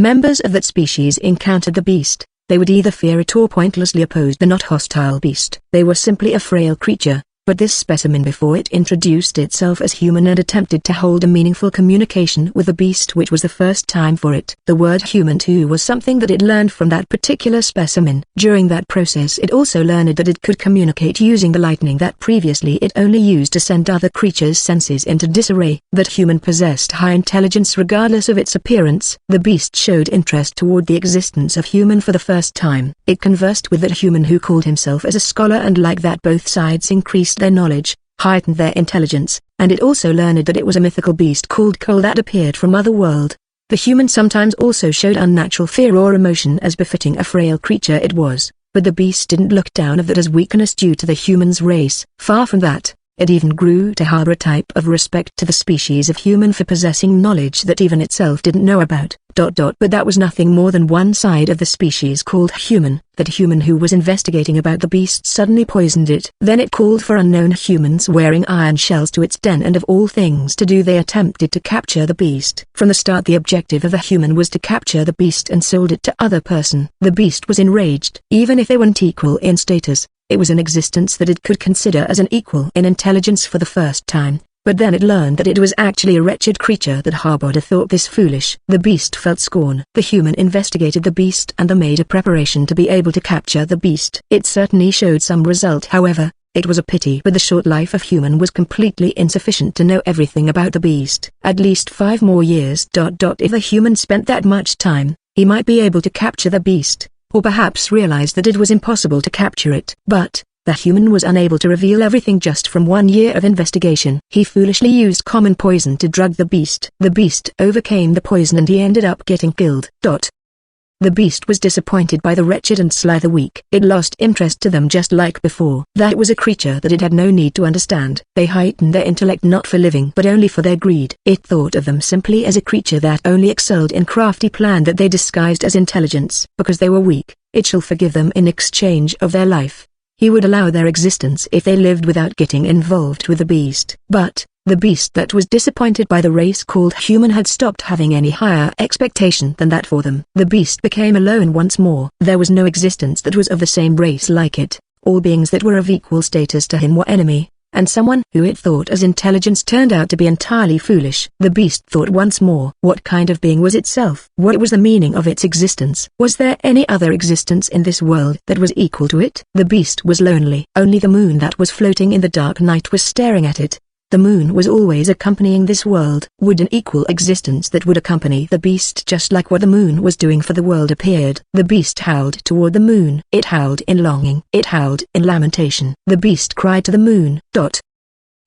members of that species encountered the beast, they would either fear it or pointlessly oppose the not hostile beast. They were simply a frail creature, but this specimen before it introduced itself as human and attempted to hold a meaningful communication with the beast, which was the first time for it. The word human too was something that it learned from that particular specimen. During that process it also learned that it could communicate using the lightning that previously it only used to send other creatures' senses into disarray. That human possessed high intelligence regardless of its appearance. The beast showed interest toward the existence of human for the first time. It conversed with that human who called himself as a scholar, and like that both sides increased their knowledge, heightened their intelligence, and it also learned that it was a mythical beast called Cole that appeared from other world. The human sometimes also showed unnatural fear or emotion as befitting a frail creature it was, but the beast didn't look down of that as weakness due to the human's race. Far from that, it even grew to harbor a type of respect to the species of human for possessing knowledge that even itself didn't know about. But that was nothing more than one side of the species called human. That human who was investigating about the beast suddenly poisoned it. Then it called for unknown humans wearing iron shells to its den, and of all things to do they attempted to capture the beast. From the start the objective of the human was to capture the beast and sold it to other person. The beast was enraged. Even if they weren't equal in status, it was an existence that it could consider as an equal in intelligence for the first time. But then it learned that it was actually a wretched creature that harbored a thought this foolish. The beast felt scorn. The human investigated the beast and made a preparation to be able to capture the beast. It certainly showed some result. However, it was a pity, but the short life of human was completely insufficient to know everything about the beast. At least 5 more years. If the human spent that much time, he might be able to capture the beast, or perhaps realize that it was impossible to capture it. But the human was unable to reveal everything just from 1 year of investigation. He foolishly used common poison to drug the beast. The beast overcame the poison and he ended up getting killed. The beast was disappointed by the wretched and sly the weak. It lost interest to them just like before. That was a creature that it had no need to understand. They heightened their intellect not for living but only for their greed. It thought of them simply as a creature that only excelled in crafty plan that they disguised as intelligence. Because they were weak, it shall forgive them in exchange of their life. He would allow their existence if they lived without getting involved with the beast. But the beast that was disappointed by the race called human had stopped having any higher expectation than that for them. The beast became alone once more. There was no existence that was of the same race like it. All beings that were of equal status to him were enemy, and someone who it thought as intelligence turned out to be entirely foolish. The beast thought once more. What kind of being was itself? What was the meaning of its existence? Was there any other existence in this world that was equal to it? The beast was lonely. Only the moon that was floating in the dark night was staring at it. The moon was always accompanying this world. Would an equal existence that would accompany the beast just like what the moon was doing for the world appeared? The beast howled toward the moon. It howled in longing. It howled in lamentation. The beast cried to the moon.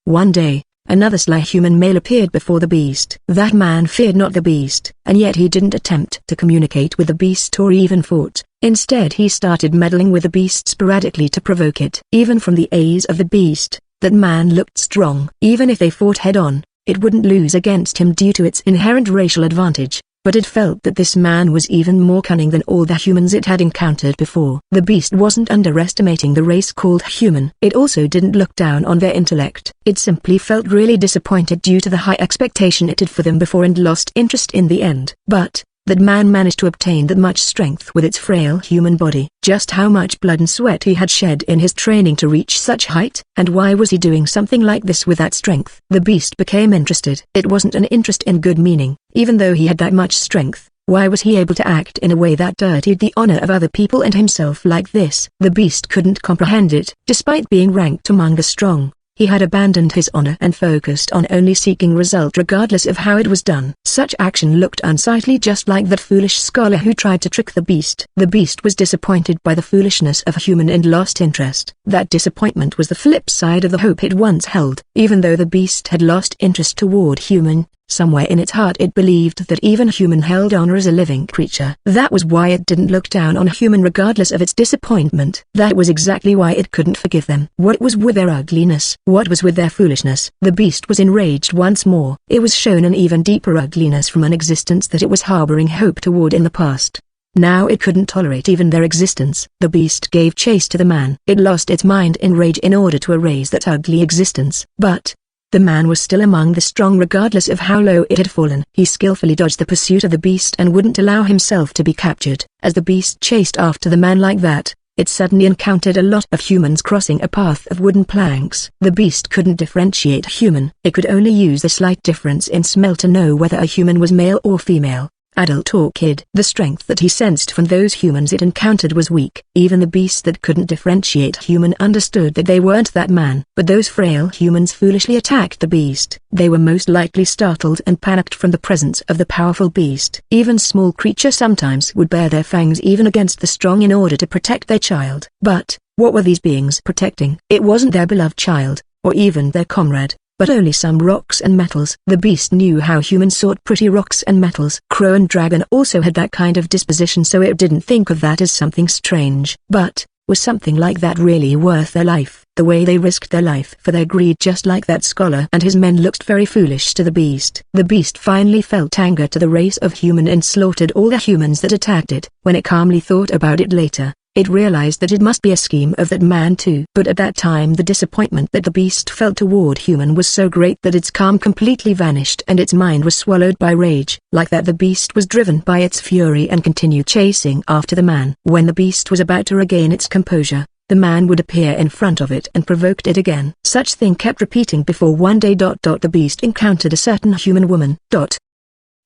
One day, another sly human male appeared before the beast. That man feared not the beast, and yet he didn't attempt to communicate with the beast or even fought. Instead he started meddling with the beast sporadically to provoke it. Even from the eyes of the beast, that man looked strong. Even if they fought head-on, it wouldn't lose against him due to its inherent racial advantage, but it felt that this man was even more cunning than all the humans it had encountered before. The beast wasn't underestimating the race called human. It also didn't look down on their intellect. It simply felt really disappointed due to the high expectation it had for them before and lost interest in the end. But that man managed to obtain that much strength with its frail human body. Just how much blood and sweat he had shed in his training to reach such height, and why was he doing something like this with that strength? The beast became interested. It wasn't an interest in good meaning. Even though he had that much strength, why was he able to act in a way that dirtied the honor of other people and himself like this? The beast couldn't comprehend it. Despite being ranked among the strong, he had abandoned his honor and focused on only seeking result regardless of how it was done. Such action looked unsightly, just like that foolish scholar who tried to trick the beast. The beast was disappointed by the foolishness of a human and lost interest. That disappointment was the flip side of the hope it once held. Even though the beast had lost interest toward human, somewhere in its heart it believed that even human held honor as a living creature. That was why it didn't look down on human regardless of its disappointment. That was exactly why it couldn't forgive them. What was with their ugliness? What was with their foolishness? The beast was enraged once more. It was shown an even deeper ugliness from an existence that it was harboring hope toward in the past. Now it couldn't tolerate even their existence. The beast gave chase to the man. It lost its mind in rage in order to erase that ugly existence. But The man was still among the strong regardless of how low it had fallen. He skillfully dodged the pursuit of the beast and wouldn't allow himself to be captured. As the beast chased after the man like that, it suddenly encountered a lot of humans crossing a path of wooden planks. The beast couldn't differentiate human. It could only use the slight difference in smell to know whether a human was male or female, adult or kid. The strength that he sensed from those humans it encountered was weak. Even the beast that couldn't differentiate human understood that they weren't that man. But those frail humans foolishly attacked the beast. They were most likely startled and panicked from the presence of the powerful beast. Even small creatures sometimes would bare their fangs even against the strong in order to protect their child. But, what were these beings protecting? It wasn't their beloved child, or even their comrade, but only some rocks and metals. The beast knew how humans sought pretty rocks and metals. Crow and Dragon also had that kind of disposition, so it didn't think of that as something strange. But, was something like that really worth their life? The way they risked their life for their greed, just like that scholar and his men, looked very foolish to the beast. The beast finally felt anger to the race of human and slaughtered all the humans that attacked it. When it calmly thought about it later, it realized that it must be a scheme of that man too. But at that time the disappointment that the beast felt toward human was so great that its calm completely vanished and its mind was swallowed by rage. Like that, the beast was driven by its fury and continued chasing after the man. When the beast was about to regain its composure, the man would appear in front of it and provoked it again. Such thing kept repeating before one day the beast encountered a certain human woman.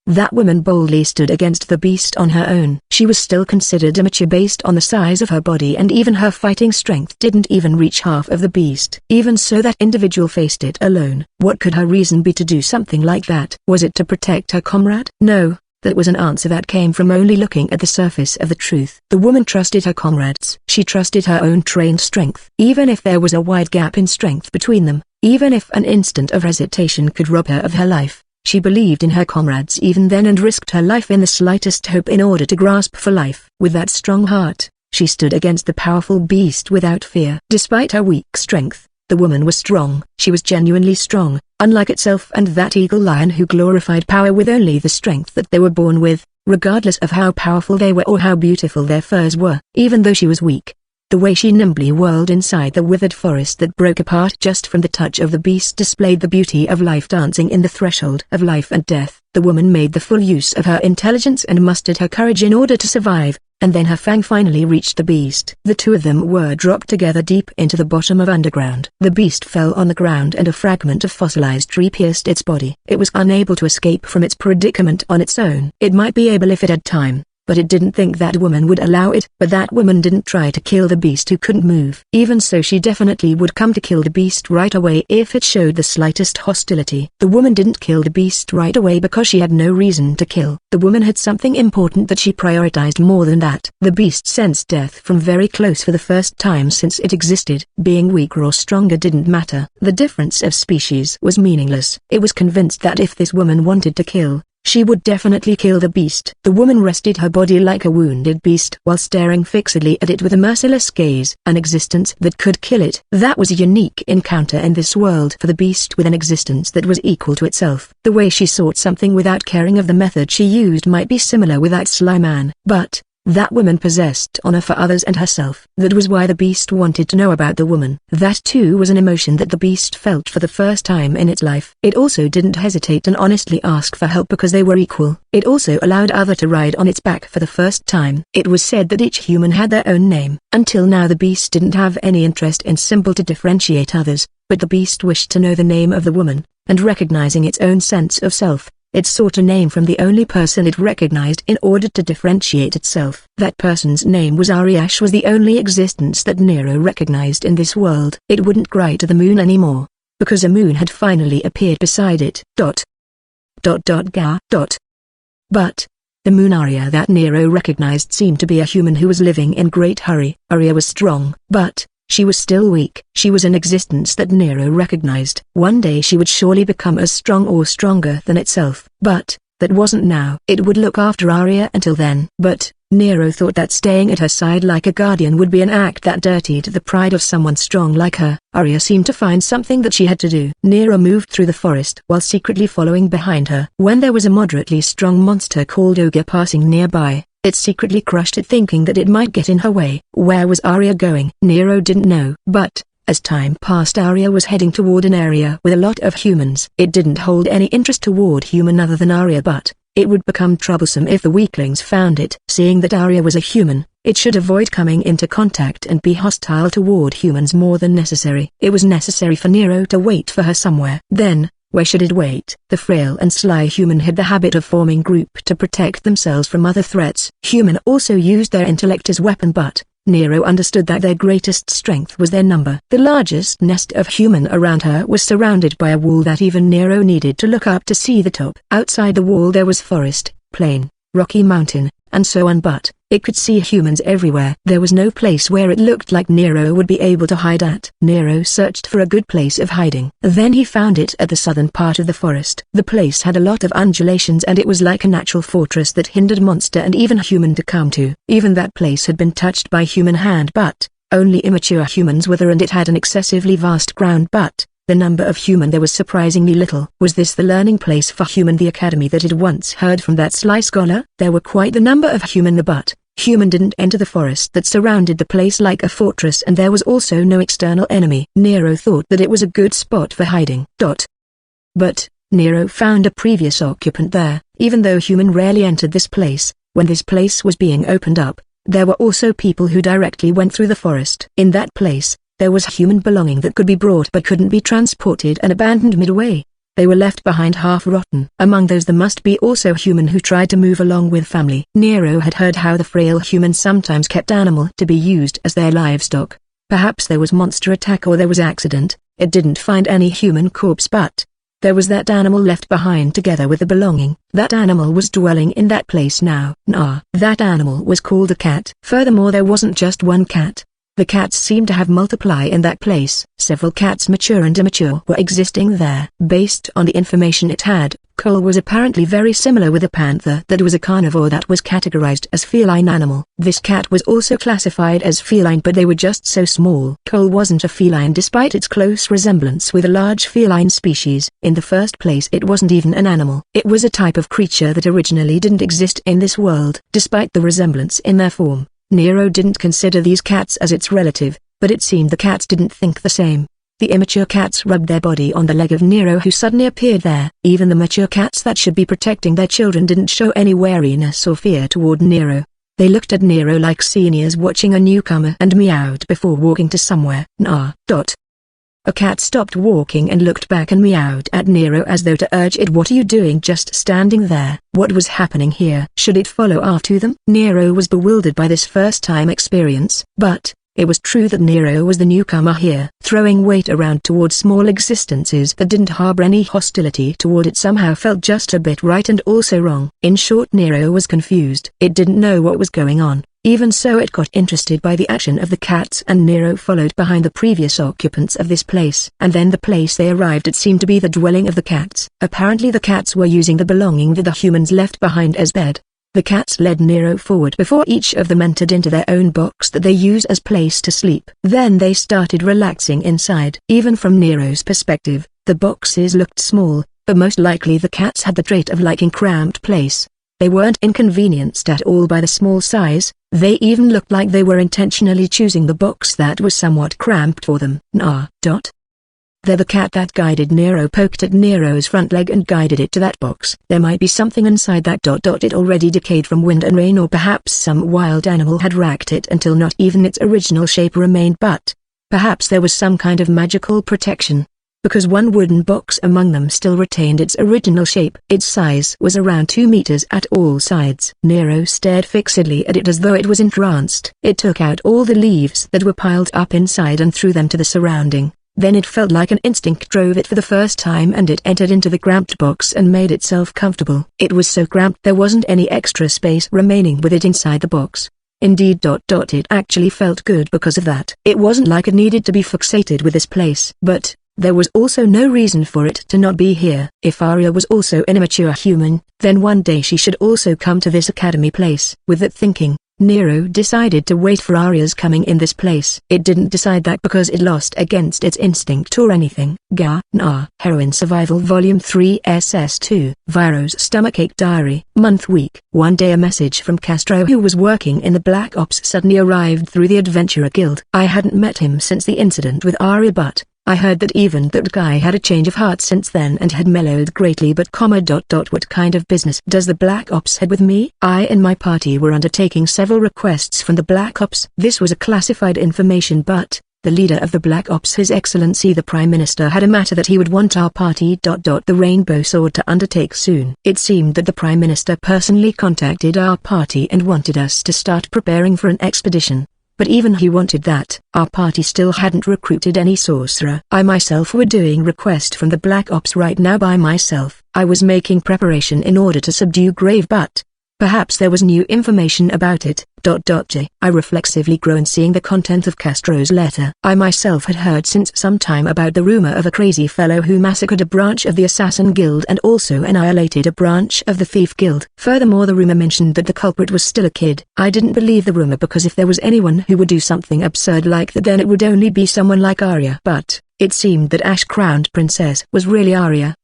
That woman boldly stood against the beast on her own. She was still considered immature based on the size of her body, and even her fighting strength didn't even reach half of the beast. Even so, that individual faced it alone. What could her reason be to do something like that? Was it to protect her comrade? No, that was an answer that came from only looking at the surface of the truth. The woman trusted her comrades. She trusted her own trained strength. Even if there was a wide gap in strength between them, even if an instant of hesitation could rob her of her life, she believed in her comrades even then and risked her life in the slightest hope in order to grasp for life. With that strong heart, she stood against the powerful beast without fear. Despite her weak strength, the woman was strong. She was genuinely strong, unlike itself and that eagle lion who glorified power with only the strength that they were born with, regardless of how powerful they were or how beautiful their furs were. Even though she was weak, the way she nimbly whirled inside the withered forest that broke apart just from the touch of the beast displayed the beauty of life dancing in the threshold of life and death. The woman made the full use of her intelligence and mustered her courage in order to survive, and then her fang finally reached the beast. The two of them were dropped together deep into the bottom of underground. The beast fell on the ground and a fragment of fossilized tree pierced its body. It was unable to escape from its predicament on its own. It might be able if it had time, but it didn't think that woman would allow it. But that woman didn't try to kill the beast who couldn't move. Even so, she definitely would come to kill the beast right away if it showed the slightest hostility. The woman didn't kill the beast right away because she had no reason to kill. The woman had something important that she prioritized more than that. The beast sensed death from very close for the first time since it existed. Being weaker or stronger didn't matter. The difference of species was meaningless. It was convinced that if this woman wanted to kill, she would definitely kill the beast. The woman rested her body like a wounded beast while staring fixedly at it with a merciless gaze. An existence that could kill it. That was a unique encounter in this world for the beast with an existence that was equal to itself. The way she sought something without caring of the method she used might be similar with that sly man. But that woman possessed honor for others and herself. That was why the beast wanted to know about the woman. That too was an emotion that the beast felt for the first time in its life. It also didn't hesitate and honestly ask for help because they were equal. It also allowed other to ride on its back for the first time. It was said that each human had their own name. Until now the beast didn't have any interest in symbol to differentiate others, but the beast wished to know the name of the woman, and recognizing its own sense of self, it sought a name from the only person it recognized in order to differentiate itself. That person's name was Ariash, was the only existence that Nero recognized in this world. It wouldn't cry to the moon anymore, because a moon had finally appeared beside it. But, the moon Arya that Nero recognized seemed to be a human who was living in great hurry. Arya was strong, but she was still weak. She was an existence that Nero recognized. One day she would surely become as strong or stronger than itself. But that wasn't now. It would look after Arya until then. But Nero thought that staying at her side like a guardian would be an act that dirtied the pride of someone strong like her. Arya seemed to find something that she had to do. Nero moved through the forest while secretly following behind her. When there was a moderately strong monster called Ogre passing nearby, it secretly crushed it, thinking that it might get in her way. Where was Arya going? Nero didn't know. But As time passed, Arya was heading toward an area with a lot of humans. It didn't hold any interest toward human other than Arya, but it would become troublesome if the weaklings found it. Seeing that Arya was a human, it should avoid coming into contact and be hostile toward humans more than necessary. It was necessary for Nero to wait for her somewhere. Then, where should it wait? The frail and sly human had the habit of forming group to protect themselves from other threats. Human also used their intellect as weapon, but Nero understood that their greatest strength was their number. The largest nest of human around her was surrounded by a wall that even Nero needed to look up to see the top. Outside the wall there was forest, plain, rocky mountain, and so on, but it could see humans everywhere. There was no place where it looked like Nero would be able to hide at. Nero searched for a good place of hiding. Then he found it at the southern part of the forest. The place had a lot of undulations and it was like a natural fortress that hindered monster and even human to come to. Even that place had been touched by human hand, but only immature humans were there, and it had an excessively vast ground, but the number of human there was surprisingly little. Was this the learning place for human, the academy that had once heard from that sly scholar? There were quite the number of human, but human didn't enter the forest that surrounded the place like a fortress, and there was also no external enemy. Nero thought that it was a good spot for hiding. But Nero found a previous occupant there. Even though human rarely entered this place, when this place was being opened up, there were also people who directly went through the forest. In that place, there was human belonging that could be brought but couldn't be transported and abandoned midway. They were left behind half rotten. Among those there must be also human who tried to move along with family. Nero had heard how the frail humans sometimes kept animal to be used as their livestock. Perhaps there was monster attack or there was accident. It didn't find any human corpse, but there was that animal left behind together with the belonging. That animal was dwelling in that place now. That animal was called a cat. Furthermore, there wasn't just one cat. The cats seemed to have multiply in that place. Several cats, mature and immature, were existing there. Based on the information it had, Cole was apparently very similar with a panther that was a carnivore that was categorized as feline animal. This cat was also classified as feline, but they were just so small. Cole wasn't a feline despite its close resemblance with a large feline species. In the first place, it wasn't even an animal. It was a type of creature that originally didn't exist in this world. Despite the resemblance in their form, Nero didn't consider these cats as its relative, but it seemed the cats didn't think the same. The immature cats rubbed their body on the leg of Nero, who suddenly appeared there. Even the mature cats that should be protecting their children didn't show any wariness or fear toward Nero. They looked at Nero like seniors watching a newcomer and meowed before walking to somewhere. A cat stopped walking and looked back and meowed at Nero as though to urge it. What are you doing just standing there? What was happening here? Should it follow after them? Nero was bewildered by this first-time experience, but it was true that Nero was the newcomer here. Throwing weight around toward small existences that didn't harbor any hostility toward it somehow felt just a bit right and also wrong. In short, Nero was confused. It didn't know what was going on. Even so, it got interested by the action of the cats, and Nero followed behind the previous occupants of this place. And then the place they arrived at seemed to be the dwelling of the cats. Apparently the cats were using the belonging that the humans left behind as bed. The cats led Nero forward before each of them entered into their own box that they use as place to sleep. Then they started relaxing inside. Even from Nero's perspective, the boxes looked small, but most likely the cats had the trait of liking cramped place. They weren't inconvenienced at all by the small size. They even looked like they were intentionally choosing the box that was somewhat cramped for them. There the cat that guided Nero poked at Nero's front leg and guided it to that box. There might be something inside that. It already decayed from wind and rain, or perhaps some wild animal had racked it until not even its original shape remained, but perhaps there was some kind of magical protection, because one wooden box among them still retained its original shape. Its size was around 2 meters at all sides. Nero stared fixedly at it as though it was entranced. It took out all the leaves that were piled up inside and threw them to the surrounding. Then it felt like an instinct drove it for the first time, and it entered into the cramped box and made itself comfortable. It was so cramped there wasn't any extra space remaining with it inside the box. Indeed, it actually felt good because of that. It wasn't like it needed to be fixated with this place. But there was also no reason for it to not be here. If Arya was also an immature human, then one day she should also come to this academy place. With that thinking, Nero decided to wait for Arya's coming in this place. It didn't decide that because it lost against its instinct or anything. Heroine Survival Volume 3 SS2. Viro's Stomachache Diary. Month week. One day a message from Castro, who was working in the Black Ops, suddenly arrived through the Adventurer Guild. I hadn't met him since the incident with Arya, but I heard that even that guy had a change of heart since then and had mellowed greatly. But what kind of business does the Black Ops had with me? I and my party were undertaking several requests from the Black Ops. This was a classified information, but the leader of the Black Ops, His Excellency the Prime Minister, had a matter that he would want our party the Rainbow Sword to undertake soon. It seemed that the Prime Minister personally contacted our party and wanted us to start preparing for an expedition. But even he wanted that, our party still hadn't recruited any sorcerer. I myself were doing request from the Black Ops right now by myself. I was making preparation in order to subdue Grave, but perhaps there was new information about it. I reflexively groaned, seeing the content of Castro's letter. I myself had heard since some time about the rumor of a crazy fellow who massacred a branch of the Assassin Guild and also annihilated a branch of the Thief Guild. Furthermore, the rumor mentioned that the culprit was still a kid. I didn't believe the rumor because if there was anyone who would do something absurd like that, then it would only be someone like Arya. But it seemed that Ash-crowned princess was really Arya.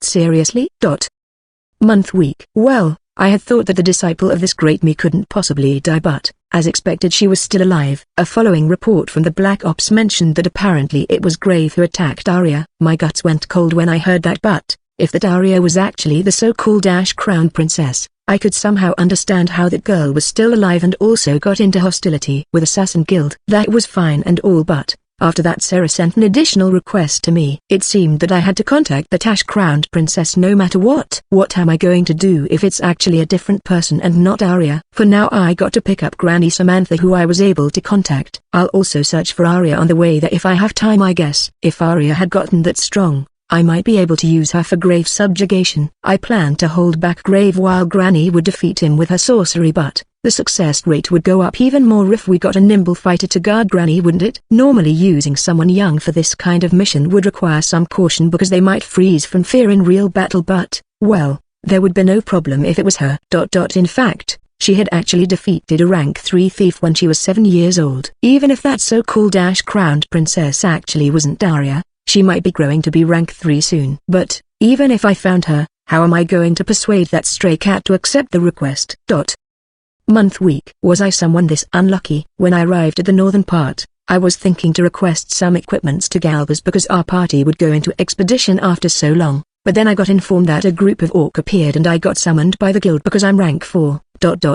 Seriously? Month week. Well, I had thought that the disciple of this great me couldn't possibly die, but, as expected, she was still alive. A following report from the Black Ops mentioned that apparently it was Grave who attacked Arya. My guts went cold when I heard that, but if that Arya was actually the so-called Ash-crowned princess, I could somehow understand how that girl was still alive and also got into hostility with Assassin Guild. That was fine and all, but after that Sarah sent an additional request to me. It seemed that I had to contact the Ash-crowned princess no matter what. What am I going to do if it's actually a different person and not Arya? For now I got to pick up Granny Samantha, who I was able to contact. I'll also search for Arya on the way there if I have time, I guess. If Arya had gotten that strong, I might be able to use her for Grave subjugation. I planned to hold back Grave while Granny would defeat him with her sorcery, but the success rate would go up even more if we got a nimble fighter to guard Granny, wouldn't it? Normally using someone young for this kind of mission would require some caution because they might freeze from fear in real battle, but, well, there would be no problem if it was her. In fact, she had actually defeated a rank 3 thief when she was 7 years old. Even if that so-called Ash-crowned princess actually wasn't Arya, she might be growing to be rank 3 soon. But even if I found her, how am I going to persuade that stray cat to accept the request? Month week. Was I someone this unlucky? When I arrived at the northern part, I was thinking to request some equipments to Galvez because our party would go into expedition after so long, but then I got informed that a group of orc appeared and I got summoned by the guild because I'm rank 4.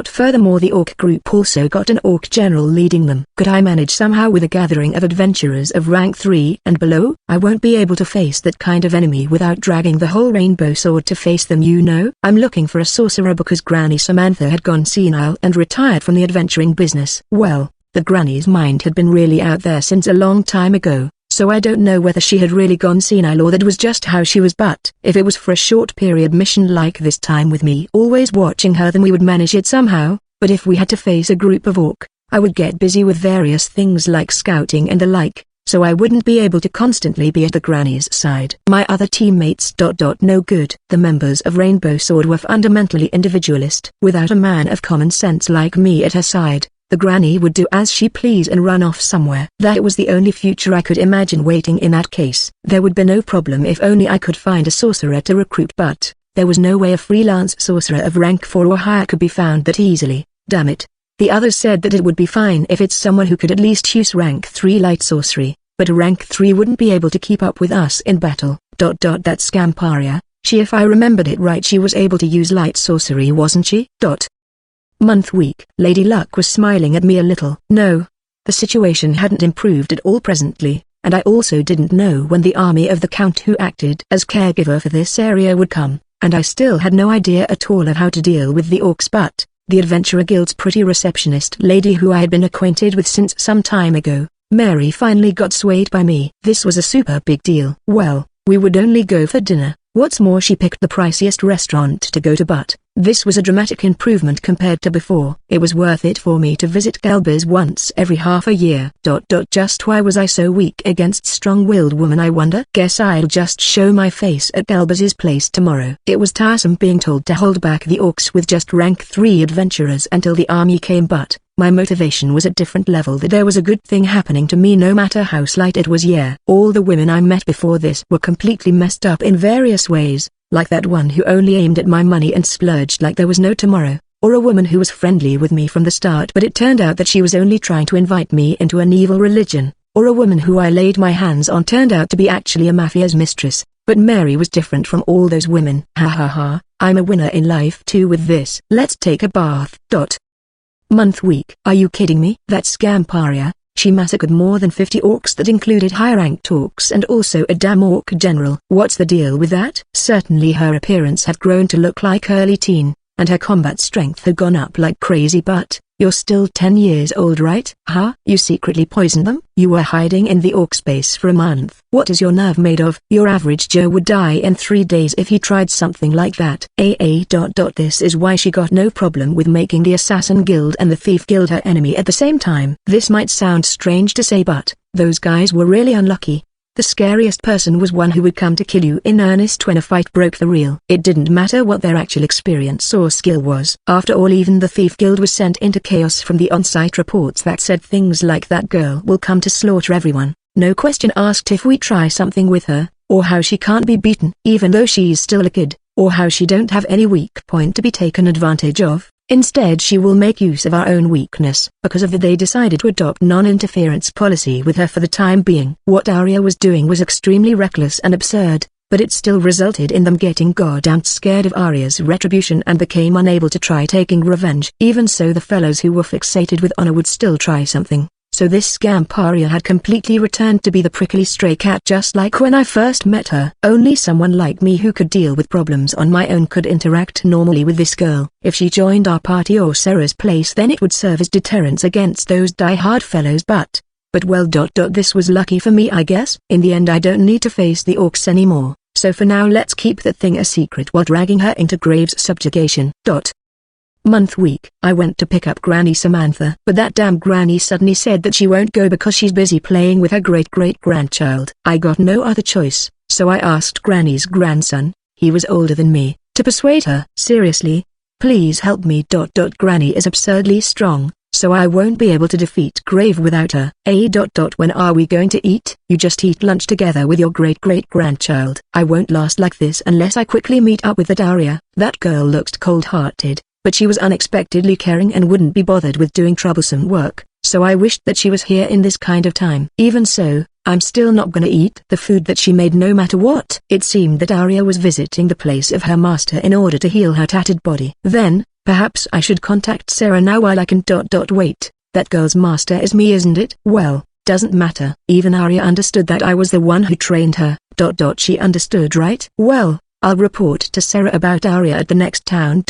Furthermore, the orc group also got an orc general leading them. Could I manage somehow with a gathering of adventurers of rank 3 and below? I won't be able to face that kind of enemy without dragging the whole Rainbow Sword to face them, you know. I'm looking for a sorcerer because Granny Samantha had gone senile and retired from the adventuring business. Well, the Granny's mind had been really out there since a long time ago, so I don't know whether she had really gone senile or that was just how she was, but if it was for a short period mission like this time with me always watching her, then we would manage it somehow. But if we had to face a group of orc, I would get busy with various things like scouting and the like, so I wouldn't be able to constantly be at the Granny's side. My other teammates no good. The members of Rainbow Sword were fundamentally individualist. Without a man of common sense like me at her side, the Granny would do as she pleased and run off somewhere. That was the only future I could imagine waiting in that case. There would be no problem if only I could find a sorcerer to recruit, but there was no way a freelance sorcerer of rank 4 or higher could be found that easily. Damn it. The others said that it would be fine if it's someone who could at least use rank 3 light sorcery, but a rank 3 wouldn't be able to keep up with us in battle. That scamp Arya, if I remembered it right, she was able to use light sorcery, wasn't she? Month week. Lady Luck was smiling at me a little. No, the situation hadn't improved at all presently, and I also didn't know when the army of the Count who acted as caregiver for this area would come, and I still had no idea at all of how to deal with the orcs, but the Adventurer Guild's pretty receptionist lady, who I had been acquainted with since some time ago, Mary, finally got swayed by me. This was a super big deal. Well, we would only go for dinner, What's more, she picked the priciest restaurant to go to, but this was a dramatic improvement compared to before. It was worth it for me to visit Galba's once every half a year. Just why was I so weak against strong-willed woman, I wonder? Guess I'll just show my face at Galba's place tomorrow. It was tiresome being told to hold back the orcs with just rank 3 adventurers until the army came, but my motivation was at different level, that there was a good thing happening to me no matter how slight it was. Yeah, all the women I met before this were completely messed up in various ways, like that one who only aimed at my money and splurged like there was no tomorrow, or a woman who was friendly with me from the start but it turned out that she was only trying to invite me into an evil religion, or a woman who I laid my hands on turned out to be actually a mafia's mistress. But Mary was different from all those women. Ha ha ha, I'm a winner in life too with this. Let's take a bath. Month week. Are you kidding me? That Scamparia, she massacred more than 50 orcs that included high-ranked orcs and also a damn orc general. What's the deal with that? Certainly her appearance had grown to look like early teen, and her combat strength had gone up like crazy, but you're still 10 years old, right? Huh? You secretly poisoned them? You were hiding in the orc space for a month. What is your nerve made of? Your average Joe would die in 3 days if he tried something like that. This is why she got no problem with making the Assassin Guild and the Thief Guild her enemy at the same time. This might sound strange to say, but those guys were really unlucky. The scariest person was one who would come to kill you in earnest when a fight broke the reel. It didn't matter what their actual experience or skill was. After all, even the Thief Guild was sent into chaos from the on-site reports that said things like that girl will come to slaughter everyone. No question asked if we try something with her, or how she can't be beaten even though she's still a kid, or how she don't have any weak point to be taken advantage of. Instead, she will make use of our own weakness. Because of that, they decided to adopt non-interference policy with her for the time being. What Arya was doing was extremely reckless and absurd, but it still resulted in them getting goddamn scared of Arya's retribution and became unable to try taking revenge. Even so, the fellows who were fixated with honor would still try something. So this scamp Arya had completely returned to be the prickly stray cat just like when I first met her. Only someone like me who could deal with problems on my own could interact normally with this girl. If she joined our party or Sarah's place, then it would serve as deterrence against those die-hard fellows, but well, this was lucky for me, I guess. In the end, I don't need to face the orcs anymore, so for now let's keep that thing a secret while dragging her into Graves' subjugation. Month week. I went to pick up Granny Samantha, but that damn granny suddenly said that she won't go because she's busy playing with her great-great-grandchild. I got no other choice, so I asked Granny's grandson, he was older than me, to persuade her. Seriously? Please help me. Granny is absurdly strong, so I won't be able to defeat Grave without her. When are we going to eat? You just eat lunch together with your great-great-grandchild. I won't last like this unless I quickly meet up with that Arya. That girl looked cold-hearted, but she was unexpectedly caring and wouldn't be bothered with doing troublesome work, so I wished that she was here in this kind of time. Even so, I'm still not gonna eat the food that she made no matter what. It seemed that Arya was visiting the place of her master in order to heal her tattered body. Then, perhaps I should contact Sarah now while I can. Wait, that girl's master is me, isn't it? Well, doesn't matter. Even Arya understood that I was the one who trained her. She understood, right? Well, I'll report to Sarah about Arya at the next town.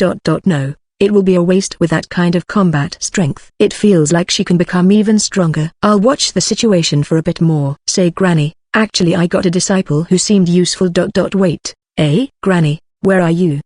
No. It will be a waste with that kind of combat strength. It feels like she can become even stronger. I'll watch the situation for a bit more. Say, Granny, actually I got a disciple who seemed useful. Wait, Granny, where are you?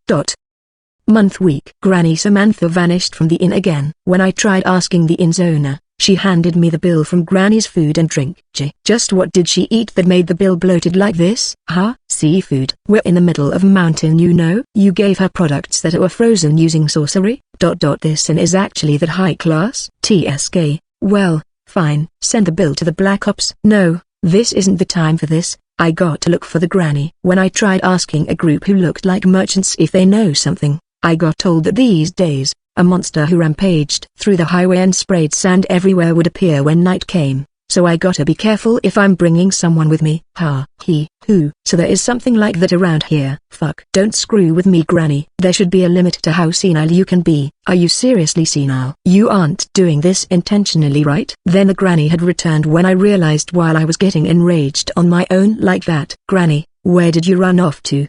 Month week. Granny Samantha vanished from the inn again. When I tried asking the inn's owner, she handed me the bill from Granny's food and drink. Just what did she eat that made the bill bloated like this? Huh? Seafood. We're in the middle of a mountain, you know. You gave her products that were frozen using sorcery? This inn is actually that high class? TSK. Well, fine. Send the bill to the Black Ops. No, this isn't the time for this. I got to look for the granny. When I tried asking a group who looked like merchants if they know something, I got told that these days, a monster who rampaged through the highway and sprayed sand everywhere would appear when night came, so I gotta be careful if I'm bringing someone with me. So there is something like that around here. Fuck. Don't screw with me, Granny. There should be a limit to how senile you can be. Are you seriously senile? You aren't doing this intentionally, right? Then the granny had returned when I realized while I was getting enraged on my own like that. Granny, where did you run off to?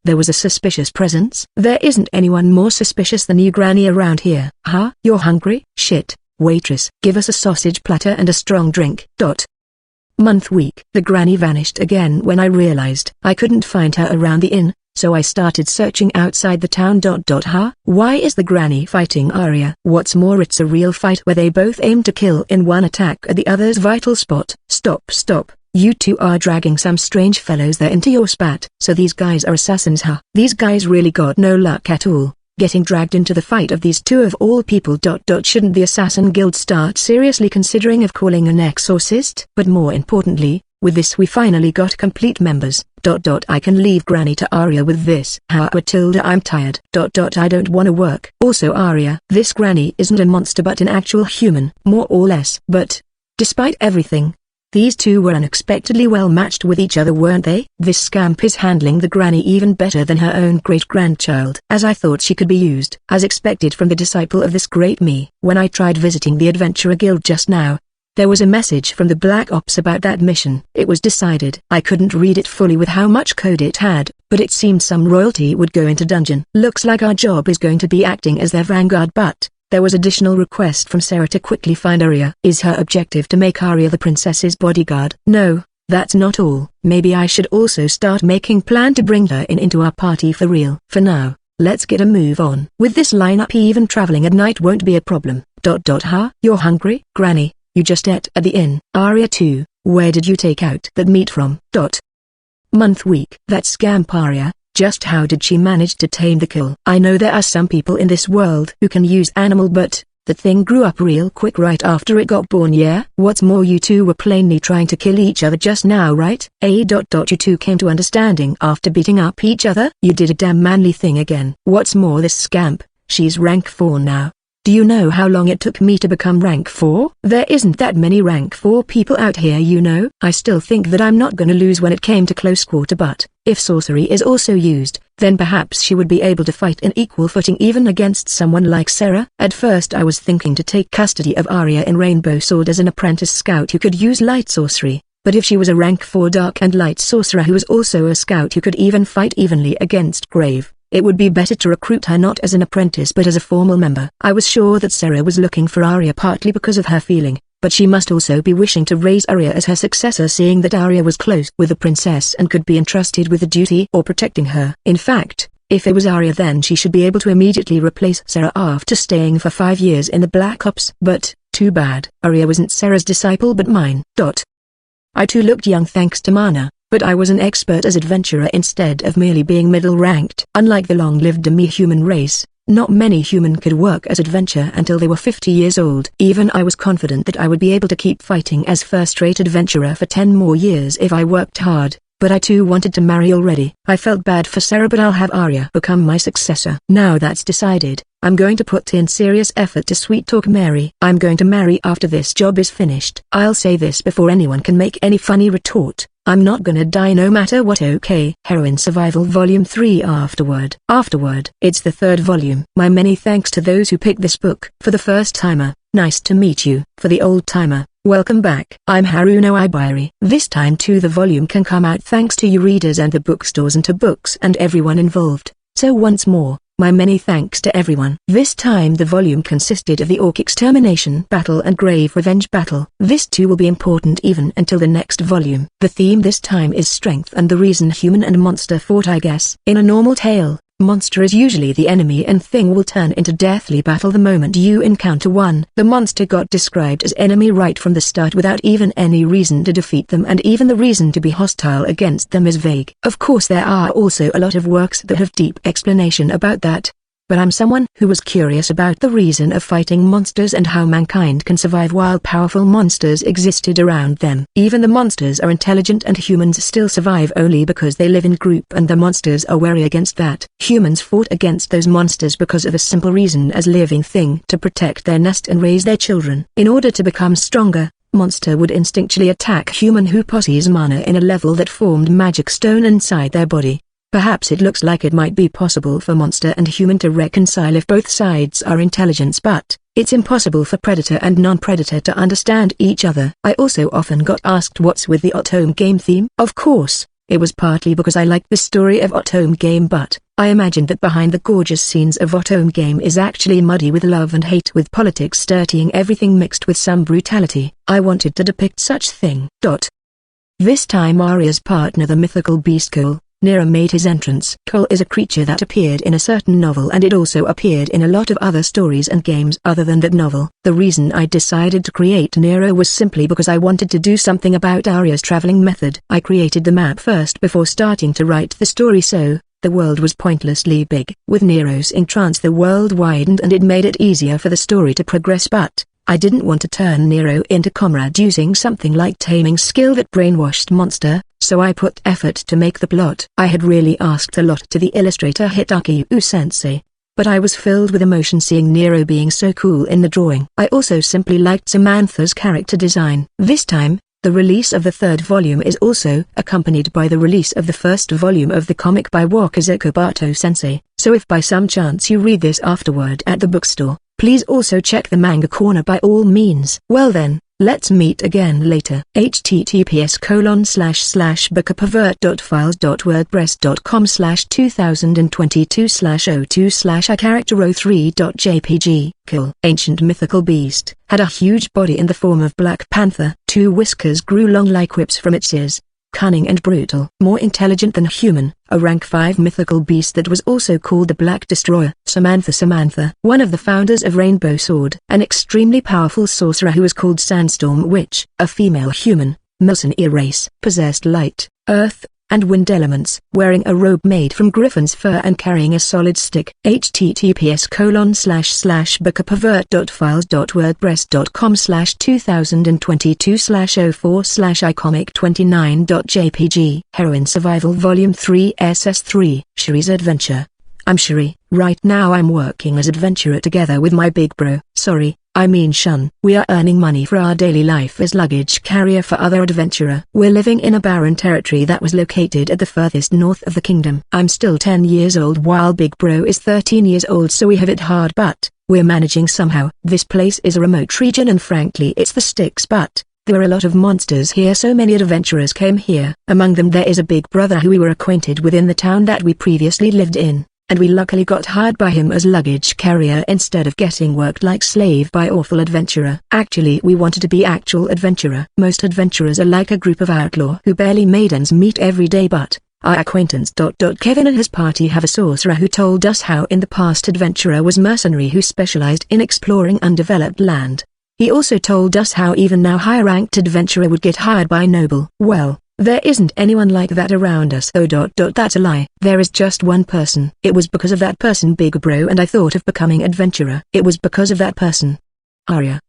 There was a suspicious presence. There isn't anyone more suspicious than you, Granny, around here. You're hungry? Shit. Waitress, give us a sausage platter and a strong drink. Month week. The granny vanished again when I realized I couldn't find her around the inn, so I started searching outside the town. Huh? Why is the granny fighting Arya? What's more, it's a real fight where they both aim to kill in one attack at the other's vital spot. Stop. You two are dragging some strange fellows there into your spat. So these guys are assassins, huh? These guys really got no luck at all, getting dragged into the fight of these two of all people. Shouldn't the Assassin Guild start seriously considering of calling an exorcist? But more importantly, with this we finally got complete members. I can leave Granny to Arya with this. Matilda, I'm tired. I don't wanna work. Also Arya, this Granny isn't a monster but an actual human, more or less. But, despite everything, these two were unexpectedly well matched with each other, weren't they? This scamp is handling the granny even better than her own great-grandchild. As I thought she could be used. As expected from the disciple of this great me. When I tried visiting the Adventurer Guild just now, there was a message from the Black Ops about that mission. It was decided. I couldn't read it fully with how much code it had, but it seemed some royalty would go into dungeon. Looks like our job is going to be acting as their vanguard, but there was additional request from Sarah to quickly find Arya. Is her objective to make Arya the princess's bodyguard? No, that's not all. Maybe I should also start making plan to bring her into our party for real. For now, let's get a move on. With this lineup even traveling at night won't be a problem. Huh? You're hungry? Granny, you just ate at the inn. Arya too, where did you take out that meat from? Month week. That scamp Arya. Just how did she manage to tame the kill? I know there are some people in this world who can use animal, but the thing grew up real quick right after it got born, yeah? What's more, you two were plainly trying to kill each other just now, right? You two came to understanding after beating up each other? You did a damn manly thing again. What's more, this scamp, she's rank 4 now. Do you know how long it took me to become rank 4? There isn't that many rank 4 people out here, you know. I still think that I'm not gonna lose when it came to close quarter, but if sorcery is also used, then perhaps she would be able to fight in equal footing even against someone like Sarah. At first I was thinking to take custody of Arya in Rainbow Sword as an apprentice scout who could use light sorcery, but if she was a rank 4 dark and light sorcerer who was also a scout who could even fight evenly against Grave, it would be better to recruit her not as an apprentice but as a formal member. I was sure that Sarah was looking for Arya partly because of her feeling, but she must also be wishing to raise Arya as her successor, seeing that Arya was close with the princess and could be entrusted with the duty or protecting her. In fact, if it was Arya, then she should be able to immediately replace Sarah after staying for 5 years in the Black Ops. But, too bad, Arya wasn't Sarah's disciple but mine. I too looked young thanks to mana, but I was an expert as adventurer instead of merely being middle-ranked. Unlike the long-lived demi-human race, not many human could work as adventurer until they were 50 years old. Even I was confident that I would be able to keep fighting as first-rate adventurer for 10 more years if I worked hard, but I too wanted to marry already. I felt bad for Sarah, but I'll have Arya become my successor. Now that's decided, I'm going to put in serious effort to sweet-talk Mary. I'm going to marry after this job is finished. I'll say this before anyone can make any funny retort. I'm not gonna die no matter what, okay? Heroine Survival Volume 3 Afterward. It's the 3rd volume. My many thanks to those who picked this book. For the first timer, nice to meet you. For the old timer, welcome back. I'm Haruno Ibari. This time too the volume can come out thanks to you readers and the bookstores and to books and everyone involved. So once more, my many thanks to everyone. This time the volume consisted of the Orc Extermination Battle and Grave Revenge Battle. This too will be important even until the next volume. The theme this time is strength and the reason human and monster fought, I guess. In a normal tale, monster is usually the enemy and thing will turn into deathly battle the moment you encounter one. The monster got described as enemy right from the start without even any reason to defeat them, and even the reason to be hostile against them is vague. Of course there are also a lot of works that have deep explanation about that, but I'm someone who was curious about the reason of fighting monsters and how mankind can survive while powerful monsters existed around them. Even the monsters are intelligent and humans still survive only because they live in group, and the monsters are wary against that. Humans fought against those monsters because of a simple reason: as living thing to protect their nest and raise their children. In order to become stronger, monster would instinctually attack human who possesses mana in a level that formed magic stone inside their body. Perhaps it looks like it might be possible for monster and human to reconcile if both sides are intelligent, but it's impossible for predator and non-predator to understand each other. I also often got asked what's with the Otome game theme. Of course, it was partly because I liked the story of Otome game, but I imagined that behind the gorgeous scenes of Otome game is actually muddy with love and hate, with politics dirtying everything mixed with some brutality. I wanted to depict such thing. This time Arya's partner, the mythical beast Cole, Nero made his entrance. Cole is a creature that appeared in a certain novel, and it also appeared in a lot of other stories and games other than that novel. The reason I decided to create Nero was simply because I wanted to do something about Arya's traveling method. I created the map first before starting to write the story, so the world was pointlessly big. With Nero's entrance the world widened and it made it easier for the story to progress, but I didn't want to turn Nero into comrade using something like taming skill that brainwashed monster, so I put effort to make the plot. I had really asked a lot to the illustrator Hitachi Sensei, but I was filled with emotion seeing Nero being so cool in the drawing. I also simply liked Samantha's character design. This time, the release of the third volume is also accompanied by the release of the first volume of the comic by Wakazuko Bato Sensei, so if by some chance you read this afterward at the bookstore, please also check the manga corner by all means. Well then, let's meet again later. https://bookapavert.files.wordpress.com/2022/02/iCharacter03.jpg. Kill. Ancient mythical beast. Had a huge body in the form of Black Panther. 2 whiskers grew long like whips from its ears. Cunning and brutal. More intelligent than human. A rank 5 mythical beast that was also called the Black Destroyer. Samantha, one of the founders of Rainbow Sword. An extremely powerful sorcerer who was called Sandstorm Witch. A female human, mercenary race. Possessed light, earth, and wind elements, wearing a robe made from griffin's fur and carrying a solid stick. https://bookapavert.files.wordpress.com/2022/04/icomic29.jpg. Heroine Survival Volume 3 SS3. Shuri's Adventure. I'm Shuri. Right now I'm working as adventurer together with my big bro. Sorry, I mean Shun. We are earning money for our daily life as luggage carrier for other adventurer. We're living in a barren territory that was located at the furthest north of the kingdom. I'm still 10 years old while big bro is 13 years old, so we have it hard, but we're managing somehow. This place is a remote region and frankly it's the sticks, but there are a lot of monsters here, so many adventurers came here. Among them there is a big brother who we were acquainted with in the town that we previously lived in, and we luckily got hired by him as luggage carrier instead of getting worked like slave by awful adventurer. Actually we wanted to be actual adventurer. Most adventurers are like a group of outlaw who barely made ends meet every day, but our acquaintance Kevin and his party have a sorcerer who told us how in the past adventurer was mercenary who specialized in exploring undeveloped land. He also told us how even now high-ranked adventurer would get hired by noble. Well, there isn't anyone like that around us. That's a lie. There is just one person. It was because of that person big bro and I thought of becoming adventurer. It was because of that person. Arya.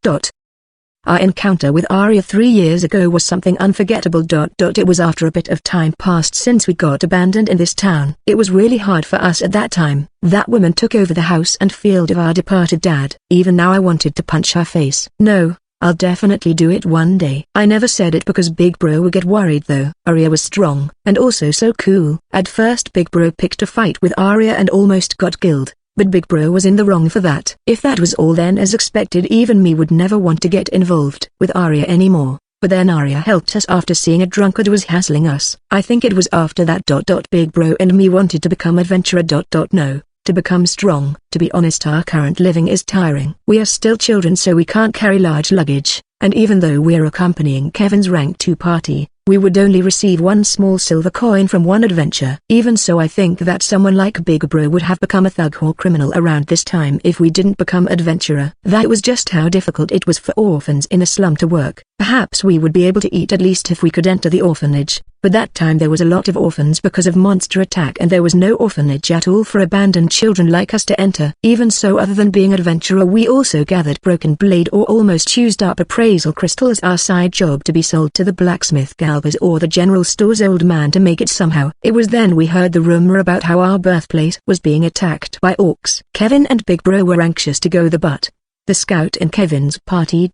Our encounter with Arya 3 years ago was something unforgettable. It was after a bit of time passed since we got abandoned in this town. It was really hard for us at that time. That woman took over the house and field of our departed dad. Even now I wanted to punch her face. No, I'll definitely do it one day. I never said it because big bro would get worried though. Arya was strong, and also so cool. At first big bro picked a fight with Arya and almost got killed. But big bro was in the wrong for that. If that was all, then as expected even me would never want to get involved with Arya anymore. But then Arya helped us after seeing a drunkard was hassling us. I think it was after that. Big bro and me wanted to become adventurer. No, to become strong. To be honest, our current living is tiring. We are still children, so we can't carry large luggage, and even though we're accompanying Kevin's rank 2 party, we would only receive 1 small silver coin from one adventure. Even so, I think that someone like Big Bro would have become a thug or criminal around this time if we didn't become adventurer. That was just how difficult it was for orphans in a slum to work. Perhaps we would be able to eat at least if we could enter the orphanage, but that time there was a lot of orphans because of monster attack and there was no orphanage at all for abandoned children like us to enter. Even so, other than being adventurer, we also gathered broken blade or almost used up appraisal crystal as our side job to be sold to the blacksmith Galvez or the general store's old man to make it somehow. It was then we heard the rumor about how our birthplace was being attacked by orcs. Kevin and Big Bro were anxious to go there, but the scout in Kevin's party.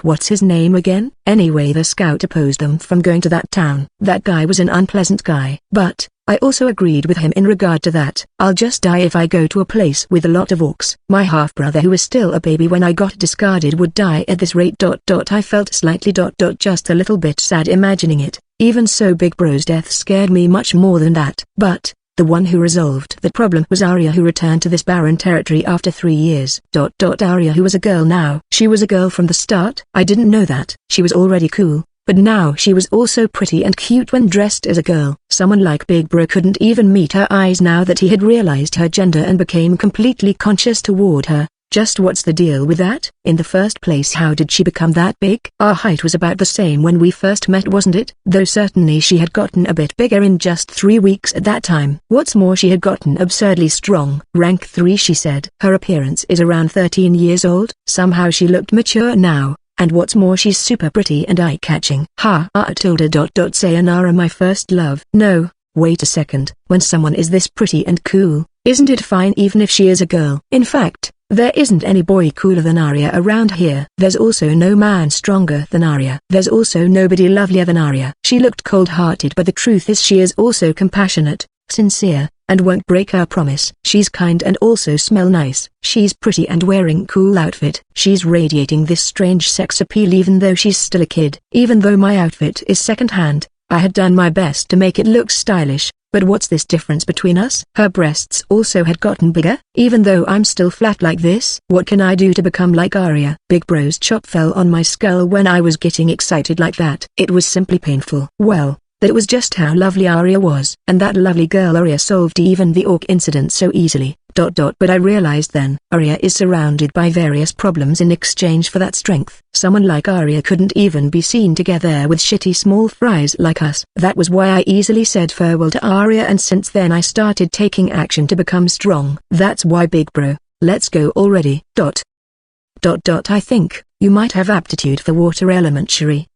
What's his name again? Anyway, the scout opposed them from going to that town. That guy was an unpleasant guy. But I also agreed with him in regard to that. I'll just die if I go to a place with a lot of orcs. My half-brother, who was still a baby when I got discarded, would die at this rate. I felt slightly just a little bit sad imagining it. Even so, Big Bro's death scared me much more than that. But the one who resolved the problem was Arya, who returned to this barren territory after 3 years. Arya, who was a girl now. She was a girl from the start. I didn't know that. She was already cool, but now she was also pretty and cute when dressed as a girl. Someone like Big Bro couldn't even meet her eyes now that he had realized her gender and became completely conscious toward her. Just what's the deal with that? In the first place, how did she become that big? Our height was about the same when we first met, wasn't it? Though certainly she had gotten a bit bigger in just 3 weeks at that time. What's more, she had gotten absurdly strong. Rank 3, she said. Her appearance is around 13 years old. Somehow she looked mature now. And what's more, she's super pretty and eye-catching. Sayonara, my first love. No, wait a second. When someone is this pretty and cool, isn't it fine even if she is a girl? In fact, there isn't any boy cooler than Arya around here. There's also no man stronger than Arya. There's also nobody lovelier than Arya. She looked cold-hearted, but the truth is she is also compassionate, sincere, and won't break her promise. She's kind and also smell nice. She's pretty and wearing cool outfit. She's radiating this strange sex appeal even though she's still a kid. Even though my outfit is second-hand, I had done my best to make it look stylish. But what's this difference between us? Her breasts also had gotten bigger, even though I'm still flat like this. What can I do to become like Arya? Big Bro's chop fell on my skull when I was getting excited like that. It was simply painful. Well, that was just how lovely Arya was. And that lovely girl Arya solved even the orc incident so easily. But I realized then, Arya is surrounded by various problems in exchange for that strength. Someone like Arya couldn't even be seen together with shitty small fries like us. That was why I easily said farewell to Arya, and since then I started taking action to become strong. That's why, Big Bro, let's go already. I think you might have aptitude for water elementary.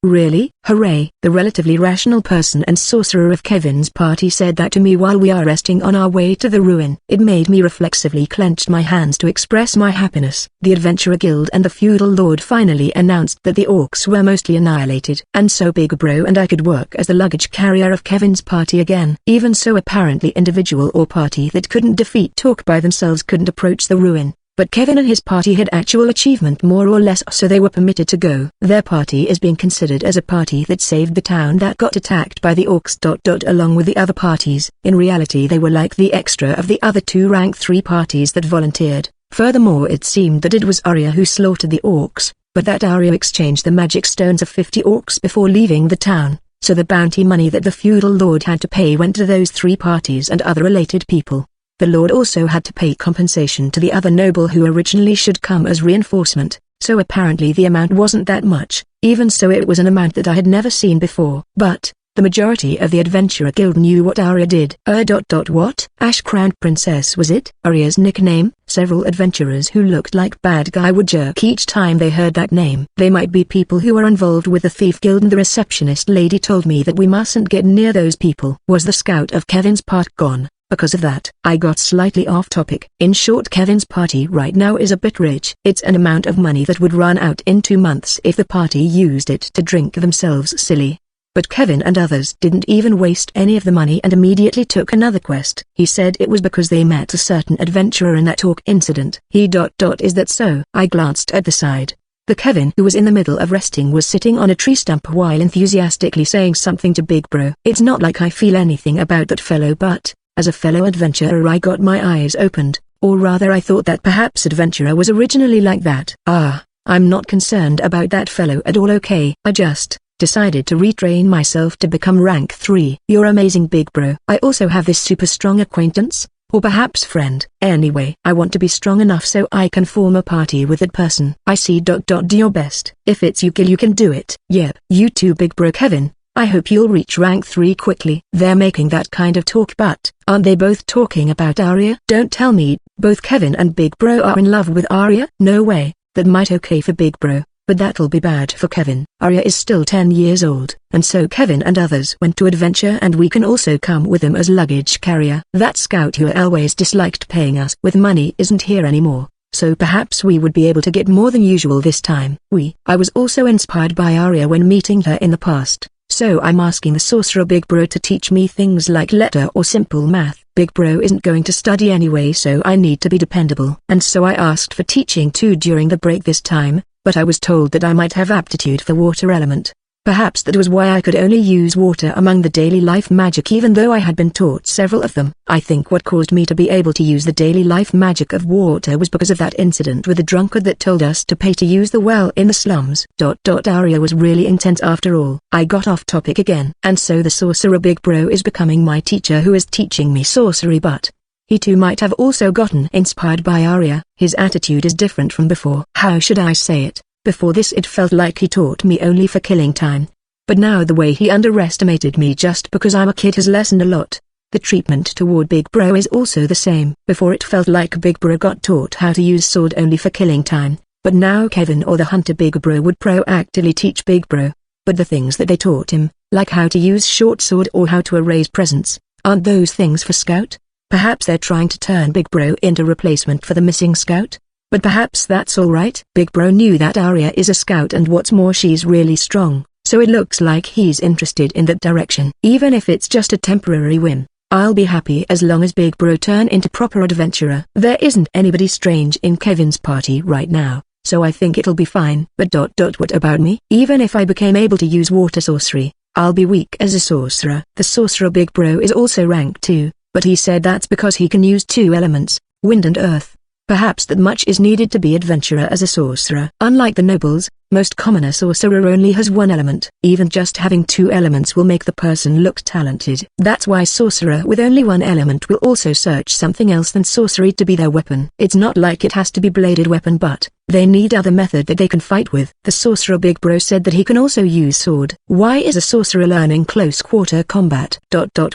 Really? Hooray! The relatively rational person and sorcerer of Kevin's party said that to me while we are resting on our way to the ruin. It made me reflexively clench my hands to express my happiness. The Adventurer Guild and the Feudal Lord finally announced that the orcs were mostly annihilated, and so Big Bro and I could work as the luggage carrier of Kevin's party again. Even so, apparently individual or party that couldn't defeat Talk by themselves couldn't approach the ruin. But Kevin and his party had actual achievement more or less, so they were permitted to go. Their party is being considered as a party that saved the town that got attacked by the orcs. Along with the other parties. In reality they were like the extra of the other 2 rank 3 parties that volunteered. Furthermore, it seemed that it was Arya who slaughtered the orcs, but that Arya exchanged the magic stones of 50 orcs before leaving the town, so the bounty money that the feudal lord had to pay went to those 3 parties and other related people. The Lord also had to pay compensation to the other noble who originally should come as reinforcement, so apparently the amount wasn't that much. Even so, it was an amount that I had never seen before. But the majority of the Adventurer Guild knew what Arya did. What? Ash Crowned Princess, was it? Arya's nickname? Several adventurers who looked like bad guy would jerk each time they heard that name. They might be people who are involved with the Thief Guild, and the receptionist lady told me that we mustn't get near those people. Was the scout of Kevin's part gone? Because of that, I got slightly off topic. In short, Kevin's party right now is a bit rich. It's an amount of money that would run out in 2 months if the party used it to drink themselves silly. But Kevin and others didn't even waste any of the money and immediately took another quest. He said it was because they met a certain adventurer in that talk incident. Is that so? I glanced at the side. The Kevin who was in the middle of resting was sitting on a tree stump while enthusiastically saying something to Big Bro. It's not like I feel anything about that fellow, but as a fellow adventurer I got my eyes opened, or rather I thought that perhaps adventurer was originally like that. I'm not concerned about that fellow at all. Okay, I just decided to retrain myself to become rank 3. You're amazing, Big Bro. I also have this super strong acquaintance, or perhaps friend. Anyway, I want to be strong enough so I can form a party with that person. I see. Do your best. If it's you kill, you can do it. Yep. You too, Big Bro. Kevin, I hope you'll reach rank 3 quickly. They're making that kind of talk, but aren't they both talking about Arya? Don't tell me both Kevin and Big Bro are in love with Arya? No way. That might okay for Big Bro, but that'll be bad for Kevin. Arya is still 10 years old, and so Kevin and others went to adventure, and we can also come with them as luggage carrier. That scout who always disliked paying us with money isn't here anymore, so perhaps we would be able to get more than usual this time. I was also inspired by Arya when meeting her in the past. So I'm asking the sorcerer Big Bro to teach me things like letter or simple math. Big Bro isn't going to study anyway, so I need to be dependable. And so I asked for teaching too during the break this time, but I was told that I might have aptitude for water element. Perhaps that was why I could only use water among the daily life magic even though I had been taught several of them. I think what caused me to be able to use the daily life magic of water was because of that incident with the drunkard that told us to pay to use the well in the slums. Arya was really intense after all. I got off topic again. And so the sorcerer Big Bro is becoming my teacher who is teaching me sorcery, but he too might have also gotten inspired by Arya. His attitude is different from before. How should I say it? Before this it felt like he taught me only for killing time. But now the way he underestimated me just because I'm a kid has lessened a lot. The treatment toward Big Bro is also the same. Before it felt like Big Bro got taught how to use sword only for killing time. But now Kevin or the hunter Big Bro would proactively teach Big Bro. But the things that they taught him, like how to use short sword or how to erase presents, aren't those things for Scout? Perhaps they're trying to turn Big Bro into replacement for the missing Scout? But perhaps that's alright. Big Bro knew that Arya is a Scout and what's more she's really strong, so it looks like he's interested in that direction. Even if it's just a temporary whim, I'll be happy as long as Big Bro turn into proper adventurer. There isn't anybody strange in Kevin's party right now, so I think it'll be fine. But what about me? Even if I became able to use water sorcery, I'll be weak as a sorcerer. The sorcerer Big Bro is also rank 2, but he said that's because he can use 2 elements, wind and earth. Perhaps that much is needed to be adventurer as a sorcerer. Unlike the nobles, most commoner sorcerer only has 1 element. Even just having 2 elements will make the person look talented. That's why sorcerer with only 1 element will also search something else than sorcery to be their weapon. It's not like it has to be bladed weapon, but they need other method that they can fight with. The sorcerer Big Bro said that he can also use sword. Why is a sorcerer learning close quarter combat?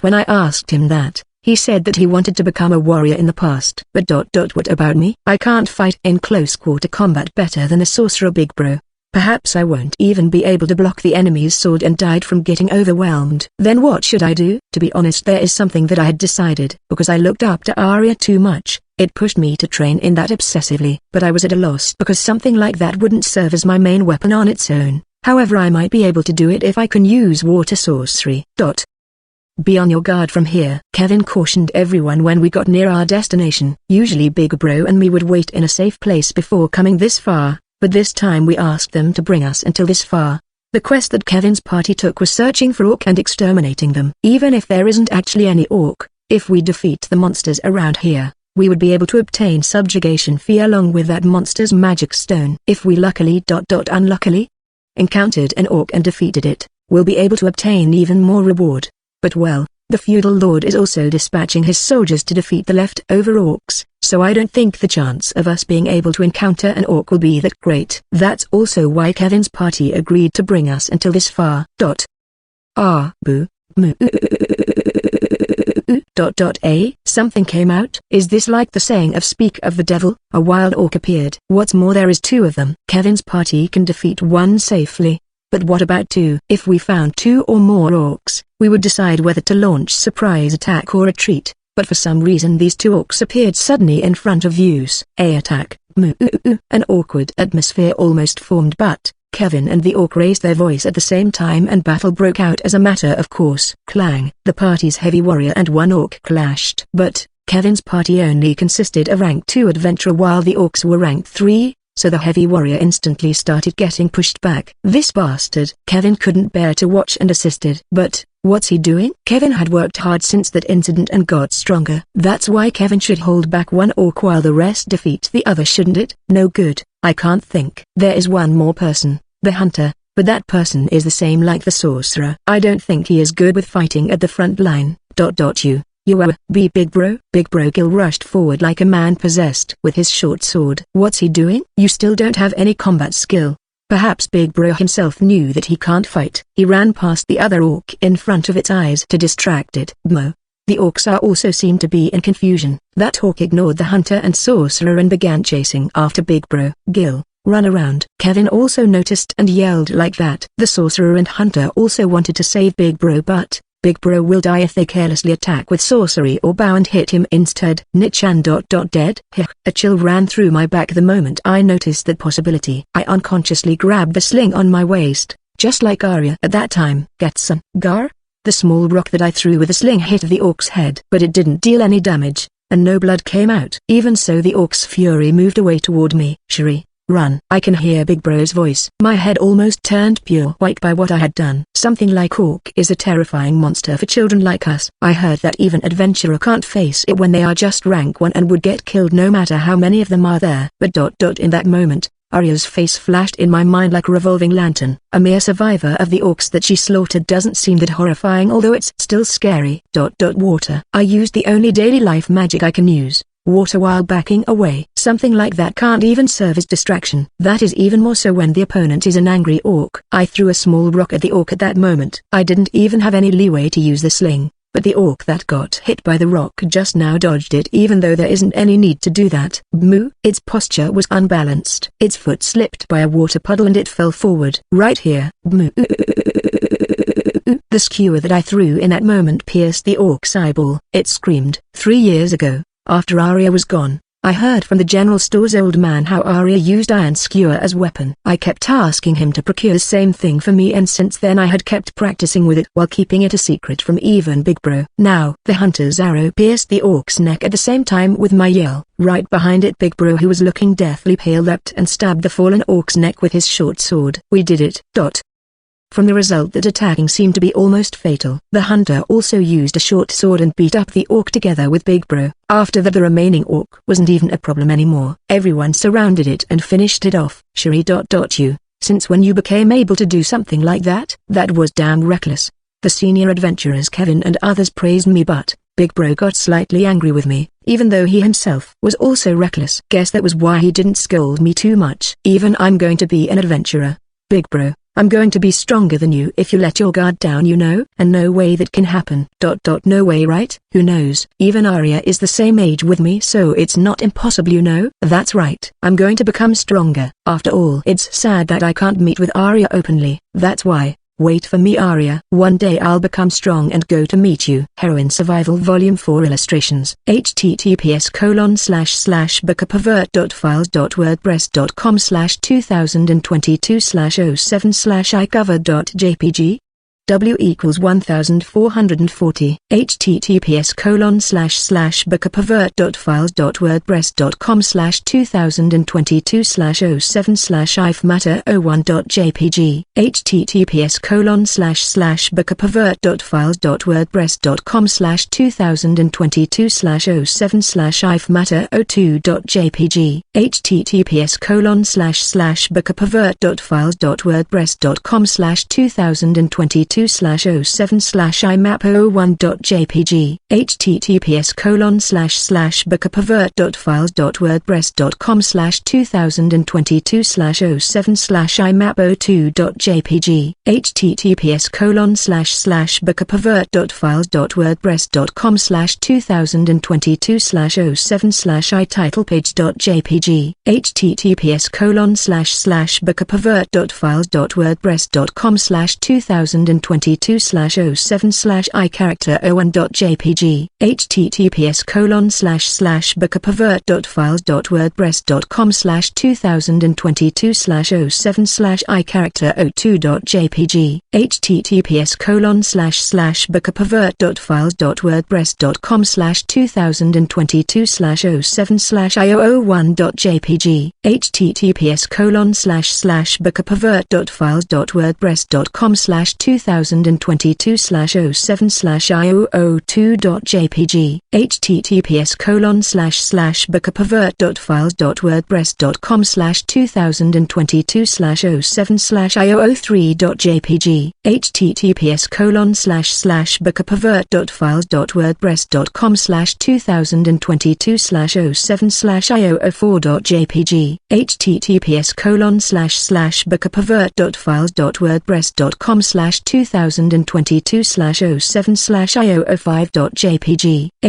When I asked him that, he said that he wanted to become a warrior in the past. But what about me? I can't fight in close quarter combat better than a sorcerer Big Bro. Perhaps I won't even be able to block the enemy's sword and died from getting overwhelmed. Then what should I do? To be honest, there is something that I had decided. Because I looked up to Arya too much, it pushed me to train in that obsessively. But I was at a loss because something like that wouldn't serve as my main weapon on its own. However, I might be able to do it if I can use water sorcery. Be on your guard from here. Kevin cautioned everyone when we got near our destination. Usually Big Bro and me would wait in a safe place before coming this far, but this time we asked them to bring us until this far. The quest that Kevin's party took was searching for orc and exterminating them. Even if there isn't actually any orc, if we defeat the monsters around here, we would be able to obtain subjugation fee along with that monster's magic stone. If we unluckily encountered an orc and defeated it, we'll be able to obtain even more reward. But well, the feudal lord is also dispatching his soldiers to defeat the leftover orcs, so I don't think the chance of us being able to encounter an orc will be that great. That's also why Kevin's party agreed to bring us until this far. Boo. Something came out. Is this like the saying of speak of the devil? A wild orc appeared. What's more, there is 2 of them. Kevin's party can defeat 1 safely. But what about 2? If we found 2 or more orcs, we would decide whether to launch surprise attack or retreat. But for some reason these 2 orcs appeared suddenly in front of views. Attack. An awkward atmosphere almost formed, but Kevin and the orc raised their voice at the same time and battle broke out as a matter of course. Clang. The party's heavy warrior and 1 orc clashed. But Kevin's party only consisted of rank 2 adventurer while the orcs were rank 3. So the heavy warrior instantly started getting pushed back. This bastard. Kevin couldn't bear to watch and assisted. But, what's he doing? Kevin had worked hard since that incident and got stronger. That's why Kevin should hold back 1 orc while the rest defeat the other, shouldn't it? No good. I can't think. There is 1 more person, the hunter, but that person is the same like the sorcerer. I don't think he is good with fighting at the front line. You are Big Bro. Big Bro Gil rushed forward like a man possessed with his short sword. What's he doing? You still don't have any combat skill. Perhaps Big Bro himself knew that he can't fight. He ran past the other orc in front of its eyes to distract it. The orcs also seemed to be in confusion. That orc ignored the hunter and sorcerer and began chasing after Big Bro. Gil, run around. Kevin also noticed and yelled like that. The sorcerer and hunter also wanted to save Big Bro, but Big Bro will die if they carelessly attack with sorcery or bow and hit him instead. Nichan. Dead. A chill ran through my back the moment I noticed that possibility. I unconsciously grabbed the sling on my waist, just like Arya at that time. Getson. Gar? The small rock that I threw with the sling hit the orc's head, but it didn't deal any damage, and no blood came out. Even so, the orc's fury moved away toward me. Shri. Run. I can hear Big Bro's voice. My head almost turned pure white by what I had done. Something like orc is a terrifying monster for children like us. I heard that even adventurer can't face it when they are just rank 1 and would get killed no matter how many of them are there. But in that moment, Arya's face flashed in my mind like a revolving lantern. A mere survivor of the orcs that she slaughtered doesn't seem that horrifying, although it's still scary. Water. I used the only daily life magic I can use, water, while backing away. Something like that can't even serve as distraction. That is even more so when the opponent is an angry orc. I threw a small rock at the orc at that moment. I didn't even have any leeway to use the sling, but the orc that got hit by the rock just now dodged it, even though there isn't any need to do that. Moo! Its posture was unbalanced. Its foot slipped by a water puddle and it fell forward. Right here. Moo! The skewer that I threw in that moment pierced the orc's eyeball. It screamed. 3 years ago, after Arya was gone, I heard from the general store's old man how Arya used iron skewer as weapon. I kept asking him to procure the same thing for me, and since then I had kept practicing with it while keeping it a secret from even Big Bro. Now, the hunter's arrow pierced the orc's neck at the same time with my yell. Right behind it, Big Bro, who was looking deathly pale, leapt and stabbed the fallen orc's neck with his short sword. We did it. From the result that attacking seemed to be almost fatal. The hunter also used a short sword and beat up the orc together with Big Bro. After that, the remaining orc wasn't even a problem anymore. Everyone surrounded it and finished it off. Shuri. Since when you became able to do something like that? That was damn reckless. The senior adventurers Kevin and others praised me, but Big Bro got slightly angry with me, even though he himself was also reckless. Guess that was why he didn't scold me too much. Even I'm going to be an adventurer, Big Bro. I'm going to be stronger than you if you let your guard down, you know? And no way that can happen. No way, right? Who knows? Even Arya is the same age with me, so it's not impossible, you know? That's right. I'm going to become stronger. After all, it's sad that I can't meet with Arya openly. That's why. Wait for me, Arya. One day I'll become strong and go to meet you. Heroine Survival Volume 4 Illustrations. https://bookapervert.files.wordpress.com/2022/07/icover.jpg W equals 1440. https://bookapervert.files.wordpress.com/2022/07/ifmatter01.jpg https://bookapervert.files.wordpress.com/2022/07/ifmatter02.jpg https://bookapervert.files.wordpress.com/2022/07/imap01.jpg https://bookapervert.files.wordpress.com/2022/07/imap02.jpg https://bookapervert.files.wordpress.com/2022/07/ititlepage.jpg https://bookapervert.files.wordpress.com/2022/07/iCharacter01.jpg https://bookapervert.files.wordpress.com/2022/07/iCharacter02.jpg https://bookapervert.files.wordpress.com/2022/07/i001.jpg https://bookapervert.files.wordpress.com/2022/07/i002.jpg https://bookapervert.files.wordpress.com/2022/07/i003.jpg https://bookapervert.files.wordpress.com/2022/07/i004.jpg https://bookapervert.files.wordpress.com/2022/07/i005.jpg https://bookapervert.files.wordpress.com/2022/07/i006.jpg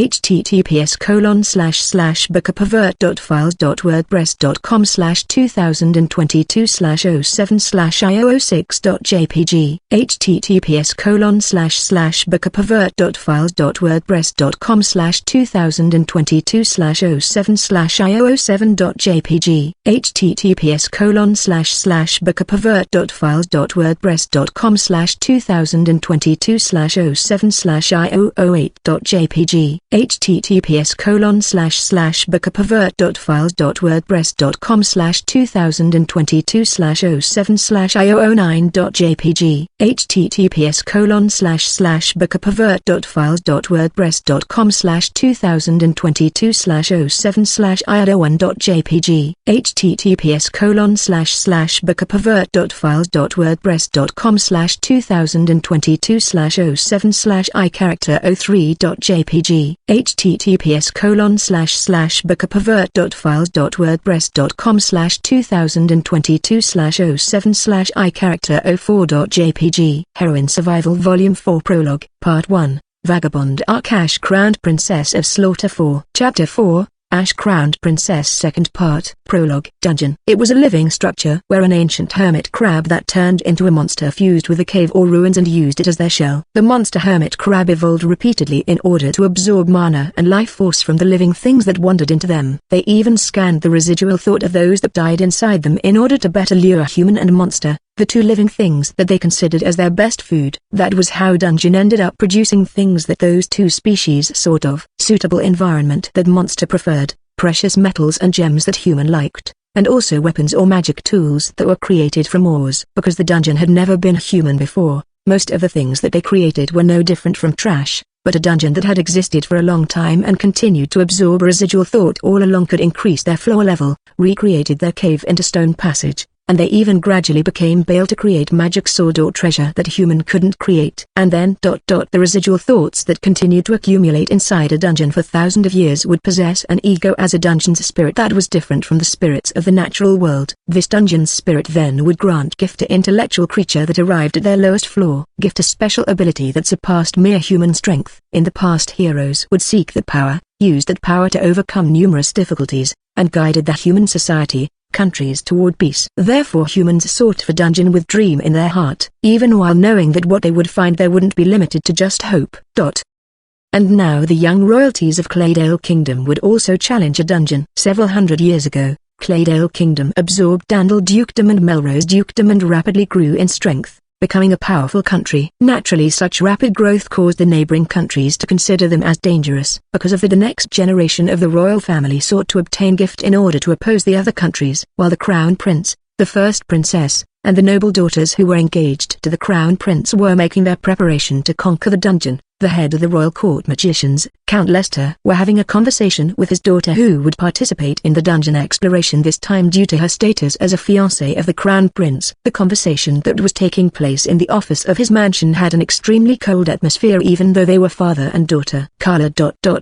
https://bookapervert.files.wordpress.com/2022/07/i007.jpg https://bookapervert.files.wordpress.com/2022/07/i 2022/07/I008.jpg, https://bookerpervert.files.wordpress.com/2022/07/I009.jpg, https://bookerpervert.files.wordpress.com/2022/07/I01.jpg, https://bookerpervert.files.wordpress.com/2022/07/I-03.jpg, https://bookerpervert.files.wordpress.com/2022/07/I-04.jpg. Heroine Survival Volume 4 Prologue, Part 1, Vagabond Arc Ash Crowned Princess of Slaughter 4. Chapter 4, Ash Crowned Princess Second Part. Prologue. Dungeon. It was a living structure where an ancient hermit crab that turned into a monster fused with a cave or ruins and used it as their shell. The monster hermit crab evolved repeatedly in order to absorb mana and life force from the living things that wandered into them. They even scanned the residual thought of those that died inside them in order to better lure human and monster, the two living things that they considered as their best food. That was how Dungeon ended up producing things that those two species sort of suitable environment that monster preferred, precious metals and gems that human liked, and also weapons or magic tools that were created from ores. Because the dungeon had never been human before, most of the things that they created were no different from trash, but a dungeon that had existed for a long time and continued to absorb residual thought all along could increase their floor level, recreated their cave into stone passage, and they even gradually became able to create magic sword or treasure that human couldn't create. And then the residual thoughts that continued to accumulate inside a dungeon for thousands of years would possess an ego as a dungeon's spirit that was different from the spirits of the natural world. This dungeon's spirit then would grant gift to intellectual creature that arrived at their lowest floor, gift a special ability that surpassed mere human strength. In the past, heroes would seek that power, used that power to overcome numerous difficulties, and guided the human society, countries toward peace. Therefore humans sought for dungeon with dream in their heart, even while knowing that what they would find there wouldn't be limited to just hope. And now the young royalties of Claydale Kingdom would also challenge a dungeon. Several hundred years ago, Claydale Kingdom absorbed Dandel Dukedom and Melrose Dukedom and rapidly grew in strength, becoming a powerful country. Naturally, such rapid growth caused the neighboring countries to consider them as dangerous. Because of the next generation of the royal family sought to obtain gift in order to oppose the other countries, while the crown prince, the first princess, and the noble daughters who were engaged to the crown prince were making their preparation to conquer the dungeon. The head of the royal court magicians, Count Lester, were having a conversation with his daughter who would participate in the dungeon exploration this time due to her status as a fiancée of the crown prince. The conversation that was taking place in the office of his mansion had an extremely cold atmosphere even though they were father and daughter. Carla.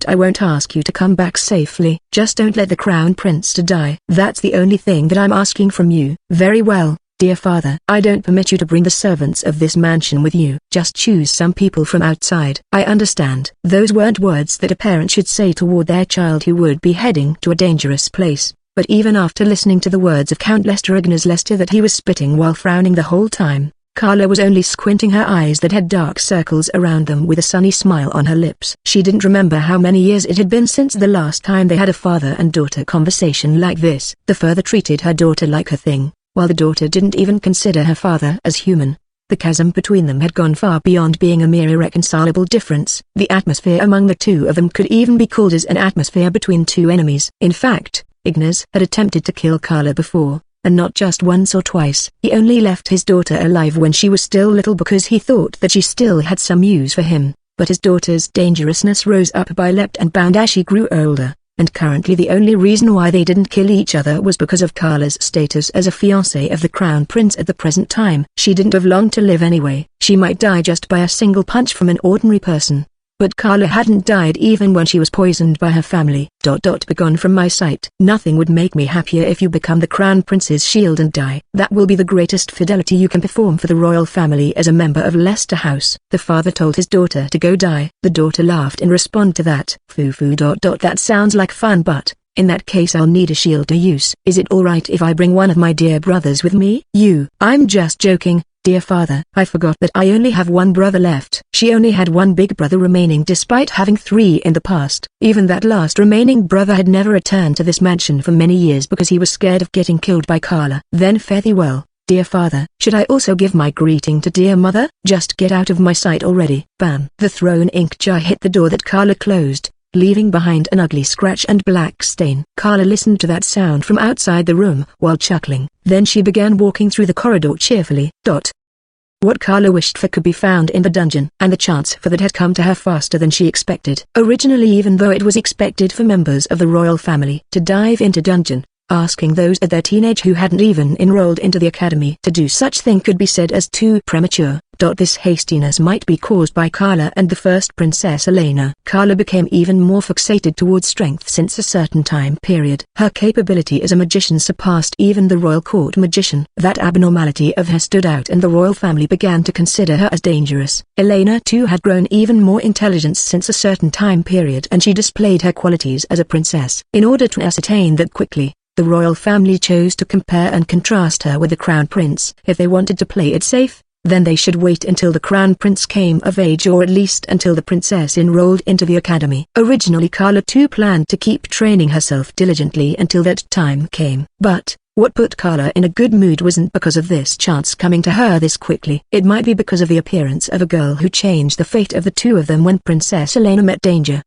I won't ask you to come back safely. Just don't let the crown prince to die. That's the only thing that I'm asking from you. Very well, dear father. I don't permit you to bring the servants of this mansion with you. Just choose some people from outside. I understand. Those weren't words that a parent should say toward their child who would be heading to a dangerous place. But even after listening to the words of Count Lester Agnes Lester that he was spitting while frowning the whole time, Carla was only squinting her eyes that had dark circles around them with a sunny smile on her lips. She didn't remember how many years it had been since the last time they had a father and daughter conversation like this. The father treated her daughter like a thing, while the daughter didn't even consider her father as human. The chasm between them had gone far beyond being a mere irreconcilable difference. The atmosphere among the two of them could even be called as an atmosphere between two enemies. In fact, Ignas had attempted to kill Carla before, and not just once or twice. He only left his daughter alive when she was still little because he thought that she still had some use for him, but his daughter's dangerousness rose up by leaps and bounds as she grew older. And currently the only reason why they didn't kill each other was because of Carla's status as a fiancée of the crown prince at the present time. She didn't have long to live anyway. She might die just by a single punch from an ordinary person. But Carla hadn't died even when she was poisoned by her family. Begone from my sight. Nothing would make me happier if you become the crown prince's shield and die. That will be the greatest fidelity you can perform for the royal family as a member of Leicester House. The father told his daughter to go die. The daughter laughed in response to that. Foo. That sounds like fun, but in that case I'll need a shield to use. Is it alright if I bring one of my dear brothers with me? I'm just joking. Dear father, I forgot that I only have one brother left. She only had one big brother remaining despite having three in the past. Even that last remaining brother had never returned to this mansion for many years because he was scared of getting killed by Carla. Then fare thee well, Dear father, should I also give my greeting to dear mother? Just get out of my sight already. Bam! The thrown ink jar hit the door that Carla closed, leaving behind an ugly scratch and black stain. Carla listened to that sound from outside the room while chuckling. Then she began walking through the corridor cheerfully. What Carla wished for could be found in the dungeon, and the chance for that had come to her faster than she expected. Originally, even though it was expected for members of the royal family to dive into dungeon, asking those at their teenage who hadn't even enrolled into the academy to do such thing could be said as too premature. This hastiness might be caused by Carla and the first Princess Elena. Carla became even more fixated towards strength since a certain time period. Her capability as a magician surpassed even the royal court magician. That abnormality of her stood out and the royal family began to consider her as dangerous. Elena too had grown even more intelligent since a certain time period, and she displayed her qualities as a princess. In order to ascertain that quickly, the royal family chose to compare and contrast her with the crown prince. If they wanted to play it safe, then they should wait until the crown prince came of age, or at least until the princess enrolled into the academy. Originally Carla too planned to keep training herself diligently until that time came. But what put Carla in a good mood wasn't because of this chance coming to her this quickly. It might be because of the appearance of a girl who changed the fate of the two of them when Princess Elena met danger.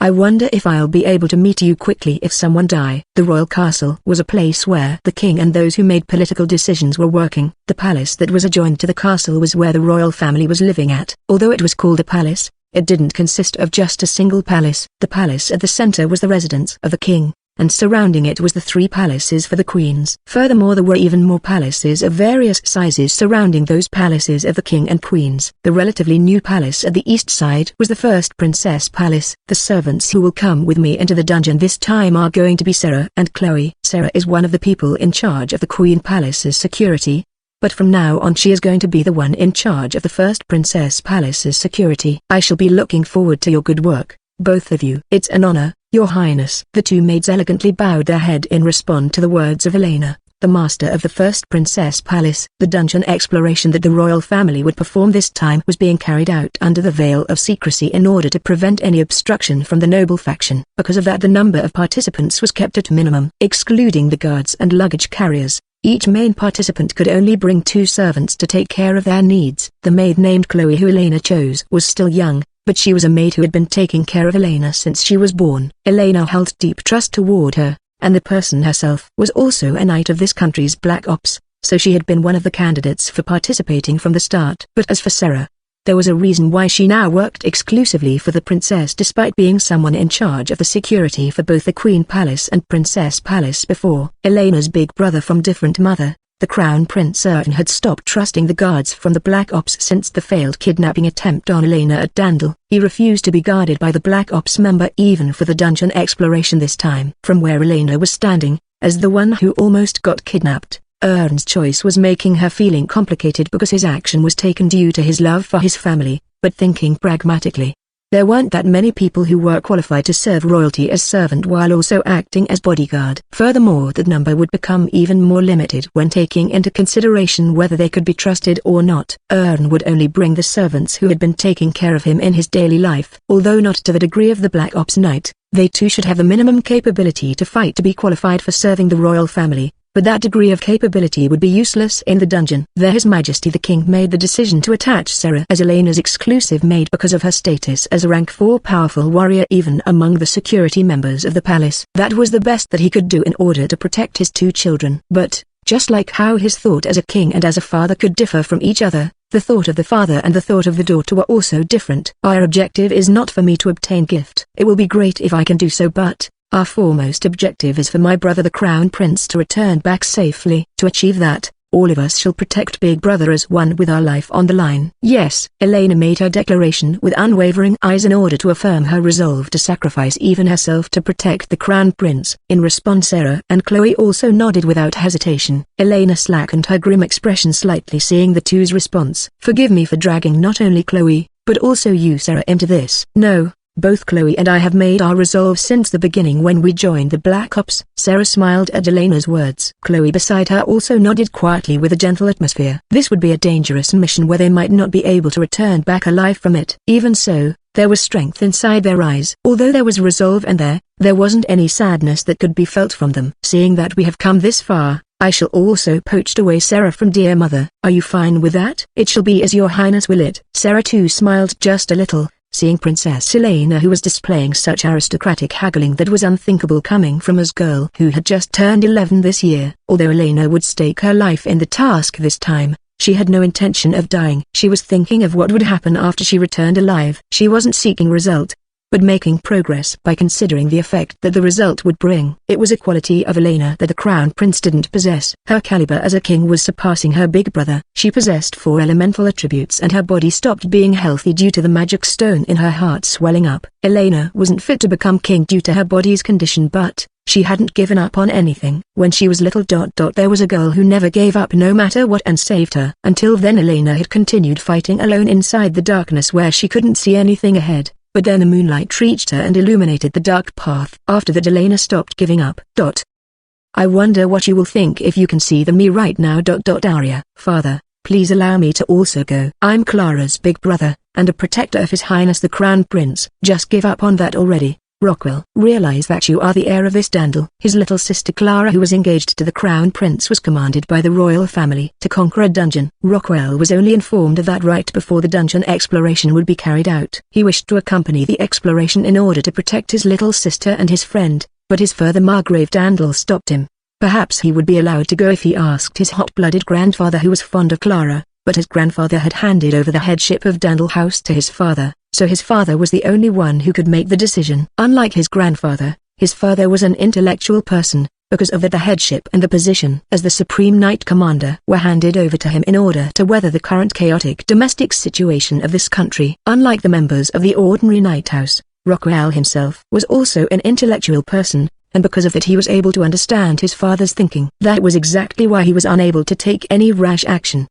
I wonder if I'll be able to meet you quickly if someone die. The royal castle was a place where the king and those who made political decisions were working. The palace that was adjoined to the castle was where the royal family was living at. Although it was called a palace, it didn't consist of just a single palace. The palace at the center was the residence of the king, and surrounding it was the 3 palaces for the queens. Furthermore, there were even more palaces of various sizes surrounding those palaces of the king and queens. The relatively new palace at the east side was the first princess palace. The servants who will come with me into the dungeon this time are going to be Sarah and Chloe. Sarah is one of the people in charge of the queen palace's security, but from now on she is going to be the one in charge of the first princess palace's security. I shall be looking forward to your good work, both of you. It's an honor, Your Highness. The 2 maids elegantly bowed their head in response to the words of Elena, the master of the first princess palace. The dungeon exploration that the royal family would perform this time was being carried out under the veil of secrecy in order to prevent any obstruction from the noble faction. Because of that, the number of participants was kept at minimum. Excluding the guards and luggage carriers, each main participant could only bring 2 servants to take care of their needs. The maid named Chloe who Elena chose was still young, but she was a maid who had been taking care of Elena since she was born. Elena held deep trust toward her, and the person herself was also a knight of this country's Black Ops, so she had been one of the candidates for participating from the start. But as for Sarah, there was a reason why she now worked exclusively for the princess despite being someone in charge of the security for both the Queen Palace and Princess Palace before. Elena's big brother from different mother, the Crown Prince Erwin, had stopped trusting the guards from the Black Ops since the failed kidnapping attempt on Elena at Dandel. He refused to be guarded by the Black Ops member even for the dungeon exploration this time. From where Elena was standing, as the one who almost got kidnapped, Erwin's choice was making her feeling complicated because his action was taken due to his love for his family, but thinking pragmatically, there weren't that many people who were qualified to serve royalty as servant while also acting as bodyguard. Furthermore, that number would become even more limited when taking into consideration whether they could be trusted or not. Erwin would only bring the servants who had been taking care of him in his daily life. Although not to the degree of the Black Ops Knight, they too should have the minimum capability to fight to be qualified for serving the royal family. But that degree of capability would be useless in the dungeon. There His Majesty the King made the decision to attach Sarah as Elena's exclusive maid because of her status as a rank 4 powerful warrior even among the security members of the palace. That was the best that he could do in order to protect his 2 children. But, just like how his thought as a king and as a father could differ from each other, the thought of the father and the thought of the daughter were also different. Our objective is not for me to obtain gift. It will be great if I can do so, but our foremost objective is for my brother the Crown Prince to return back safely. To achieve that, all of us shall protect Big Brother as one with our life on the line. Yes, Elena made her declaration with unwavering eyes in order to affirm her resolve to sacrifice even herself to protect the Crown Prince. In response, Sarah and Chloe also nodded without hesitation. Elena slackened her grim expression slightly, seeing the 2's response. Forgive me for dragging not only Chloe, but also you, Sarah, into this. No. Both Chloe and I have made our resolve since the beginning when we joined the Black Ops. Sarah smiled at Elena's words. Chloe beside her also nodded quietly with a gentle atmosphere. This would be a dangerous mission where they might not be able to return back alive from it. Even so, there was strength inside their eyes. Although there was resolve and there wasn't any sadness that could be felt from them. Seeing that we have come this far, I shall also poach away Sarah from dear mother. Are you fine with that? It shall be as your highness will it. Sarah too smiled just a little, seeing Princess Elena, who was displaying such aristocratic haggling that was unthinkable coming from a girl who had just turned 11 this year. Although Elena would stake her life in the task this time, she had no intention of dying. She was thinking of what would happen after she returned alive. She wasn't seeking result, but making progress by considering the effect that the result would bring. It was a quality of Elena that the crown prince didn't possess. Her caliber as a king was surpassing her big brother. She possessed 4 elemental attributes and her body stopped being healthy due to the magic stone in her heart swelling up. Elena wasn't fit to become king due to her body's condition, but she hadn't given up on anything. When she was little, there was a girl who never gave up no matter what and saved her. Until then Elena had continued fighting alone inside the darkness where she couldn't see anything ahead. But then the moonlight reached her and illuminated the dark path. After that Elena stopped giving up. I wonder what you will think if you can see me right now. Arya. Father, please allow me to also go. I'm Clara's big brother, and a protector of His Highness the Crown Prince. Just give up on that already. Rockwell. Realize that you are the heir of this dandle. His little sister Clara, who was engaged to the Crown Prince, was commanded by the royal family to conquer a dungeon. Rockwell was only informed of that right before the dungeon exploration would be carried out. He wished to accompany the exploration in order to protect his little sister and his friend, but his further Margrave Dandle stopped him. Perhaps he would be allowed to go if he asked his hot-blooded grandfather, who was fond of Clara, but his grandfather had handed over the headship of Dandle House to his father. So his father was the only one who could make the decision. Unlike his grandfather, his father was an intellectual person, because of that the headship and the position as the Supreme Knight Commander were handed over to him in order to weather the current chaotic domestic situation of this country. Unlike the members of the ordinary Knight House, Rockwell himself was also an intellectual person, and because of that he was able to understand his father's thinking. That was exactly why he was unable to take any rash action.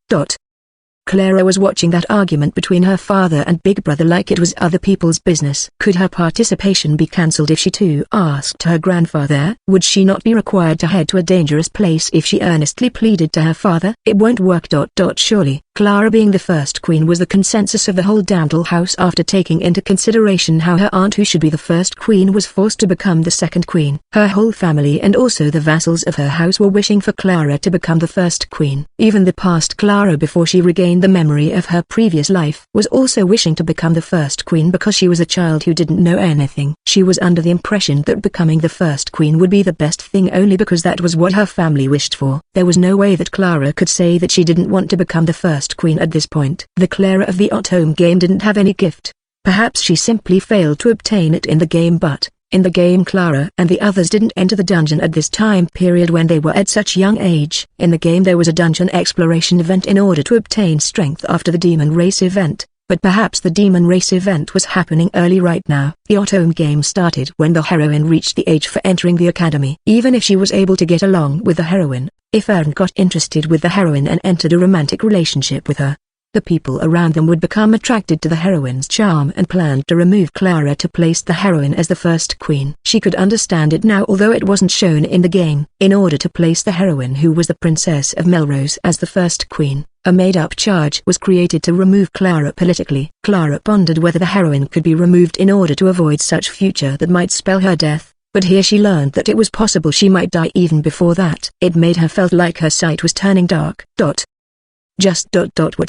Clara was watching that argument between her father and big brother like it was other people's business. Could her participation be cancelled if she too asked her grandfather? Would she not be required to head to a dangerous place if she earnestly pleaded to her father? It won't work. Surely, Clara being the first queen was the consensus of the whole Dandle house after taking into consideration how her aunt, who should be the first queen, was forced to become the second queen. Her whole family and also the vassals of her house were wishing for Clara to become the first queen. Even the past Clara, before she regained the memory of her previous life, was also wishing to become the first queen because she was a child who didn't know anything. She was under the impression that becoming the first queen would be the best thing only because that was what her family wished for. There was no way that Clara could say that she didn't want to become the first queen at this point. The Clara of the Autumn game didn't have any gift. Perhaps she simply failed to obtain it in the game, but in the game Clara and the others didn't enter the dungeon at this time period when they were at such young age. In the game there was a dungeon exploration event in order to obtain strength after the demon race event, but perhaps the demon race event was happening early right now. The Autumn game started when the heroine reached the age for entering the academy. Even if she was able to get along with the heroine, if Aaron got interested with the heroine and entered a romantic relationship with her, the people around them would become attracted to the heroine's charm and planned to remove Clara to place the heroine as the first queen. She could understand it now, although it wasn't shown in the game. In order to place the heroine, who was the Princess of Melrose, as the first queen, a made-up charge was created to remove Clara politically. Clara pondered whether the heroine could be removed in order to avoid such future that might spell her death. But here she learned that it was possible she might die even before that. It made her felt like her sight was turning dark. What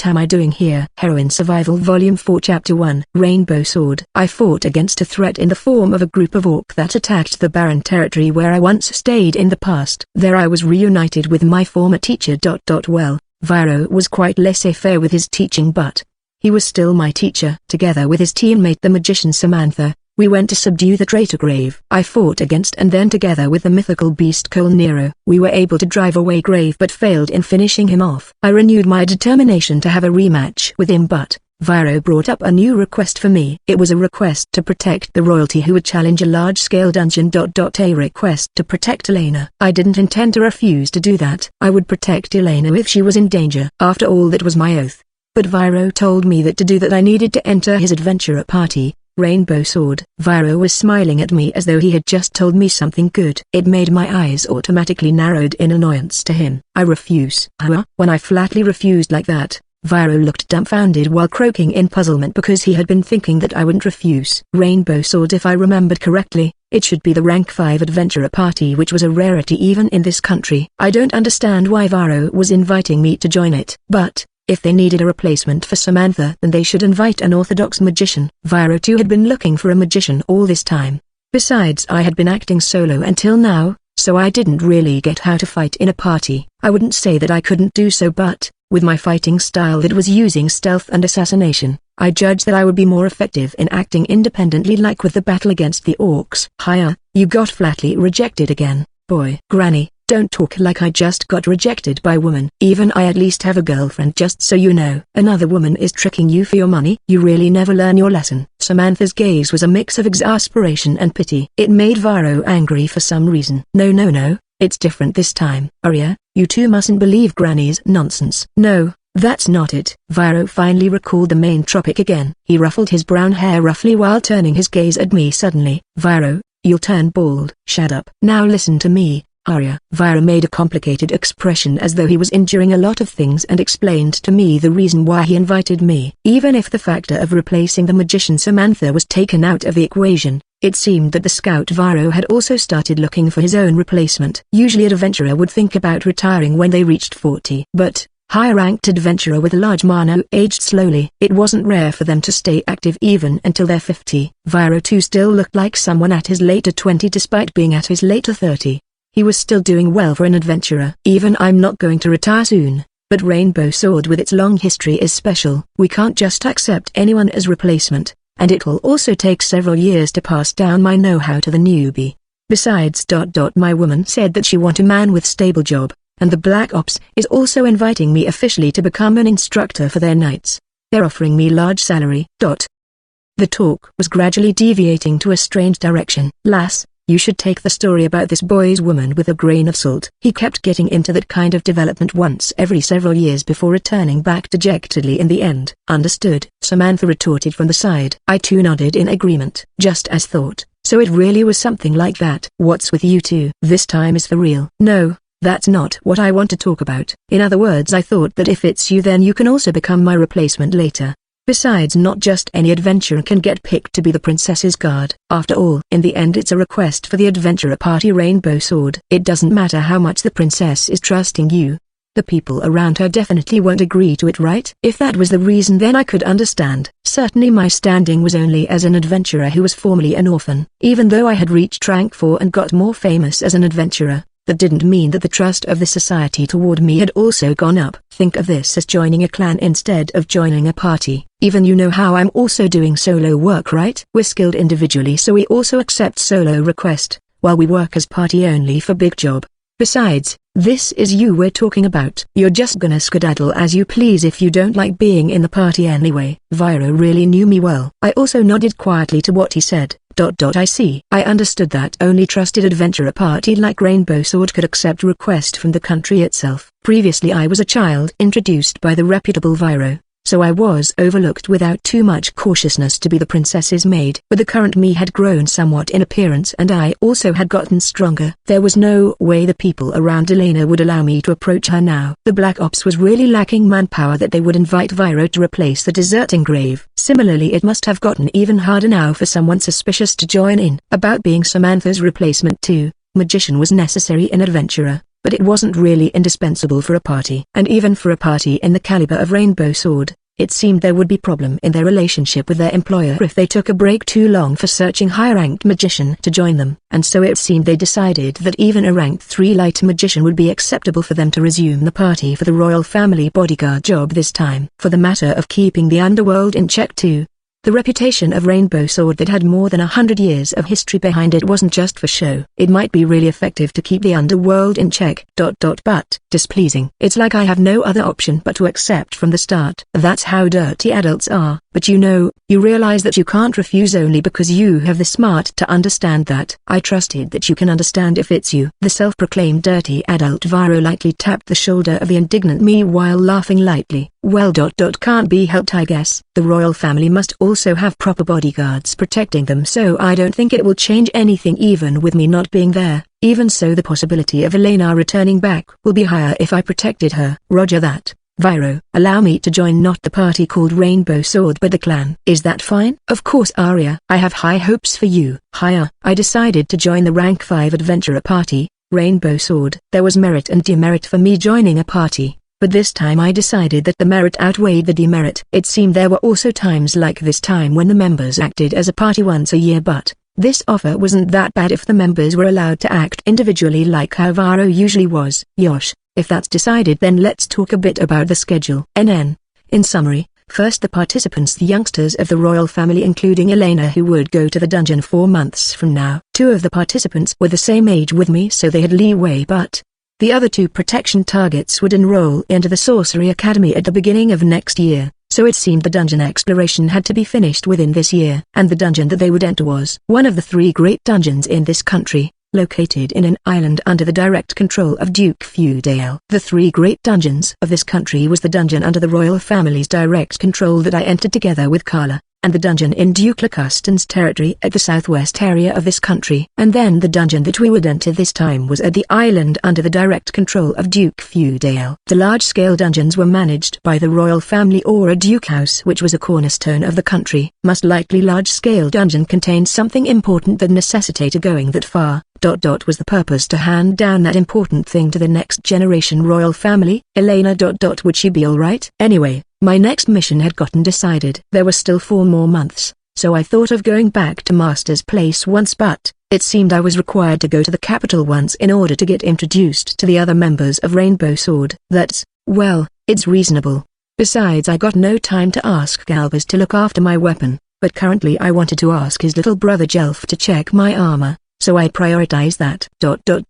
am I doing here? Heroine Survival Volume 4 Chapter 1 Rainbow Sword. I fought against a threat in the form of a group of orc that attacked the barren territory where I once stayed in the past. There I was reunited with my former teacher. Well, Viro was quite laissez-faire with his teaching, but he was still my teacher. Together with his teammate the magician Samantha, we went to subdue the traitor Grave. I fought against and then together with the mythical beast Cole Nero, we were able to drive away Grave but failed in finishing him off. I renewed my determination to have a rematch with him, but Viro brought up a new request for me. It was a request to protect the royalty who would challenge a large-scale dungeon. A request to protect Elena. I didn't intend to refuse to do that. I would protect Elena if she was in danger. After all, that was my oath. But Viro told me that to do that I needed to enter his adventurer party, Rainbow Sword. Viro was smiling at me as though he had just told me something good. It made my eyes automatically narrowed in annoyance to him. I refuse. When I flatly refused like that, Viro looked dumbfounded while croaking in puzzlement because he had been thinking that I wouldn't refuse. Rainbow Sword, if I remembered correctly, it should be the rank 5 adventurer party, which was a rarity even in this country. I don't understand why Viro was inviting me to join it. But, if they needed a replacement for Samantha, then they should invite an orthodox magician. Viro too had been looking for a magician all this time. Besides, I had been acting solo until now, so I didn't really get how to fight in a party. I wouldn't say that I couldn't do so, but with my fighting style that was using stealth and assassination, I judged that I would be more effective in acting independently, like with the battle against the orcs. Hiya, you got flatly rejected again, boy. Granny, don't talk like I just got rejected by woman. Even I at least have a girlfriend, just so you know. Another woman is tricking you for your money. You really never learn your lesson. Samantha's gaze was a mix of exasperation and pity. It made Viro angry for some reason. No. It's different this time. Arya, you two mustn't believe Granny's nonsense. No, that's not it. Viro finally recalled the main topic again. He ruffled his brown hair roughly while turning his gaze at me suddenly. Viro, you'll turn bald. Shut up. Now listen to me, Arya. Viro made a complicated expression as though he was enduring a lot of things and explained to me the reason why he invited me. Even if the factor of replacing the magician Samantha was taken out of the equation, it seemed that the scout Viro had also started looking for his own replacement. Usually an adventurer would think about retiring when they reached 40. But, high-ranked adventurer with large mana who aged slowly, it wasn't rare for them to stay active even until they're 50. Viro too still looked like someone at his later 20 despite being at his later 30. He was still doing well for an adventurer. Even I'm not going to retire soon, but Rainbow Sword with its long history is special. We can't just accept anyone as replacement, and it will also take several years to pass down my know-how to the newbie. Besides, my woman said that she want a man with stable job, and the Black Ops is also inviting me officially to become an instructor for their knights. They're offering me large salary. The talk was gradually deviating to a strange direction. Lass, you should take the story about this boy's woman with a grain of salt. He kept getting into that kind of development once every several years before returning back dejectedly in the end. Understood, Samantha retorted from the side. I too nodded in agreement. Just as thought, so it really was something like that. What's with you two? This time is for real. No, that's not what I want to talk about. In other words, I thought that if it's you, then you can also become my replacement later. Besides, not just any adventurer can get picked to be the princess's guard. After all, in the end it's a request for the adventurer party Rainbow Sword. It doesn't matter how much the princess is trusting you. The people around her definitely won't agree to it, right? If that was the reason, then I could understand. Certainly my standing was only as an adventurer who was formerly an orphan. Even though I had reached rank 4 and got more famous as an adventurer, that didn't mean that the trust of the society toward me had also gone up. Think of this as joining a clan instead of joining a party. Even you know how I'm also doing solo work, right? We're skilled individually, so we also accept solo request, while we work as party only for big job. Besides, this is you we're talking about. You're just gonna skedaddle as you please if you don't like being in the party anyway. Viro really knew me well. I also nodded quietly to what he said. I see. I understood that only trusted adventurer party like Rainbow Sword could accept request from the country itself. Previously I was a child introduced by the reputable Viro, so I was overlooked without too much cautiousness to be the princess's maid. But the current me had grown somewhat in appearance, and I also had gotten stronger. There was no way the people around Elena would allow me to approach her now. The Black Ops was really lacking manpower that they would invite Viro to replace the deserting Grave. Similarly, it must have gotten even harder now for someone suspicious to join in. About being Samantha's replacement too, magician was necessary in adventurer, but it wasn't really indispensable for a party. And even for a party in the caliber of Rainbow Sword, it seemed there would be problem in their relationship with their employer if they took a break too long for searching high-ranked magician to join them. And so it seemed they decided that even a rank 3 light magician would be acceptable for them to resume the party for the royal family bodyguard job this time. For the matter of keeping the underworld in check too, the reputation of Rainbow Sword that had more than 100 years of history behind it wasn't just for show. It might be really effective to keep the underworld in check. But displeasing. It's like I have no other option but to accept from the start. That's how dirty adults are. But you realize that you can't refuse only because you have the smart to understand that. I trusted that you can understand if it's you. The self-proclaimed dirty adult Viro lightly tapped the shoulder of the indignant me while laughing lightly. Well, can't be helped, I guess. The royal family must also have proper bodyguards protecting them, so I don't think it will change anything even with me not being there. Even so, the possibility of Elena returning back will be higher if I protected her. Roger that. Viro, allow me to join not the party called Rainbow Sword but the clan. Is that fine? Of course Arya. I have high hopes for you. Higher. I decided to join the rank 5 adventurer party, Rainbow Sword. There was merit and demerit for me joining a party, but this time I decided that the merit outweighed the demerit. It seemed there were also times like this time when the members acted as a party once a year, but this offer wasn't that bad if the members were allowed to act individually like how Viro usually was. Yosh, if that's decided, then let's talk a bit about the schedule. In summary, first the participants, the youngsters of the royal family including Elena, who would go to the dungeon 4 months from now. 2 of the participants were the same age with me, so they had leeway, but the other 2 protection targets would enroll into the sorcery academy at the beginning of next year. So it seemed the dungeon exploration had to be finished within this year. And the dungeon that they would enter was one of the 3 great dungeons in this country, located in an island under the direct control of Duke Feudale. The 3 great dungeons of this country was the dungeon under the royal family's direct control that I entered together with Carla, and the dungeon in Duke Lacuston's territory at the southwest area of this country. And then the dungeon that we would enter this time was at the island under the direct control of Duke Feudale. The large-scale dungeons were managed by the royal family or a duke house, which was a cornerstone of the country. Most likely large-scale dungeon contained something important that necessitated going that far. Was the purpose to hand down that important thing to the next generation royal family? Elena. Would she be alright? Anyway, my next mission had gotten decided. There were still 4 more months, so I thought of going back to Master's place once, but it seemed I was required to go to the capital once in order to get introduced to the other members of Rainbow Sword. That's, well, it's reasonable. Besides, I got no time to ask Galvez to look after my weapon, but currently I wanted to ask his little brother Jelf to check my armor. So I prioritized that.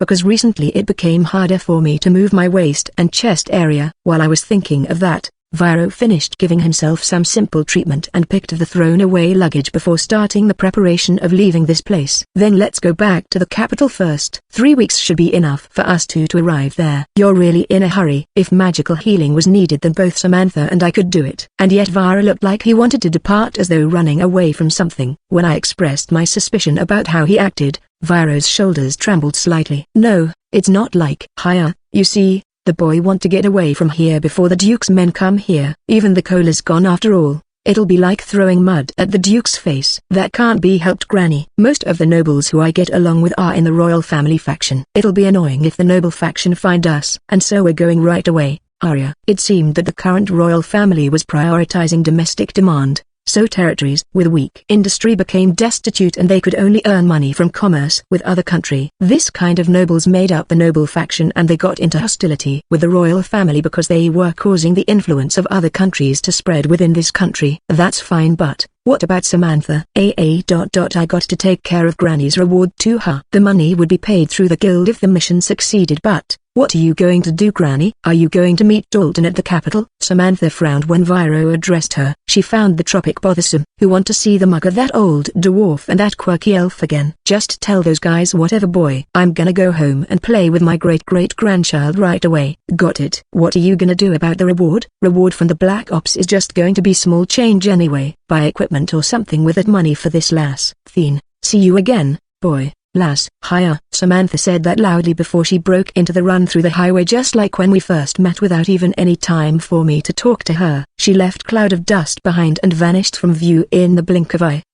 Because recently it became harder for me to move my waist and chest area. While I was thinking of that, Viro finished giving himself some simple treatment and picked the thrown-away luggage before starting the preparation of leaving this place. Then let's go back to the capital first. 3 weeks should be enough for us 2 to arrive there. You're really in a hurry. If magical healing was needed, then both Samantha and I could do it. And yet Viro looked like he wanted to depart, as though running away from something. When I expressed my suspicion about how he acted, Viro's shoulders trembled slightly. No, it's not like higher. You see, the boy want to get away from here before the Duke's men come here. Even the cola's gone after all. It'll be like throwing mud at the Duke's face. That can't be helped, Granny. Most of the nobles who I get along with are in the royal family faction. It'll be annoying if the noble faction find us. And so we're going right away, Arya. It seemed that the current royal family was prioritizing domestic demand. So territories with weak industry became destitute and they could only earn money from commerce with other country. This kind of nobles made up the noble faction, and they got into hostility with the royal family because they were causing the influence of other countries to spread within this country. That's fine, but what about Samantha? I got to take care of Granny's reward to her. The money would be paid through the guild if the mission succeeded, but what are you going to do, Granny? Are you going to meet Dalton at the capital? Samantha frowned when Viro addressed her. She found the topic bothersome. Who want to see the mugger, that old dwarf and that quirky elf again? Just tell those guys whatever, boy. I'm gonna go home and play with my great-great-grandchild right away. Got it. What are you gonna do about the reward? Reward from the Black Ops is just going to be small change anyway. Buy equipment or something with that money for this lass. Theen, see you again, boy. Lass, higher. Samantha said that loudly before she broke into the run through the highway, just like when we first met, without even any time for me to talk to her. She left cloud of dust behind and vanished from view in the blink of eye.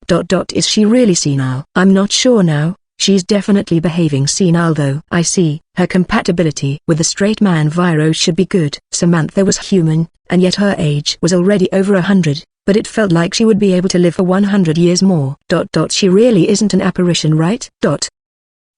Is she really senile? I'm not sure now. She's definitely behaving senile though. I see. Her compatibility with the straight man Viro should be good. Samantha was human, and yet her age was already over 100. But it felt like she would be able to live for 100 years more. She really isn't an apparition, right?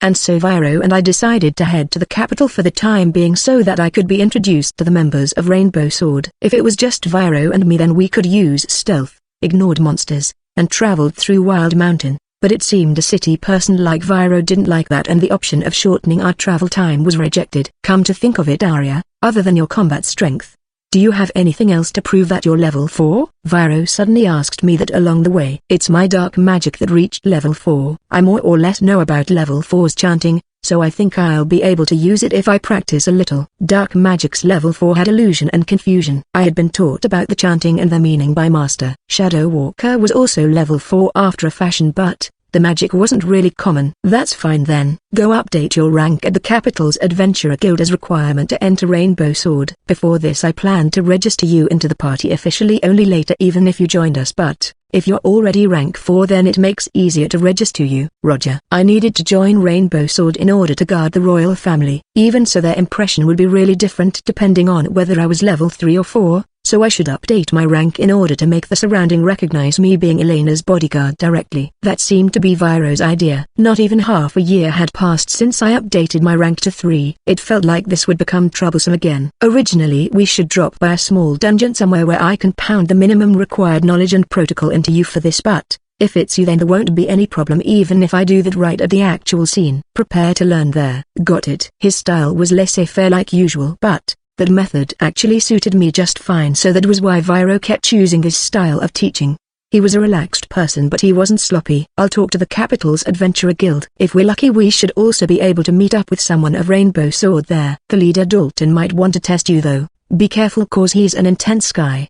And so Viro and I decided to head to the capital for the time being so that I could be introduced to the members of Rainbow Sword. If it was just Viro and me, then we could use stealth, ignored monsters, and traveled through Wild Mountain. But it seemed a city person like Viro didn't like that, and the option of shortening our travel time was rejected. Come to think of it, Arya, other than your combat strength, do you have anything else to prove that you're level 4? Viro suddenly asked me that along the way. It's my dark magic that reached level 4. I more or less know about level 4's chanting, so I think I'll be able to use it if I practice a little. Dark magic's level 4 had illusion and confusion. I had been taught about the chanting and their meaning by Master. Shadow Walker was also level 4 after a fashion, but The magic wasn't really common. That's fine then. Go update your rank at the capital's Adventurer Guild as requirement to enter Rainbow Sword. Before this I planned to register you into the party officially only later even if you joined us, but if you're already rank 4 then it makes easier to register you. Roger. I needed to join Rainbow Sword in order to guard the royal family. Even so their impression would be really different depending on whether I was level 3 or 4, so I should update my rank in order to make the surrounding recognize me being Elena's bodyguard directly. That seemed to be Viro's idea. Not even half a year had passed since I updated my rank to 3. It felt like this would become troublesome again. Originally we should drop by a small dungeon somewhere where I can pound the minimum required knowledge and protocol into you for this, but if it's you then there won't be any problem even if I do that right at the actual scene. Prepare to learn there. Got it. His style was laissez-faire like usual, but that method actually suited me just fine, so that was why Viro kept choosing this style of teaching. He was a relaxed person but he wasn't sloppy. I'll talk to the capital's Adventurer Guild. If we're lucky we should also be able to meet up with someone of Rainbow Sword there. The leader Dalton might want to test you though. Be careful cause he's an intense guy.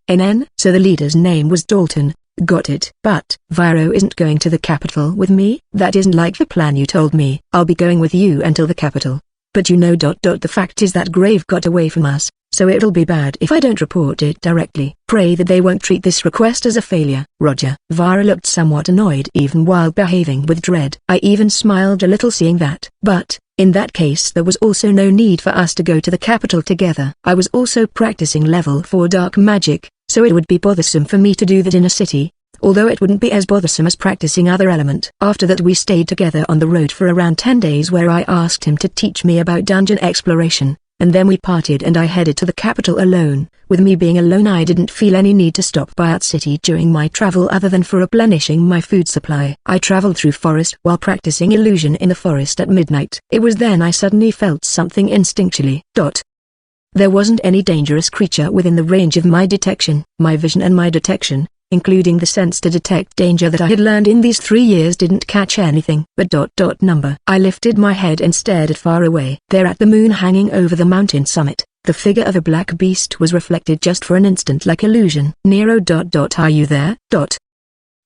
So the leader's name was Dalton. Got it. But Viro isn't going to the capital with me? That isn't like the plan you told me. I'll be going with you until the capital. But you know the fact is that Grave got away from us, so it'll be bad if I don't report it directly. Pray that they won't treat this request as a failure. Roger. Vira looked somewhat annoyed even while behaving with dread. I even smiled a little seeing that. But in that case there was also no need for us to go to the capital together. I was also practicing level 4 dark magic, so it would be bothersome for me to do that in a city. Although it wouldn't be as bothersome as practicing other element. After that we stayed together on the road for around 10 days where I asked him to teach me about dungeon exploration, and then we parted and I headed to the capital alone. With me being alone I didn't feel any need to stop by at city during my travel other than for replenishing my food supply. I traveled through forest while practicing illusion in the forest at midnight. It was then I suddenly felt something instinctually. There wasn't any dangerous creature within the range of my detection. My vision and my detection, including the sense to detect danger that I had learned in these 3 years, didn't catch anything. But number. I lifted my head and stared at far away. There at the moon hanging over the mountain summit, the figure of a black beast was reflected just for an instant like illusion. Nero. Are you there?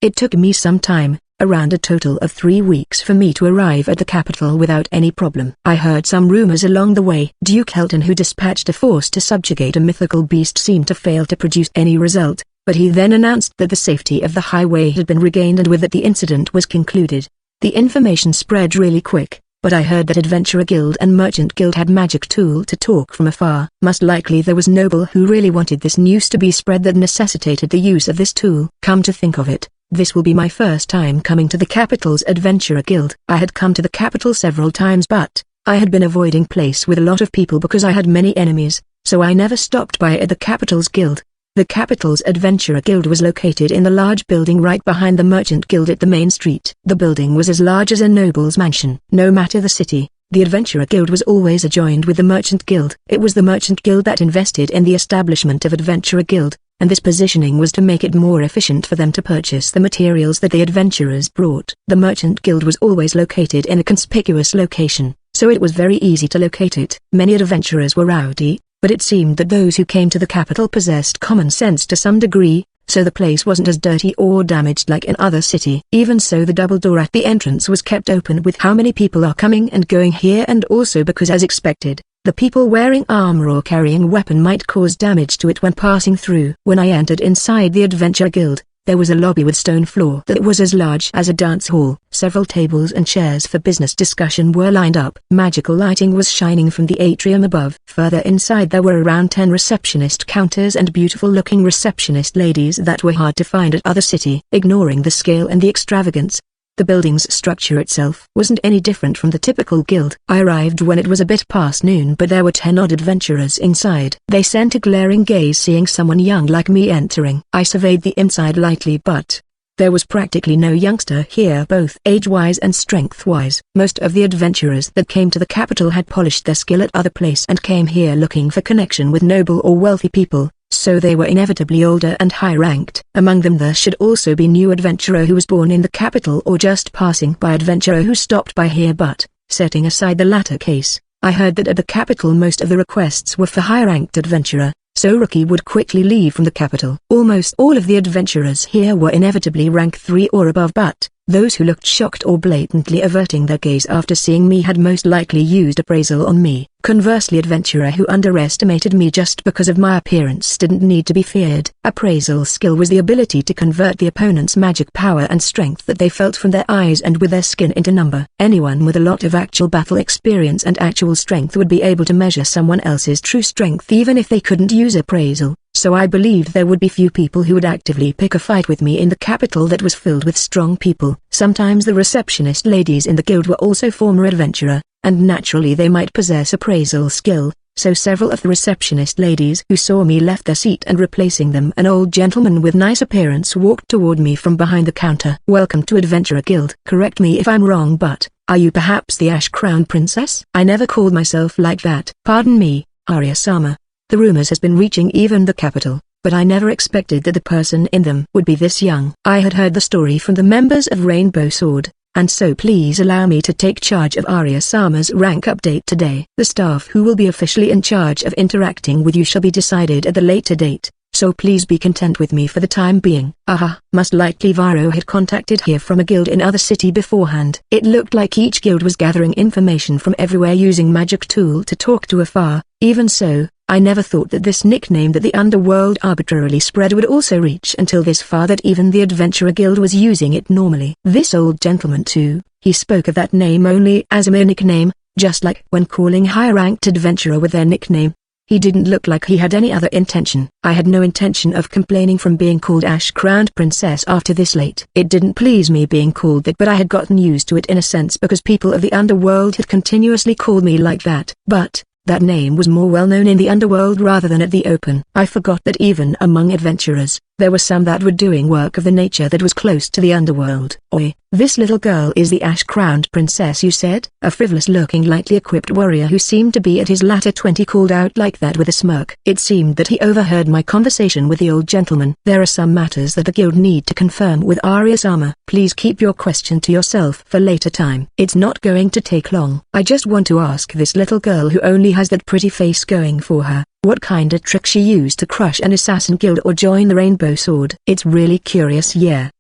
It took me some time, around a total of 3 weeks for me to arrive at the capital without any problem. I heard some rumors along the way. Duke Helton, who dispatched a force to subjugate a mythical beast, seemed to fail to produce any result. But he then announced that the safety of the highway had been regained and with that the incident was concluded. The information spread really quick, but I heard that Adventurer Guild and Merchant Guild had magic tool to talk from afar. Most likely there was noble who really wanted this news to be spread that necessitated the use of this tool. Come to think of it, this will be my first time coming to the capital's Adventurer Guild. I had come to the capital several times but I had been avoiding place with a lot of people because I had many enemies, so I never stopped by at the capital's guild. The capital's Adventurer Guild was located in the large building right behind the Merchant Guild at the main street. The building was as large as a noble's mansion. No matter the city, the Adventurer Guild was always adjoined with the Merchant Guild. It was the Merchant Guild that invested in the establishment of Adventurer Guild, and this positioning was to make it more efficient for them to purchase the materials that the adventurers brought. The Merchant Guild was always located in a conspicuous location, so it was very easy to locate it. Many adventurers were rowdy, but it seemed that those who came to the capital possessed common sense to some degree, so the place wasn't as dirty or damaged like in other city. Even so, the double door at the entrance was kept open with how many people are coming and going here, and also because, as expected, the people wearing armor or carrying weapon might cause damage to it when passing through. When I entered inside the Adventure Guild, there was a lobby with stone floor that was as large as a dance hall. Several tables and chairs for business discussion were lined up. Magical lighting was shining from the atrium above. Further inside there were around 10 receptionist counters and beautiful-looking receptionist ladies that were hard to find at other city. Ignoring the scale and the extravagance, the building's structure itself wasn't any different from the typical guild. I arrived when it was a bit past noon, but there were 10 odd adventurers inside. They sent a glaring gaze seeing someone young like me entering. I surveyed the inside lightly, but there was practically no youngster here, both age-wise and strength-wise. Most of the adventurers that came to the capital had polished their skill at other place and came here looking for connection with noble or wealthy people, so they were inevitably older and high-ranked. Among them there should also be new adventurer who was born in the capital or just passing by adventurer who stopped by here, but, setting aside the latter case, I heard that at the capital most of the requests were for high-ranked adventurer, so rookie would quickly leave from the capital. Almost all of the adventurers here were inevitably rank 3 or above, but Those who looked shocked or blatantly averting their gaze after seeing me had most likely used appraisal on me. Conversely, adventurer who underestimated me just because of my appearance didn't need to be feared. Appraisal skill was the ability to convert the opponent's magic power and strength that they felt from their eyes and with their skin into number. Anyone with a lot of actual battle experience and actual strength would be able to measure someone else's true strength even if they couldn't use appraisal. So I believed there would be few people who would actively pick a fight with me in the capital that was filled with strong people. Sometimes the receptionist ladies in the guild were also former adventurer, and naturally they might possess appraisal skill, so several of the receptionist ladies who saw me left their seat and replacing them an old gentleman with nice appearance walked toward me from behind the counter. "Welcome to Adventurer Guild. Correct me if I'm wrong, but, are you perhaps the Ash Crown Princess?" "I never called myself like that." "Pardon me, Arya-sama. The rumors has been reaching even the capital, but I never expected that the person in them would be this young." I had heard the story from the members of Rainbow Sword, and so please allow me to take charge of Arya-sama's rank update today. The staff who will be officially in charge of interacting with you shall be decided at the later date, so please be content with me for the time being. Aha, most likely Varo had contacted here from a guild in other city beforehand. It looked like each guild was gathering information from everywhere using magic tool to talk to afar. Even so, I never thought that this nickname that the underworld arbitrarily spread would also reach until this far, that even the Adventurer Guild was using it normally. This old gentleman too, he spoke of that name only as a mere nickname, just like when calling high-ranked adventurer with their nickname. He didn't look like he had any other intention. I had no intention of complaining from being called Ash-Crowned Princess after this late. It didn't please me being called that, but I had gotten used to it in a sense because people of the underworld had continuously called me like that. But that name was more well known in the underworld rather than at the open. I forgot that even among adventurers, there were some that were doing work of the nature that was close to the underworld. "Oi, this little girl is the Ash-Crowned Princess you said?" A frivolous-looking lightly equipped warrior who seemed to be at his latter 20 called out like that with a smirk. It seemed that he overheard my conversation with the old gentleman. "There are some matters that the guild need to confirm with Arya-sama. Please keep your question to yourself for later time. It's not going to take long. I just want to ask this little girl who only has that pretty face going for her, what kind of trick she used to crush an assassin guild or join the Rainbow Sword. It's really curious, yeah."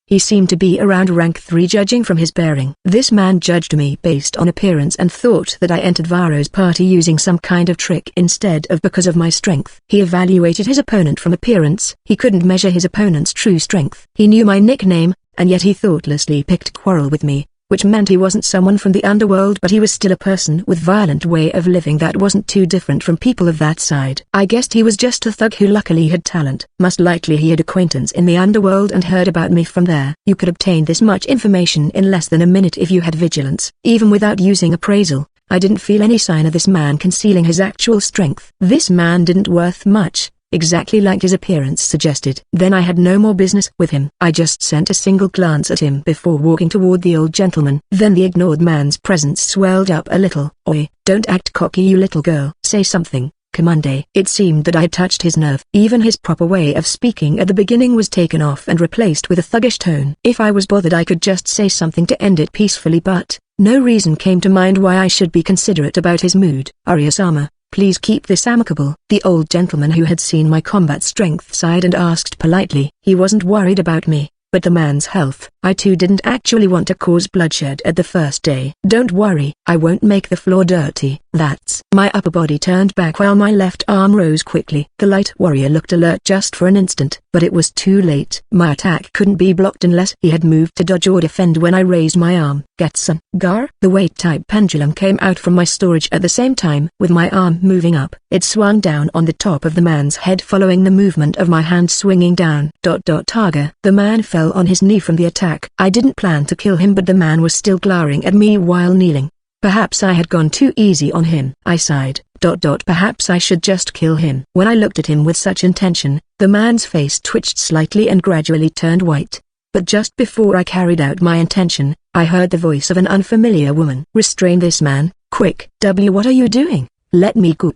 He seemed to be around rank 3 judging from his bearing. This man judged me based on appearance and thought that I entered Varo's party using some kind of trick instead of because of my strength. He evaluated his opponent from appearance. He couldn't measure his opponent's true strength. He knew my nickname, and yet he thoughtlessly picked quarrel with me, which meant he wasn't someone from the underworld, but he was still a person with violent way of living that wasn't too different from people of that side. I guessed he was just a thug who luckily had talent. Most likely he had acquaintance in the underworld and heard about me from there. You could obtain this much information in less than a minute if you had vigilance. Even without using appraisal, I didn't feel any sign of this man concealing his actual strength. This man didn't worth much, exactly like his appearance suggested. Then I had no more business with him. I just sent a single glance at him before walking toward the old gentleman. Then the ignored man's presence swelled up a little. "Oi, don't act cocky, you little girl. Say something, Commande." It seemed that I had touched his nerve. Even his proper way of speaking at the beginning was taken off and replaced with a thuggish tone. If I was bothered I could just say something to end it peacefully, but no reason came to mind why I should be considerate about his mood. "Arya-sama, please keep this amicable." The old gentleman who had seen my combat strength sighed and asked politely. He wasn't worried about me, but the man's health. I too didn't actually want to cause bloodshed at the first day. "Don't worry, I won't make the floor dirty." That's. My upper body turned back while my left arm rose quickly. The light warrior looked alert just for an instant, but it was too late. My attack couldn't be blocked unless he had moved to dodge or defend when I raised my arm. "Getsun." Gar. The weight-type pendulum came out from my storage at the same time. With my arm moving up, it swung down on the top of the man's head following the movement of my hand swinging down. Targa. The man fell on his knee from the attack. I didn't plan to kill him, but the man was still glaring at me while kneeling. Perhaps I had gone too easy on him. I sighed. Perhaps I should just kill him. When I looked at him with such intention, the man's face twitched slightly and gradually turned white. But just before I carried out my intention, I heard the voice of an unfamiliar woman. "Restrain this man, quick." What are you doing? Let me go."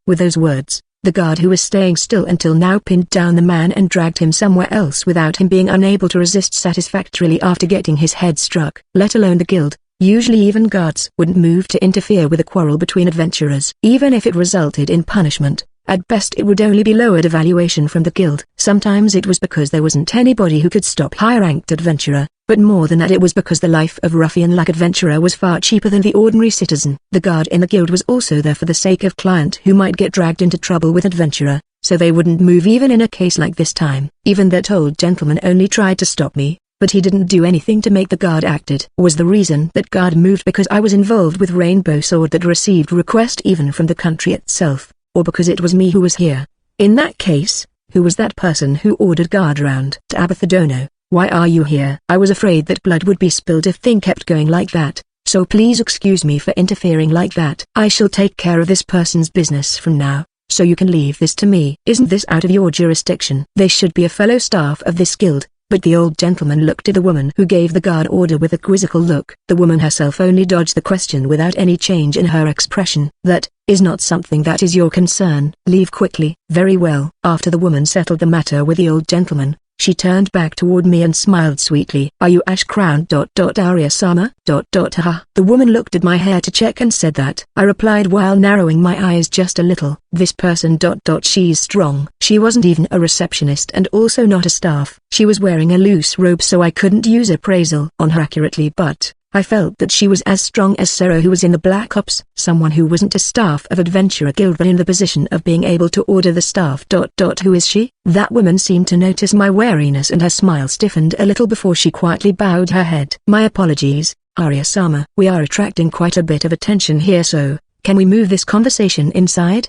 With those words, the guard who was staying still until now pinned down the man and dragged him somewhere else without him being unable to resist satisfactorily after getting his head struck. Let alone the guild. Usually even guards wouldn't move to interfere with a quarrel between adventurers. Even if it resulted in punishment, At best it would only be lowered evaluation from the guild. Sometimes it was because there wasn't anybody who could stop high-ranked adventurer, but more than that it was because the life of ruffian-like adventurer was far cheaper than the ordinary citizen. The guard in the guild was also there for the sake of client who might get dragged into trouble with adventurer, so they wouldn't move even in a case like this time. Even that old gentleman only tried to stop me, but he didn't do anything to make the guard acted. Was the reason that guard moved because I was involved with Rainbow Sword that received request even from the country itself, or because it was me who was here? In that case, who was that person who ordered guard around? Tabitha Dono, why are you here? I was afraid that blood would be spilled if things kept going like that, so please excuse me for interfering like that. I shall take care of this person's business from now, so you can leave this to me. Isn't this out of your jurisdiction? They should be a fellow staff of this guild. But the old gentleman looked at the woman who gave the guard order with a quizzical look. The woman herself only dodged the question without any change in her expression. That is not something that is your concern. Leave quickly. Very well. After the woman settled the matter with the old gentleman, she turned back toward me and smiled sweetly. Are you Ash-crowned Arya-sama? Ha. The woman looked at my hair to check and said that. I replied while narrowing my eyes just a little. This person she's strong. She wasn't even a receptionist and also not a staff. She was wearing a loose robe so I couldn't use appraisal on her accurately, but I felt that she was as strong as Sarah who was in the Black Ops, someone who wasn't a staff of Adventurer Guild but in the position of being able to order the staff. Who is she? That woman seemed to notice my wariness and her smile stiffened a little before she quietly bowed her head. My apologies, Arya-sama. We are attracting quite a bit of attention here, so can we move this conversation inside?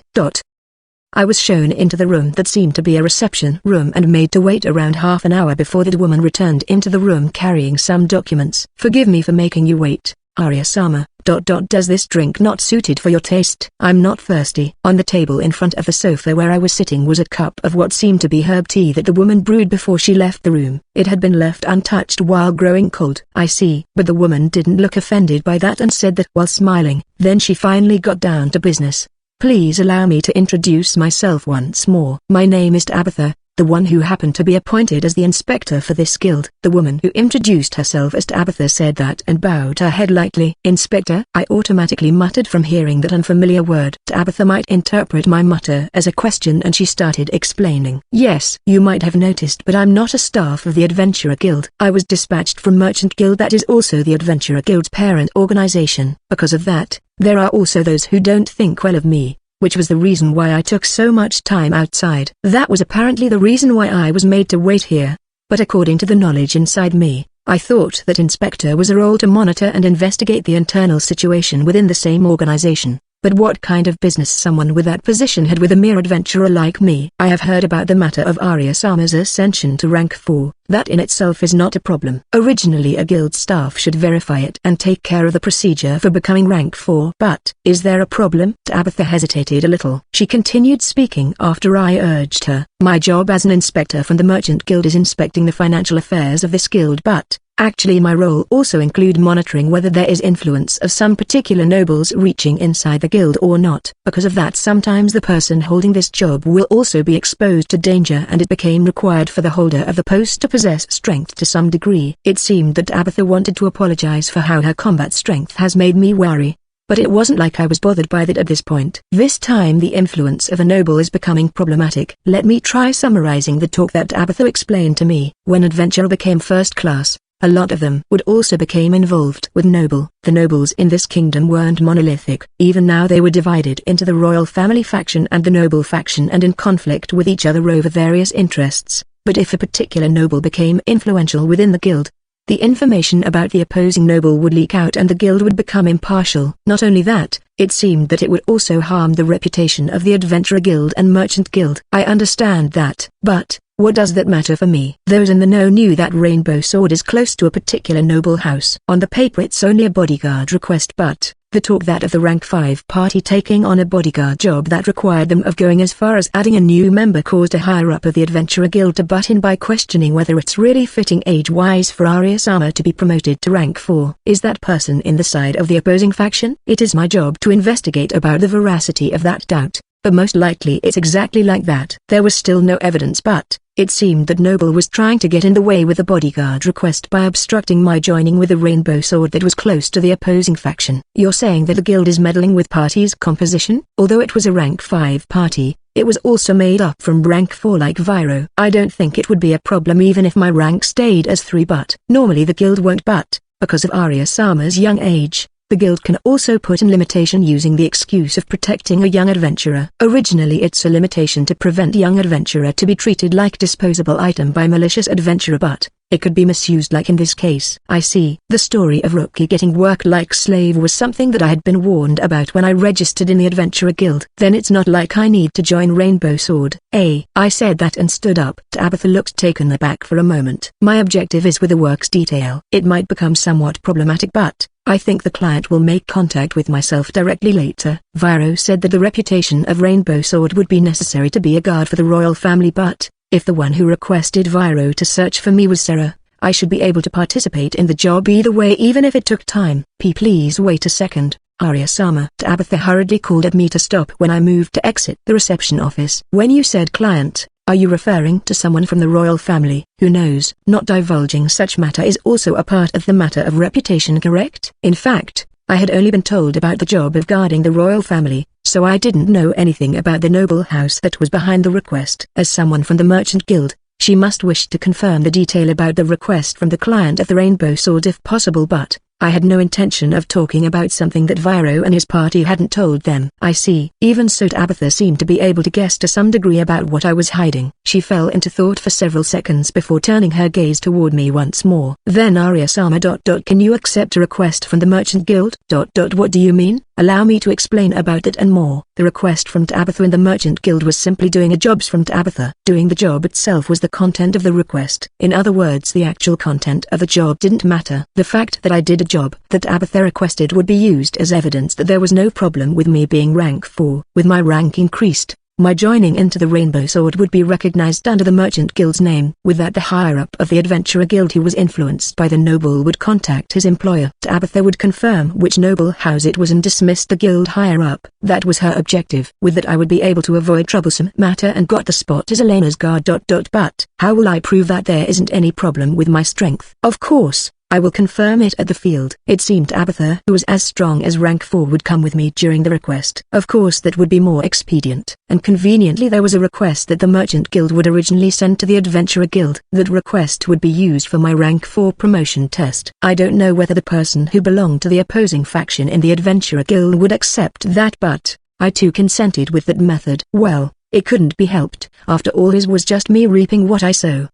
I was shown into the room that seemed to be a reception room and made to wait around half an hour before the woman returned into the room carrying some documents. Forgive me for making you wait, Arya-sama. Does this drink not suited for your taste? I'm not thirsty. On the table in front of the sofa where I was sitting was a cup of what seemed to be herb tea that the woman brewed before she left the room. It had been left untouched while growing cold. I see. But the woman didn't look offended by that and said that while smiling. Then she finally got down to business. Please allow me to introduce myself once more. My name is Tabitha, the one who happened to be appointed as the inspector for this guild. The woman who introduced herself as Tabitha said that and bowed her head lightly. Inspector? I automatically muttered from hearing that unfamiliar word. Tabitha might interpret my mutter as a question and she started explaining. Yes, you might have noticed, but I'm not a staff of the Adventurer Guild. I was dispatched from Merchant Guild, that is also the Adventurer Guild's parent organization. Because of that, there are also those who don't think well of me, which was the reason why I took so much time outside. That was apparently the reason why I was made to wait here, but according to the knowledge inside me, I thought that inspector was a role to monitor and investigate the internal situation within the same organization. But what kind of business someone with that position had with a mere adventurer like me? I have heard about the matter of Arya-sama's ascension to rank 4. That in itself is not a problem. Originally a guild staff should verify it and take care of the procedure for becoming rank 4. But is there a problem? Tabitha hesitated a little. She continued speaking after I urged her. My job as an inspector from the Merchant Guild is inspecting the financial affairs of this guild, but actually my role also include monitoring whether there is influence of some particular nobles reaching inside the guild or not. Because of that, sometimes the person holding this job will also be exposed to danger, and it became required for the holder of the post to possess strength to some degree. It seemed that Tabitha wanted to apologize for how her combat strength has made me wary, but it wasn't like I was bothered by that at this point. This time the influence of a noble is becoming problematic. Let me try summarizing the talk that Tabitha explained to me. When adventurer became first class, a lot of them would also become involved with noble. The nobles in this kingdom weren't monolithic. Even now they were divided into the royal family faction and the noble faction and in conflict with each other over various interests. But if a particular noble became influential within the guild, the information about the opposing noble would leak out and the guild would become impartial. Not only that, it seemed that it would also harm the reputation of the Adventurer Guild and Merchant Guild. I understand that, but what does that matter for me? Those in the know knew that Rainbow Sword is close to a particular noble house. On the paper it's only a bodyguard request, but the talk that of the rank 5 party taking on a bodyguard job that required them of going as far as adding a new member caused a higher up of the Adventurer Guild to butt in by questioning whether it's really fitting age-wise for Arya-sama to be promoted to rank 4. Is that person in the side of the opposing faction? It is my job to investigate about the veracity of that doubt, but most likely it's exactly like that. There was still no evidence, but it seemed that Noble was trying to get in the way with the bodyguard request by obstructing my joining with a Rainbow Sword that was close to the opposing faction. You're saying that the guild is meddling with party's composition? Although it was a rank 5 party, It was also made up from rank 4 like Viro. I don't think it would be a problem even if my rank stayed as 3, but normally the guild won't, but because of Arya-sama's young age, the guild can also put in limitation using the excuse of protecting a young adventurer. Originally it's a limitation to prevent young adventurer to be treated like disposable item by malicious adventurer, but it could be misused like in this case. I see. The story of Rookie getting work like slave was something that I had been warned about when I registered in the Adventurer Guild. Then it's not like I need to join Rainbow Sword. I said that and stood up. Tabitha looked taken aback for a moment. My objective is with the work's detail. It might become somewhat problematic, but I think the client will make contact with myself directly later. Viro said that the reputation of Rainbow Sword would be necessary to be a guard for the royal family, but if the one who requested Viro to search for me was Sarah, I should be able to participate in the job either way even if it took time. Please wait a second, Arya-sama. Tabitha hurriedly called at me to stop when I moved to exit the reception office. When you said client, are you referring to someone from the royal family? Who knows? Not divulging such matter is also a part of the matter of reputation, correct? In fact, I had only been told about the job of guarding the royal family, so I didn't know anything about the noble house that was behind the request. As someone from the Merchant Guild, she must wish to confirm the detail about the request from the client of the Rainbow Sword if possible, but I had no intention of talking about something that Viro and his party hadn't told them. I see. Even so, Tabitha seemed to be able to guess to some degree about what I was hiding. She fell into thought for several seconds before turning her gaze toward me once more. Then Arya-sama ... Can you accept a request from the Merchant Guild? What do you mean? Allow me to explain about it and more. The request from Tabitha and the Merchant Guild was simply doing a job from Tabitha. Doing the job itself was the content of the request. In other words, the actual content of the job didn't matter. The fact that I did a job that Tabitha requested would be used as evidence that there was no problem with me being rank 4. With my rank increased, my joining into the Rainbow Sword would be recognized under the Merchant Guild's name. With that, the higher-up of the Adventurer Guild who was influenced by the noble would contact his employer. Tabitha would confirm which noble house it was and dismiss the guild higher-up. That was her objective. With that, I would be able to avoid troublesome matter and got the spot as Elena's guard. But how will I prove that there isn't any problem with my strength? Of course, I will confirm it at the field. It seemed Tabitha, who was as strong as rank 4, would come with me during the request. Of course that would be more expedient. And conveniently there was a request that the Merchant Guild would originally send to the Adventurer Guild. That request would be used for my rank 4 promotion test. I don't know whether the person who belonged to the opposing faction in the Adventurer Guild would accept that, but I too consented with that method. Well, it couldn't be helped. After all, his was just me reaping what I sow.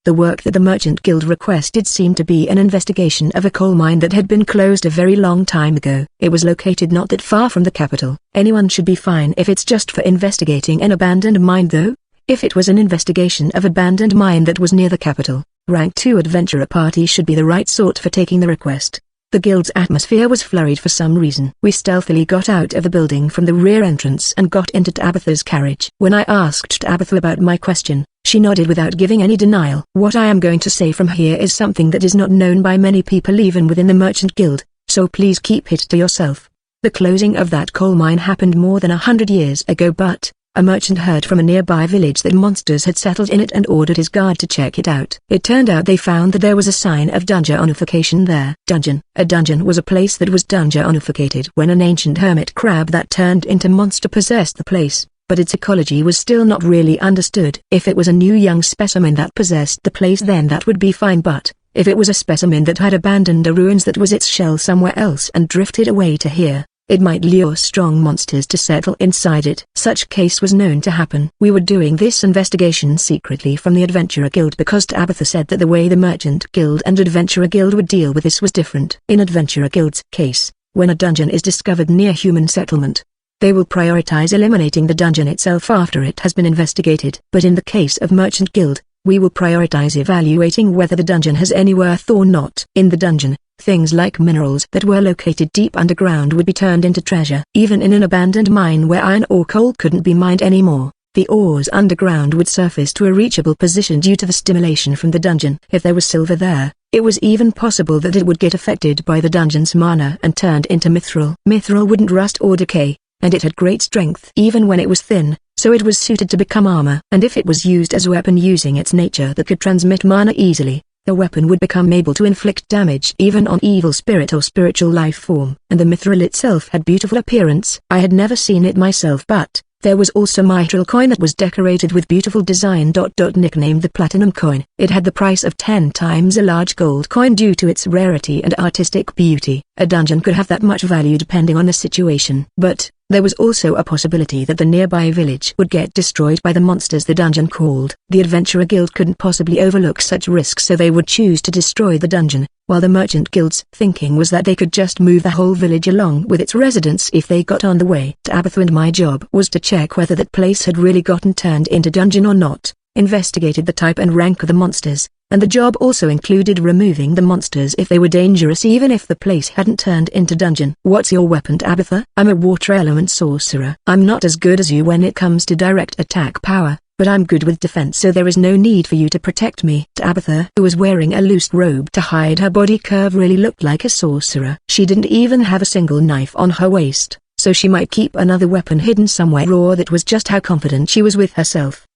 The work that the Merchant Guild requested seemed to be an investigation of a coal mine that had been closed a very long time ago. It was located not that far from the capital. Anyone should be fine if it's just for investigating an abandoned mine though. If it was an investigation of abandoned mine that was near the capital, rank 2 adventurer party should be the right sort for taking the request. The guild's atmosphere was flurried for some reason. We stealthily got out of the building from the rear entrance and got into Tabitha's carriage. When I asked Tabitha about my question, she nodded without giving any denial. What I am going to say from here is something that is not known by many people even within the Merchant Guild, so please keep it to yourself. The closing of that coal mine happened more than 100 years ago, but a merchant heard from a nearby village that monsters had settled in it and ordered his guard to check it out. It turned out they found that there was a sign of dungeonification there. A dungeon was a place that was dungeonificated when an ancient hermit crab that turned into monster possessed the place, but its ecology was still not really understood. If it was a new young specimen that possessed the place, then that would be fine, but if it was a specimen that had abandoned a ruins that was its shell somewhere else and drifted away to here, it might lure strong monsters to settle inside it. Such case was known to happen. We were doing this investigation secretly from the Adventurer Guild because Tabitha said that the way the Merchant Guild and Adventurer Guild would deal with this was different. In Adventurer Guild's case, when a dungeon is discovered near human settlement, they will prioritize eliminating the dungeon itself after it has been investigated. But in the case of Merchant Guild, we will prioritize evaluating whether the dungeon has any worth or not. In the dungeon, things like minerals that were located deep underground would be turned into treasure. Even in an abandoned mine where iron or coal couldn't be mined anymore, the ores underground would surface to a reachable position due to the stimulation from the dungeon. If there was silver there, it was even possible that it would get affected by the dungeon's mana and turned into mithril. Mithril wouldn't rust or decay, and it had great strength even when it was thin, so it was suited to become armor. And if it was used as a weapon using its nature that could transmit mana easily, the weapon would become able to inflict damage even on evil spirit or spiritual life form. And the mithril itself had beautiful appearance. I had never seen it myself, but There was also a mitral coin that was decorated with beautiful design. Nicknamed the Platinum Coin. It had the price of 10 times a large gold coin due to its rarity and artistic beauty. A dungeon could have that much value depending on the situation. But there was also a possibility that the nearby village would get destroyed by the monsters the dungeon called. The Adventurer Guild couldn't possibly overlook such risks, so they would choose to destroy the dungeon, while the Merchant Guild's thinking was that they could just move the whole village along with its residents if they got on the way. Tabitha and my job was to check whether that place had really gotten turned into dungeon or not, investigated the type and rank of the monsters, and the job also included removing the monsters if they were dangerous even if the place hadn't turned into dungeon. What's your weapon, Tabitha? I'm a water element sorcerer. I'm not as good as you when it comes to direct attack power, but I'm good with defense, so there is no need for you to protect me. Tabitha, who was wearing a loose robe to hide her body curve, really looked like a sorcerer. She didn't even have a single knife on her waist, so she might keep another weapon hidden somewhere, or that was just how confident she was with herself.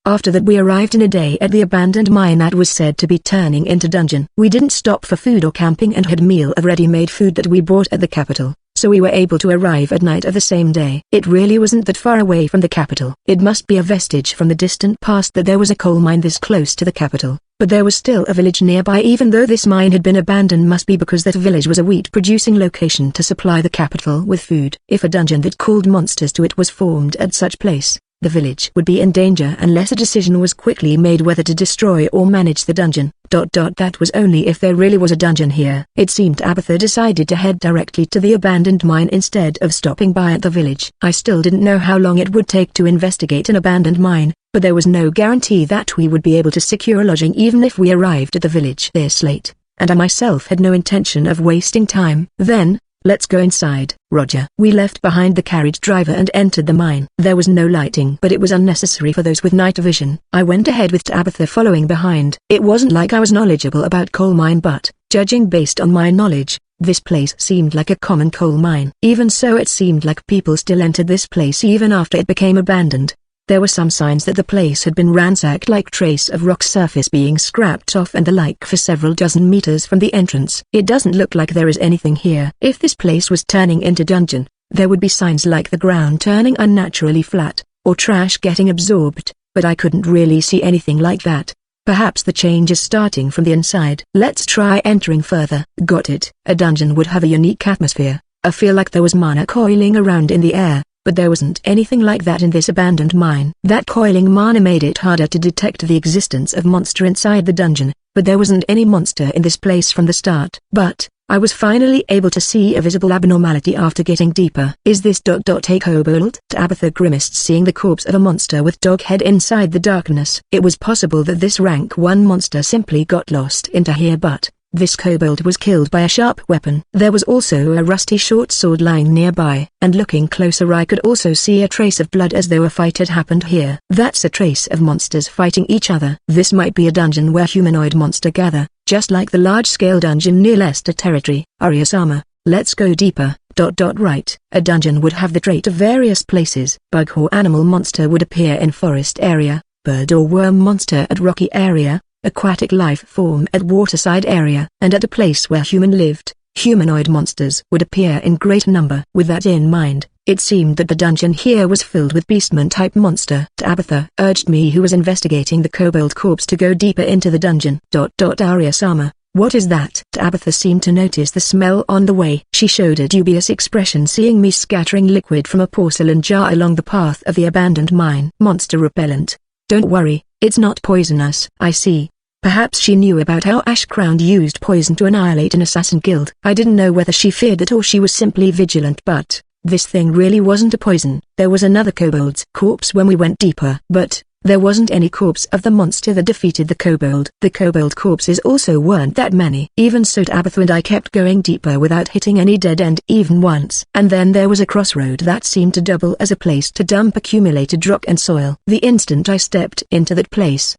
After that we arrived in a day at the abandoned mine that was said to be turning into dungeon. We didn't stop for food or camping and had a meal of ready-made food that we bought at the capital, so we were able to arrive at night of the same day. It really wasn't that far away from the capital. It must be a vestige from the distant past that there was a coal mine this close to the capital, but there was still a village nearby. Even though this mine had been abandoned, must be because that village was a wheat-producing location to supply the capital with food. If a dungeon that called monsters to it was formed at such place, the village would be in danger unless a decision was quickly made whether to destroy or manage the dungeon. That was only if there really was a dungeon here. It seemed Tabitha decided to head directly to the abandoned mine instead of stopping by at the village. I still didn't know how long it would take to investigate an abandoned mine, but there was no guarantee that we would be able to secure lodging even if we arrived at the village this late, and I myself had no intention of wasting time. Then, let's go inside, Roger. We left behind the carriage driver and entered the mine. There was no lighting, but it was unnecessary for those with night vision. I went ahead with Tabitha following behind. It wasn't like I was knowledgeable about coal mine, but, judging based on my knowledge, this place seemed like a common coal mine. Even so, it seemed like people still entered this place even after it became abandoned. There were some signs that the place had been ransacked, like trace of rock surface being scrapped off and the like, for several dozen meters from the entrance. It doesn't look like there is anything here. If this place was turning into dungeon, there would be signs like the ground turning unnaturally flat, or trash getting absorbed, but I couldn't really see anything like that. Perhaps the change is starting from the inside. Let's try entering further. Got it. A dungeon would have a unique atmosphere. I feel like there was mana coiling around in the air, but there wasn't anything like that in this abandoned mine. That coiling mana made it harder to detect the existence of monster inside the dungeon, but there wasn't any monster in this place from the start. But I was finally able to see a visible abnormality after getting deeper. Is this a kobold? Tabitha grimaced, seeing the corpse of a monster with dog head inside the darkness. It was possible that this rank 1 monster simply got lost into here, but this kobold was killed by a sharp weapon. There was also a rusty short sword lying nearby, and looking closer I could also see a trace of blood, as though a fight had happened here. That's a trace of monsters fighting each other. This might be a dungeon where humanoid monster gather, just like the large-scale dungeon near Leicester Territory. Ariasama, let's go deeper. Right. A dungeon would have the trait of various places. Bug or animal monster would appear in forest area, bird or worm monster at rocky area, aquatic life form at waterside area, and at a place where human lived, humanoid monsters would appear in great number. With that in mind, it seemed that the dungeon here was filled with beastman-type monster. Tabitha urged me, who was investigating the kobold corpse, to go deeper into the dungeon. Arya-sama, what is that? Tabitha seemed to notice the smell on the way. She showed a dubious expression, seeing me scattering liquid from a porcelain jar along the path of the abandoned mine. Monster repellent. Don't worry, it's not poisonous. I see. Perhaps she knew about how Ashcrown used poison to annihilate an assassin guild. I didn't know whether she feared it or she was simply vigilant, but this thing really wasn't a poison. There was another kobold's corpse when we went deeper, but there wasn't any corpse of the monster that defeated the kobold. The kobold corpses also weren't that many. Even so, Tabitha and I kept going deeper without hitting any dead end even once. And then there was a crossroad that seemed to double as a place to dump accumulated rock and soil. The instant I stepped into that place,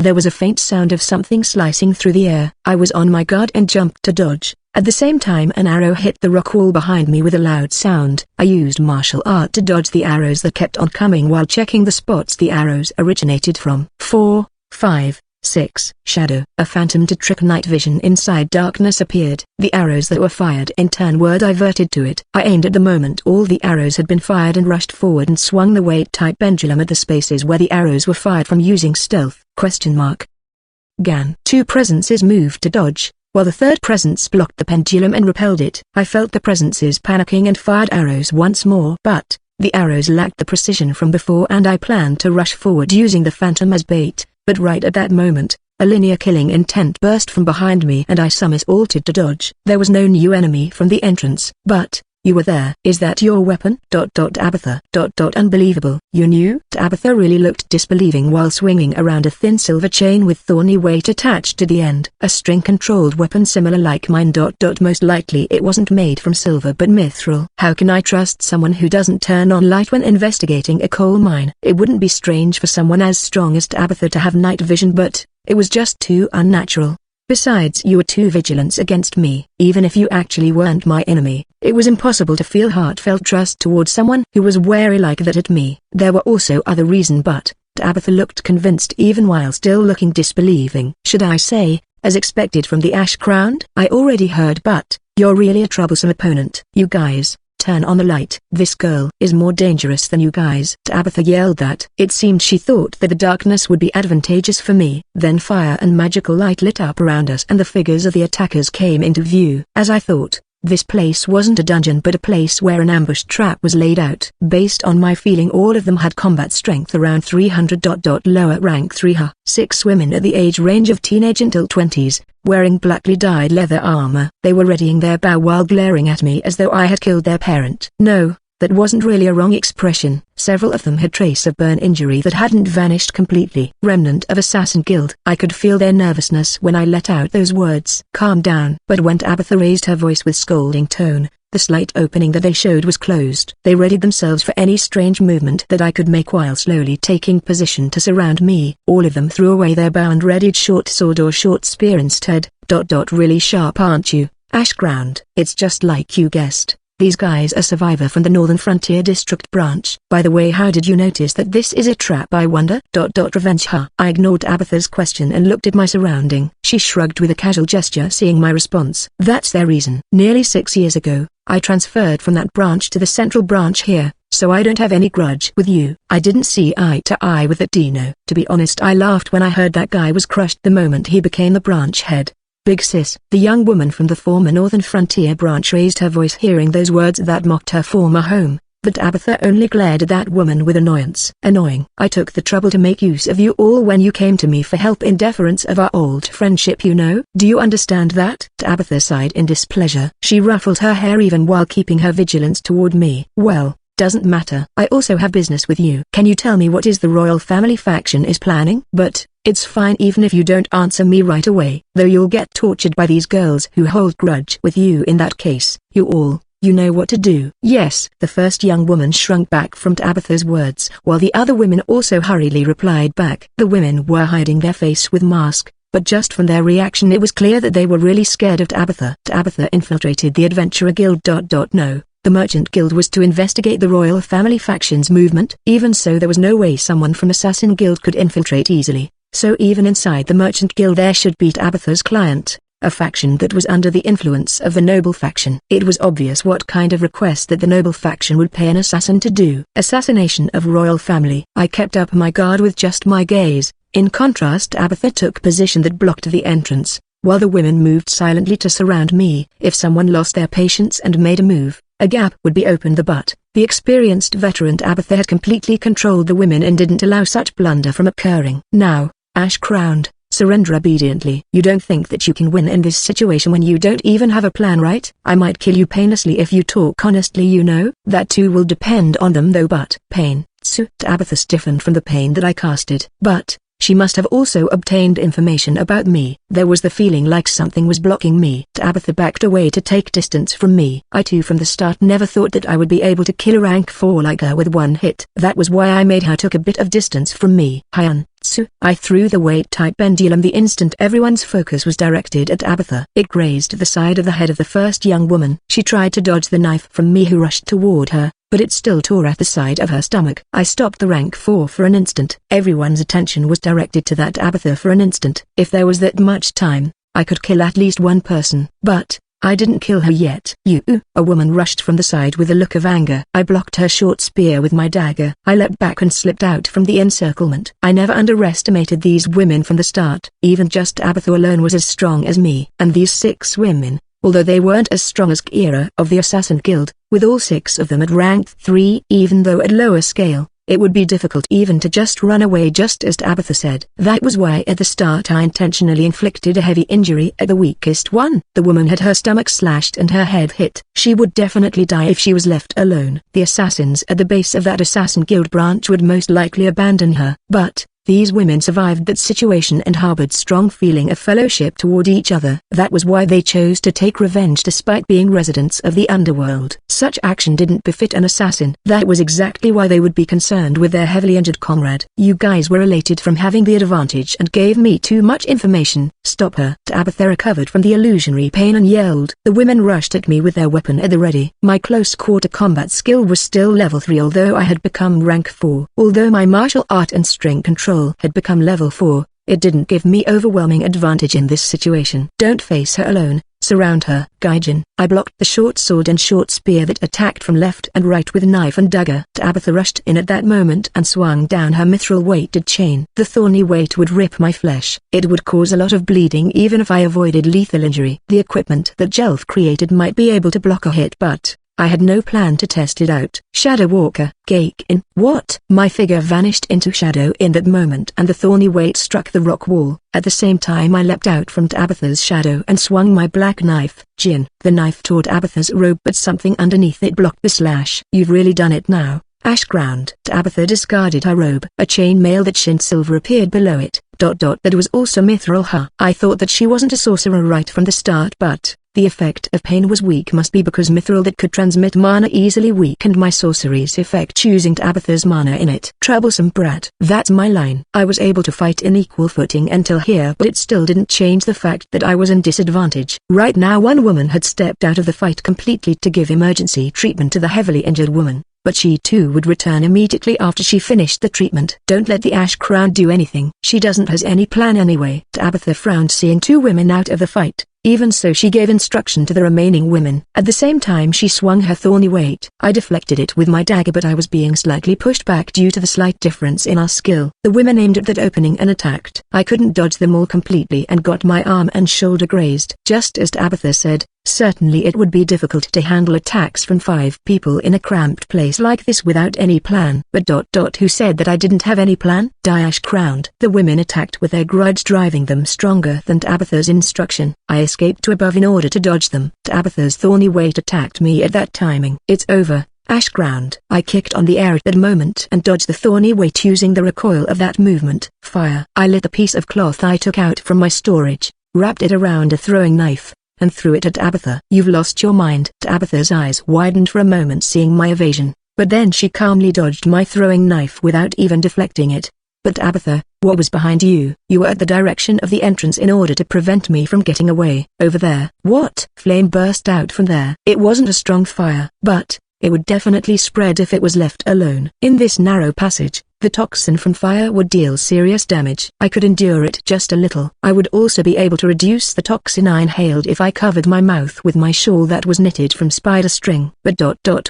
there was a faint sound of something slicing through the air. I was on my guard and jumped to dodge. At the same time, an arrow hit the rock wall behind me with a loud sound. I used martial art to dodge the arrows that kept on coming while checking the spots the arrows originated from. 4, 5, 6. Shadow. A phantom to trick night vision inside darkness appeared. The arrows that were fired in turn were diverted to it. I aimed at the moment all the arrows had been fired and rushed forward and swung the weight-type pendulum at the spaces where the arrows were fired from using stealth. Gan. 2 presences moved to dodge, while the third presence blocked the pendulum and repelled it. I felt the presences panicking and fired arrows once more, but the arrows lacked the precision from before and I planned to rush forward using the phantom as bait, but right at that moment, a linear killing intent burst from behind me and I somersaulted to dodge. There was no new enemy from the entrance. But you were there. Is that your weapon? Tabitha. Unbelievable. You knew? Tabitha really looked disbelieving while swinging around a thin silver chain with thorny weight attached to the end. A string-controlled weapon similar like mine. Most likely it wasn't made from silver but mithril. How can I trust someone who doesn't turn on light when investigating a coal mine? It wouldn't be strange for someone as strong as Tabitha to have night vision, but it was just too unnatural. Besides, you were too vigilant against me. Even if you actually weren't my enemy, it was impossible to feel heartfelt trust towards someone who was wary like that at me. There were also other reasons, but Tabitha looked convinced even while still looking disbelieving. Should I say, as expected from the Ash Crowned? I already heard, but you're really a troublesome opponent. You guys, turn on the light. This girl is more dangerous than you guys. Tabitha yelled that. It seemed she thought that the darkness would be advantageous for me. Then fire and magical light lit up around us and the figures of the attackers came into view. As I thought, this place wasn't a dungeon but a place where an ambush trap was laid out. Based on my feeling, all of them had combat strength around 300. Lower rank 3. 6 women at the age range of teenage until 20s, wearing blackly dyed leather armor. They were readying their bow while glaring at me as though I had killed their parent. No, that wasn't really a wrong expression. Several of them had trace of burn injury that hadn't vanished completely. Remnant of Assassin Guild. I could feel their nervousness when I let out those words. Calm down. But when Tabitha raised her voice with scolding tone, the slight opening that they showed was closed. They readied themselves for any strange movement that I could make while slowly taking position to surround me. All of them threw away their bow and readied short sword or short spear instead. Really sharp, aren't you, Ash Crowned? It's just like you guessed. These guys are survivor from the Northern Frontier District branch. By the way, how did you notice that this is a trap, I wonder? Revenge. I ignored Tabitha's question and looked at my surrounding. She shrugged with a casual gesture, seeing my response. That's their reason. Nearly 6 years ago, I transferred from that branch to the central branch here, so I don't have any grudge with you. I didn't see eye to eye with that Dino. To be honest, I laughed when I heard that guy was crushed the moment he became the branch head. Big sis. The young woman from the former Northern Frontier branch raised her voice hearing those words that mocked her former home, but Tabitha only glared at that woman with annoyance. Annoying. I took the trouble to make use of you all when you came to me for help in deference of our old friendship, you know. Do you understand that? Tabitha sighed in displeasure. She ruffled her hair even while keeping her vigilance toward me. Well, doesn't matter. I also have business with you. Can you tell me what is the royal family faction is planning? But it's fine even if you don't answer me right away, though you'll get tortured by these girls who hold grudge with you in that case. You know what to do. Yes. The first young woman shrunk back from Tabitha's words, while the other women also hurriedly replied back. The women were hiding their face with mask, but just from their reaction it was clear that they were really scared of Tabitha. Tabitha infiltrated the Adventurer Guild. No. The Merchant Guild was to investigate the royal family faction's movement. Even so, there was no way someone from Assassin Guild could infiltrate easily. So even inside the Merchant Guild there should be Tabitha's client, a faction that was under the influence of the Noble faction. It was obvious what kind of request that the Noble faction would pay an assassin to do. Assassination of royal family. I kept up my guard with just my gaze. In contrast, Tabitha took position that blocked the entrance, while the women moved silently to surround me. If someone lost their patience and made a move, a gap would be opened. But the experienced veteran Tabitha had completely controlled the women and didn't allow such blunder from occurring. Now, Ash Crowned, surrender obediently. You don't think that you can win in this situation when you don't even have a plan, right? I might kill you painlessly if you talk honestly, you know. That too will depend on them though. But pain. Tabitha stiffened from the pain that I casted. But she must have also obtained information about me. There was the feeling like something was blocking me. Tabitha backed away to take distance from me. I too from the start never thought that I would be able to kill a rank 4 like her with one hit. That was why I made her took a bit of distance from me. Hyun, jutsu. I threw the weight-type pendulum the instant everyone's focus was directed at Abatha. It grazed the side of the head of the first young woman. She tried to dodge the knife from me who rushed toward her, but it still tore at the side of her stomach. I stopped the rank 4 for an instant. Everyone's attention was directed to that Abatha for an instant. If there was that much time, I could kill at least one person. But I didn't kill her yet. You! A woman rushed from the side with a look of anger. I blocked her short spear with my dagger. I leapt back and slipped out from the encirclement. I never underestimated these women from the start. Even just Abatha alone was as strong as me. And these 6 women, although they weren't as strong as Kira of the Assassin Guild, with all 6 of them at rank 3, even though at lower scale, it would be difficult even to just run away, just as Abatha said. That was why at the start I intentionally inflicted a heavy injury at the weakest one. The woman had her stomach slashed and her head hit. She would definitely die if she was left alone. The assassins at the base of that Assassin Guild branch would most likely abandon her. But these women survived that situation and harbored strong feeling of fellowship toward each other. That was why they chose to take revenge despite being residents of the underworld. Such action didn't befit an assassin. That was exactly why they would be concerned with their heavily injured comrade. You guys were elated from having the advantage and gave me too much information. Stop her. Abatha recovered from the illusionary pain and yelled. The women rushed at me with their weapon at the ready. My close quarter combat skill was still level 3, although I had become rank 4. Although my martial art and strength control had become level 4, it didn't give me overwhelming advantage in this situation. Don't face her alone, surround her. Gaijin. I blocked the short sword and short spear that attacked from left and right with knife and dagger. Abatha rushed in at that moment and swung down her mithril-weighted chain. The thorny weight would rip my flesh. It would cause a lot of bleeding even if I avoided lethal injury. The equipment that Jelf created might be able to block a hit, but I had no plan to test it out. Shadow Walker, Gake-in. What? My figure vanished into shadow in that moment and the thorny weight struck the rock wall. At the same time I leapt out from Abatha's shadow and swung my black knife. Jin. The knife tore Abatha's robe, but something underneath it blocked the slash. You've really done it now. Ash ground. Abatha discarded her robe. A chainmail that shined silver appeared below it. That was also mithril. I thought that she wasn't a sorcerer right from the start, but the effect of pain was weak. Must be because mithril that could transmit mana easily weakened my sorcery's effect, choosing Abatha's mana in it. Troublesome brat. That's my line. I was able to fight in equal footing until here, but it still didn't change the fact that I was in disadvantage. Right now one woman had stepped out of the fight completely to give emergency treatment to the heavily injured woman, but she too would return immediately after she finished the treatment. Don't let the Ash Crown do anything. She doesn't has any plan anyway. Abatha frowned seeing 2 women out of the fight. Even so, she gave instruction to the remaining women. At the same time she swung her thorny weight. I deflected it with my dagger, but I was being slightly pushed back due to the slight difference in our skill. The women aimed at that opening and attacked. I couldn't dodge them all completely and got my arm and shoulder grazed. Just as Abatha said, certainly it would be difficult to handle attacks from 5 people in a cramped place like this without any plan. But who said that I didn't have any plan? Ash crowned. The women attacked with their grudge driving them stronger than Abatha's instruction. I escaped to above in order to dodge them. Abatha's thorny weight attacked me at that timing. It's over. Ash ground. I kicked on the air at that moment and dodged the thorny weight using the recoil of that movement. Fire. I lit a piece of cloth I took out from my storage, wrapped it around a throwing knife, and threw it at Abatha. You've lost your mind. Abatha's eyes widened for a moment seeing my evasion, but then she calmly dodged my throwing knife without even deflecting it. But Abatha, what was behind you? You were at the direction of the entrance in order to prevent me from getting away. Over there. What? Flame burst out from there. It wasn't a strong fire, but it would definitely spread if it was left alone. In this narrow passage, the toxin from fire would deal serious damage. I could endure it just a little. I would also be able to reduce the toxin I inhaled if I covered my mouth with my shawl that was knitted from spider string. But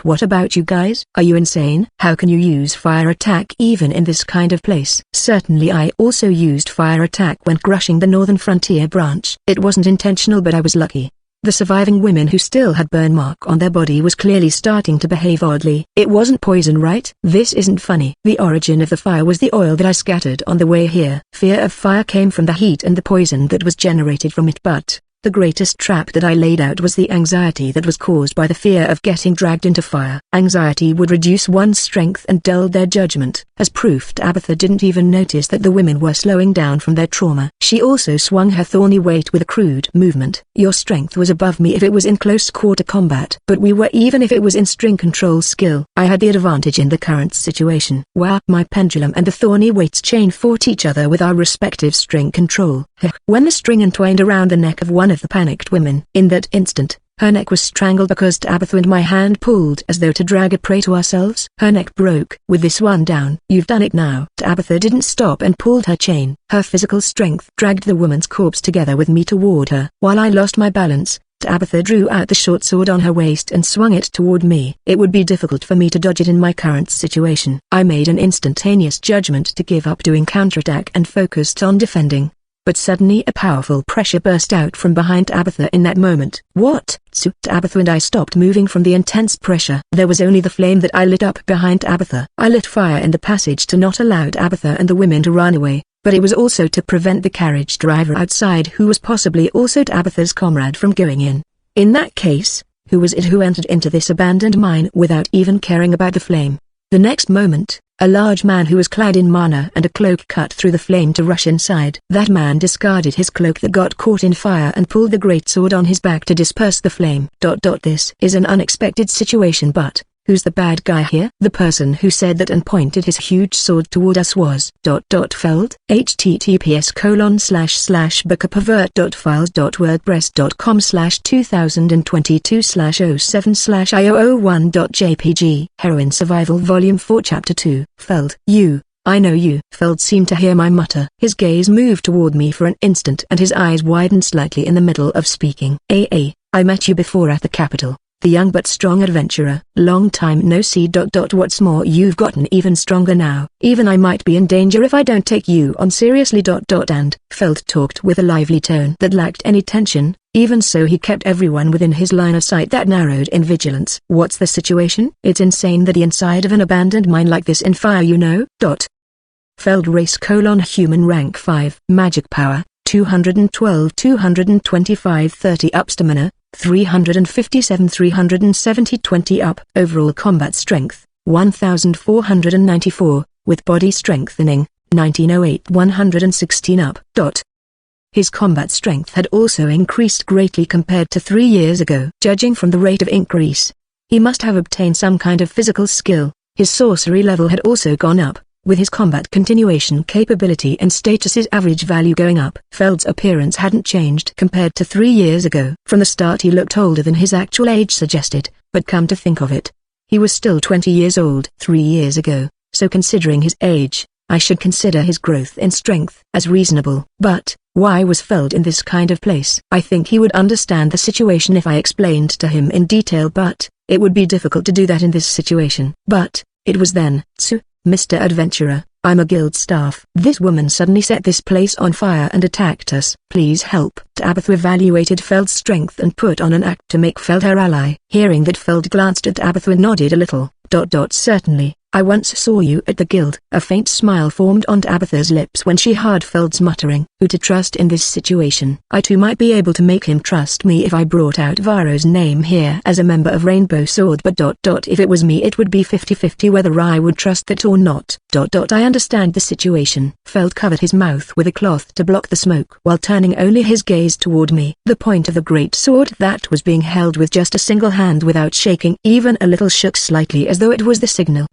what about you guys? Are you insane? How can you use fire attack even in this kind of place? Certainly I also used fire attack when crushing the Northern Frontier branch. It wasn't intentional, but I was lucky. The surviving women who still had burn mark on their body was clearly starting to behave oddly. It wasn't poison, right? This isn't funny. The origin of the fire was the oil that I scattered on the way here. Fear of fire came from the heat and the poison that was generated from it, but The greatest trap that I laid out was the anxiety that was caused by the fear of getting dragged into fire. Anxiety would reduce one's strength and dull their judgment. As proof, Tabitha didn't even notice that the women were slowing down from their trauma. She also swung her thorny weight with a crude movement. Your strength was above me if it was in close quarter combat, but we were even if it was in string control skill. I had the advantage in the current situation. Wow! My pendulum and the thorny weights chain fought each other with our respective string control. When the string entwined around the neck of one of the panicked women, in that instant, her neck was strangled because Tabitha and my hand pulled as though to drag a prey to ourselves. Her neck broke. With this one down, you've done it now. Tabitha didn't stop and pulled her chain. Her physical strength dragged the woman's corpse together with me toward her. While I lost my balance, Tabitha drew out the short sword on her waist and swung it toward me. It would be difficult for me to dodge it in my current situation. I made an instantaneous judgment to give up doing counterattack and focused on defending. But suddenly a powerful pressure burst out from behind Tabitha in that moment. What? Tabitha and I stopped moving from the intense pressure. There was only the flame that I lit up behind Tabitha. I lit fire in the passage to not allow Tabitha and the women to run away, but it was also to prevent the carriage driver outside, who was possibly also Tabitha's comrade, from going in. In that case, who was it who entered into this abandoned mine without even caring about the flame? The next moment, a large man who was clad in mana and a cloak cut through the flame to rush inside. That man discarded his cloak that got caught in fire and pulled the greatsword on his back to disperse the flame. This is an unexpected situation, but who's the bad guy here? The person who said that and pointed his huge sword toward us was Feld. https://bookerpervert.files.wordpress.com/2022/07/io01.jpg. Heroine Survival Volume 4 Chapter 2. Feld. You. I know you. Feld seemed to hear my mutter. His gaze moved toward me for an instant and his eyes widened slightly in the middle of speaking. I met you before at the capital. The young but strong adventurer. Long time no see. What's more, you've gotten even stronger now. Even I might be in danger if I don't take you on seriously. And Feld talked with a lively tone that lacked any tension. Even so, he kept everyone within his line of sight that narrowed in vigilance. What's the situation? It's insane that the inside of an abandoned mine like this in fire, you know. Feld race: human rank 5, magic power 212, 225, 30 up, stamina 357, 370, 20 up. Overall combat strength 1494, with body strengthening 1908, 116 up. His combat strength had also increased greatly compared to 3 years ago. Judging from the rate of increase, he must have obtained some kind of physical skill. His sorcery level had also gone up, with his combat continuation capability and status's average value going up. Feld's appearance hadn't changed compared to 3 years ago. From the start he looked older than his actual age suggested, but come to think of it, he was still 20 years old 3 years ago, so considering his age, I should consider his growth in strength as reasonable. But why was Feld in this kind of place? I think he would understand the situation if I explained to him in detail, but it would be difficult to do that in this situation. But it was then. Mr. Adventurer, I'm a guild staff. This woman suddenly set this place on fire and attacked us. Please help. Tabitha evaluated Feld's strength and put on an act to make Feld her ally. Hearing that, Feld glanced at Tabitha and nodded a little. Certainly, I once saw you at the guild. A faint smile formed on Tabitha's lips when she heard Feld's muttering. Who to trust in this situation? I too might be able to make him trust me if I brought out Varro's name here as a member of Rainbow Sword, but if it was me it would be 50-50 whether I would trust that or not. I understand the situation. Feld covered his mouth with a cloth to block the smoke while turning only his gaze toward me. The point of the great sword that was being held with just a single hand without shaking even a little shook slightly as though it was the signal.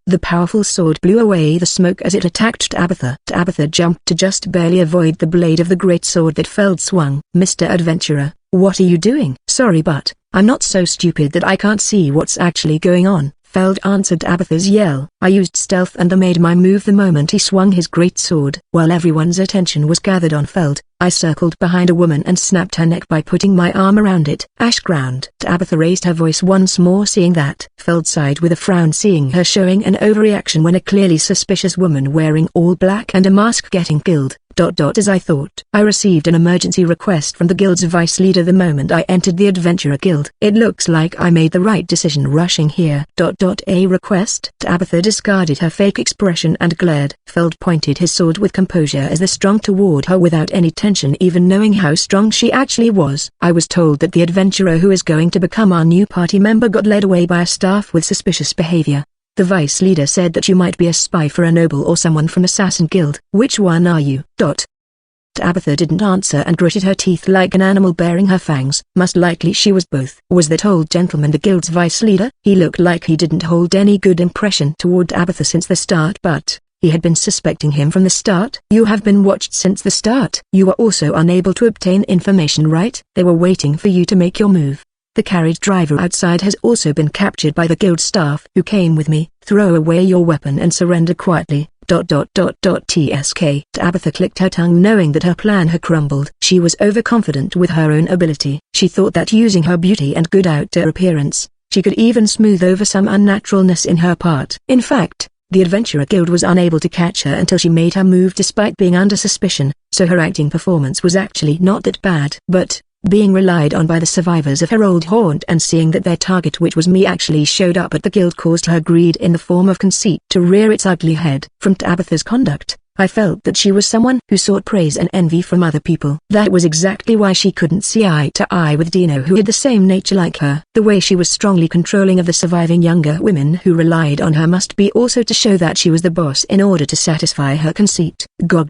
The powerful sword blew away the smoke as it attacked Tabitha. Tabitha jumped to just barely avoid the blade of the great sword that Feld swung. Mr. Adventurer, what are you doing? Sorry, but I'm not so stupid that I can't see what's actually going on. Feld answered Tabitha's yell. I used stealth and I made my move the moment he swung his great sword. While everyone's attention was gathered on Feld, I circled behind a woman and snapped her neck by putting my arm around it. Ash ground. Tabitha raised her voice once more, seeing that. Feld sighed with a frown, seeing her showing an overreaction when a clearly suspicious woman wearing all black and a mask getting killed. As I thought. I received an emergency request from the guild's vice leader the moment I entered the Adventurer Guild. It looks like I made the right decision rushing here. A request? Tabitha discarded her fake expression and glared. Feld pointed his sword with composure as they strung toward her without any tension, even knowing how strong she actually was. I was told that the adventurer who is going to become our new party member got led away by a staff with suspicious behavior. The vice leader said that you might be a spy for a noble or someone from Assassin Guild. Which one are you? Tabitha didn't answer and gritted her teeth like an animal baring her fangs. Most likely she was both. Was that old gentleman the guild's vice leader? He looked like he didn't hold any good impression toward Tabitha since the start, but he had been suspecting him from the start. You have been watched since the start. You were also unable to obtain information, right? They were waiting for you to make your move. The carriage driver outside has also been captured by the guild staff who came with me. Throw away your weapon and surrender quietly. Tsk. Tabitha clicked her tongue, knowing that her plan had crumbled. She was overconfident with her own ability. She thought that using her beauty and good outdoor appearance, she could even smooth over some unnaturalness in her part. In fact, the Adventurer Guild was unable to catch her until she made her move despite being under suspicion, so her acting performance was actually not that bad. But being relied on by the survivors of her old haunt and seeing that their target, which was me, actually showed up at the guild caused her greed in the form of conceit to rear its ugly head. From Tabitha's conduct, I felt that she was someone who sought praise and envy from other people. That was exactly why she couldn't see eye to eye with Dino, who had the same nature like her. The way she was strongly controlling of the surviving younger women who relied on her must be also to show that she was the boss in order to satisfy her conceit. Gog.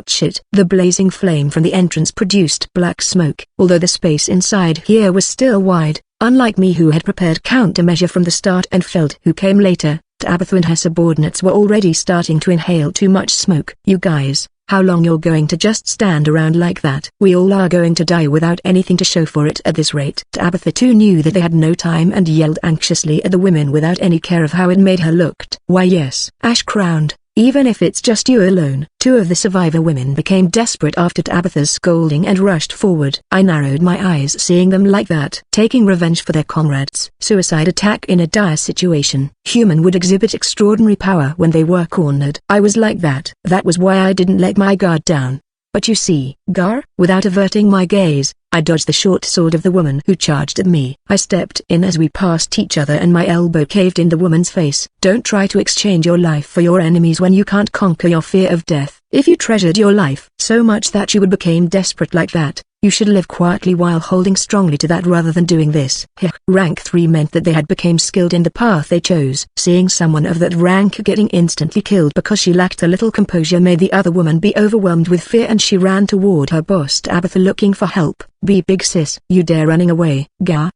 Shit. The blazing flame from the entrance produced black smoke. Although the space inside here was still wide, unlike me who had prepared countermeasure from the start and Feld who came later, Tabitha and her subordinates were already starting to inhale too much smoke. You guys, how long you're going to just stand around like that? We all are going to die without anything to show for it at this rate. Tabitha too knew that they had no time and yelled anxiously at the women without any care of how it made her looked. Why yes, Ash crowned. Even if it's just you alone. Two of the survivor women became desperate after Tabitha's scolding and rushed forward. I narrowed my eyes seeing them like that, taking revenge for their comrades. Suicide attack in a dire situation. Human would exhibit extraordinary power when they were cornered. I was like that. That was why I didn't let my guard down. But you see, Gar, without averting my gaze, I dodged the short sword of the woman who charged at me. I stepped in as we passed each other and my elbow caved in the woman's face. Don't try to exchange your life for your enemies when you can't conquer your fear of death. If you treasured your life so much that you would become desperate like that, you should live quietly while holding strongly to that rather than doing this. Rank 3 meant that they had become skilled in the path they chose. Seeing someone of that rank getting instantly killed because she lacked a little composure made the other woman be overwhelmed with fear, and she ran toward her boss Tabitha looking for help. Be big sis. You dare running away? Ga?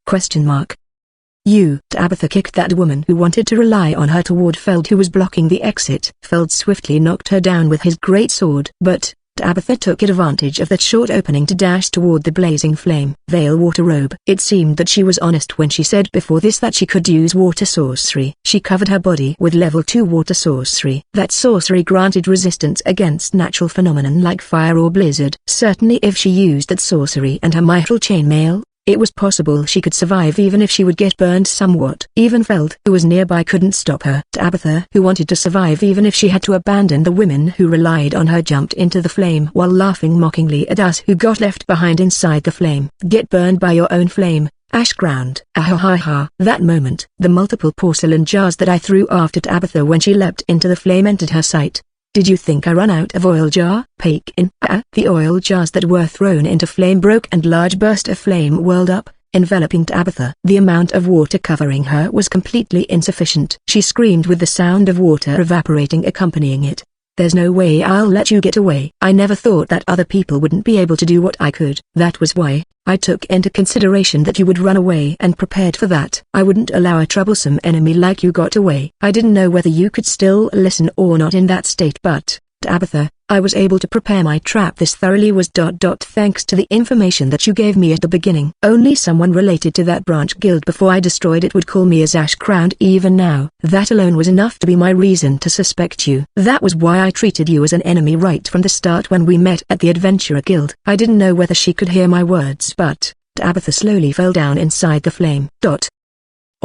You. Tabitha kicked that woman who wanted to rely on her toward Feld, who was blocking the exit. Feld swiftly knocked her down with his great sword, but Tabitha took advantage of that short opening to dash toward the blazing flame. Veil water robe. It seemed that she was honest when she said before this that she could use water sorcery. She covered her body with level 2 water sorcery. That sorcery granted resistance against natural phenomenon like fire or blizzard. Certainly if she used that sorcery and her mitral chainmail, it was possible she could survive even if she would get burned somewhat. Even Feld, who was nearby, couldn't stop her. Tabitha, who wanted to survive even if she had to abandon the women who relied on her, jumped into the flame while laughing mockingly at us who got left behind inside the flame. Get burned by your own flame. Ash ground. Ahahaha. That moment, the multiple porcelain jars that I threw after Tabitha when she leapt into the flame entered her sight. Did you think I run out of oil jar? Pake in. The oil jars that were thrown into flame broke and large burst of flame whirled up, enveloping Tabitha. The amount of water covering her was completely insufficient. She screamed with the sound of water evaporating accompanying it. There's no way I'll let you get away. I never thought that other people wouldn't be able to do what I could. That was why I took into consideration that you would run away and prepared for that. I wouldn't allow a troublesome enemy like you got away. I didn't know whether you could still listen or not in that state, but Tabitha, I was able to prepare my trap this thoroughly was thanks to the information that you gave me at the beginning. Only someone related to that branch guild before I destroyed it would call me as Ash Crowned. Even now, that alone was enough to be my reason to suspect you. That was why I treated you as an enemy right from the start when we met at the Adventurer Guild. I didn't know whether she could hear my words, but Tabitha slowly fell down inside the flame.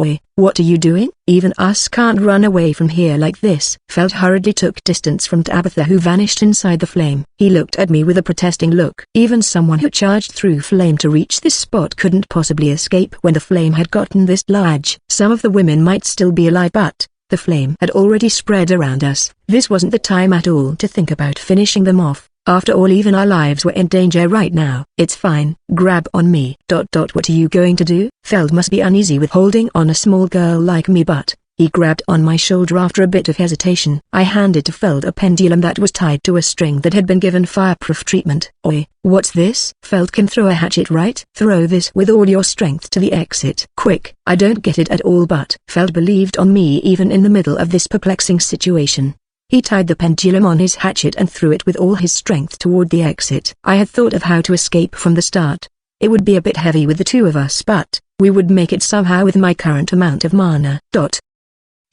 Oi, what are you doing? Even us can't run away from here like this. Feld hurriedly took distance from Tabitha, who vanished inside the flame. He looked at me with a protesting look. Even someone who charged through flame to reach this spot couldn't possibly escape when the flame had gotten this large. Some of the women might still be alive, but the flame had already spread around us. This wasn't the time at all to think about finishing them off. After all, even our lives were in danger right now. It's fine, grab on me. What are you going to do? Feld must be uneasy with holding on a small girl like me, but he grabbed on my shoulder after a bit of hesitation. I handed to Feld a pendulum that was tied to a string that had been given fireproof treatment. Oi, what's this? Feld can throw a hatchet, right? Throw this with all your strength to the exit. Quick. I don't get it at all, but Feld believed on me even in the middle of this perplexing situation. He tied the pendulum on his hatchet and threw it with all his strength toward the exit. I had thought of how to escape from the start. It would be a bit heavy with the two of us, but we would make it somehow with my current amount of mana.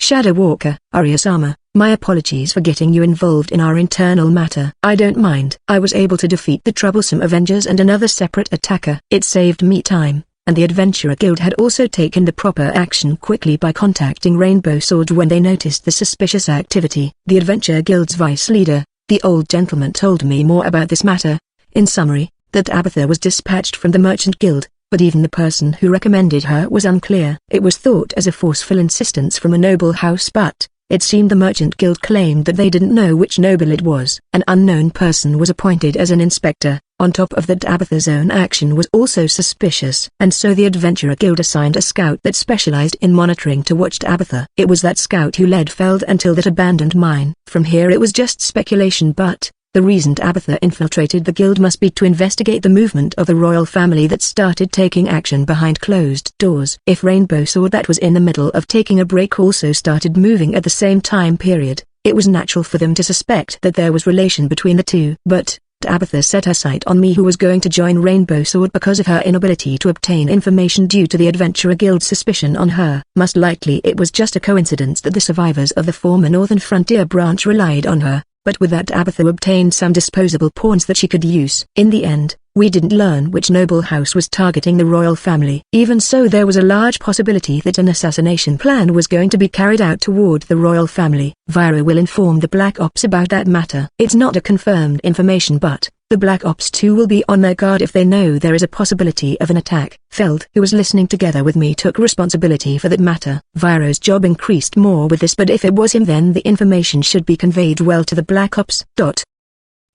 Shadow Walker, Arya-sama, my apologies for getting you involved in our internal matter. I don't mind. I was able to defeat the troublesome Avengers and another separate attacker. It saved me time. And the Adventurer Guild had also taken the proper action quickly by contacting Rainbow Sword when they noticed the suspicious activity. The Adventure Guild's vice leader, the old gentleman, told me more about this matter. In summary, that Tabitha was dispatched from the Merchant Guild, but even the person who recommended her was unclear. It was thought as a forceful insistence from a noble house, but it seemed the Merchant Guild claimed that they didn't know which noble it was. An unknown person was appointed as an inspector. On top of that, Tabitha's own action was also suspicious, and so the Adventurer Guild assigned a scout that specialized in monitoring to watch Tabitha. It was that scout who led Feld until that abandoned mine. From here it was just speculation, but the reason Tabitha infiltrated the guild must be to investigate the movement of the royal family that started taking action behind closed doors. If Rainbow Sword, that was in the middle of taking a break, also started moving at the same time period, it was natural for them to suspect that there was relation between the two. But Tabitha set her sight on me, who was going to join Rainbow Sword because of her inability to obtain information due to the Adventurer Guild's suspicion on her. Most likely it was just a coincidence that the survivors of the former Northern Frontier branch relied on her, but with that Tabitha obtained some disposable pawns that she could use. In the end, we didn't learn which noble house was targeting the royal family. Even so, there was a large possibility that an assassination plan was going to be carried out toward the royal family. Viro will inform the Black Ops about that matter. It's not a confirmed information, but the Black Ops too will be on their guard if they know there is a possibility of an attack. Feld, who was listening together with me, took responsibility for that matter. Viro's job increased more with this, but if it was him, then the information should be conveyed well to the Black Ops.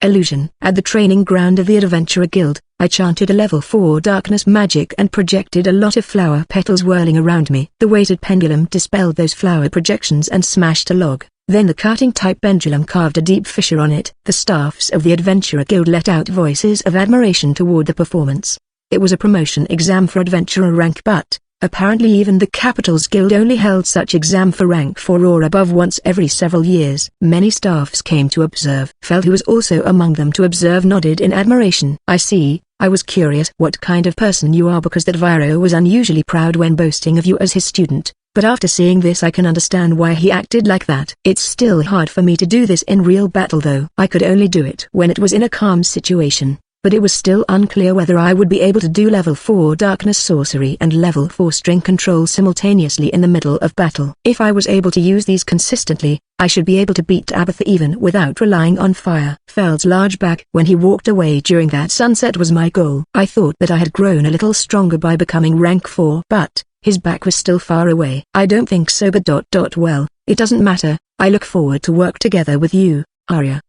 Illusion. At the training ground of the Adventurer Guild, I chanted a level 4 darkness magic and projected a lot of flower petals whirling around me. The weighted pendulum dispelled those flower projections and smashed a log. Then the cutting-type pendulum carved a deep fissure on it. The staffs of the Adventurer Guild let out voices of admiration toward the performance. It was a promotion exam for Adventurer rank, but apparently even the Capital's Guild only held such exam for rank 4 or above once every several years. Many staffs came to observe. Feld, who was also among them to observe, nodded in admiration. I see. I was curious what kind of person you are, because that Viro was unusually proud when boasting of you as his student. But after seeing this, I can understand why he acted like that. It's still hard for me to do this in real battle, though. I could only do it when it was in a calm situation. But it was still unclear whether I would be able to do level 4 darkness sorcery and level 4 string control simultaneously in the middle of battle. If I was able to use these consistently, I should be able to beat Tabitha even without relying on fire. Feld's large back when he walked away during that sunset was my goal. I thought that I had grown a little stronger by becoming rank 4, but his back was still far away. I don't think so, but well, it doesn't matter. I look forward to work together with you, Arya.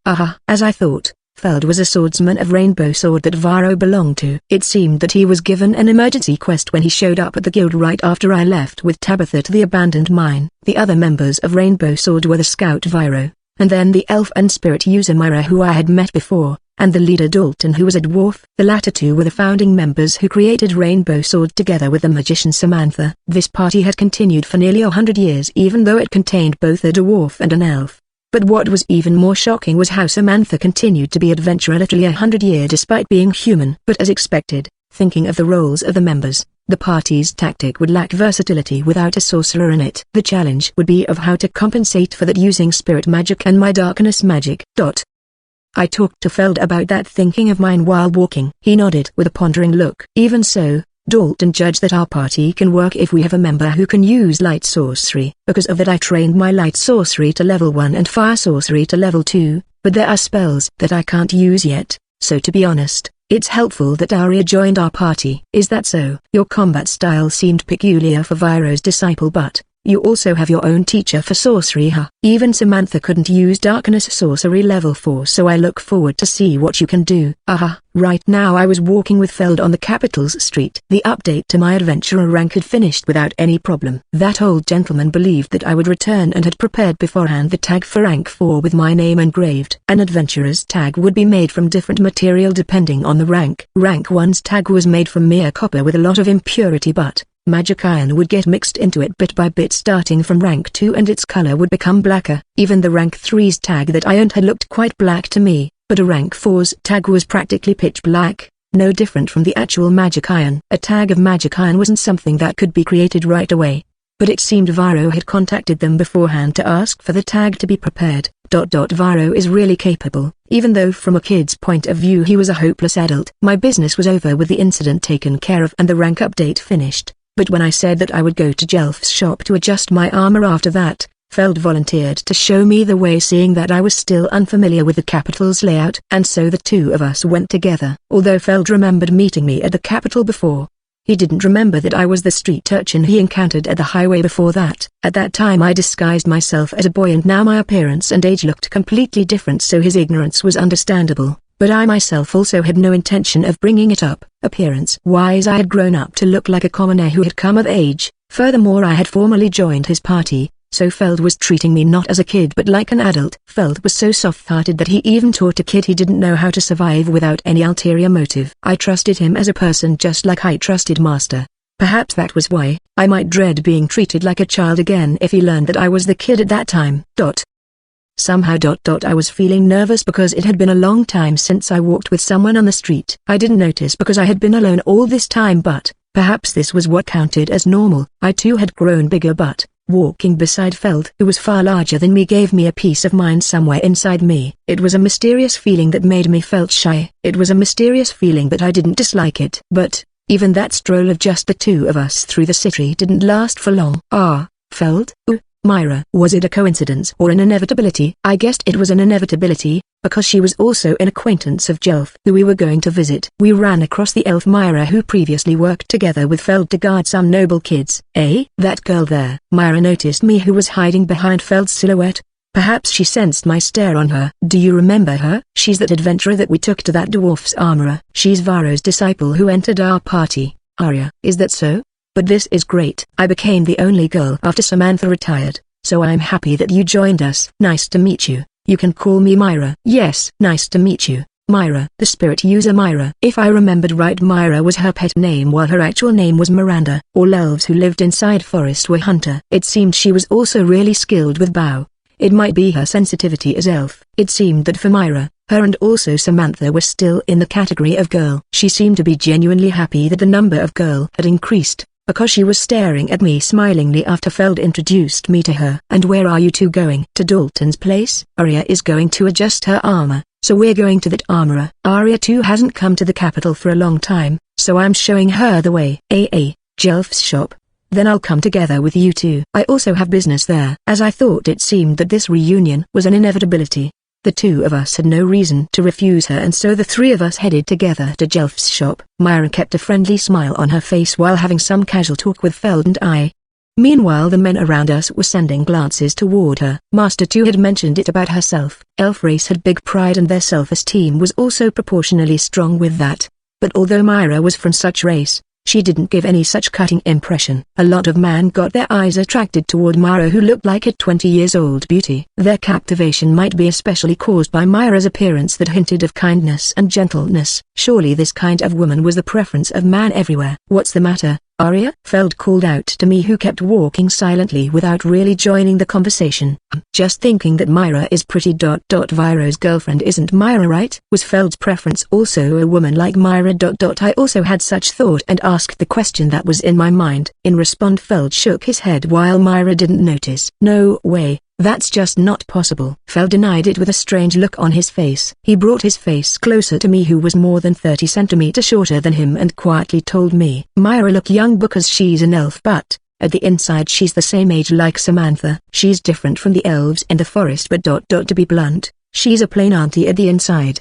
As I thought, Feld was a swordsman of Rainbow Sword that Viro belonged to. It seemed that he was given an emergency quest when he showed up at the guild right after I left with Tabitha to the abandoned mine. The other members of Rainbow Sword were the scout Viro, and then the elf and spirit user Myra, who I had met before, and the leader Dalton, who was a dwarf. The latter two were the founding members who created Rainbow Sword together with the magician Samantha. This party had continued for nearly 100 years, even though it contained both a dwarf and an elf. But what was even more shocking was how Samantha continued to be adventurer literally 100 years despite being human. But as expected, thinking of the roles of the members, the party's tactic would lack versatility without a sorcerer in it. The challenge would be of how to compensate for that using spirit magic and my darkness magic. I talked to Feld about that thinking of mine while walking. He nodded with a pondering look. Even so, Dalton judged that our party can work if we have a member who can use light sorcery. Because of it I trained my light sorcery to level 1 and fire sorcery to level 2, but there are spells that I can't use yet, so to be honest, it's helpful that Arya joined our party. Is that so? Your combat style seemed peculiar for Viro's disciple, but you also have your own teacher for sorcery, huh? Even Samantha couldn't use darkness sorcery level 4, so I look forward to see what you can do. Aha. Right now I was walking with Feld on the capital's street. The update to my adventurer rank had finished without any problem. That old gentleman believed that I would return and had prepared beforehand the tag for rank 4 with my name engraved. An adventurer's tag would be made from different material depending on the rank. Rank 1's tag was made from mere copper with a lot of impurity, but magic iron would get mixed into it bit by bit starting from rank 2 and its color would become blacker. Even the rank 3's tag that I owned had looked quite black to me, but a rank 4's tag was practically pitch black, no different from the actual magic iron. A tag of magic iron wasn't something that could be created right away, but it seemed Viro had contacted them beforehand to ask for the tag to be prepared. Viro is really capable, even though from a kid's point of view he was a hopeless adult. My business was over with the incident taken care of and the rank update finished. But when I said that I would go to Jelf's shop to adjust my armor after that, Feld volunteered to show me the way, seeing that I was still unfamiliar with the capital's layout. And so the two of us went together. Although Feld remembered meeting me at the capital before, he didn't remember that I was the street urchin he encountered at the highway before that. At that time I disguised myself as a boy and now my appearance and age looked completely different, so his ignorance was understandable. But I myself also had no intention of bringing it up. Appearance-wise I had grown up to look like a commoner who had come of age. Furthermore I had formally joined his party, so Feld was treating me not as a kid but like an adult. Feld was so soft-hearted that he even taught a kid he didn't know how to survive without any ulterior motive. I trusted him as a person just like I trusted Master. Perhaps that was why I might dread being treated like a child again if he learned that I was the kid at that time. Somehow I was feeling nervous because it had been a long time since I walked with someone on the street. I didn't notice because I had been alone all this time, but perhaps this was what counted as normal. I too had grown bigger, but walking beside Feld, who was far larger than me, gave me a peace of mind somewhere inside me. It was a mysterious feeling that made me felt shy. It was a mysterious feeling, but I didn't dislike it. But even that stroll of just the two of us through the city didn't last for long. Ah, Feld? Myra. Was it a coincidence or an inevitability? I guessed it was an inevitability, because she was also an acquaintance of Jelf who we were going to visit. We ran across the elf Myra, who previously worked together with Feld to guard some noble kids. That girl there. Myra noticed me, who was hiding behind Feld's silhouette. Perhaps she sensed my stare on her. Do you remember her? She's that adventurer that we took to that dwarf's armorer. She's Viro's disciple who entered our party. Arya. Is that so? But this is great. I became the only girl after Samantha retired, so I'm happy that you joined us. Nice to meet you. You can call me Myra. Yes. Nice to meet you, Myra. The spirit user Myra. If I remembered right, Myra was her pet name while her actual name was Miranda. All elves who lived inside forest were hunter. It seemed she was also really skilled with bow. It might be her sensitivity as elf. It seemed that for Myra, her and also Samantha were still in the category of girl. She seemed to be genuinely happy that the number of girl had increased, because she was staring at me smilingly after Feld introduced me to her. And where are you two going? To Dalton's place. Arya is going to adjust her armor, so we're going to that armorer. Arya too hasn't come to the capital for a long time, so I'm showing her the way. Jelf's shop. Then I'll come together with you two. I also have business there. As I thought, it seemed that this reunion was an inevitability. The two of us had no reason to refuse her, and so the three of us headed together to Jelf's shop. Myra kept a friendly smile on her face while having some casual talk with Feld and I. Meanwhile the men around us were sending glances toward her. Master too had mentioned it about herself. Elf race had big pride and their self-esteem was also proportionally strong with that. But although Myra was from such race, she didn't give any such cutting impression. A lot of men got their eyes attracted toward Myra, who looked like a 20-year-old beauty. Their captivation might be especially caused by Myra's appearance that hinted of kindness and gentleness. Surely this kind of woman was the preference of man everywhere. What's the matter, Arya? Feld called out to me, who kept walking silently without really joining the conversation. Just thinking that Myra is pretty. Viro's girlfriend isn't Myra, right? Was Feld's preference also a woman like Myra? I also had such thought and asked the question that was in my mind. In response, Feld shook his head while Myra didn't notice. No way, That's just not possible. Feld denied it with a strange look on his face. He brought his face closer to me, who was more than 30 centimeters shorter than him, and quietly told me, Myra look young because she's an elf, but at the inside she's the same age like Samantha. She's different from the elves in the forest, but to be blunt, she's a plain auntie at the inside.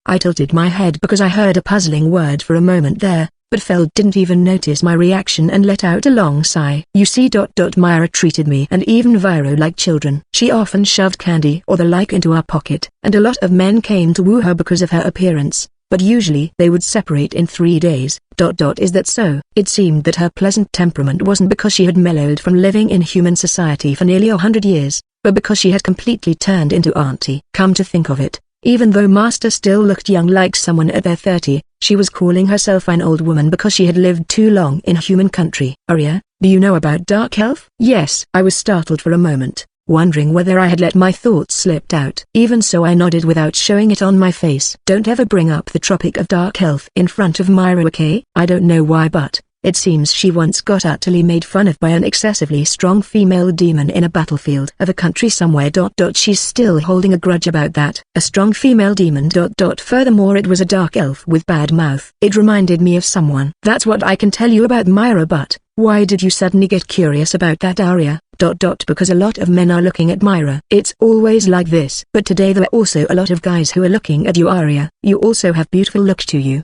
I tilted my head because I heard a puzzling word for a moment there, but Feld didn't even notice my reaction and let out a long sigh. You see, Myra treated me and even Viro like children. She often shoved candy or the like into our pocket, and a lot of men came to woo her because of her appearance, but usually they would separate in 3 days. Is that so? It seemed that her pleasant temperament wasn't because she had mellowed from living in human society for nearly 100 years, but because she had completely turned into auntie. Come to think of it, even though Master still looked young like someone at their 30, she was calling herself an old woman because she had lived too long in human country. Arya, do you know about Dark Elf? Yes. I was startled for a moment, wondering whether I had let my thoughts slip out. Even so I nodded without showing it on my face. Don't ever bring up the Tropic of Dark Elf in front of Myra, okay? I don't know why, but it seems she once got utterly made fun of by an excessively strong female demon in a battlefield of a country somewhere. She's still holding a grudge about that. A strong female demon. Furthermore, it was a dark elf with bad mouth. It reminded me of someone. That's what I can tell you about Myra, but why did you suddenly get curious about that, Arya? Because a lot of men are looking at Myra. It's always like this. But today there are also a lot of guys who are looking at you, Arya. You also have beautiful looks to you.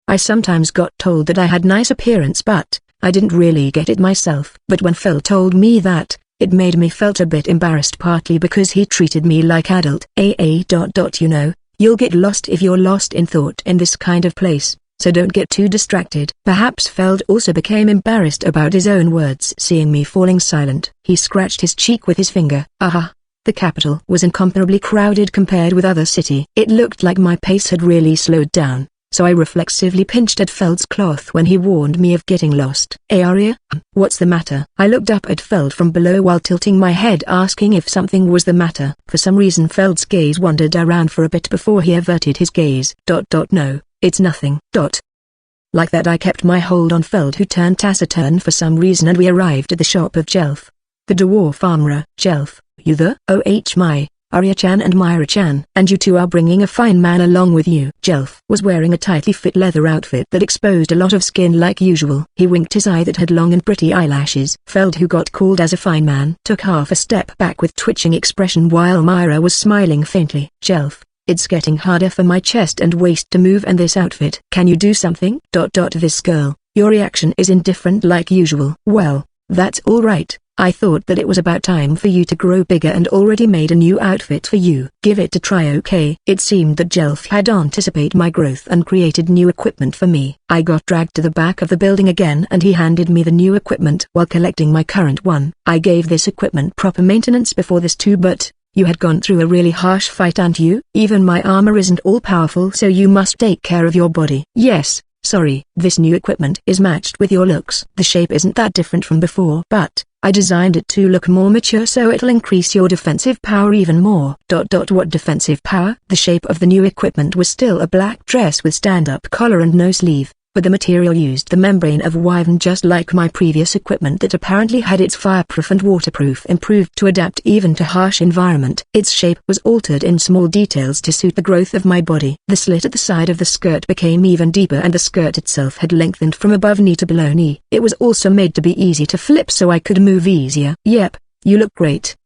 I sometimes got told that I had nice appearance, but I didn't really get it myself. But when Phil told me that, it made me felt a bit embarrassed, partly because he treated me like adult. You know, you'll get lost if you're lost in thought in this kind of place, so don't get too distracted. Perhaps Feld also became embarrassed about his own words. Seeing me falling silent, he scratched his cheek with his finger. The capital was incomparably crowded compared with other city. It looked like my pace had really slowed down, so I reflexively pinched at Feld's cloth when he warned me of getting lost. Hey Arya, what's the matter? I looked up at Feld from below while tilting my head, asking if something was the matter. For some reason Feld's gaze wandered around for a bit before he averted his gaze. No, it's nothing. Like that I kept my hold on Feld, who turned taciturn for some reason, and we arrived at the shop of Jelf, the dwarf armorer. Jelf, you the? My, Arya-chan and Myra-chan. And you two are bringing a fine man along with you. Jelf was wearing a tightly fit leather outfit that exposed a lot of skin like usual. He winked his eye that had long and pretty eyelashes. Feld, who got called as a fine man, took half a step back with twitching expression while Myra was smiling faintly. Jelf, it's getting harder for my chest and waist to move in this outfit. Can you do something? This girl, your reaction is indifferent like usual. Well, that's all right. I thought that it was about time for you to grow bigger and already made a new outfit for you. Give it a try, okay? It seemed that Jelf had anticipated my growth and created new equipment for me. I got dragged to the back of the building again and he handed me the new equipment while collecting my current one. I gave this equipment proper maintenance before this too, but you had gone through a really harsh fight, and you? Even my armor isn't all powerful, so you must take care of your body. Yes, sorry. This new equipment is matched with your looks. The shape isn't that different from before, but I designed it to look more mature, so it'll increase your defensive power even more. What defensive power? The shape of the new equipment was still a black dress with stand-up collar and no sleeve, but the material used the membrane of wyvern, just like my previous equipment that apparently had its fireproof and waterproof improved to adapt even to harsh environment. Its shape was altered in small details to suit the growth of my body. The slit at the side of the skirt became even deeper, and the skirt itself had lengthened from above knee to below knee. It was also made to be easy to flip so I could move easier. Yep, you look great.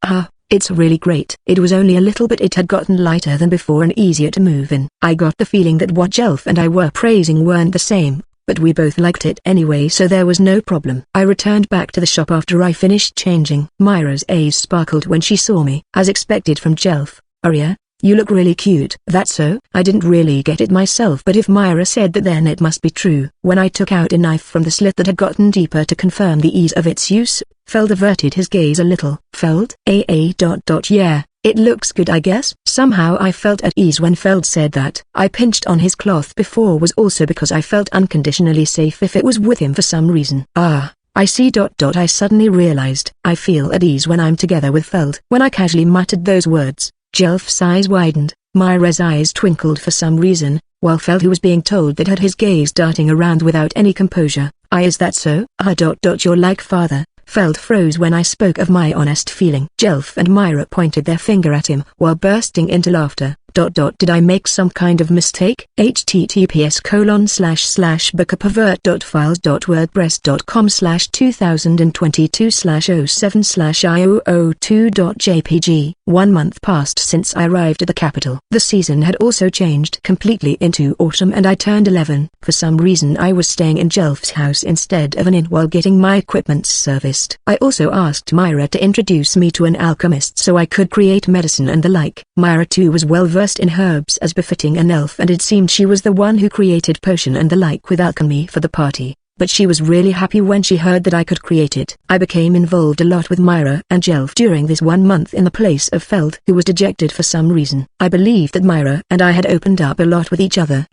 It's really great. It was only a little, but it had gotten lighter than before and easier to move in. I got the feeling that what Jelf and I were praising weren't the same, but we both liked it anyway, so there was no problem. I returned back to the shop after I finished changing. Myra's eyes sparkled when she saw me. As expected from Jelf, Arya, you look really cute. That's so? I didn't really get it myself, but if Myra said that, then it must be true. When I took out a knife from the slit that had gotten deeper to confirm the ease of its use, Feld averted his gaze a little. Feld? Yeah, it looks good, I guess. Somehow I felt at ease when Feld said that. I pinched on his cloth before was also because I felt unconditionally safe if it was with him for some reason. I see. I suddenly realized I feel at ease when I'm together with Feld. When I casually muttered those words, Jelf's eyes widened, Myra's eyes twinkled for some reason, while Feld, who was being told that, had his gaze darting around without any composure. Is that so? You're like father, Feld froze when I spoke of my honest feeling. Jelf and Myra pointed their finger at him while bursting into laughter. Did I make some kind of mistake? https://bookapervert.files.wordpress.com/2022/07/IOO2.jpg. 1 month passed since I arrived at the capital. The season had also changed completely into autumn and I turned 11. For some reason I was staying in Jelf's house instead of an inn while getting my equipment serviced. I also asked Myra to introduce me to an alchemist so I could create medicine and the like. Myra too was well versed in herbs as befitting an elf, and it seemed she was the one who created potion and the like with alchemy for the party, but she was really happy when she heard that I could create it. I became involved a lot with Myra and Jelf during this 1 month in the place of Feld, who was dejected for some reason. I believe that Myra and I had opened up a lot with each other.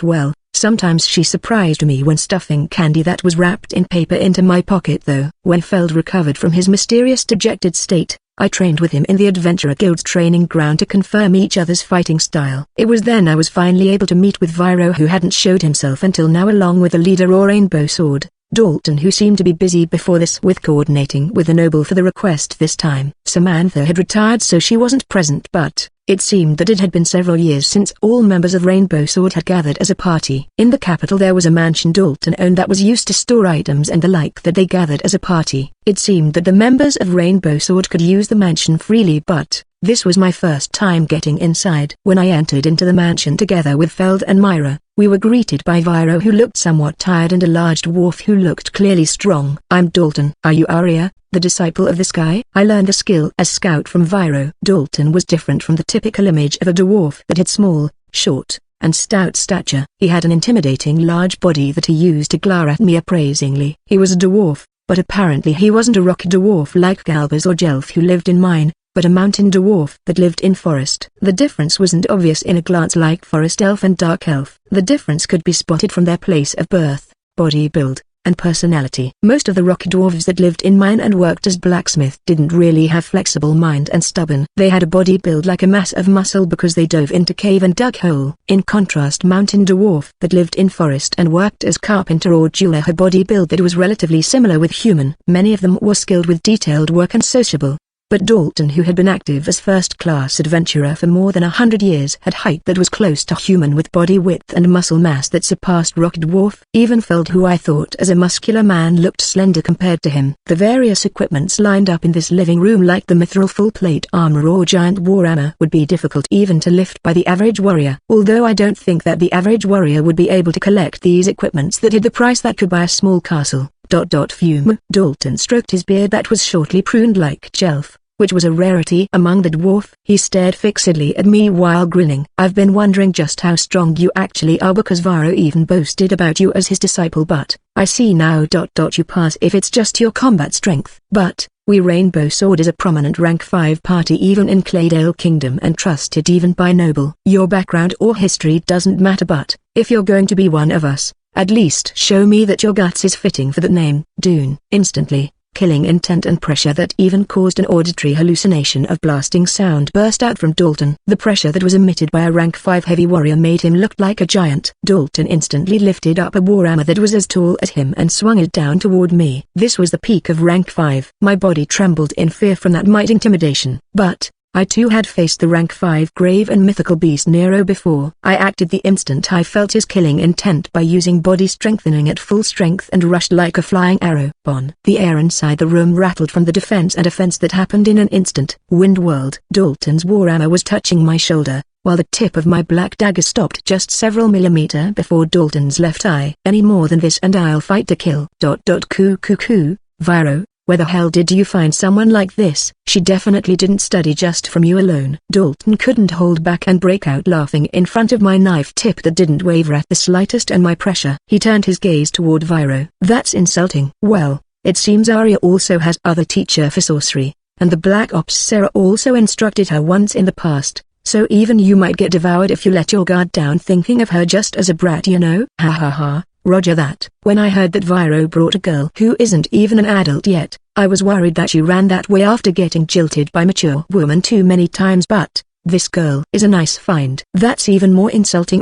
Well, sometimes she surprised me when stuffing candy that was wrapped in paper into my pocket though. When Feld recovered from his mysterious dejected state, I trained with him in the Adventurer Guild's training ground to confirm each other's fighting style. It was then I was finally able to meet with Viro, who hadn't showed himself until now, along with the leader or Rainbow Sword, Dalton, who seemed to be busy before this with coordinating with the noble for the request this time. Samantha had retired so she wasn't present, but it seemed that it had been several years since all members of Rainbow Sword had gathered as a party. In the capital there was a mansion Dalton owned that was used to store items and the like that they gathered as a party. It seemed that the members of Rainbow Sword could use the mansion freely, but this was my first time getting inside. When I entered into the mansion together with Feld and Myra, we were greeted by Viro, who looked somewhat tired, and a large dwarf who looked clearly strong. "I'm Dalton. Are you Arya, the disciple of the sky?" I learned the skill as scout from Viro. Dalton was different from the typical image of a dwarf that had small, short, and stout stature. He had an intimidating large body that he used to glare at me appraisingly. He was a dwarf, but apparently he wasn't a rocky dwarf like Galbaz or Jelf, who lived in mine, but a mountain dwarf that lived in forest. The difference wasn't obvious in a glance like forest elf and dark elf. The difference could be spotted from their place of birth, body build, and personality. Most of the rocky dwarves that lived in mine and worked as blacksmith didn't really have flexible mind and stubborn. They had a body build like a mass of muscle because they dove into cave and dug hole. In contrast, mountain dwarf that lived in forest and worked as carpenter or jeweler had body build that was relatively similar with human. Many of them were skilled with detailed work and sociable. But Dalton, who had been active as first-class adventurer for more than 100 years, had height that was close to human with body width and muscle mass that surpassed rock dwarf. Even Feld, who I thought as a muscular man, looked slender compared to him. The various equipments lined up in this living room, like the mithril full-plate armor or giant warhammer, would be difficult even to lift by the average warrior. Although I don't think that the average warrior would be able to collect these equipments that had the price that could buy a small castle. Fume. Dalton stroked his beard that was shortly pruned like Jelf, which was a rarity among the dwarf. He stared fixedly at me while grinning. "I've been wondering just how strong you actually are, because Viro even boasted about you as his disciple, but I see now. You pass if it's just your combat strength. But we Rainbow Sword is a prominent rank 5 party even in Claydale Kingdom, and trusted even by noble. Your background or history doesn't matter, but if you're going to be one of us, at least show me that your guts is fitting for that name." Dune. Instantly, killing intent and pressure that even caused an auditory hallucination of blasting sound burst out from Dalton. The pressure that was emitted by a rank 5 heavy warrior made him look like a giant. Dalton instantly lifted up a warhammer that was as tall as him and swung it down toward me. This was the peak of rank 5. My body trembled in fear from that mighty intimidation. But I too had faced the rank 5 grave and mythical beast Nero before. I acted the instant I felt his killing intent by using body strengthening at full strength and rushed like a flying arrow. The air inside the room rattled from the defense and offense that happened in an instant. Wind whirled. Dalton's warhammer was touching my shoulder, while the tip of my black dagger stopped just several millimeters before Dalton's left eye. "Any more than this and I'll fight to kill." Viro, where the hell did you find someone like this? She definitely didn't study just from you alone. Dalton couldn't hold back and break out laughing in front of my knife tip that didn't waver at the slightest and my pressure. He turned his gaze toward Viro. "That's insulting." "Well, it seems Arya also has other teacher for sorcery, and the Black Ops Sarah also instructed her once in the past, so even you might get devoured if you let your guard down thinking of her just as a brat, you know." Ha ha ha. Roger that. When I heard that Viro brought a girl who isn't even an adult yet, I was worried that she ran that way after getting jilted by mature woman too many times, but this girl is a nice find. That's even more insulting.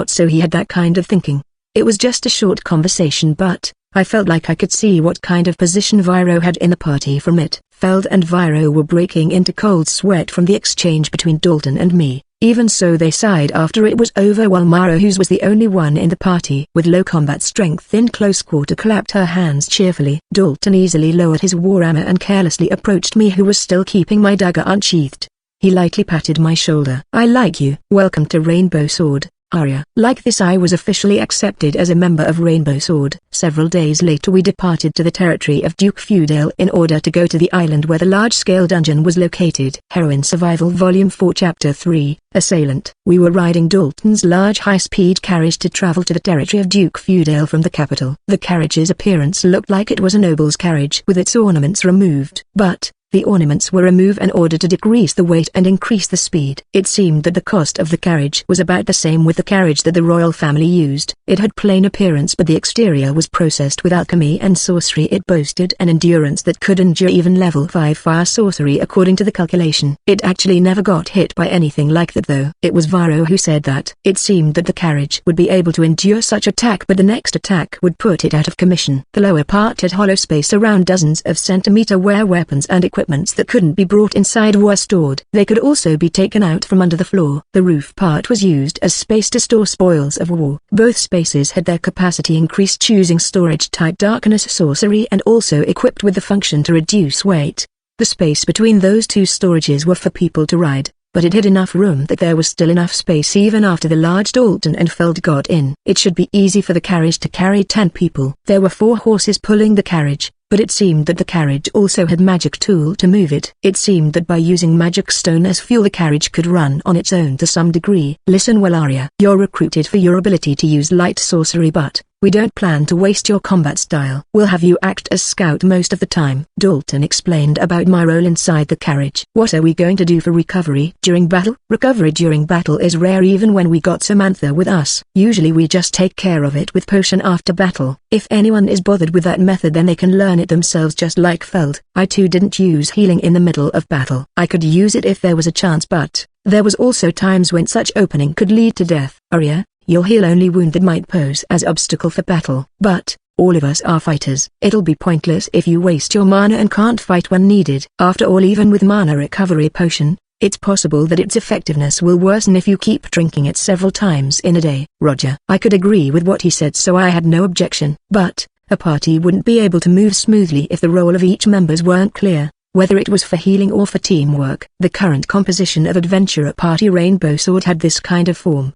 So he had that kind of thinking. It was just a short conversation, but I felt like I could see what kind of position Viro had in the party from it. Feld and Viro were breaking into cold sweat from the exchange between Dalton and me. Even so, they sighed after it was over, while Mara, who was the only one in the party with low combat strength in close quarter, clapped her hands cheerfully. Dalton easily lowered his warhammer and carelessly approached me, who was still keeping my dagger unsheathed. He lightly patted my shoulder. "I like you. Welcome to Rainbow Sword, Arya." Like this, I was officially accepted as a member of Rainbow Sword. Several days later, we departed to the territory of Duke Feudale in order to go to the island where the large-scale dungeon was located. Heroine Survival Volume 4 Chapter 3, Assailant. We were riding Dalton's large high-speed carriage to travel to the territory of Duke Feudale from the capital. The carriage's appearance looked like it was a noble's carriage with its ornaments removed, but the ornaments were removed in order to decrease the weight and increase the speed. It seemed that the cost of the carriage was about the same with the carriage that the royal family used. It had plain appearance, but the exterior was processed with alchemy and sorcery. It boasted an endurance that could endure even level 5 fire sorcery according to the calculation. It actually never got hit by anything like that, though. It was Viro who said that. It seemed that the carriage would be able to endure such attack, but the next attack would put it out of commission. The lower part had hollow space around dozens of centimeter where weapons and equipment that couldn't be brought inside were stored. They could also be taken out from under the floor. The roof part was used as space to store spoils of war. Both spaces had their capacity increased, choosing storage type darkness sorcery, and also equipped with the function to reduce weight. The space between those two storages were for people to ride, but it had enough room that there was still enough space even after the large Dalton and Feld got in. It should be easy for the carriage to carry 10 people. There were 4 horses pulling the carriage, but it seemed that the carriage also had magic tool to move it. It seemed that by using magic stone as fuel, the carriage could run on its own to some degree. "Listen well, Arya. You're recruited for your ability to use light sorcery, but we don't plan to waste your combat style. We'll have you act as scout most of the time." Dalton explained about my role inside the carriage. "What are we going to do for recovery during battle?" "Recovery during battle is rare, even when we got Samantha with us. Usually we just take care of it with potion after battle. If anyone is bothered with that method, then they can learn it themselves, just like Feld. I too didn't use healing in the middle of battle. I could use it if there was a chance, but there was also times when such opening could lead to death." "Arya, you'll heal only wound that might pose as obstacle for battle. But all of us are fighters. It'll be pointless if you waste your mana and can't fight when needed. After all, even with mana recovery potion, it's possible that its effectiveness will worsen if you keep drinking it several times in a day." "Roger." I could agree with what he said, so I had no objection. But a party wouldn't be able to move smoothly if the role of each members weren't clear, whether it was for healing or for teamwork. The current composition of Adventurer Party Rainbow Sword had this kind of form.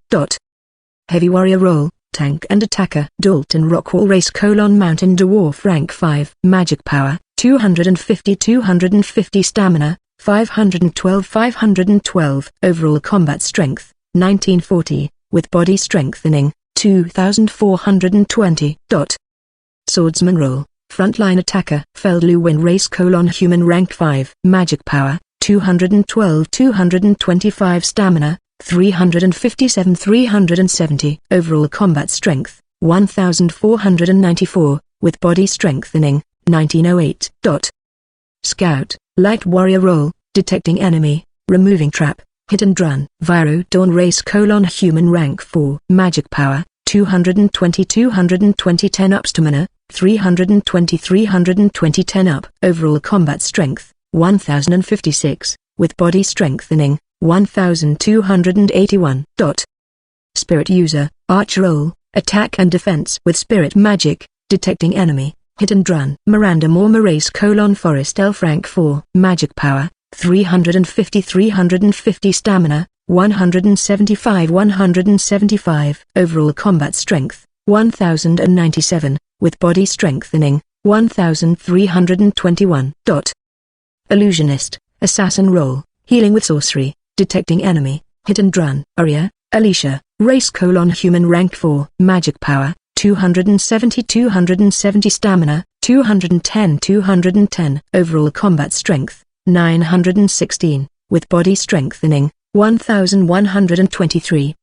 Heavy warrior role, tank and attacker. Dalton Rockwall race: Mountain Dwarf rank 5. Magic power, 250 stamina, 512. Overall combat strength, 1940, with body strengthening, 2420. Swordsman role, frontline attacker. Feld Lewin race: Human rank 5. Magic power, 225 stamina, 370. Overall combat strength, 1494, with body strengthening, 1908. Scout, light warrior role, detecting enemy, removing trap, hit and run. Viro Dawn race: Human rank 4. Magic power, 220 10 up stamina, 320 10 up. Overall combat strength, 1056, with body strengthening, 1281. Spirit user, arch role, attack and defense with spirit magic, detecting enemy, hit and run. Miranda Moore race: Forest Elf rank 4. Magic power, 350 stamina, 175. Overall combat strength, 1097, with body strengthening, 1321. Illusionist, assassin role, healing with sorcery, detecting enemy, hit and run. Arya, Alicia, race: Human rank 4. Magic power, 270 stamina, 210. Overall combat strength, 916, with body strengthening, 1123.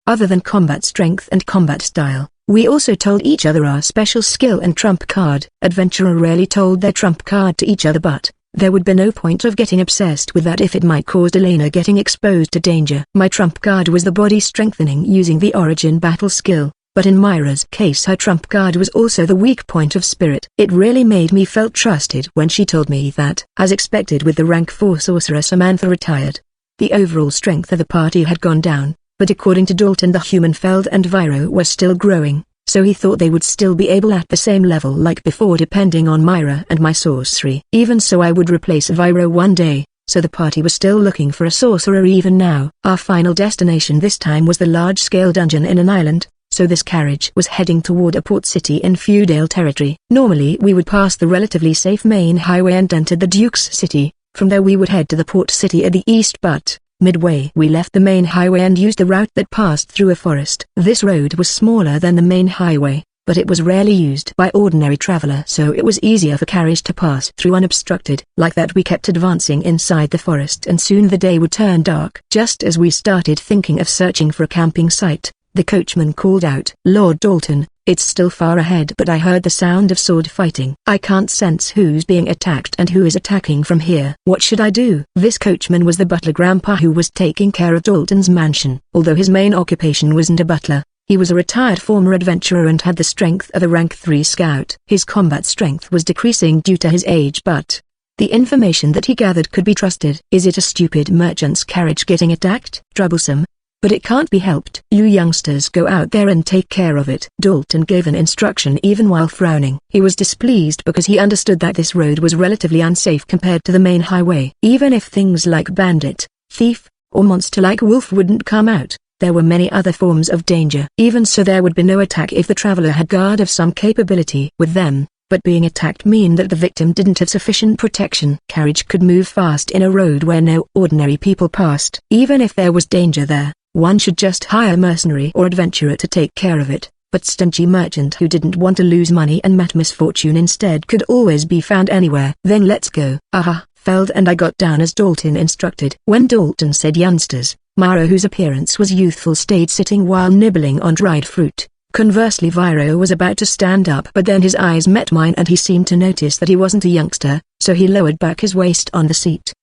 Other than combat strength and combat style, we also told each other our special skill and trump card. Adventurer rarely told their trump card to each other, but there would be no point of getting obsessed with that if it might cause Elena getting exposed to danger. My trump card was the body strengthening using the origin battle skill. but in Myra's case her trump card was also the weak point of spirit. It really made me felt trusted when she told me that, as expected with the rank 4 sorcerer Samantha retired, the overall strength of the party had gone down, but according to Dalton the human Feld and Viro were still growing, so he thought they would still be able at the same level like before depending on Myra and my sorcery. Even so I would replace Viro one day, so the party was still looking for a sorcerer even now. Our final destination this time was the large-scale dungeon in an island, so this carriage was heading toward a port city in feudal territory. Normally we would pass the relatively safe main highway and enter the Duke's city. From there we would head to the port city at the east, but midway we left the main highway and used the route that passed through a forest. This road was smaller than the main highway, but it was rarely used by ordinary traveler, so it was easier for carriage to pass through unobstructed. Like that we kept advancing inside the forest and soon the day would turn dark. Just as we started thinking of searching for a camping site, the coachman called out, "Lord Dalton, it's still far ahead, but I heard the sound of sword fighting. I can't sense who's being attacked and who is attacking from here. What should I do?" This coachman was the butler grandpa who was taking care of Dalton's mansion. Although his main occupation wasn't a butler, he was a retired former adventurer and had the strength of a rank 3 scout. His combat strength was decreasing due to his age, but the information that he gathered could be trusted. "Is it a stupid merchant's carriage getting attacked? Troublesome. But it can't be helped. You youngsters go out there and take care of it." Dalton gave an instruction even while frowning. He was displeased because he understood that this road was relatively unsafe compared to the main highway. Even if things like bandit, thief, or monster like wolf wouldn't come out, there were many other forms of danger. Even so there would be no attack if the traveler had guard of some capability with them, but being attacked mean that the victim didn't have sufficient protection. Carriage could move fast in a road where no ordinary people passed. Even if there was danger there, one should just hire a mercenary or adventurer to take care of it, but stingy merchant who didn't want to lose money and met misfortune instead could always be found anywhere. "Then let's go." Aha, Feld and I got down as Dalton instructed. When Dalton said youngsters, Myra, whose appearance was youthful, stayed sitting while nibbling on dried fruit. Conversely, Viro was about to stand up, but then his eyes met mine and he seemed to notice that he wasn't a youngster, so he lowered back his waist on the seat.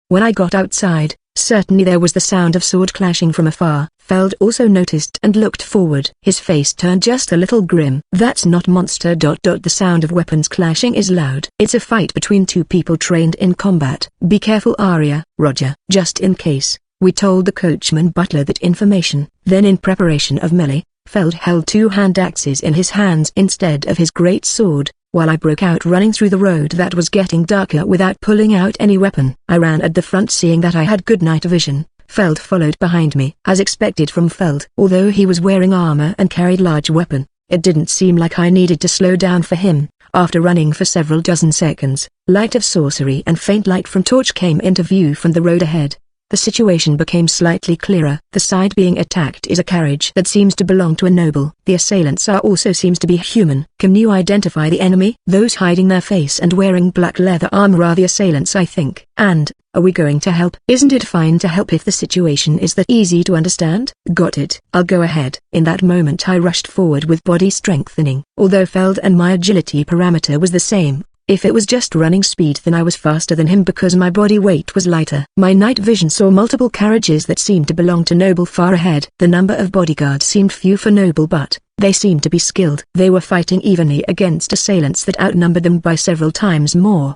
When I got outside, certainly there was the sound of sword clashing from afar. Feld also noticed and looked forward. His face turned just a little grim. "That's not monster. The sound of weapons clashing is loud. It's a fight between two people trained in combat. Be careful, Arya." "Roger." Just in case, we told the coachman butler that information. Then in preparation of melee, Feld held 2 hand axes in his hands instead of his great sword, while I broke out running through the road that was getting darker without pulling out any weapon. I ran at the front seeing that I had good night vision. Feld followed behind me. As expected from Feld, although he was wearing armor and carried large weapon, it didn't seem like I needed to slow down for him. After running for several dozen seconds, light of sorcery and faint light from torch came into view from the road ahead. The situation became slightly clearer. The side being attacked is a carriage that seems to belong to a noble. The assailants also seems to be human. Can you identify the enemy? Those hiding their face and wearing black leather armor are the assailants, I think. And, are we going to help? Isn't it fine to help if the situation is that easy to understand? Got it. I'll go ahead. In that moment I rushed forward with body strengthening. Although Feld and my agility parameter was the same, if it was just running speed then I was faster than him because my body weight was lighter. My night vision saw multiple carriages that seemed to belong to noble far ahead. The number of bodyguards seemed few for noble, but they seemed to be skilled. They were fighting evenly against assailants that outnumbered them by several times more.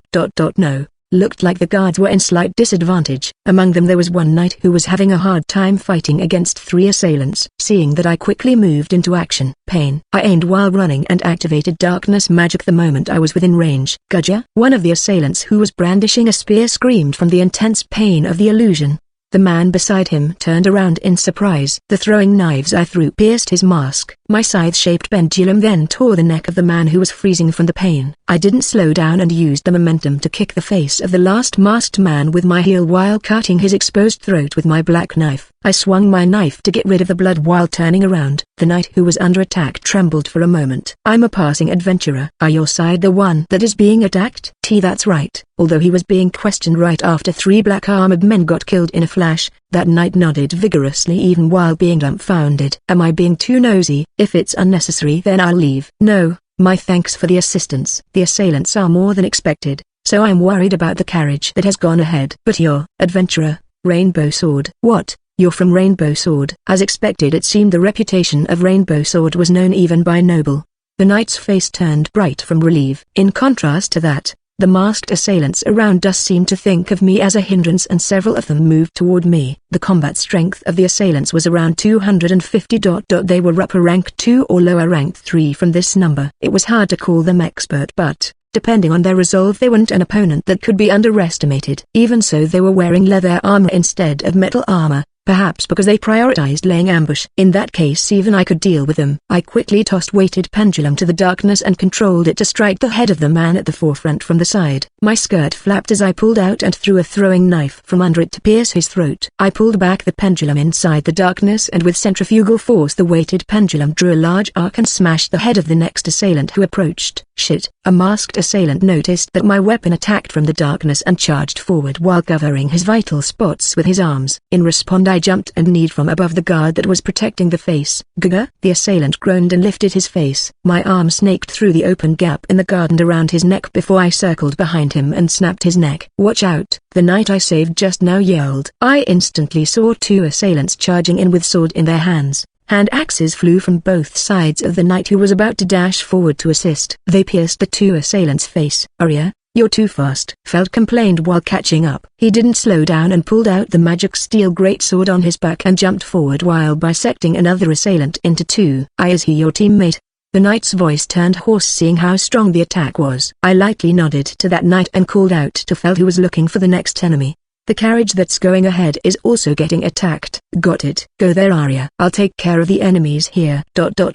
No. Looked like the guards were in slight disadvantage. Among them there was one knight who was having a hard time fighting against 3 assailants. Seeing that I quickly moved into action. Pain. I aimed while running and activated darkness magic the moment I was within range. Gudja? One of the assailants who was brandishing a spear screamed from the intense pain of the illusion. The man beside him turned around in surprise. The throwing knives I threw pierced his mask. My scythe-shaped pendulum then tore the neck of the man who was freezing from the pain. I didn't slow down and used the momentum to kick the face of the last masked man with my heel while cutting his exposed throat with my black knife. I swung my knife to get rid of the blood while turning around. The knight who was under attack trembled for a moment. "I'm a passing adventurer. Are your side the one that is being attacked?" That's right. Although he was being questioned right after 3 black-armored men got killed in a flash, that knight nodded vigorously even while being dumbfounded. "Am I being too nosy? If it's unnecessary then I'll leave." "No, my thanks for the assistance." "The assailants are more than expected, so I'm worried about the carriage that has gone ahead." "But you're adventurer, rainbow sword." "What? "You're from Rainbow Sword." As expected, it seemed the reputation of Rainbow Sword was known even by noble. The knight's face turned bright from relief. In contrast to that, the masked assailants around us seemed to think of me as a hindrance, and several of them moved toward me. The combat strength of the assailants was around 250. They were upper rank 2 or lower rank 3 from this number. It was hard to call them expert, but depending on their resolve, they weren't an opponent that could be underestimated. Even so, they were wearing leather armor instead of metal armor, perhaps because they prioritized laying ambush. In that case, even I could deal with them. I quickly tossed weighted pendulum to the darkness and controlled it to strike the head of the man at the forefront from the side. My skirt flapped as I pulled out and threw a throwing knife from under it to pierce his throat. I pulled back the pendulum inside the darkness, and with centrifugal force the weighted pendulum drew a large arc and smashed the head of the next assailant who approached. Shit! A masked assailant noticed that my weapon attacked from the darkness and charged forward while covering his vital spots with his arms. In response, I jumped and kneed from above the guard that was protecting the face. "Gaga!" The assailant groaned and lifted his face. My arm snaked through the open gap in the guard and around his neck before I circled behind him and snapped his neck. "Watch out!" the knight I saved just now yelled. I instantly saw 2 assailants charging in with sword in their hands. Hand axes flew from both sides of the knight who was about to dash forward to assist. They pierced the 2 assailants' face. "Arya, you're too fast," Feld complained while catching up. He didn't slow down and pulled out the magic steel greatsword on his back and jumped forward while bisecting another assailant into 2. "Is he your teammate?" The knight's voice turned hoarse, seeing how strong the attack was. I lightly nodded to that knight and called out to Feld, who was looking for the next enemy. "The carriage that's going ahead is also getting attacked." "Got it. Go there, Arya. I'll take care of the enemies here."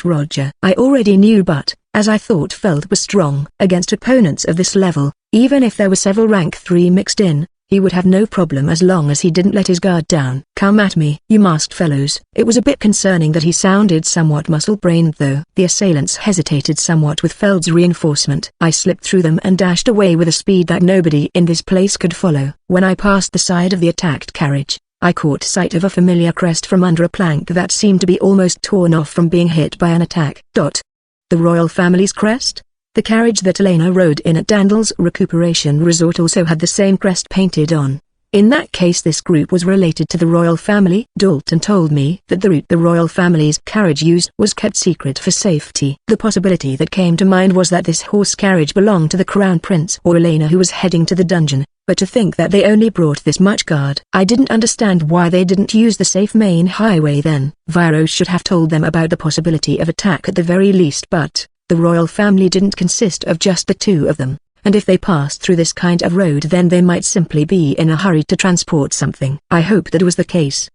Roger. I already knew, but, as I thought Feld was strong against opponents of this level, even if there were several rank 3 mixed in, he would have no problem as long as he didn't let his guard down. "Come at me, you masked fellows." It was a bit concerning that he sounded somewhat muscle-brained though. The assailants hesitated somewhat with Feld's reinforcement. I slipped through them and dashed away with a speed that nobody in this place could follow. When I passed the side of the attacked carriage, I caught sight of a familiar crest from under a plank that seemed to be almost torn off from being hit by an attack. The royal family's crest? The carriage that Elena rode in at Dandle's recuperation resort also had the same crest painted on. In that case, this group was related to the royal family. Dalton told me that the route the royal family's carriage used was kept secret for safety. The possibility that came to mind was that this horse carriage belonged to the crown prince or Elena, who was heading to the dungeon, but to think that they only brought this much guard. I didn't understand why they didn't use the safe main highway then. Viros should have told them about the possibility of attack at the very least, but the royal family didn't consist of just the 2 of them, and if they passed through this kind of road, then they might simply be in a hurry to transport something. I hoped that was the case.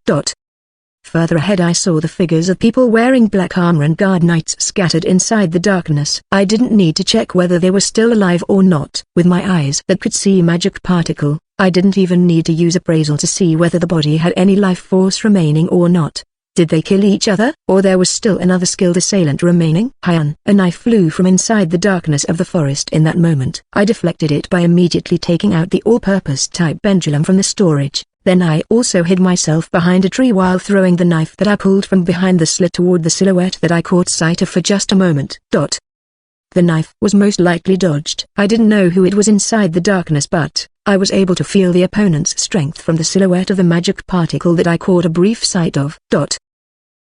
Further ahead, I saw the figures of people wearing black armor and guard knights scattered inside the darkness. I didn't need to check whether they were still alive or not. With my eyes that could see magic particle, I didn't even need to use appraisal to see whether the body had any life force remaining or not. Did they kill each other, or there was still another skilled assailant remaining? Hyun! A knife flew from inside the darkness of the forest in that moment. I deflected it by immediately taking out the all-purpose type pendulum from the storage. Then I also hid myself behind a tree while throwing the knife that I pulled from behind the slit toward the silhouette that I caught sight of for just a moment. The knife was most likely dodged. I didn't know who it was inside the darkness, but I was able to feel the opponent's strength from the silhouette of the magic particle that I caught a brief sight of.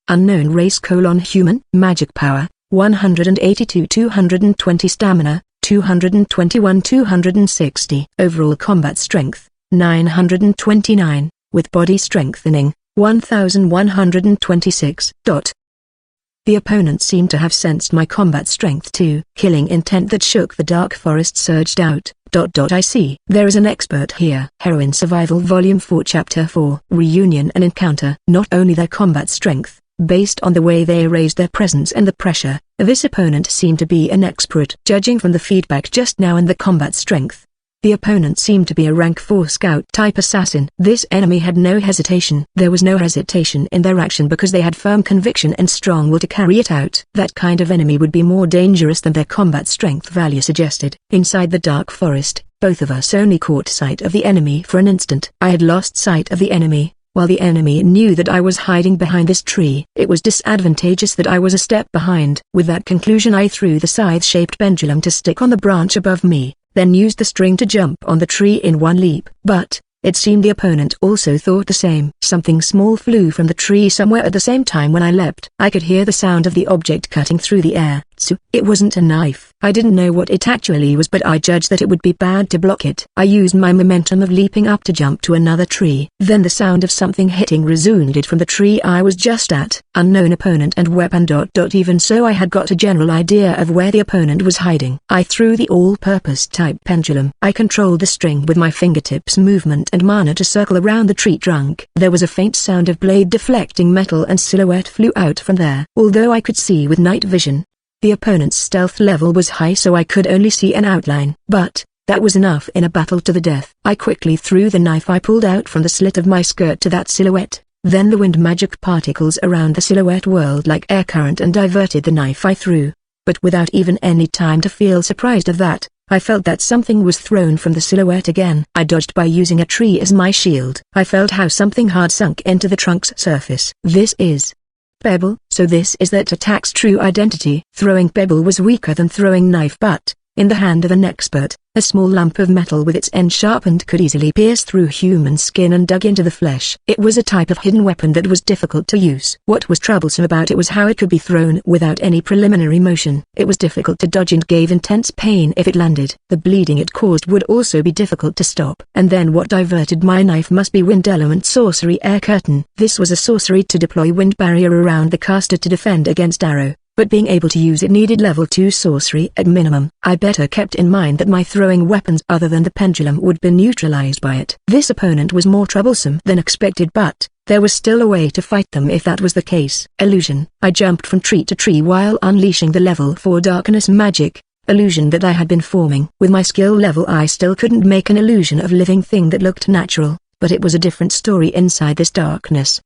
Unknown race: human. Magic power, 182. 220 stamina, 221. 260. Overall combat strength, 929, with body strengthening, 1126. The opponent seemed to have sensed my combat strength too. Killing intent that shook the dark forest surged out. I see. There is an expert here. Heroine Survival Volume 4 Chapter 4. Reunion and Encounter. Not only their combat strength, based on the way they raised their presence and the pressure, this opponent seemed to be an expert. Judging from the feedback just now and the combat strength, the opponent seemed to be a rank 4 scout-type assassin. This enemy had no hesitation. There was no hesitation in their action because they had firm conviction and strong will to carry it out. That kind of enemy would be more dangerous than their combat strength value suggested. Inside the dark forest, both of us only caught sight of the enemy for an instant. I had lost sight of the enemy, while the enemy knew that I was hiding behind this tree. It was disadvantageous that I was a step behind. With that conclusion, I threw the scythe-shaped pendulum to stick on the branch above me, then used the string to jump on the tree in one leap. But, It seemed the opponent also thought the same. Something small flew from the tree somewhere at the same time when I leapt. I could hear the sound of the object cutting through the air. It wasn't a knife. I didn't know what it actually was, but I judged that it would be bad to block it. I used my momentum of leaping up to jump to another tree. Then the sound of something hitting resounded from the tree I was just at. Unknown opponent and weapon. Even so, I had got a general idea of where the opponent was hiding. I threw the all-purpose type pendulum. I controlled the string with my fingertips movement and mana to circle around the tree trunk. There was a faint sound of blade deflecting metal and silhouette flew out from there. Although I could see with night vision, the opponent's stealth level was high, so I could only see an outline. But that was enough in a battle to the death. I quickly threw the knife I pulled out from the slit of my skirt to that silhouette. Then the wind magic particles around the silhouette whirled like air current and diverted the knife I threw. But without even any time to feel surprised of that, I felt that something was thrown from the silhouette again. I dodged by using a tree as my shield. I felt how something hard sunk into the trunk's surface. This is pebble. So this is that attack's true identity. Throwing pebble was weaker than throwing knife, but in the hand of an expert, a small lump of metal with its end sharpened could easily pierce through human skin and dug into the flesh. It was a type of hidden weapon that was difficult to use. What was troublesome about it was how it could be thrown without any preliminary motion. It was difficult to dodge and gave intense pain if it landed. The bleeding it caused would also be difficult to stop. And then what diverted my knife must be wind element sorcery air curtain. This was a sorcery to deploy wind barrier around the caster to defend against arrow. But being able to use it needed level 2 sorcery at minimum. I better kept in mind that my throwing weapons other than the pendulum would be neutralized by it. This opponent was more troublesome than expected, but there was still a way to fight them if that was the case. Illusion. I jumped from tree to tree while unleashing the level 4 darkness magic illusion that I had been forming. With my skill level I still couldn't make an illusion of living thing that looked natural, but it was a different story inside this darkness.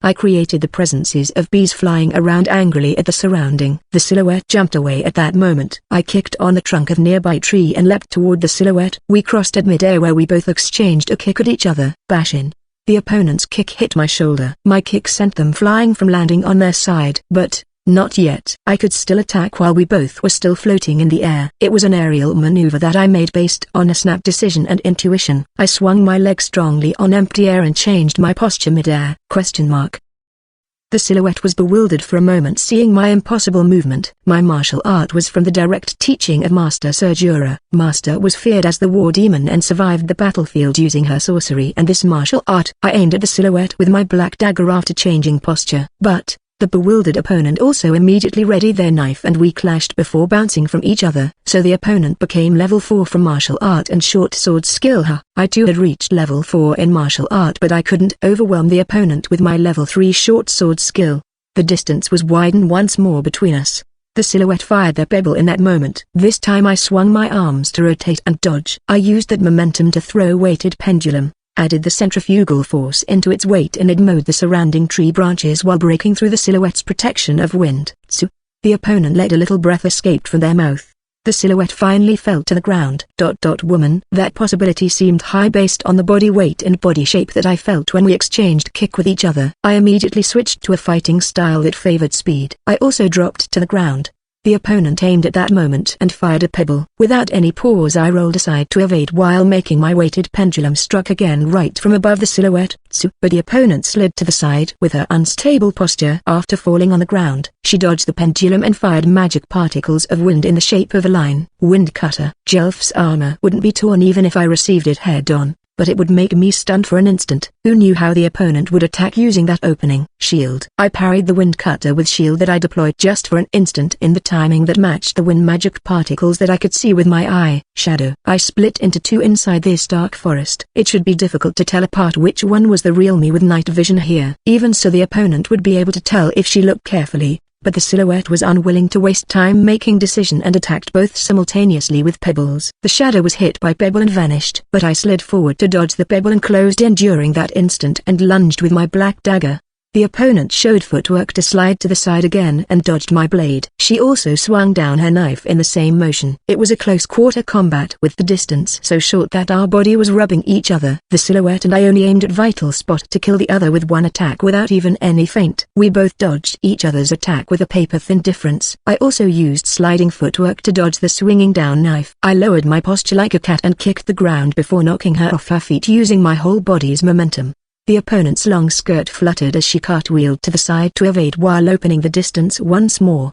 I created the presences of bees flying around angrily at the surrounding. The silhouette jumped away at that moment. I kicked on the trunk of nearby tree and leapt toward the silhouette. We crossed at mid-air where we both exchanged a kick at each other. Bash in. The opponent's kick hit my shoulder. My kick sent them flying from landing on their side. But not yet. I could still attack while we both were still floating in the air. It was an aerial maneuver that I made based on a snap decision and intuition. I swung my leg strongly on empty air and changed my posture mid-air. The silhouette was bewildered for a moment seeing my impossible movement. My martial art was from the direct teaching of Master Surjura. Master was feared as the war demon and survived the battlefield using her sorcery and this martial art. I aimed at the silhouette with my black dagger after changing posture. But the bewildered opponent also immediately readied their knife and we clashed before bouncing from each other. So the opponent became level 4 from martial art and short sword skill. I too had reached level 4 in martial art, but I couldn't overwhelm the opponent with my level 3 short sword skill. The distance was widened once more between us. The silhouette fired their pebble in that moment. This time I swung my arms to rotate and dodge. I used that momentum to throw weighted pendulum, added the centrifugal force into its weight and it mowed the surrounding tree branches while breaking through the silhouette's protection of wind. The opponent let a little breath escape from their mouth. The silhouette finally fell to the ground. Woman. That possibility seemed high based on the body weight and body shape that I felt when we exchanged kick with each other. I immediately switched to a fighting style that favored speed. I also dropped to the ground. The opponent aimed at that moment and fired a pebble. Without any pause I rolled aside to evade while making my weighted pendulum struck again right from above the silhouette. But the opponent slid to the side with her unstable posture. After falling on the ground, she dodged the pendulum and fired magic particles of wind in the shape of a line. Wind cutter. Jelf's armor wouldn't be torn even if I received it head-on, but it would make me stunned for an instant. Who knew how the opponent would attack using that opening? Shield. I parried the wind cutter with shield that I deployed just for an instant in the timing that matched the wind magic particles that I could see with my eye. Shadow. I split into two inside this dark forest. It should be difficult to tell apart which one was the real me with night vision here. Even so the opponent would be able to tell if she looked carefully. But the silhouette was unwilling to waste time making decision and attacked both simultaneously with pebbles. The shadow was hit by pebble and vanished. But I slid forward to dodge the pebble and closed in during that instant and lunged with my black dagger. The opponent showed footwork to slide to the side again and dodged my blade. She also swung down her knife in the same motion. It was a close quarter combat with the distance so short that our body was rubbing each other. The silhouette and I only aimed at vital spot to kill the other with one attack without even any feint. We both dodged each other's attack with a paper-thin difference. I also used sliding footwork to dodge the swinging down knife. I lowered my posture like a cat and kicked the ground before knocking her off her feet using my whole body's momentum. The opponent's long skirt fluttered as she cartwheeled to the side to evade while opening the distance once more.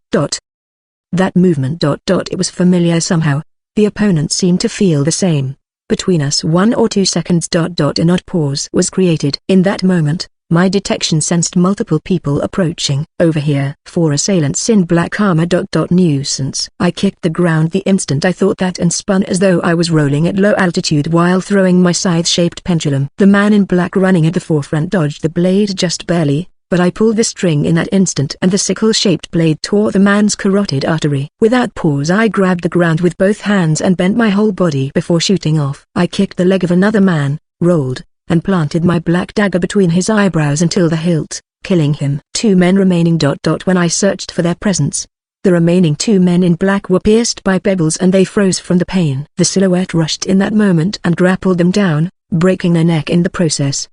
That movement. It was familiar somehow. The opponent seemed to feel the same. Between us 1 or 2 seconds. An odd pause was created. In that moment, my detection sensed multiple people approaching. Over here. 4 assailants in black armor. Nuisance. I kicked the ground the instant I thought that and spun as though I was rolling at low altitude while throwing my scythe-shaped pendulum. The man in black running at the forefront dodged the blade just barely, but I pulled the string in that instant and the sickle-shaped blade tore the man's carotid artery. Without pause I grabbed the ground with both hands and bent my whole body before shooting off. I kicked the leg of another man, rolled, and planted my black dagger between his eyebrows until the hilt, killing him. 2 men remaining. When I searched for their presence, the remaining 2 men in black were pierced by pebbles and they froze from the pain. The silhouette rushed in that moment and grappled them down, breaking their neck in the process.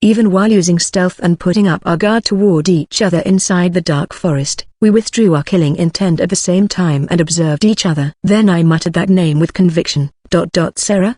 Even while using stealth and putting up our guard toward each other inside the dark forest, we withdrew our killing intent at the same time and observed each other. Then I muttered that name with conviction. Sarah.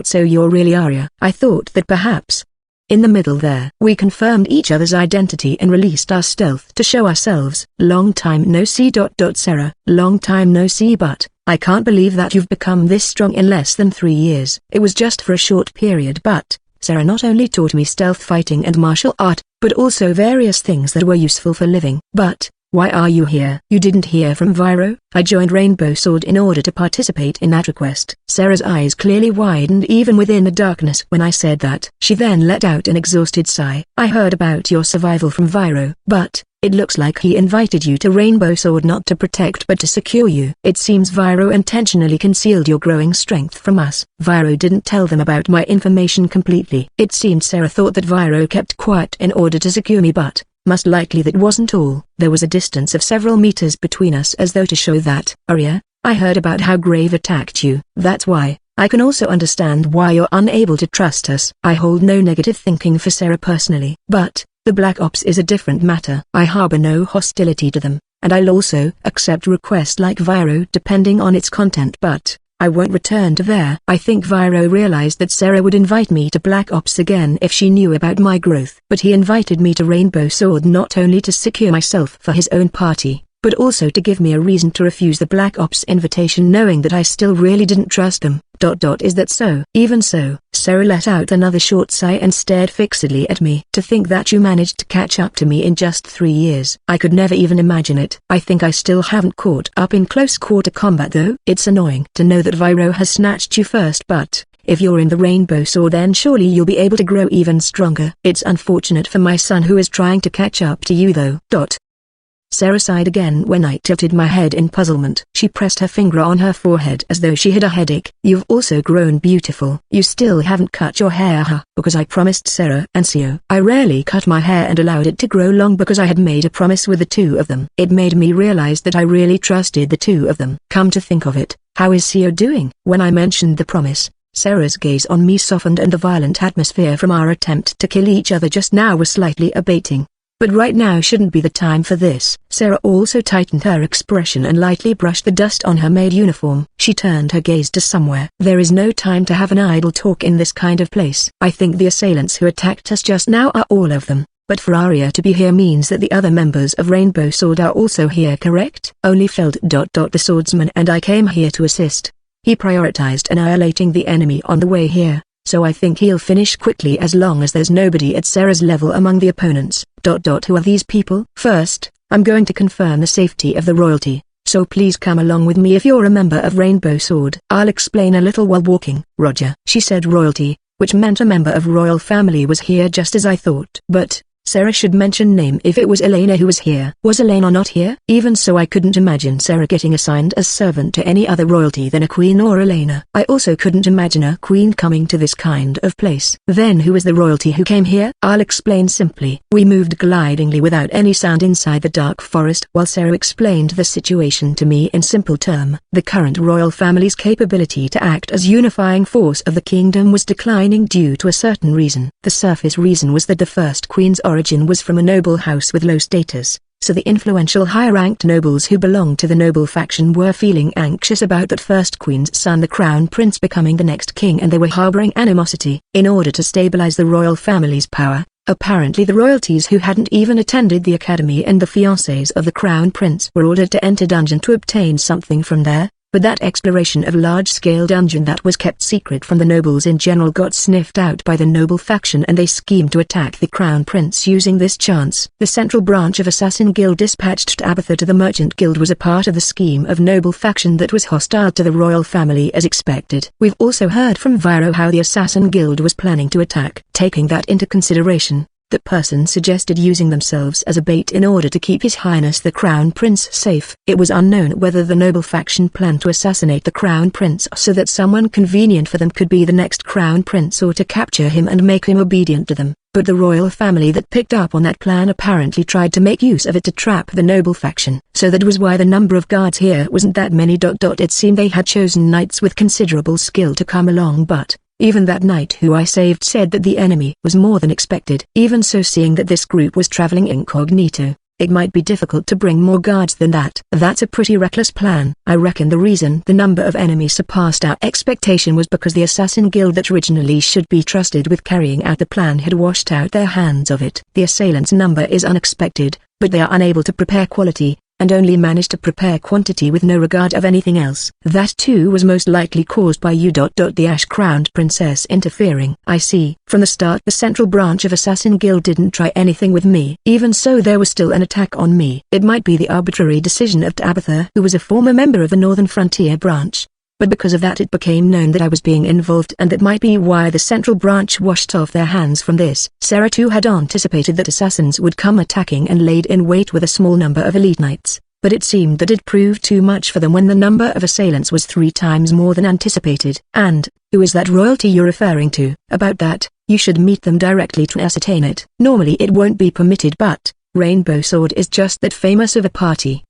So you're really Arya. I thought that perhaps. In the middle there. We confirmed each other's identity and released our stealth to show ourselves. Long time no see. Sarah. Long time no see, but I can't believe that you've become this strong in less than 3 years. It was just for a short period, but Sarah not only taught me stealth fighting and martial art, but also various things that were useful for living. But why are you here? You didn't hear from Viro? I joined Rainbow Sword in order to participate in that request. Sarah's eyes clearly widened even within the darkness when I said that. She then let out an exhausted sigh. I heard about your survival from Viro, but it looks like he invited you to Rainbow Sword not to protect but to secure you. It seems Viro intentionally concealed your growing strength from us. Viro didn't tell them about my information completely. It seemed Sarah thought that Viro kept quiet in order to secure me, but most likely that wasn't all. There was a distance of several meters between us as though to show that. Arya, I heard about how Grave attacked you. That's why. I can also understand why you're unable to trust us. I hold no negative thinking for Sarah personally. But the Black Ops is a different matter. I harbor no hostility to them, and I'll also accept requests like Viro depending on its content, but I won't return to there. I think Viro realized that Sarah would invite me to Black Ops again if she knew about my growth. But he invited me to Rainbow Sword not only to secure myself for his own party, but also to give me a reason to refuse the Black Ops invitation knowing that I still really didn't trust them. Is that so? Even so, Sarah let out another short sigh and stared fixedly at me. To think that you managed to catch up to me in just 3 years. I could never even imagine it. I think I still haven't caught up in close quarter combat though. It's annoying to know that Viro has snatched you first, but if you're in the Rainbow Sword then surely you'll be able to grow even stronger. It's unfortunate for my son who is trying to catch up to you though. Sarah sighed again when I tilted my head in puzzlement. She pressed her finger on her forehead as though she had a headache. You've also grown beautiful. You still haven't cut your hair, because I promised Sarah and Sio. I rarely cut my hair and allowed it to grow long because I had made a promise with the 2 of them. It made me realize that I really trusted the 2 of them. Come to think of it, how is Sio doing? When I mentioned the promise, Sarah's gaze on me softened and the violent atmosphere from our attempt to kill each other just now was slightly abating. But right now shouldn't be the time for this. Sarah also tightened her expression and lightly brushed the dust on her maid uniform. She turned her gaze to somewhere. There is no time to have an idle talk in this kind of place. I think the assailants who attacked us just now are all of them. But for Arya to be here means that the other members of Rainbow Sword are also here, correct? Only Feld. The swordsman and I came here to assist. He prioritized annihilating the enemy on the way here, so I think he'll finish quickly as long as there's nobody at Sarah's level among the opponents. Who are these people? First, I'm going to confirm the safety of the royalty, so please come along with me if you're a member of Rainbow Sword. I'll explain a little while walking. Roger. She said royalty, which meant a member of royal family was here just as I thought. But Sarah should mention name if it was Elena who was here. Was Elena not here? Even so, I couldn't imagine Sarah getting assigned as servant to any other royalty than a queen or Elena. I also couldn't imagine a queen coming to this kind of place. Then who was the royalty who came here? I'll explain simply. We moved glidingly without any sound inside the dark forest while Sarah explained the situation to me in simple terms. The current royal family's capability to act as unifying force of the kingdom was declining due to a certain reason. The surface reason was that the first queen's origin was from a noble house with low status, so the influential higher-ranked nobles who belonged to the noble faction were feeling anxious about that first queen's son, the crown prince, becoming the next king, and they were harboring animosity. In order to stabilize the royal family's power, apparently the royalties who hadn't even attended the academy and the fiancés of the crown prince were ordered to enter dungeon to obtain something from there. But that exploration of large-scale dungeon that was kept secret from the nobles in general got sniffed out by the noble faction, and they schemed to attack the crown prince using this chance. The central branch of Assassin Guild dispatched Tabitha to the Merchant Guild was a part of the scheme of noble faction that was hostile to the royal family as expected. We've also heard from Viro how the Assassin Guild was planning to attack. Taking that into consideration, the person suggested using themselves as a bait in order to keep His Highness the Crown Prince safe. It was unknown whether the noble faction planned to assassinate the Crown Prince so that someone convenient for them could be the next Crown Prince, or to capture him and make him obedient to them. But the royal family that picked up on that plan apparently tried to make use of it to trap the noble faction. So that was why the number of guards here wasn't that many. It seemed they had chosen knights with considerable skill to come along, but even that knight who I saved said that the enemy was more than expected. Even so, seeing that this group was traveling incognito, it might be difficult to bring more guards than that. That's a pretty reckless plan. I reckon the reason the number of enemies surpassed our expectation was because the Assassin Guild that originally should be trusted with carrying out the plan had washed out their hands of it. The assailants' number is unexpected, but they are unable to prepare quality, and only managed to prepare quantity with no regard of anything else. That too was most likely caused by you. The Ash-crowned princess interfering. I see. From the start the central branch of Assassin Guild didn't try anything with me. Even so, there was still an attack on me. It might be the arbitrary decision of Tabitha, who was a former member of the Northern Frontier branch. But because of that it became known that I was being involved, and that might be why the central branch washed off their hands from this. Sarah too had anticipated that assassins would come attacking and laid in wait with a small number of elite knights, but it seemed that it proved too much for them when the number of assailants was 3 times more than anticipated. And, who is that royalty you're referring to? About that, you should meet them directly to ascertain it. Normally it won't be permitted, but Rainbow Sword is just that famous of a party.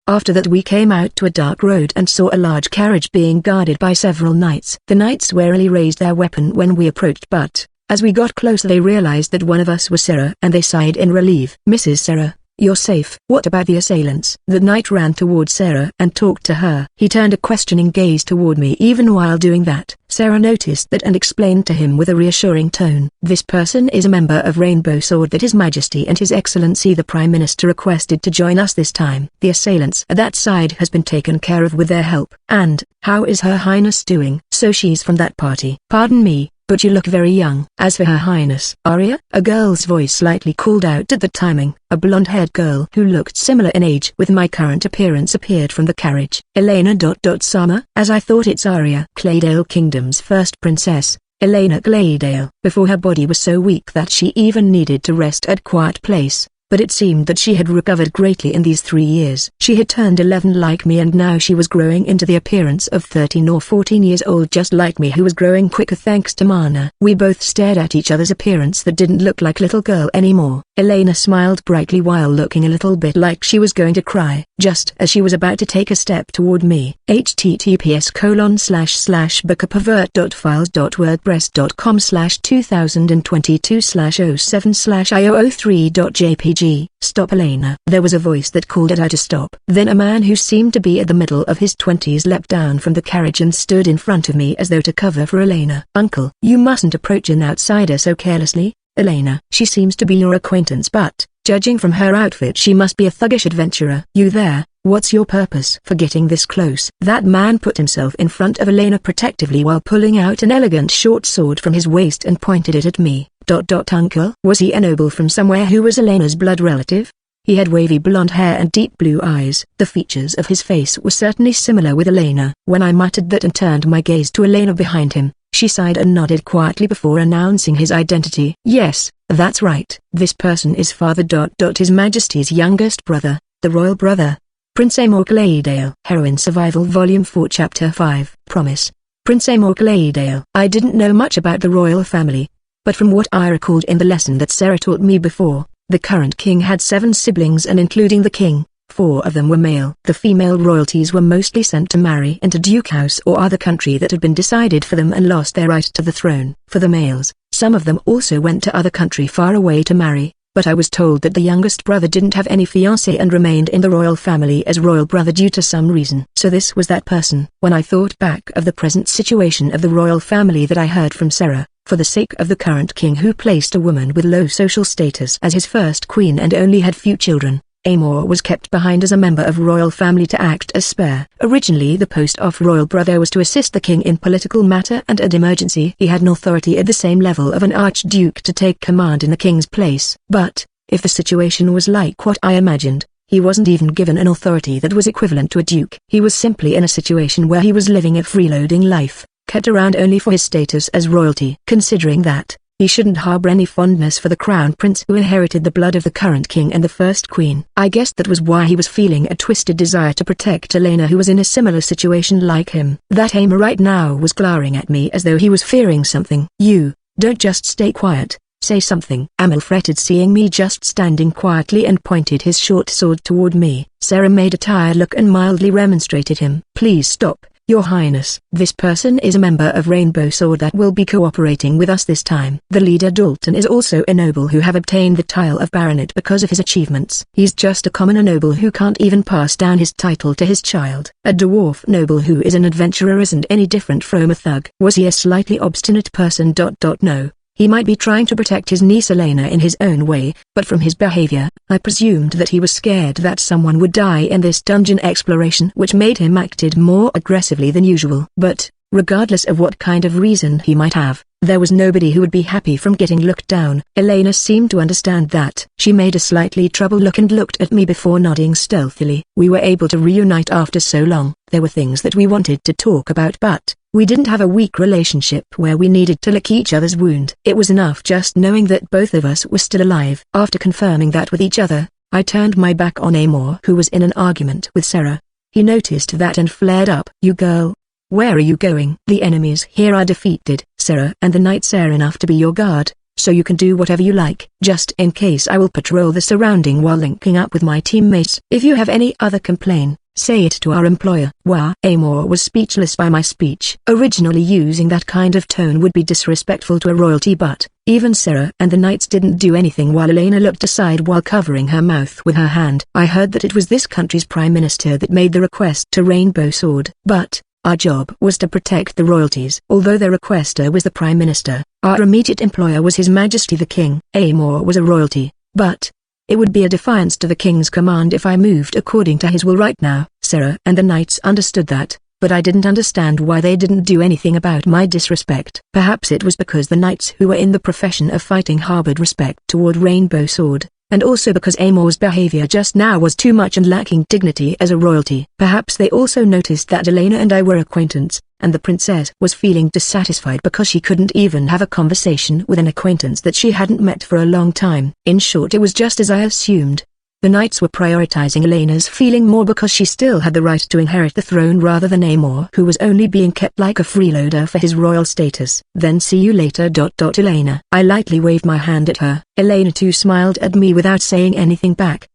After that we came out to a dark road and saw a large carriage being guarded by several knights. The knights warily raised their weapon when we approached, but, as we got closer they realized that one of us was Sarah, and they sighed in relief. Mrs. Sarah, you're safe. What about the assailants? The knight ran toward Sarah and talked to her. He turned a questioning gaze toward me. Even while doing that, Sarah noticed that and explained to him with a reassuring tone. This person is a member of Rainbow Sword that His Majesty and His Excellency the Prime Minister requested to join us this time. The assailants at that side has been taken care of with their help. And, how is Her Highness doing? So she's from that party. Pardon me, but you look very young. As for Her Highness Arya, a girl's voice slightly called out at the timing. A blonde-haired girl who looked similar in age with my current appearance appeared from the carriage. Elena. Sama, as I thought, it's Arya. Claydale Kingdom's first princess, Elena Claydale. Before her body was so weak that she even needed to rest at quiet place. But it seemed that she had recovered greatly in these 3 years. She had turned 11 like me, and now she was growing into the appearance of 13 or 14 years old, just like me, who was growing quicker thanks to mana. We both stared at each other's appearance that didn't look like little girl anymore. Elena smiled brightly while looking a little bit like she was going to cry, just as she was about to take a step toward me. https://bookappervert.files.wordpress.com/2022/07/io03.jpg. Stop, Elena. There was a voice that called at her to stop. Then a man who seemed to be at the middle of his 20s leapt down from the carriage and stood in front of me as though to cover for Elena. Uncle, you mustn't approach an outsider so carelessly, Elena. She seems to be your acquaintance, but, judging from her outfit, she must be a thuggish adventurer. You there? What's your purpose for getting this close? That man put himself in front of Elena protectively while pulling out an elegant short sword from his waist and pointed it at me. Uncle? Was he a noble from somewhere who was Elena's blood relative? He had wavy blonde hair and deep blue eyes. The features of his face were certainly similar with Elena. When I muttered that and turned my gaze to Elena behind him, She sighed and nodded quietly before announcing his identity. Yes, that's right. This person is Father. His Majesty's youngest brother, the royal brother, Prince Amor Claydale. Heroine Survival Volume 4 Chapter 5. Promise. Prince Amor Claydale. I didn't know much about the royal family, but from what I recalled in the lesson that Sarah taught me before, the current king had 7 siblings, and including the king, 4 of them were male. The female royalties were mostly sent to marry into Duke House or other country that had been decided for them and lost their right to the throne. For the males, some of them also went to other country far away to marry, but I was told that the youngest brother didn't have any fiancé and remained in the royal family as royal brother due to some reason. So this was that person. When I thought back of the present situation of the royal family that I heard from Sarah, for the sake of the current king who placed a woman with low social status as his first queen and only had few children, Amor was kept behind as a member of royal family to act as spare. Originally the post of royal brother was to assist the king in political matter, and at emergency he had an authority at the same level of an archduke to take command in the king's place. But, if the situation was like what I imagined, he wasn't even given an authority that was equivalent to a duke. He was simply in a situation where he was living a freeloading life, kept around only for his status as royalty. Considering that, he shouldn't harbor any fondness for the crown prince who inherited the blood of the current king and the first queen. I guess that was why he was feeling a twisted desire to protect Elena, who was in a similar situation like him. That Amor right now was glaring at me as though he was fearing something. You, don't just stay quiet, say something. Amor fretted seeing me just standing quietly and pointed his short sword toward me. Sarah made a tired look and mildly remonstrated him. Please stop, Your Highness. This person is a member of Rainbow Sword that will be cooperating with us this time. The leader Dalton is also a noble who have obtained the title of baronet because of his achievements. He's just a commoner noble who can't even pass down his title to his child. A dwarf noble who is an adventurer isn't any different from a thug. Was he a slightly obstinate person? No. He might be trying to protect his niece Elena in his own way, but from his behavior, I presumed that he was scared that someone would die in this dungeon exploration, which made him acted more aggressively than usual. But, regardless of what kind of reason he might have, there was nobody who would be happy from getting looked down. Elena seemed to understand that. She made a slightly troubled look and looked at me before nodding stealthily. We were able to reunite after so long. There were things that we wanted to talk about, but we didn't have a weak relationship where we needed to lick each other's wound. It was enough just knowing that both of us were still alive. After confirming that with each other, I turned my back on Amor, who was in an argument with Sarah. He noticed that and flared up. You girl, where are you going? The enemies here are defeated. Sarah and the knights are enough to be your guard, so you can do whatever you like. Just in case, I will patrol the surrounding while linking up with my teammates. If you have any other complaint, say it to our employer. Wow. Amor was speechless by my speech. Originally using that kind of tone would be disrespectful to a royalty, but even Sarah and the knights didn't do anything while Elena looked aside while covering her mouth with her hand. I heard that it was this country's prime minister that made the request to Rainbow Sword. But our job was to protect the royalties. Although the requester was the prime minister, our immediate employer was His Majesty the King. Amor was a royalty, but it would be a defiance to the king's command if I moved according to his will right now. Sarah and the knights understood that, but I didn't understand why they didn't do anything about my disrespect. Perhaps it was because the knights who were in the profession of fighting harbored respect toward Rainbow Sword, and also because Amor's behavior just now was too much and lacking dignity as a royalty. Perhaps they also noticed that Elena and I were acquaintance, and the princess was feeling dissatisfied because she couldn't even have a conversation with an acquaintance that she hadn't met for a long time. In short, it was just as I assumed. The knights were prioritizing Elena's feeling more because she still had the right to inherit the throne rather than Amor, who was only being kept like a freeloader for his royal status. Then see you later. Elena. I lightly waved my hand at her. Elena too smiled at me without saying anything back.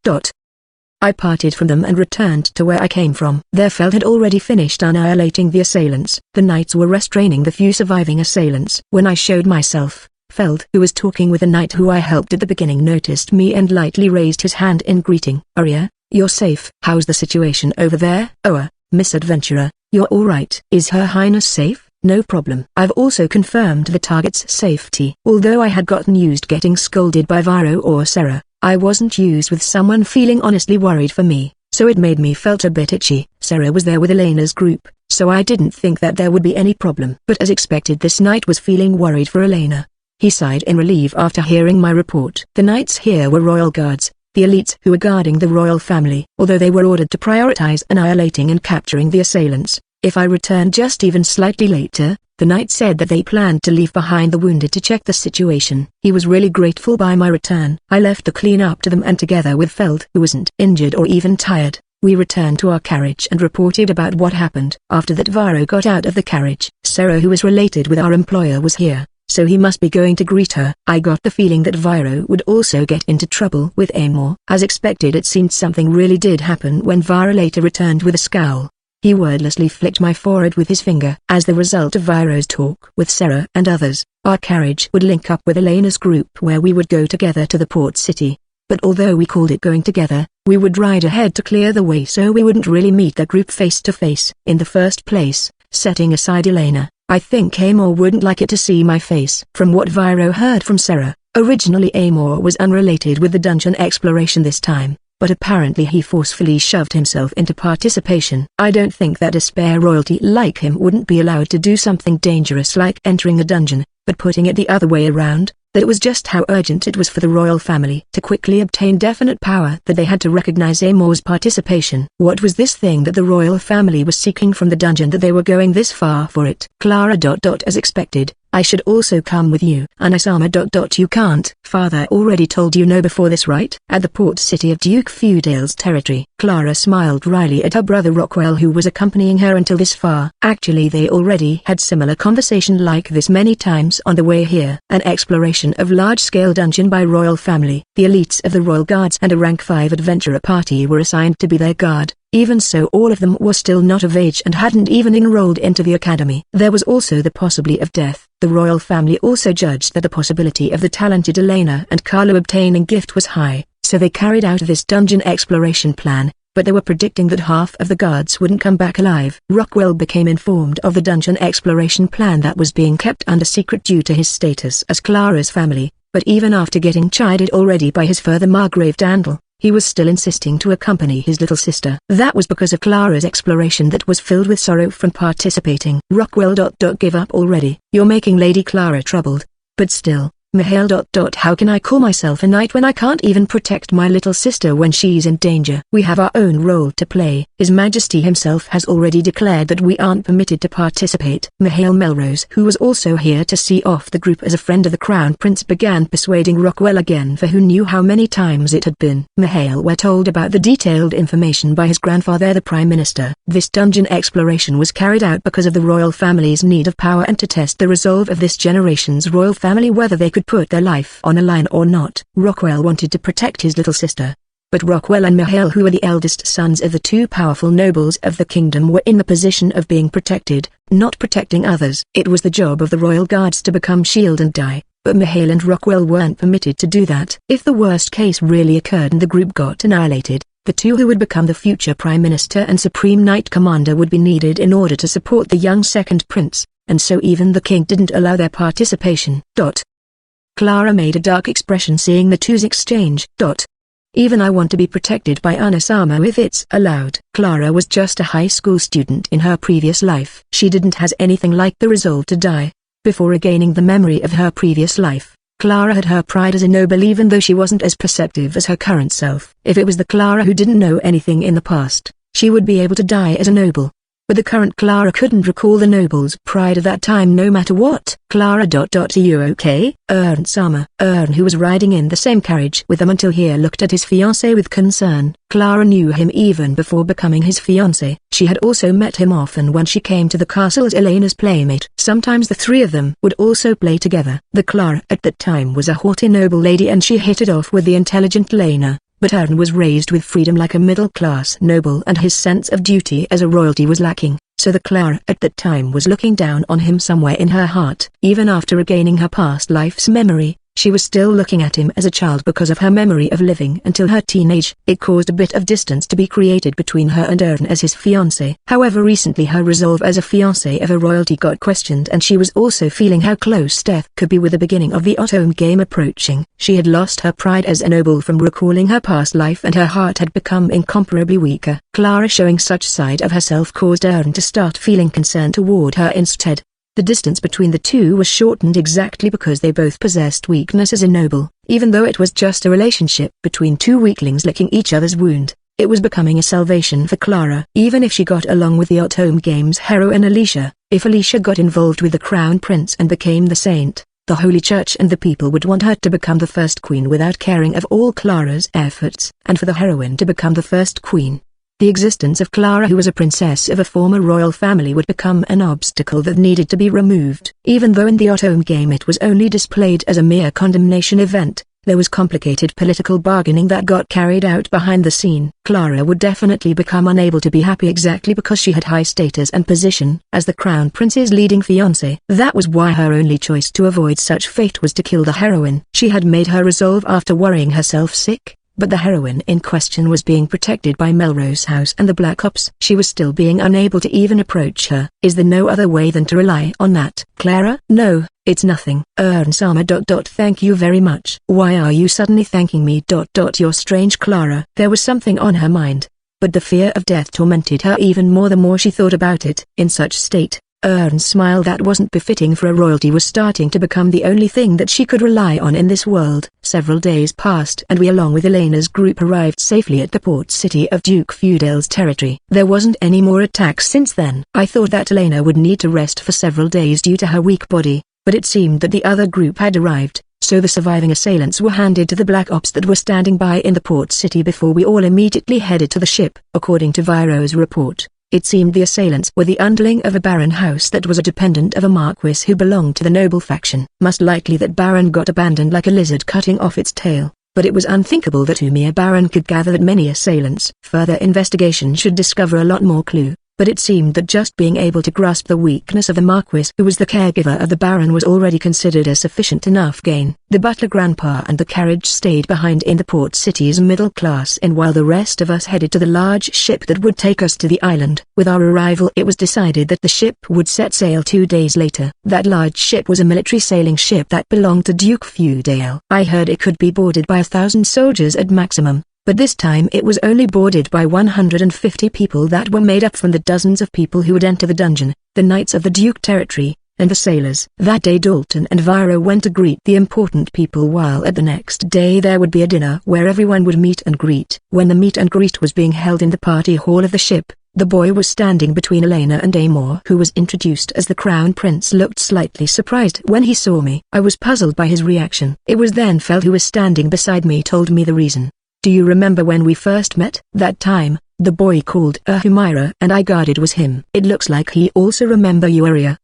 I parted from them and returned to where I came from. Their Feld had already finished annihilating the assailants. The knights were restraining the few surviving assailants. When I showed myself, Feld, who was talking with a knight who I helped at the beginning, noticed me and lightly raised his hand in greeting. Arya, you're safe. How's the situation over there? Oh, Miss Adventurer, you're alright. Is Her Highness safe? No problem. I've also confirmed the target's safety. Although I had gotten used getting scolded by Viro or Sarah, I wasn't used with someone feeling honestly worried for me, so it made me felt a bit itchy. Sarah was there with Elena's group, so I didn't think that there would be any problem. But as expected, this knight was feeling worried for Elena. He sighed in relief after hearing my report. The knights here were royal guards, the elites who were guarding the royal family. Although they were ordered to prioritize annihilating and capturing the assailants, if I returned just even slightly later, The knight said that they planned to leave behind the wounded to check the situation. He was really grateful by my return. I left the clean up to them, and together with Feld, who wasn't injured or even tired, we returned to our carriage and reported about what happened. After that, Viro got out of the carriage. Sarah, who was related with our employer, was here, so he must be going to greet her. I got the feeling that Viro would also get into trouble with Amor. As expected, it seemed something really did happen when Viro later returned with a scowl. He wordlessly flicked my forehead with his finger. As the result of Viro's talk with Sarah and others, our carriage would link up with Elena's group, where we would go together to the port city. But although we called it going together, we would ride ahead to clear the way so we wouldn't really meet the group face to face. In the first place, setting aside Elena, I think Amor wouldn't like it to see my face. From what Viro heard from Sarah, originally Amor was unrelated with the dungeon exploration this time, but apparently he forcefully shoved himself into participation. I don't think that a spare royalty like him wouldn't be allowed to do something dangerous like entering a dungeon, but putting it the other way around, that it was just how urgent it was for the royal family to quickly obtain definite power that they had to recognize Amor's participation. What was this thing that the royal family was seeking from the dungeon that they were going this far for it? Clara. As expected, I should also come with you. Anasama. You can't. Father already told you no before this, right? At the port city of Duke Feudale's territory. Clara smiled wryly at her brother Rockwell, who was accompanying her until this far. Actually, they already had similar conversation like this many times on the way here. An exploration of large-scale dungeon by royal family. The elites of the royal guards and a rank 5 adventurer party were assigned to be their guard. Even so, all of them were still not of age and hadn't even enrolled into the academy. There was also the possibility of death. The royal family also judged that the possibility of the talented Elena and Carlo obtaining gift was high, so they carried out this dungeon exploration plan, but they were predicting that half of the guards wouldn't come back alive. Rockwell became informed of the dungeon exploration plan that was being kept under secret due to his status as Clara's family, but even after getting chided already by his father Margrave Dandel, he was still insisting to accompany his little sister. That was because of Clara's exploration that was filled with sorrow from participating. Rockwell. Give up already. You're making Lady Clara troubled. But still, Mihail. How can I call myself a knight when I can't even protect my little sister when she's in danger? We have our own role to play. His Majesty himself has already declared that we aren't permitted to participate. Mihail Melrose, who was also here to see off the group as a friend of the Crown Prince, began persuading Rockwell again, for who knew how many times it had been. Mihail were told about the detailed information by his grandfather, the Prime Minister. This dungeon exploration was carried out because of the royal family's need of power and to test the resolve of this generation's royal family, whether they could put their life on the line or not. Rockwell wanted to protect his little sister, but Rockwell and Mihail, who were the eldest sons of the two powerful nobles of the kingdom, were in the position of being protected, not protecting others. It was the job of the royal guards to become shield and die, but Mihail and Rockwell weren't permitted to do that. If the worst case really occurred and the group got annihilated, the two who would become the future Prime Minister and Supreme Knight Commander would be needed in order to support the young second prince, and so even the king didn't allow their participation. Clara made a dark expression seeing the two's exchange. Even I want to be protected by Anasama if it's allowed. Clara was just a high school student in her previous life. She didn't has anything like the resolve to die. Before regaining the memory of her previous life, Clara had her pride as a noble, even though she wasn't as perceptive as her current self. If it was the Clara who didn't know anything in the past, she would be able to die as a noble. But the current Clara couldn't recall the noble's pride at that time no matter what. Clara. Are you okay? Sama. Who was riding in the same carriage with them until he looked at his fiancée with concern. Clara knew him even before becoming his fiancée. She had also met him often when she came to the castle as Elena's playmate. Sometimes the three of them would also play together. The Clara at that time was a haughty noble lady and she hit it off with the intelligent Lena. But Aaron was raised with freedom like a middle-class noble, and his sense of duty as a royalty was lacking, so the Clara at that time was looking down on him somewhere in her heart. Even after regaining her past life's memory, she was still looking at him as a child because of her memory of living until her teenage. It caused a bit of distance to be created between her and Aaron as his fiancé. However, recently her resolve as a fiancé of a royalty got questioned, and she was also feeling how close death could be with the beginning of the autumn game approaching. She had lost her pride as a noble from recalling her past life, and her heart had become incomparably weaker. Clara showing such side of herself caused Aaron to start feeling concern toward her instead. The distance between the two was shortened exactly because they both possessed weakness as a noble. Even though it was just a relationship between two weaklings licking each other's wound, It was becoming a salvation for Clara. Even if she got along with the Autumn Games heroine Alicia, if Alicia got involved with the Crown Prince and became the saint, the Holy Church and the people would want her to become the first queen without caring of all Clara's efforts. And for the heroine to become the first queen, the existence of Clara, who was a princess of a former royal family, would become an obstacle that needed to be removed. Even though in the Autumn Game it was only displayed as a mere condemnation event, there was complicated political bargaining that got carried out behind the scene. Clara would definitely become unable to be happy exactly because she had high status and position as the Crown Prince's leading fiancé. That was why her only choice to avoid such fate was to kill the heroine. She had made her resolve after worrying herself sick, but the heroine in question was being protected by Melrose House and the Black Ops. She was still being unable to even approach her. Is there no other way than to rely on that? Clara? No, it's nothing. Sama. Thank you very much. Why are you suddenly thanking me? You're strange, Clara. There was something on her mind, but the fear of death tormented her even more the more she thought about it. In such state, Ern's smile that wasn't befitting for a royalty was starting to become the only thing that she could rely on in this world. Several days passed and we along with Elena's group arrived safely at the port city of Duke Feudale's territory. There wasn't any more attacks since then. I thought that Elena would need to rest for several days due to her weak body, but it seemed that the other group had arrived, so the surviving assailants were handed to the Black Ops that were standing by in the port city before we all immediately headed to the ship. According to Viro's report, it seemed the assailants were the underling of a baron house that was a dependent of a marquis who belonged to the noble faction. Most likely that baron got abandoned like a lizard cutting off its tail, but it was unthinkable that a mere baron could gather that many assailants. Further investigation should discover a lot more clue, but it seemed that just being able to grasp the weakness of the marquis who was the caregiver of the baron was already considered a sufficient enough gain. The butler grandpa and the carriage stayed behind in the port city's middle class inn while the rest of us headed to the large ship that would take us to the island. With our arrival it was decided that the ship would set sail 2 days later. That large ship was a military sailing ship that belonged to Duke Feudale. I heard it could be boarded by 1,000 soldiers at maximum, but this time it was only boarded by 150 people that were made up from the dozens of people who would enter the dungeon, the knights of the Duke territory, and the sailors. That day Dalton and Viro went to greet the important people while at the next day there would be a dinner where everyone would meet and greet. When the meet and greet was being held in the party hall of the ship, the boy was standing between Elena and Amor, who was introduced as the Crown Prince, looked slightly surprised when he saw me. I was puzzled by his reaction. It was then Feld, who was standing beside me, told me the reason. Do you remember when we first met? That time, the boy called Humira and I guarded was him. It looks like he also remember you, Aria.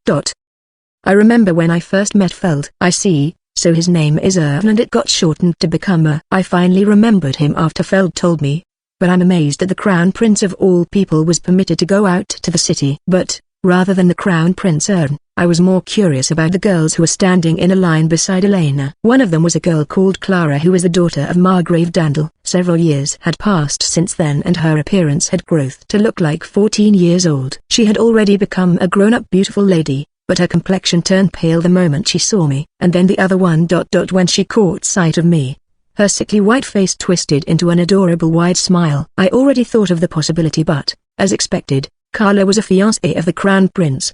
I remember when I first met Feld. I see, so his name is Irvin and it got shortened to become I finally remembered him after Feld told me. But I'm amazed that the Crown Prince of all people was permitted to go out to the city. But, rather than the Crown Prince Ern, I was more curious about the girls who were standing in a line beside Elena. One of them was a girl called Clara, who was the daughter of Margrave Dandel. Several years had passed since then and her appearance had grown to look like 14 years old. She had already become a grown-up beautiful lady, but her complexion turned pale the moment she saw me. And then the other one. When she caught sight of me, her sickly white face twisted into an adorable wide smile. I already thought of the possibility, but, as expected, Carla was a fiancée of the Crown Prince.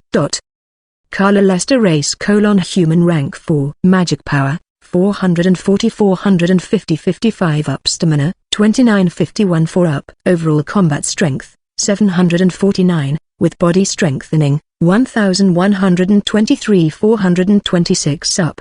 Carla Lester, race human, rank 4, magic power 440, 450, 55 up, stamina 29, 51 4 up, overall combat strength 749, with body strengthening 1123, 426 up.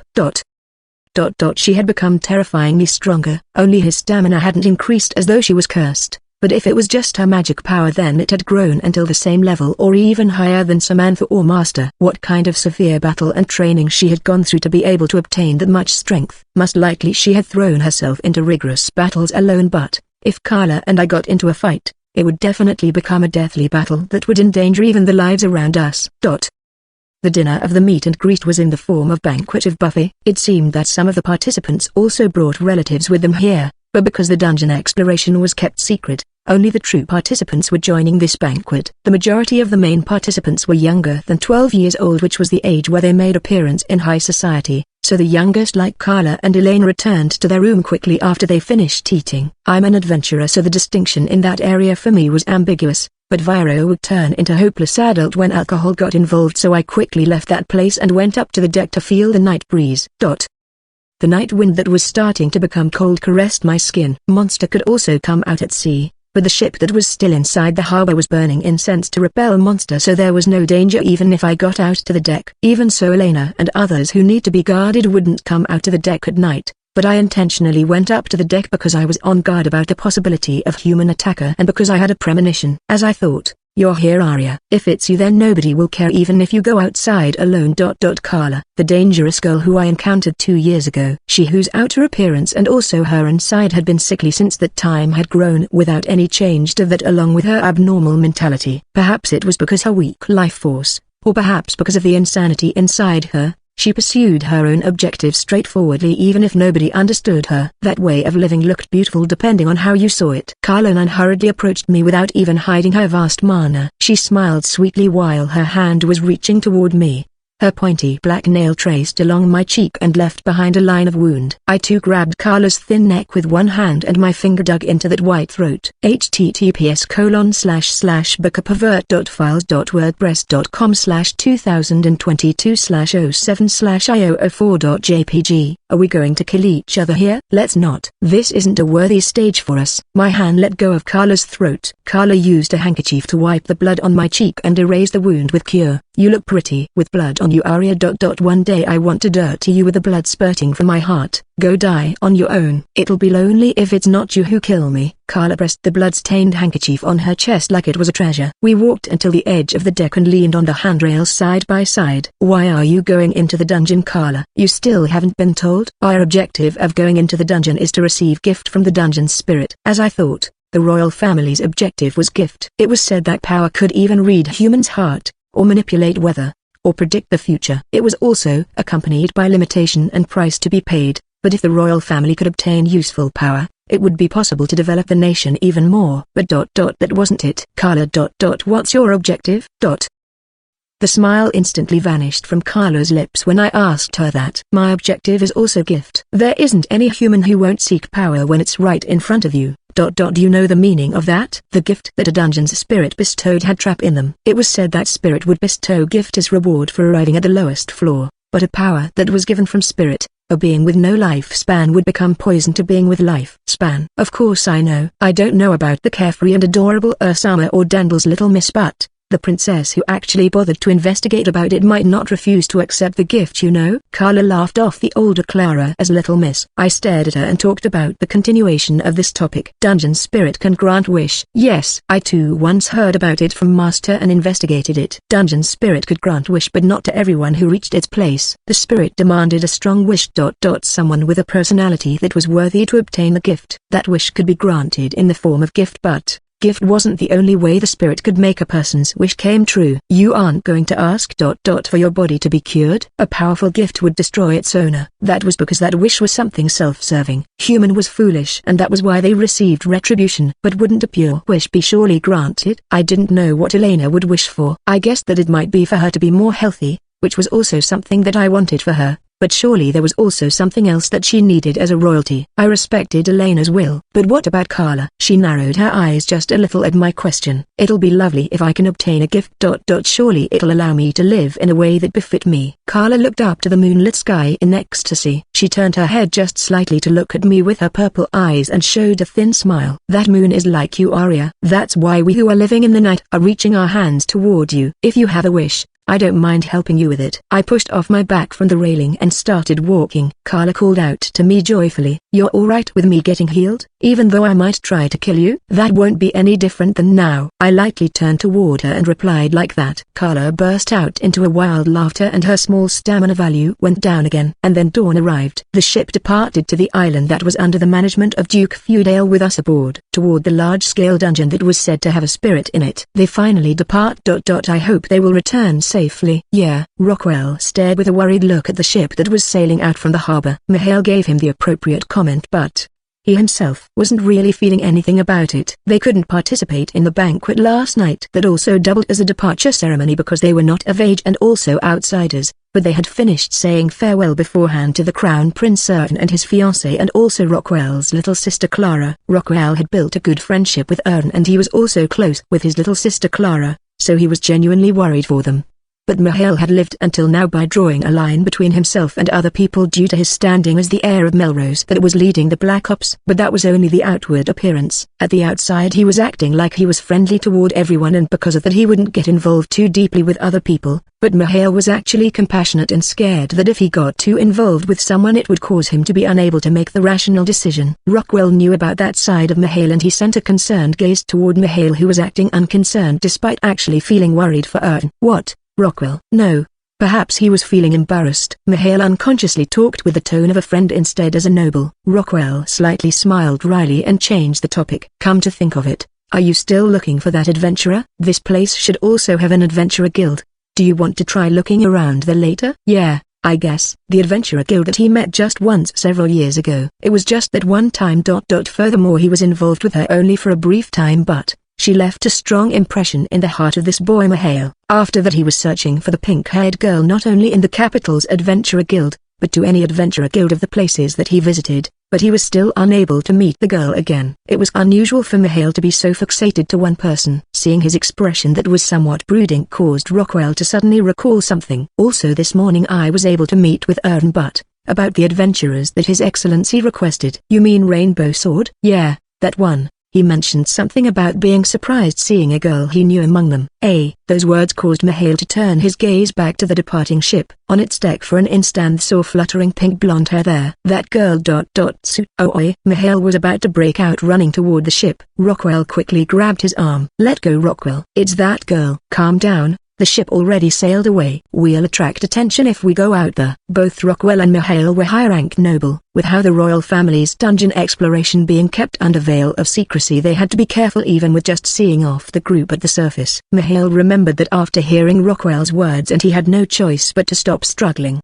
She had become terrifyingly stronger. Only his stamina hadn't increased as though she was cursed. But if it was just her magic power, then it had grown until the same level or even higher than Samantha or Master. What kind of severe battle and training she had gone through to be able to obtain that much strength. Most likely she had thrown herself into rigorous battles alone, but, if Carla and I got into a fight, it would definitely become a deathly battle that would endanger even the lives around us. The dinner of the meet and greet was in the form of banquet of buffet. It seemed that some of the participants also brought relatives with them here, but because the dungeon exploration was kept secret, only the true participants were joining this banquet. The majority of the main participants were younger than 12 years old, which was the age where they made appearance in high society, so the youngest, like Carla and Elaine, returned to their room quickly after they finished eating. I'm an adventurer, so the distinction in that area for me was ambiguous, but Viro would turn into hopeless adult when alcohol got involved, so I quickly left that place and went up to the deck to feel the night breeze. The night wind that was starting to become cold caressed my skin. Monster could also come out at sea, but the ship that was still inside the harbor was burning incense to repel monsters, so there was no danger even if I got out to the deck. Even so, Elena and others who need to be guarded wouldn't come out to the deck at night, but I intentionally went up to the deck because I was on guard about the possibility of human attacker and because I had a premonition. As I thought, "You're here, Arya. If it's you, then nobody will care even if you go outside alone." Carla, the dangerous girl who I encountered 2 years ago. She whose outer appearance and also her inside had been sickly since that time had grown without any change to that, along with her abnormal mentality. Perhaps it was because her weak life force, or perhaps because of the insanity inside her. She pursued her own objectives straightforwardly even if nobody understood her. That way of living looked beautiful depending on how you saw it. Carla hurriedly approached me without even hiding her vast mana. She smiled sweetly while her hand was reaching toward me. Her pointy black nail traced along my cheek and left behind a line of wound. I too grabbed Carla's thin neck with one hand and my finger dug into that white throat. https://bookerpervert.files.wordpress.com/2022/07/io04.jpg. Are we going to kill each other here? Let's not. This isn't a worthy stage for us. My hand let go of Carla's throat. Carla used a handkerchief to wipe the blood on my cheek and erase the wound with cure. You look pretty with blood on you, Arya. One day I want to dirty you with the blood spurting from my heart. Go die on your own. It'll be lonely if it's not you who kill me. Carla pressed the blood-stained handkerchief on her chest like it was a treasure. We walked until the edge of the deck and leaned on the handrails side by side. Why are you going into the dungeon, Carla? You still haven't been told? Our objective of going into the dungeon is to receive gift from the dungeon spirit. As I thought, the royal family's objective was gift. It was said that power could even read human's heart, or manipulate weather, or predict the future. It was also accompanied by limitation and price to be paid, but if the royal family could obtain useful power, it would be possible to develop the nation even more. But that wasn't it. Carla. What's your objective? The smile instantly vanished from Carla's lips when I asked her that. My objective is also gift. There isn't any human who won't seek power when it's right in front of you. Do you know the meaning of that? The gift that a dungeon's spirit bestowed had trap in them. It was said that spirit would bestow gift as reward for arriving at the lowest floor, but a power that was given from spirit, a being with no lifespan, would become poison to being with lifespan. Of course I know. I don't know about the carefree and adorable Ursama or Dandel's little miss, but the princess who actually bothered to investigate about it might not refuse to accept the gift, you know. Carla laughed off the older Clara as Little Miss. I stared at her and talked about the continuation of this topic. Dungeon spirit can grant wish. Yes, I too once heard about it from Master and investigated it. Dungeon spirit could grant wish, but not to everyone who reached its place. The spirit demanded a strong wish. Someone with a personality that was worthy to obtain the gift. That wish could be granted in the form of gift, but gift wasn't the only way the spirit could make a person's wish came true. You aren't going to ask for your body to be cured. A powerful gift would destroy its owner. That was because that wish was something self-serving. Human was foolish, and that was why they received retribution. But wouldn't a pure wish be surely granted? I didn't know what Elena would wish for. I guessed that it might be for her to be more healthy, which was also something that I wanted for her. But surely there was also something else that she needed as a royalty. I respected Elena's will. But what about Carla? She narrowed her eyes just a little at my question. It'll be lovely if I can obtain a gift. Surely it'll allow me to live in a way that befit me. Carla looked up to the moonlit sky in ecstasy. She turned her head just slightly to look at me with her purple eyes and showed a thin smile. That moon is like you, Arya. That's why we who are living in the night are reaching our hands toward you. If you have a wish, I don't mind helping you with it. I pushed off my back from the railing and started walking. Carla called out to me joyfully, "You're alright with me getting healed, even though I might try to kill you?" "That won't be any different than now." I lightly turned toward her and replied like that. Carla burst out into a wild laughter and her small stamina value went down again. And then dawn arrived. The ship departed to the island that was under the management of Duke Feudale with us aboard, toward the large-scale dungeon that was said to have a spirit in it. They finally depart. I hope they will return safely. Yeah. Rockwell stared with a worried look at the ship that was sailing out from the harbor. Mihail gave him the appropriate comment, but he himself wasn't really feeling anything about it. They couldn't participate in the banquet last night that also doubled as a departure ceremony because they were not of age and also outsiders, but they had finished saying farewell beforehand to the Crown Prince Erwin and his fiancée and also Rockwell's little sister Clara. Rockwell had built a good friendship with Erwin and he was also close with his little sister Clara, so he was genuinely worried for them. but Mihail had lived until now by drawing a line between himself and other people due to his standing as the heir of Melrose that was leading the Black Ops. But that was only the outward appearance. At the outside he was acting like he was friendly toward everyone, and because of that he wouldn't get involved too deeply with other people. But Mihail was actually compassionate and scared that if he got too involved with someone it would cause him to be unable to make the rational decision. Rockwell knew about that side of Mihail, and he sent a concerned gaze toward Mihail, who was acting unconcerned despite actually feeling worried for Erden. What? Rockwell? No. Perhaps he was feeling embarrassed. Mihail unconsciously talked with the tone of a friend instead as a noble. Rockwell slightly smiled wryly and changed the topic. Come to think of it, are you still looking for that adventurer? This place should also have an adventurer guild. Do you want to try looking around there later? Yeah, I guess. The adventurer guild that he met just once several years ago. It was just that one time. Furthermore, he was involved with her only for a brief time, but she left a strong impression in the heart of this boy Mihail. After that he was searching for the pink-haired girl not only in the capital's adventurer guild, but to any adventurer guild of the places that he visited, but he was still unable to meet the girl again. It was unusual for Mihail to be so fixated to one person. Seeing his expression that was somewhat brooding caused Rockwell to suddenly recall something. Also this morning I was able to meet with Erden, but about the adventurers that His Excellency requested. You mean Rainbow Sword? Yeah, that one. He mentioned something about being surprised seeing a girl he knew among them. Those words caused Mihail to turn his gaze back to the departing ship. On its deck for an instant saw fluttering pink blonde hair there. That girl. Mihail was about to break out running toward the ship. Rockwell quickly grabbed his arm. Let go, Rockwell. It's that girl. Calm down. The ship already sailed away. We'll attract attention if we go out there. Both Rockwell and Mihail were high-rank noble. With how the royal family's dungeon exploration being kept under veil of secrecy, they had to be careful even with just seeing off the group at the surface. Mihail remembered that after hearing Rockwell's words, and he had no choice but to stop struggling.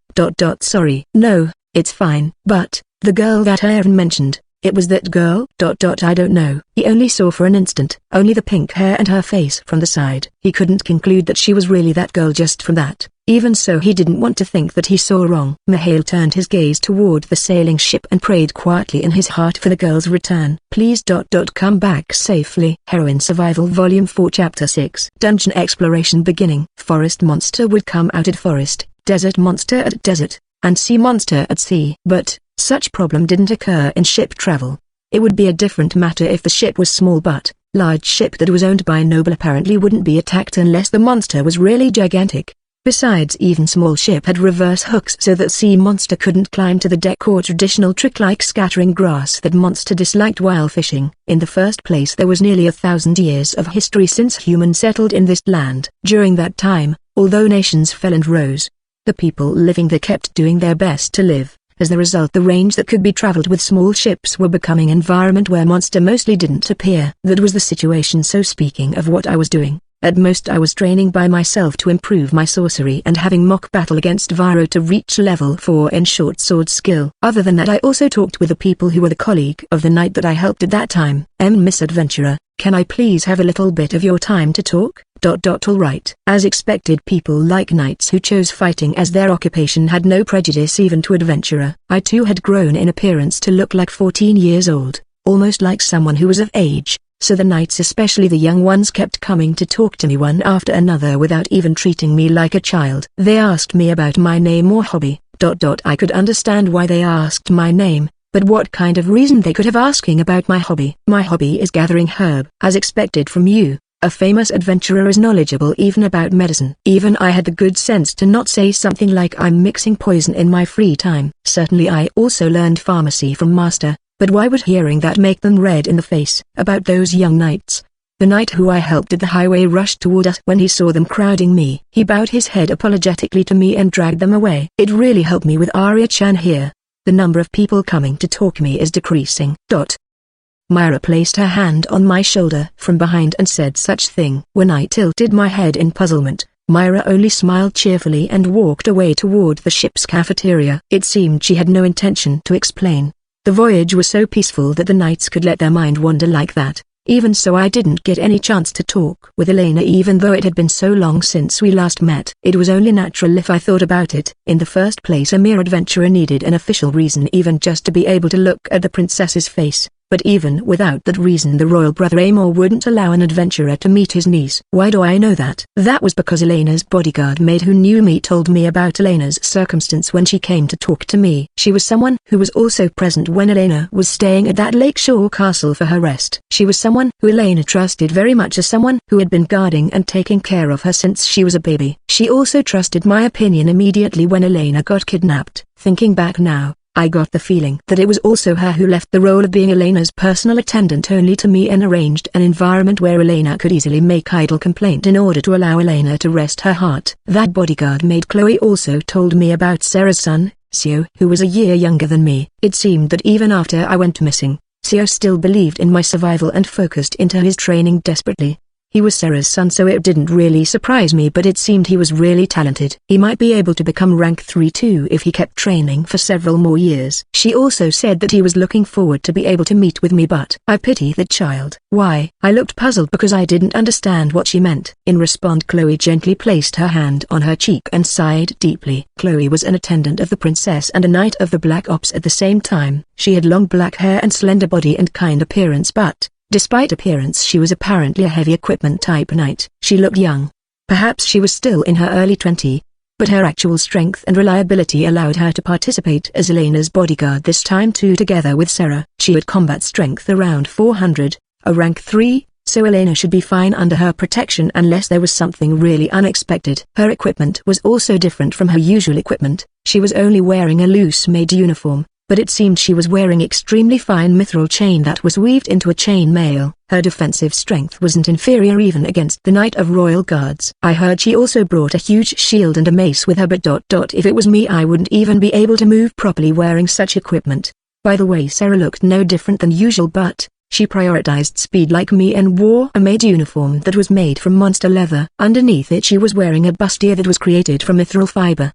Sorry. No, it's fine. But the girl that Aaron mentioned, it was that girl? I don't know. He only saw for an instant, only the pink hair and her face from the side. He couldn't conclude that she was really that girl just from that. Even so, he didn't want to think that he saw wrong. Mihail turned his gaze toward the sailing ship and prayed quietly in his heart for the girl's return. Please. Come back safely. Heroine Survival Volume 4 Chapter 6. Dungeon exploration beginning. Forest monster would come out at forest, desert monster at desert, and sea monster at sea. But such problem didn't occur in ship travel. It would be a different matter if the ship was small, but large ship that was owned by a noble apparently wouldn't be attacked unless the monster was really gigantic. Besides, even small ship had reverse hooks so that sea monster couldn't climb to the deck, or traditional trick like scattering grass that monster disliked while fishing. In the first place, there was nearly 1,000 years of history since humans settled in this land. During that time, although nations fell and rose, the people living there kept doing their best to live. As a result, the range that could be traveled with small ships were becoming environment where monster mostly didn't appear. That was the situation. So speaking of what I was doing, at most I was training by myself to improve my sorcery and having mock battle against Viro to reach level 4 in short sword skill. Other than that, I also talked with the people who were the colleague of the knight that I helped at that time. Miss Adventurer, can I please have a little bit of your time to talk? Alright. As expected, people like knights who chose fighting as their occupation had no prejudice even to adventurer. I too had grown in appearance to look like 14 years old, almost like someone who was of age, so the knights, especially the young ones, kept coming to talk to me one after another without even treating me like a child. They asked me about my name or hobby. I could understand why they asked my name, but what kind of reason they could have asking about my hobby? My hobby is gathering herb. As expected from you, a famous adventurer is knowledgeable even about medicine. Even I had the good sense to not say something like I'm mixing poison in my free time. Certainly I also learned pharmacy from master, but why would hearing that make them red in the face? About those young knights, the knight who I helped at the highway rushed toward us when he saw them crowding me. He bowed his head apologetically to me and dragged them away. It really helped me with Arya-chan here. The number of people coming to talk to me is decreasing. Myra placed her hand on my shoulder from behind and said such thing. When I tilted my head in puzzlement, Myra only smiled cheerfully and walked away toward the ship's cafeteria. It seemed she had no intention to explain. The voyage was so peaceful that the knights could let their mind wander like that. Even so, I didn't get any chance to talk with Elena even though it had been so long since we last met. It was only natural if I thought about it. In the first place, a mere adventurer needed an official reason even just to be able to look at the princess's face. But even without that reason the royal brother Amor wouldn't allow an adventurer to meet his niece. Why do I know that? That was because Elena's bodyguard maid who knew me told me about Elena's circumstance when she came to talk to me. She was someone who was also present when Elena was staying at that lakeshore castle for her rest. She was someone who Elena trusted very much as someone who had been guarding and taking care of her since she was a baby. She also trusted my opinion immediately when Elena got kidnapped. Thinking back now, I got the feeling that it was also her who left the role of being Elena's personal attendant only to me and arranged an environment where Elena could easily make idle complaint in order to allow Elena to rest her heart. That bodyguard maid Chloe also told me about Sarah's son, Sio, who was a year younger than me. It seemed that even after I went missing, Sio still believed in my survival and focused into his training desperately. He was Sarah's son, so it didn't really surprise me, but it seemed he was really talented. He might be able to become rank 3 too if he kept training for several more years. She also said that he was looking forward to be able to meet with me, but I pity that child. Why? I looked puzzled because I didn't understand what she meant. In response, Chloe gently placed her hand on her cheek and sighed deeply. Chloe was an attendant of the princess and a knight of the Black Ops at the same time. She had long black hair and slender body and kind appearance, but despite appearance she was apparently a heavy equipment type knight. She looked young. Perhaps she was still in her early 20s, but her actual strength and reliability allowed her to participate as Elena's bodyguard this time too. Together with Sarah, she had combat strength around 400, a rank 3, so Elena should be fine under her protection unless there was something really unexpected. Her equipment was also different from her usual equipment. She was only wearing a loose-made uniform, but it seemed she was wearing extremely fine mithril chain that was weaved into a chain mail. Her defensive strength wasn't inferior even against the Knight of Royal Guards. I heard she also brought a huge shield and a mace with her, but if it was me I wouldn't even be able to move properly wearing such equipment. By the way, Sarah looked no different than usual, but she prioritized speed like me and wore a maid uniform that was made from monster leather. Underneath it she was wearing a bustier that was created from mithril fiber.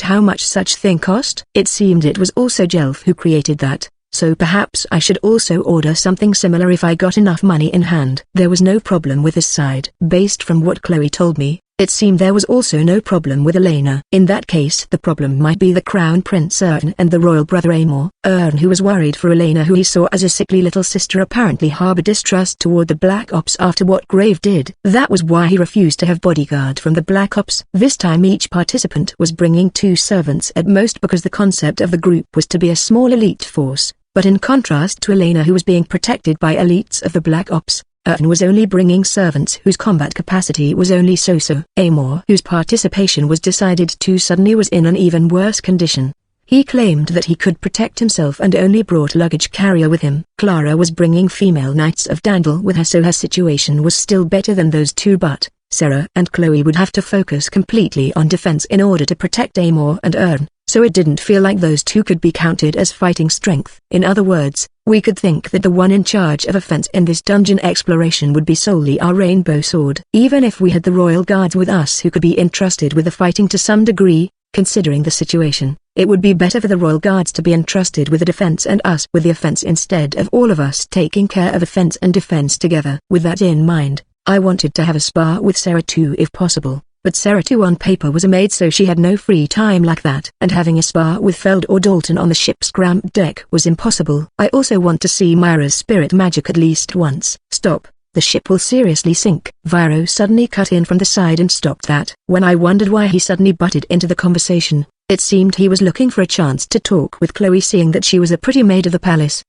How much such thing cost? It seemed it was also Jelf who created that, so perhaps I should also order something similar if I got enough money in hand. There was no problem with this side. Based from what Chloe told me, it seemed there was also no problem with Elena. In that case the problem might be the Crown Prince Ern and the royal brother Amor. Ern, who was worried for Elena, who he saw as a sickly little sister, apparently harbored distrust toward the Black Ops after what Grave did. That was why he refused to have bodyguard from the Black Ops. This time each participant was bringing 2 servants at most because the concept of the group was to be a small elite force. But in contrast to Elena, who was being protected by elites of the Black Ops, Ern was only bringing servants whose combat capacity was only so-so. Amor, whose participation was decided too suddenly, was in an even worse condition. He claimed that he could protect himself and only brought luggage carrier with him. Clara was bringing female Knights of Dandel with her, so her situation was still better than those two, but Sarah and Chloe would have to focus completely on defense in order to protect Amor and Ern, so it didn't feel like those two could be counted as fighting strength. In other words, we could think that the one in charge of offense in this dungeon exploration would be solely our Rainbow Sword. Even if we had the Royal Guards with us who could be entrusted with the fighting to some degree, considering the situation, it would be better for the Royal Guards to be entrusted with the defense and us with the offense instead of all of us taking care of offense and defense together. With that in mind, I wanted to have a spar with Sarah too if possible. But Sarah too on paper was a maid, so she had no free time like that. And having a spar with Feld or Dalton on the ship's cramped deck was impossible. I also want to see Myra's spirit magic at least once. Stop, the ship will seriously sink. Viro suddenly cut in from the side and stopped that. When I wondered why he suddenly butted into the conversation, it seemed he was looking for a chance to talk with Chloe, seeing that she was a pretty maid of the palace.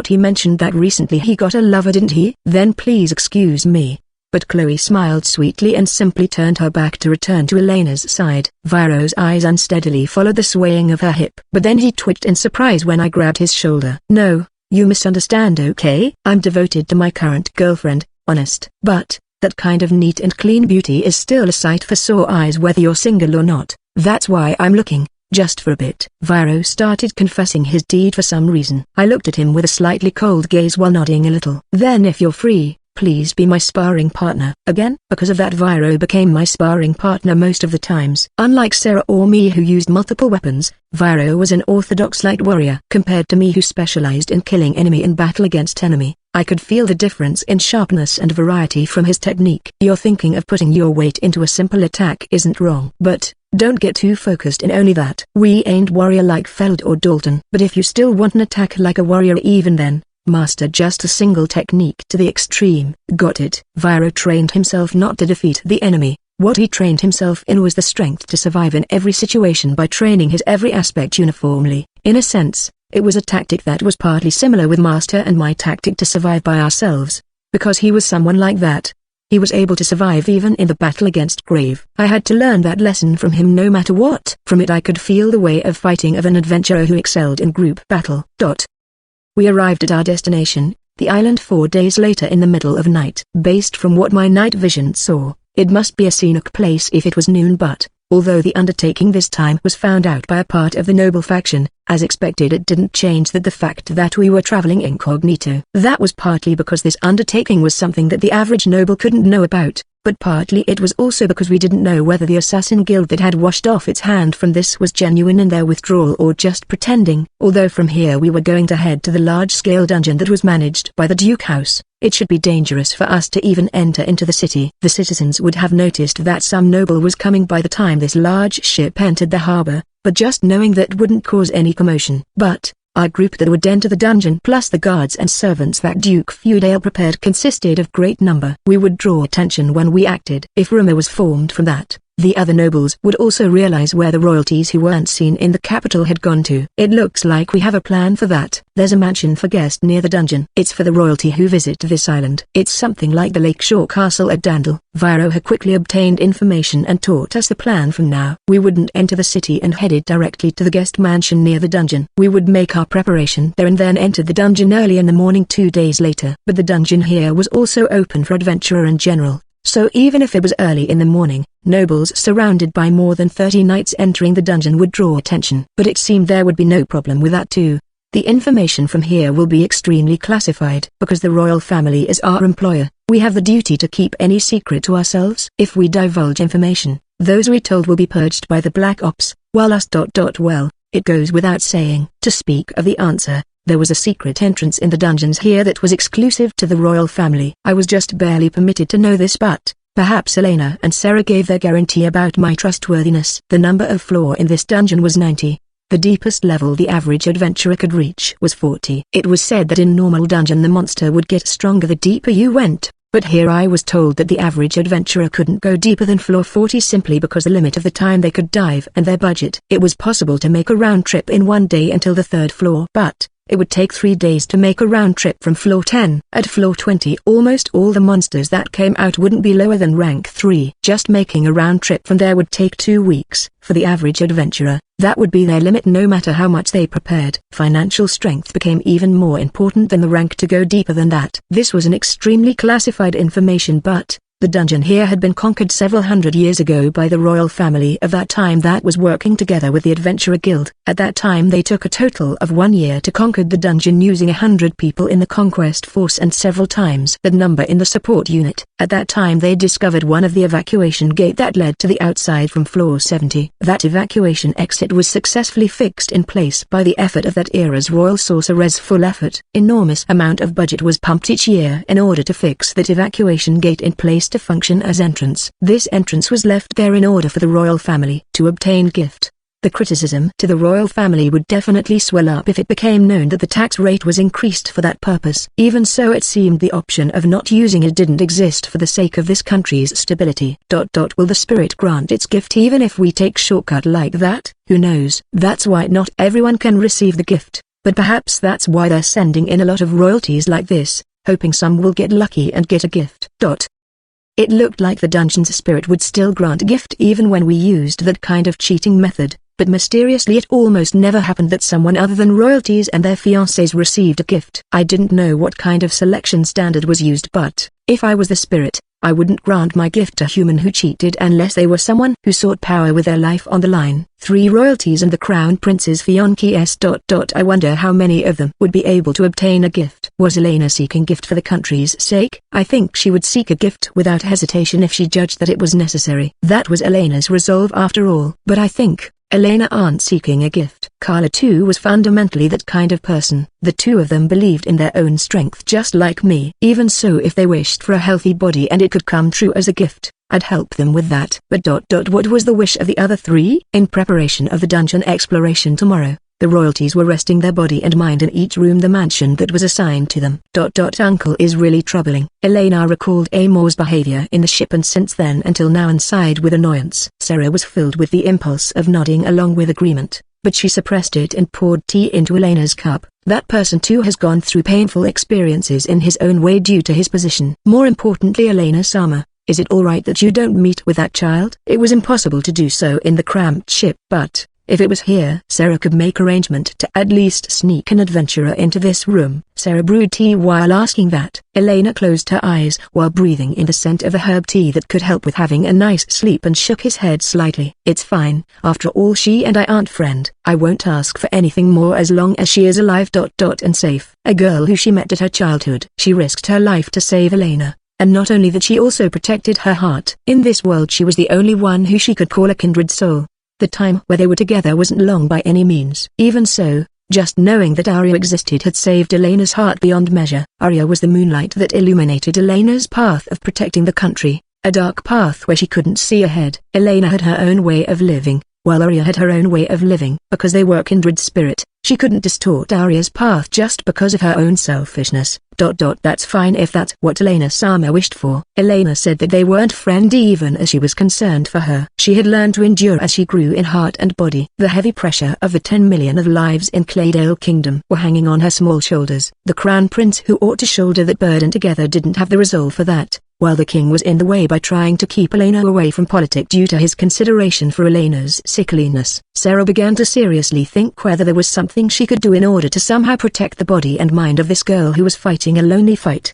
He mentioned that recently he got a lover, didn't he? Then please excuse me. But Chloe smiled sweetly and simply turned her back to return to Elena's side. Viro's eyes unsteadily followed the swaying of her hip. But then he twitched in surprise when I grabbed his shoulder. No, you misunderstand, okay? I'm devoted to my current girlfriend, honest. But that kind of neat and clean beauty is still a sight for sore eyes whether you're single or not. That's why I'm looking, just for a bit. Viro started confessing his deed for some reason. I looked at him with a slightly cold gaze while nodding a little. Then if you're free, please be my sparring partner. Again, because of that Viro became my sparring partner most of the times. Unlike Sarah or me who used multiple weapons, Viro was an orthodox light warrior. Compared to me who specialized in killing enemy in battle against enemy, I could feel the difference in sharpness and variety from his technique. You're thinking of putting your weight into a simple attack isn't wrong. But don't get too focused in only that. We ain't warrior like Feld or Dalton. But if you still want an attack like a warrior, even then, mastered just a single technique to the extreme. Got it. Viro trained himself not to defeat the enemy. What he trained himself in was the strength to survive in every situation by training his every aspect uniformly. In a sense, it was a tactic that was partly similar with Master and my tactic to survive by ourselves. Because he was someone like that, he was able to survive even in the battle against Grave. I had to learn that lesson from him no matter what. From it I could feel the way of fighting of an adventurer who excelled in group battle. We arrived at our destination, the island 4 days later in the middle of night. Based from what my night vision saw, it must be a scenic place if it was noon, but, although the undertaking this time was found out by a part of the noble faction, as expected it didn't change the fact that we were traveling incognito. That was partly because this undertaking was something that the average noble couldn't know about, but partly it was also because we didn't know whether the assassin guild that had washed off its hand from this was genuine in their withdrawal or just pretending. Although from here we were going to head to the large-scale dungeon that was managed by the Duke House, it should be dangerous for us to even enter into the city. The citizens would have noticed that some noble was coming by the time this large ship entered the harbor, but just knowing that wouldn't cause any commotion. But our group that would enter the dungeon plus the guards and servants that Duke Feudale prepared consisted of great number. We would draw attention when we acted. If rumor was formed from that, the other nobles would also realize where the royalties who weren't seen in the capital had gone to. It looks like we have a plan for that. There's a mansion for guests near the dungeon. It's for the royalty who visit this island. It's something like the Lakeshore Castle at Dandel. Viro had quickly obtained information and taught us the plan from now. We wouldn't enter the city and headed directly to the guest mansion near the dungeon. We would make our preparation there and then enter the dungeon early in the morning 2 days later. But the dungeon here was also open for adventurer in general. So even if it was early in the morning, nobles surrounded by more than 30 knights entering the dungeon would draw attention. But it seemed there would be no problem with that too. The information from here will be extremely classified. Because the royal family is our employer, we have the duty to keep any secret to ourselves. If we divulge information, those we told will be purged by the Black Ops, while us. Well, it goes without saying. To speak of the answer, there was a secret entrance in the dungeons here that was exclusive to the royal family. I was just barely permitted to know this, but perhaps Elena and Sarah gave their guarantee about my trustworthiness. The number of floor in this dungeon was 90. The deepest level the average adventurer could reach was 40. It was said that in normal dungeon the monster would get stronger the deeper you went, but here I was told that the average adventurer couldn't go deeper than floor 40 simply because the limit of the time they could dive and their budget. It was possible to make a round trip in 1 day until the 3rd floor, but it would take 3 days to make a round trip from floor 10. At floor 20 almost all the monsters that came out wouldn't be lower than rank 3. Just making a round trip from there would take 2 weeks. For the average adventurer, that would be their limit no matter how much they prepared. Financial strength became even more important than the rank to go deeper than that. This was an extremely classified information, but the dungeon here had been conquered several hundred years ago by the royal family of that time that was working together with the Adventurer Guild. At that time they took a total of 1 year to conquer the dungeon using 100 people in the conquest force and several times that number in the support unit. At that time they discovered one of the evacuation gate that led to the outside from floor 70. That evacuation exit was successfully fixed in place by the effort of that era's royal sorcerer's full effort. Enormous amount of budget was pumped each year in order to fix that evacuation gate in place to function as entrance. This entrance was left there in order for the royal family to obtain gift. The criticism to the royal family would definitely swell up if it became known that the tax rate was increased for that purpose. Even so, it seemed the option of not using it didn't exist for the sake of this country's stability. Will the spirit grant its gift even if we take shortcut like that? Who knows? That's why not everyone can receive the gift, but perhaps that's why they're sending in a lot of royalties like this, hoping some will get lucky and get a gift. It looked like the dungeon's spirit would still grant a gift even when we used that kind of cheating method, but mysteriously it almost never happened that someone other than royalties and their fiancés received a gift. I didn't know what kind of selection standard was used, but if I was the spirit, I wouldn't grant my gift to a human who cheated unless they were someone who sought power with their life on the line. 3 royalties and the crown prince's fiancés. I wonder how many of them would be able to obtain a gift. Was Elena seeking gift for the country's sake? I think she would seek a gift without hesitation if she judged that it was necessary. That was Elena's resolve after all. But I think Elena aren't seeking a gift. Carla too was fundamentally that kind of person. The two of them believed in their own strength just like me. Even so, if they wished for a healthy body and it could come true as a gift, I'd help them with that. But what was the wish of the other 3? In preparation of the dungeon exploration tomorrow, The royalties were resting their body and mind in each room the mansion that was assigned to them. Uncle is really troubling. Elena recalled Amor's behavior in the ship and since then until now and sighed with annoyance. Sarah was filled with the impulse of nodding along with agreement, but she suppressed it and poured tea into Elena's cup. That person too has gone through painful experiences in his own way due to his position. More importantly, Elena-sama, is it alright that you don't meet with that child? It was impossible to do so in the cramped ship, but if it was here, Sarah could make arrangement to at least sneak an adventurer into this room. Sarah brewed tea while asking that. Elena closed her eyes while breathing in the scent of a herb tea that could help with having a nice sleep and shook his head slightly. It's fine, after all she and I aren't friend. I won't ask for anything more as long as she is alive. And safe. A girl who she met at her childhood. She risked her life to save Elena. And not only that, she also protected her heart. In this world she was the only one who she could call a kindred soul. The time where they were together wasn't long by any means. Even so, just knowing that Arya existed had saved Elena's heart beyond measure. Arya was the moonlight that illuminated Elena's path of protecting the country, a dark path where she couldn't see ahead. Elena had her own way of living, while Arya had her own way of living. Because they were kindred spirit, she couldn't distort Arya's path just because of her own selfishness. That's fine if that's what Elena-sama wished for. Elena said that they weren't friends even as she was concerned for her. She had learned to endure as she grew in heart and body. The heavy pressure of the 10 million of lives in Claydale Kingdom were hanging on her small shoulders. The crown prince who ought to shoulder that burden together didn't have the resolve for that, while the king was in the way by trying to keep Elena away from politics due to his consideration for Elena's sickliness. Sarah began to seriously think whether there was something she could do in order to somehow protect the body and mind of this girl who was fighting a lonely fight.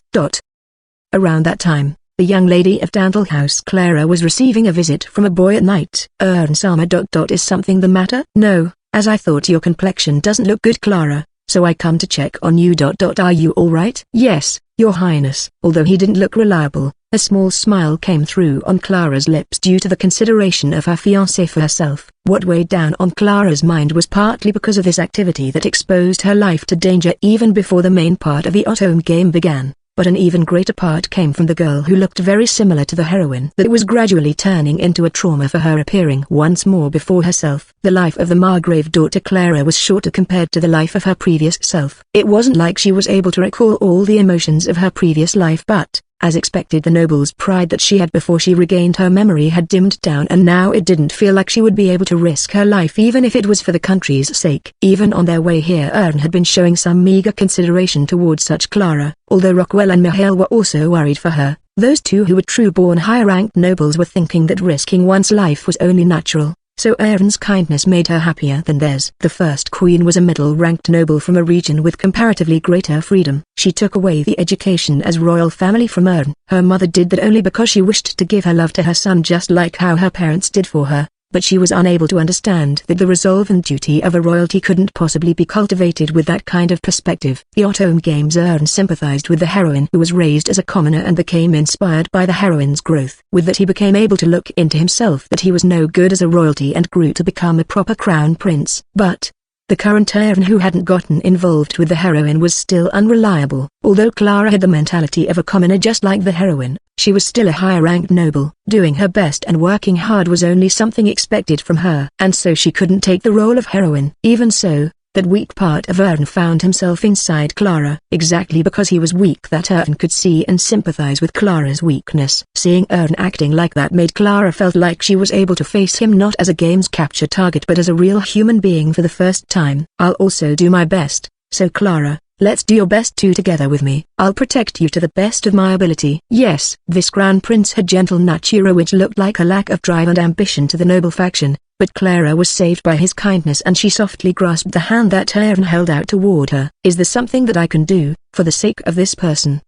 Around that time, the young lady of Dandle House Clara was receiving a visit from a boy at night. Sama. Is something the matter? No, as I thought your complexion doesn't look good, Clara, so I come to check on you. Are you alright? Yes, Your Highness. Although he didn't look reliable, a small smile came through on Clara's lips due to the consideration of her fiancé for herself. What weighed down on Clara's mind was partly because of this activity that exposed her life to danger even before the main part of the Autumn game began, but an even greater part came from the girl who looked very similar to the heroine that was gradually turning into a trauma for her, appearing once more before herself. The life of the Margrave daughter Clara was shorter compared to the life of her previous self. It wasn't like she was able to recall all the emotions of her previous life, but as expected, the noble's pride that she had before she regained her memory had dimmed down, and now it didn't feel like she would be able to risk her life even if it was for the country's sake. Even on their way here, Ern had been showing some meager consideration towards such Clara, although Rockwell and Mihail were also worried for her. Those two who were true-born higher-ranked nobles were thinking that risking one's life was only natural. So Ern's kindness made her happier than theirs. The first queen was a middle-ranked noble from a region with comparatively greater freedom. She took away the education as royal family from Ern. Her mother did that only because she wished to give her love to her son just like how her parents did for her. But she was unable to understand that the resolve and duty of a royalty couldn't possibly be cultivated with that kind of perspective. The Autumn Games, Ern sympathized with the heroine who was raised as a commoner and became inspired by the heroine's growth. With that he became able to look into himself that he was no good as a royalty and grew to become a proper crown prince. But the current Ern who hadn't gotten involved with the heroine was still unreliable. Although Clara had the mentality of a commoner just like the heroine, she was still a higher-ranked noble. Doing her best and working hard was only something expected from her, and so she couldn't take the role of heroine. Even so, that weak part of Ern found himself inside Clara. Exactly because he was weak that Ern could see and sympathize with Clara's weakness. Seeing Ern acting like that made Clara felt like she was able to face him not as a game's capture target but as a real human being for the first time. I'll also do my best, so Clara, let's do your best too together with me. I'll protect you to the best of my ability. Yes. This crown prince had gentle nature which looked like a lack of drive and ambition to the noble faction, but Clara was saved by his kindness and she softly grasped the hand that Ern held out toward her. Is there something that I can do, for the sake of this person?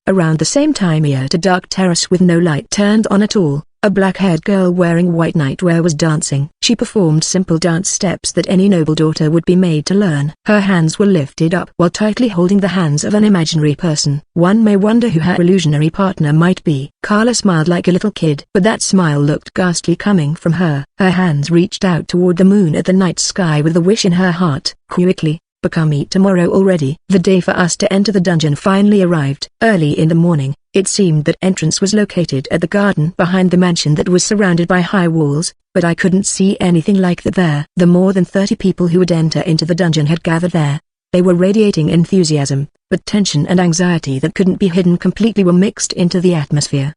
Around the same time at a dark terrace with no light turned on at all, a black-haired girl wearing white nightwear was dancing. She performed simple dance steps that any noble daughter would be made to learn. Her hands were lifted up while tightly holding the hands of an imaginary person. One may wonder who her illusionary partner might be. Carla smiled like a little kid, but that smile looked ghastly coming from her. Her hands reached out toward the moon at the night sky with a wish in her heart. Quickly, become me tomorrow already. The day for us to enter the dungeon finally arrived. Early in the morning, It seemed that entrance was located at the garden behind the mansion that was surrounded by high walls, but I couldn't see anything like that there. The more than 30 people who would enter into the dungeon had gathered there. They were radiating enthusiasm, but tension and anxiety that couldn't be hidden completely were mixed into the atmosphere.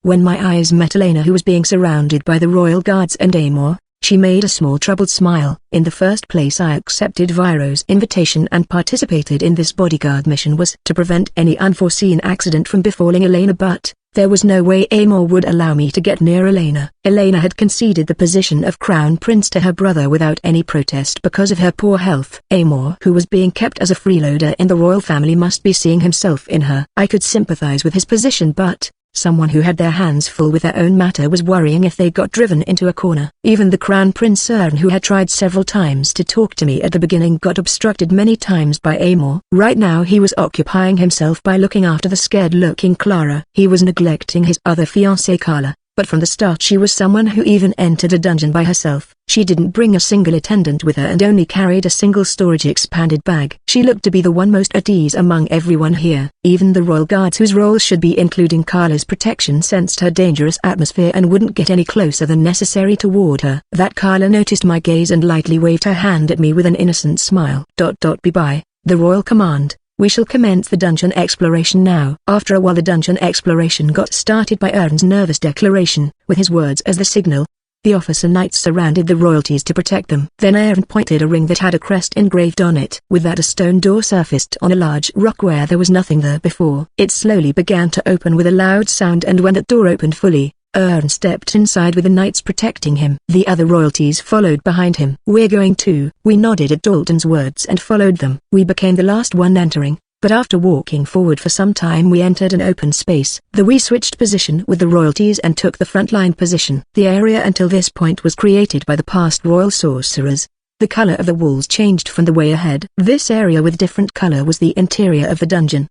When my eyes met Elena, who was being surrounded by the royal guards and Amor, she made a small troubled smile. In the first place, I accepted Viro's invitation and participated in this bodyguard mission was to prevent any unforeseen accident from befalling Elena, but there was no way Amor would allow me to get near Elena. Elena had conceded the position of crown prince to her brother without any protest because of her poor health. Amor, who was being kept as a freeloader in the royal family, must be seeing himself in her. I could sympathize with his position, but someone who had their hands full with their own matter was worrying if they got driven into a corner. Even the Crown Prince Ern, who had tried several times to talk to me at the beginning, got obstructed many times by Amor. Right now he was occupying himself by looking after the scared-looking Clara. He was neglecting his other fiancée Carla. But from the start she was someone who even entered a dungeon by herself. She didn't bring a single attendant with her and only carried a single storage expanded bag. She looked to be the one most at ease among everyone here. Even the royal guards, whose roles should be including Carla's protection, sensed her dangerous atmosphere and wouldn't get any closer than necessary toward her. That Carla noticed my gaze and lightly waved her hand at me with an innocent smile. Be by the royal command. We shall commence the dungeon exploration now. After a while the dungeon exploration got started by Ern's nervous declaration, with his words as the signal. The officer knights surrounded the royalties to protect them. Then Ern pointed a ring that had a crest engraved on it. With that, a stone door surfaced on a large rock where there was nothing there before. It slowly began to open with a loud sound, and when that door opened fully, Ern stepped inside with the knights protecting him. The other royalties followed behind him. "We're going too." We nodded at Dalton's words and followed them. We became the last one entering, but after walking forward for some time we entered an open space. We switched position with the royalties and took the frontline position. The area until this point was created by the past royal sorcerers. The color of the walls changed from the way ahead. This area with different color was the interior of the dungeon.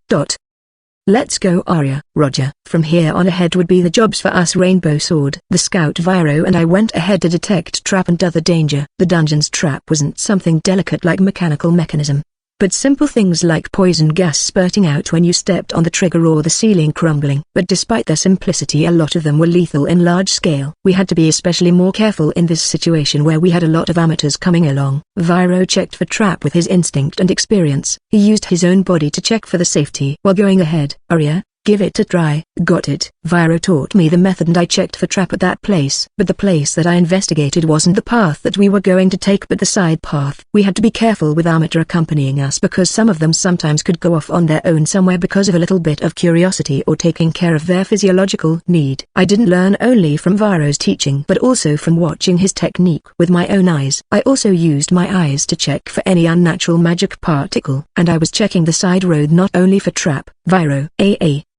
Let's go, Arya. Roger. From here on ahead would be the jobs for us. Rainbow Sword. The scout Viro and I went ahead to detect trap and other danger. The dungeon's trap wasn't something delicate like mechanical mechanism, but simple things like poison gas spurting out when you stepped on the trigger or the ceiling crumbling. But despite their simplicity, a lot of them were lethal in large scale. We had to be especially more careful in this situation where we had a lot of amateurs coming along. Viro checked for trap with his instinct and experience. He used his own body to check for the safety. While going ahead, Arya, give it a try. Got it. Viro taught me the method and I checked for trap at that place. But the place that I investigated wasn't the path that we were going to take but the side path. We had to be careful with amateur accompanying us because some of them sometimes could go off on their own somewhere because of a little bit of curiosity or taking care of their physiological need. I didn't learn only from Viro's teaching but also from watching his technique with my own eyes. I also used my eyes to check for any unnatural magic particle. And I was checking the side road not only for trap. Viro,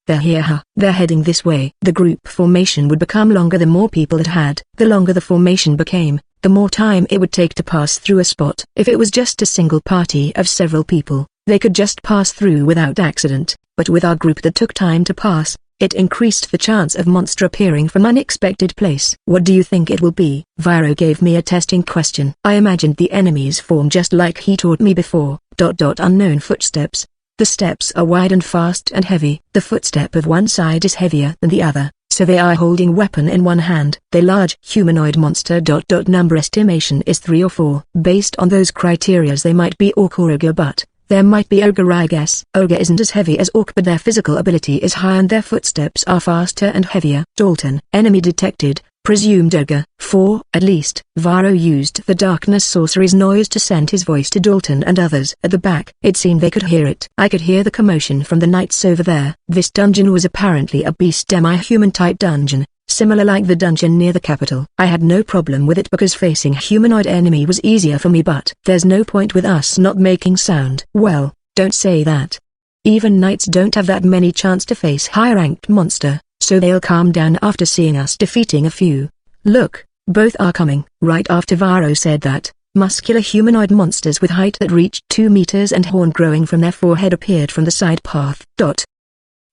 they're here. They're heading this way. The group formation would become longer the more people it had. The longer the formation became, the more time it would take to pass through a spot. If it was just a single party of several people, they could just pass through without accident. But with our group that took time to pass, it increased the chance of monster appearing from unexpected place. What do you think it will be? Viro gave me a testing question. I imagined the enemies form just like he taught me before. Unknown footsteps. The steps are wide and fast and heavy. The footstep of one side is heavier than the other, so they are holding weapon in one hand. The large humanoid monster. Number estimation is 3 or 4. Based on those criterias they might be orc or ogre, but there might be ogre, I guess. Ogre isn't as heavy as orc but their physical ability is high and their footsteps are faster and heavier. Dalton. Enemy detected. Presumed ogre. 4, at least. Viro used the darkness sorcery's noise to send his voice to Dalton and others at the back. It seemed they could hear it. I could hear the commotion from the knights over there. This dungeon was apparently a beast demi-human type dungeon, similar like the dungeon near the capital. I had no problem with it because facing humanoid enemy was easier for me, but there's no point with us not making sound. Well, don't say that. Even knights don't have that many chance to face high-ranked monster, so they'll calm down after seeing us defeating a few. Look, both are coming. Right after Viro said that, muscular humanoid monsters with height that reached 2 meters and horn growing from their forehead appeared from the side path.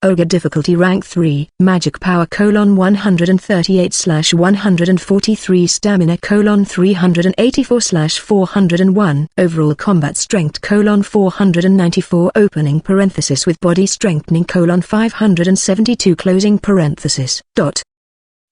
Ogre difficulty rank 3. Magic power : 138/143. Stamina: 384/401. Overall combat strength: 494. Opening parenthesis with body strengthening: 572. Closing parenthesis.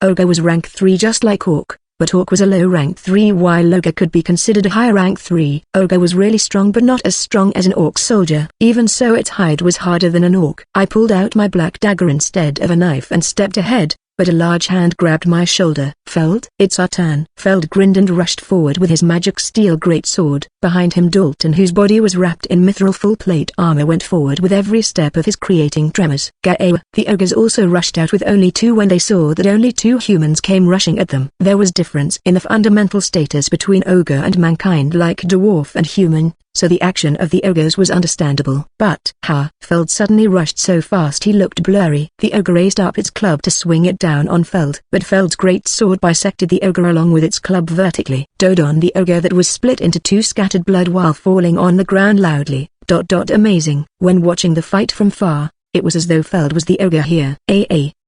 Ogre was rank 3 just like Orc, but Orc was a low rank 3 while Ogre could be considered a high rank 3. Ogre was really strong but not as strong as an Orc soldier. Even so, its hide was harder than an Orc. I pulled out my black dagger instead of a knife and stepped ahead, but a large hand grabbed my shoulder. Feld, it's our turn. Feld grinned and rushed forward with his magic steel greatsword. Behind him Dalton, whose body was wrapped in mithril full plate armor, went forward with every step of his, creating tremors. Gaewa. The ogres also rushed out with only 2 when they saw that only 2 humans came rushing at them. There was difference in the fundamental status between ogre and mankind like dwarf and human, so the action of the ogres was understandable. But Feld suddenly rushed so fast he looked blurry. The ogre raised up its club to swing it down on Feld, but Feld's great sword bisected the ogre along with its club vertically. Dodon, the ogre that was split into 2, scattered blood while falling on the ground loudly. Amazing. When watching the fight from far, it was as though Feld was the ogre here.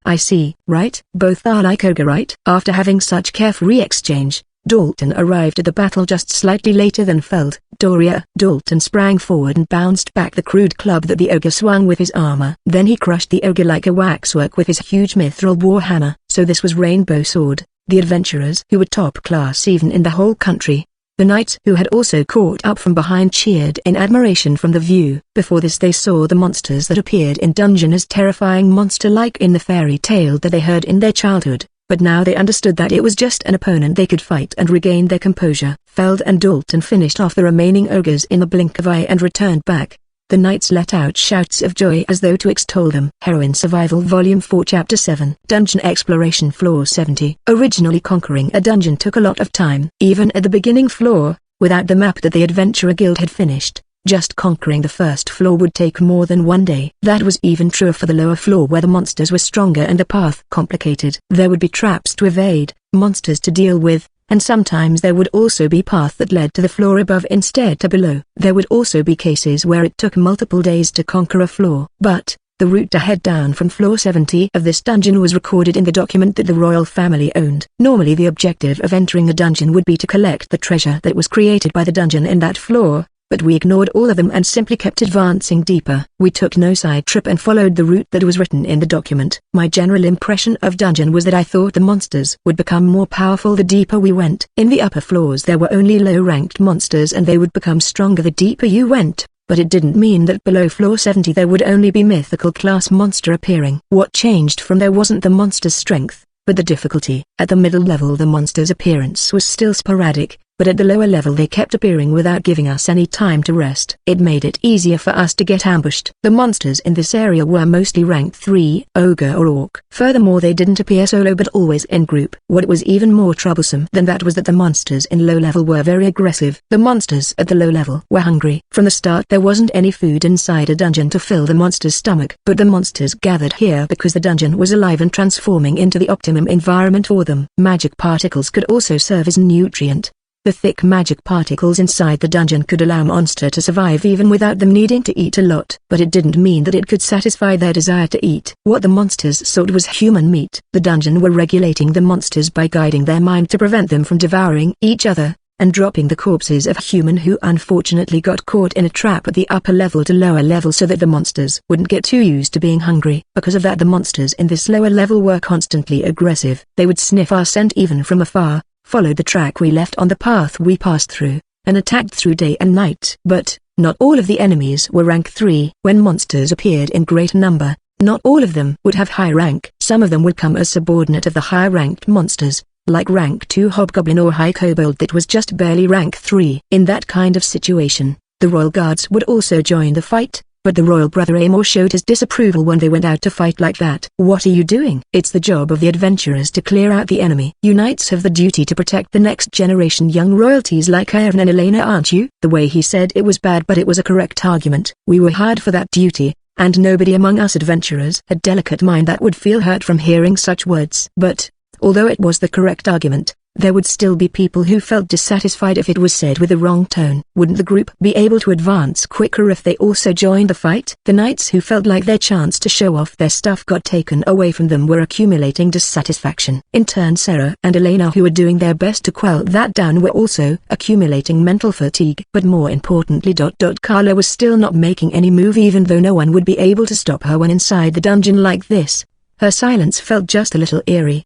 I see, right? Both are like ogre, right? After having such carefree exchange, Dalton arrived at the battle just slightly later than Feld. Dalton sprang forward and bounced back the crude club that the ogre swung with his armor. Then he crushed the ogre like a waxwork with his huge mithril warhammer. So this was Rainbow Sword, the adventurers who were top class even in the whole country. The knights who had also caught up from behind cheered in admiration from the view. Before this they saw the monsters that appeared in dungeon as terrifying monster like in the fairy tale that they heard in their childhood. But now they understood that it was just an opponent they could fight and regain their composure. Feld and Dalton finished off the remaining ogres in the blink of eye and returned back. The knights let out shouts of joy as though to extol them. Heroine Survival Volume 4 Chapter 7 Dungeon Exploration Floor 70. Originally conquering a dungeon took a lot of time. Even at the beginning floor, without the map that the Adventurer Guild had finished, just conquering the first floor would take more than 1 day. That was even truer for the lower floor where the monsters were stronger and the path complicated. There would be traps to evade, monsters to deal with, and sometimes there would also be path that led to the floor above instead to below. There would also be cases where it took multiple days to conquer a floor. But the route to head down from floor 70 of this dungeon was recorded in the document that the royal family owned. Normally the objective of entering a dungeon would be to collect the treasure that was created by the dungeon in that floor, but we ignored all of them and simply kept advancing deeper. We took no side trip and followed the route that was written in the document. My general impression of dungeon was that I thought the monsters would become more powerful the deeper we went. In the upper floors there were only low-ranked monsters and they would become stronger the deeper you went, but it didn't mean that below floor 70 there would only be mythical class monster appearing. What changed from there wasn't the monster's strength, but the difficulty. At the middle level the monster's appearance was still sporadic, but at the lower level they kept appearing without giving us any time to rest. It made it easier for us to get ambushed. The monsters in this area were mostly rank 3, ogre or orc. Furthermore they didn't appear solo but always in group. What was even more troublesome than that was that the monsters in low level were very aggressive. The monsters at the low level were hungry. From the start there wasn't any food inside a dungeon to fill the monster's stomach. But the monsters gathered here because the dungeon was alive and transforming into the optimum environment for them. Magic particles could also serve as nutrient. The thick magic particles inside the dungeon could allow monster to survive even without them needing to eat a lot. But it didn't mean that it could satisfy their desire to eat. What the monsters sought was human meat. The dungeon were regulating the monsters by guiding their mind to prevent them from devouring each other, and dropping the corpses of human who unfortunately got caught in a trap at the upper level to lower level so that the monsters wouldn't get too used to being hungry. Because of that the monsters in this lower level were constantly aggressive. They would sniff our scent even from afar, followed the track we left on the path we passed through, and attacked through day and night. But not all of the enemies were rank 3. When monsters appeared in great number, not all of them would have high rank. Some of them would come as subordinate of the higher ranked monsters, like rank 2 hobgoblin or high kobold that was just barely rank 3. In that kind of situation, the royal guards would also join the fight. But the royal brother Amor showed his disapproval when they went out to fight like that. What are you doing? It's the job of the adventurers to clear out the enemy. You knights have the duty to protect the next generation young royalties like Aaron and Elena, aren't you? The way he said it was bad, but it was a correct argument. We were hired for that duty, and nobody among us adventurers had delicate mind that would feel hurt from hearing such words. But although it was the correct argument, there would still be people who felt dissatisfied if it was said with the wrong tone. Wouldn't the group be able to advance quicker if they also joined the fight? The knights who felt like their chance to show off their stuff got taken away from them were accumulating dissatisfaction. In turn, Sarah and Elena, who were doing their best to quell that down, were also accumulating mental fatigue. But more importantly, Carla was still not making any move, even though no one would be able to stop her when inside the dungeon like this. Her silence felt just a little eerie.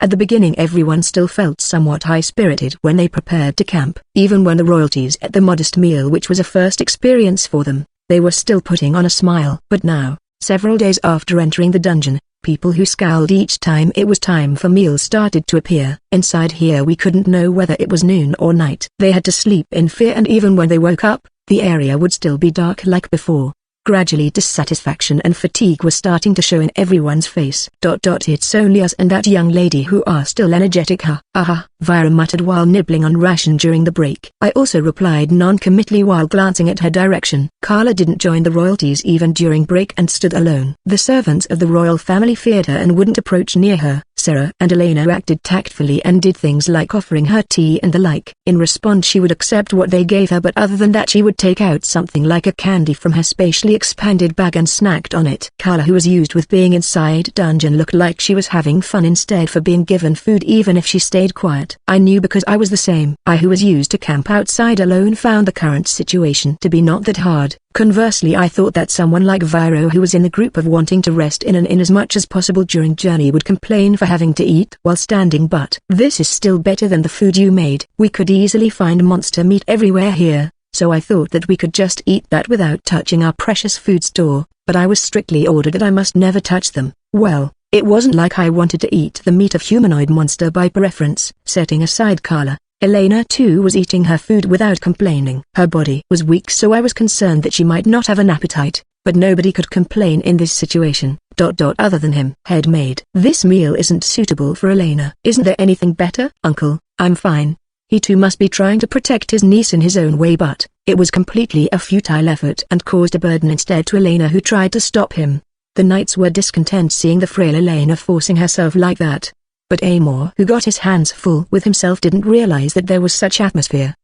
At the beginning, everyone still felt somewhat high-spirited when they prepared to camp. Even when the royalties ate the modest meal, which was a first experience for them, they were still putting on a smile. But now, several days after entering the dungeon, people who scowled each time it was time for meals started to appear. Inside here we couldn't know whether it was noon or night. They had to sleep in fear, and even when they woke up, the area would still be dark like before. Gradually dissatisfaction and fatigue were starting to show in everyone's face. It's only us and that young lady who are still energetic. Vira muttered while nibbling on ration during the break. I also replied non-committally while glancing at her direction. Carla didn't join the royalties even during break and stood alone. The servants of the royal family feared her and wouldn't approach near her. Sarah and Elena acted tactfully and did things like offering her tea and the like. In response, she would accept what they gave her, but other than that she would take out something like a candy from her spatially expanded bag and snacked on it. Carla, who was used with being inside dungeon, looked like she was having fun instead for being given food even if she stayed quiet. I knew because I was the same. I, who was used to camp outside alone, found the current situation to be not that hard. Conversely, I thought that someone like Viro, who was in the group of wanting to rest in an inn as much as possible during journey, would complain for having to eat while standing. But this is still better than the food you made. We could easily find monster meat everywhere here, so I thought that we could just eat that without touching our precious food store, but I was strictly ordered that I must never touch them. Well, it wasn't like I wanted to eat the meat of humanoid monster by preference. Setting aside Carla, Elena too was eating her food without complaining. Her body was weak, so I was concerned that she might not have an appetite, but nobody could complain in this situation. Other than him. Head maid. This meal isn't suitable for Elena. Isn't there anything better? Uncle, I'm fine. He too must be trying to protect his niece in his own way, but it was completely a futile effort and caused a burden instead to Elena, who tried to stop him. The knights were discontent seeing the frail Elena forcing herself like that. But Amor, who got his hands full with himself, didn't realize that there was such atmosphere.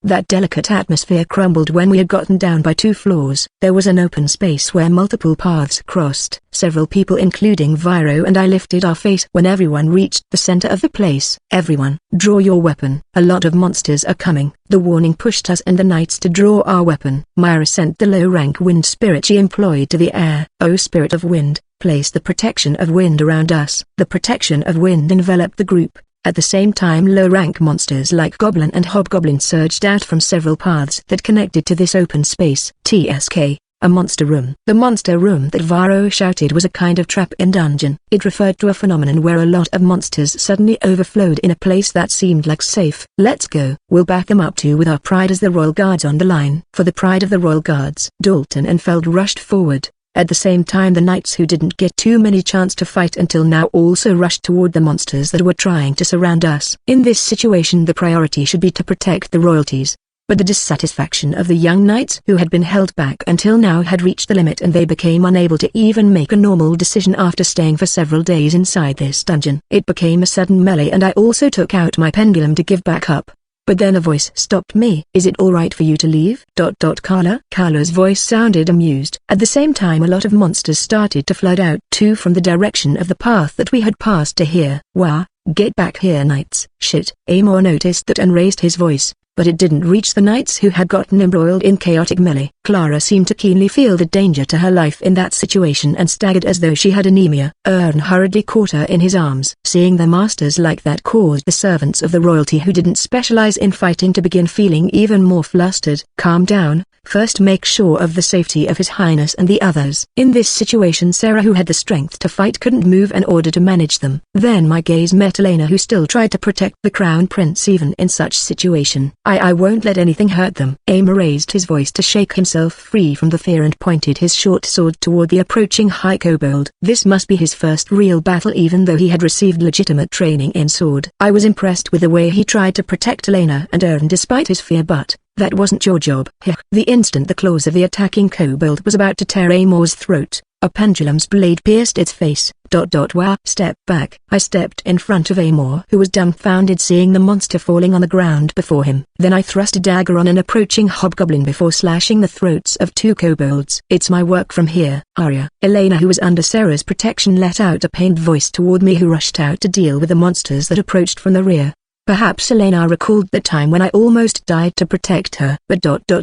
That delicate atmosphere crumbled when we had gotten down by 2 floors. There was an open space where multiple paths crossed. Several people, including Viro and I, lifted our face when everyone reached the center of the place. Everyone, draw your weapon. A lot of monsters are coming. The warning pushed us and the knights to draw our weapon. Myra sent the low-rank wind spirit she employed to the air. O spirit of wind, place the protection of wind around us. The protection of wind enveloped the group. At the same time, low-rank monsters like Goblin and Hobgoblin surged out from several paths that connected to this open space. TSK, a monster room. The monster room that Viro shouted was a kind of trap-in dungeon. It referred to a phenomenon where a lot of monsters suddenly overflowed in a place that seemed like safe. Let's go. We'll back them up too, with our pride as the Royal Guards on the line. For the pride of the Royal Guards. Dalton and Feld rushed forward. At the same time, the knights, who didn't get too many chance to fight until now, also rushed toward the monsters that were trying to surround us. In this situation, the priority should be to protect the royalties. But the dissatisfaction of the young knights who had been held back until now had reached the limit, and they became unable to even make a normal decision after staying for several days inside this dungeon. It became a sudden melee, and I also took out my pendulum to give back up. But then a voice stopped me. Is it alright for you to leave? Carla's voice sounded amused. At the same time, a lot of monsters started to flood out too from the direction of the path that we had passed to here. Wah, get back here, knights. Shit. Amor noticed that and raised his voice, but it didn't reach the knights who had gotten embroiled in chaotic melee. Clara seemed to keenly feel the danger to her life in that situation and staggered as though she had anemia. Ern hurriedly caught her in his arms. Seeing their masters like that caused the servants of the royalty who didn't specialize in fighting to begin feeling even more flustered. Calm down. First make sure of the safety of His Highness and the others. In this situation, Sarah, who had the strength to fight, couldn't move in order to manage them. Then my gaze met Elena, who still tried to protect the crown prince even in such situation. I won't let anything hurt them. Amor raised his voice to shake himself free from the fear and pointed his short sword toward the approaching high kobold. This must be his first real battle, even though he had received legitimate training in sword. I was impressed with the way he tried to protect Elena and Ern despite his fear, but that wasn't your job. The instant the claws of the attacking kobold was about to tear Amor's throat, A pendulum's blade pierced its face. Wow. Step back. I stepped in front of Amor, who was dumbfounded seeing the monster falling on the ground before him. Then I thrust a dagger on an approaching hobgoblin before slashing the throats of 2 kobolds. It's my work from here, Arya. Elena, who was under Sarah's protection, let out a pained voice toward me, who rushed out to deal with the monsters that approached from the rear. Perhaps Elena recalled the time when I almost died to protect her. But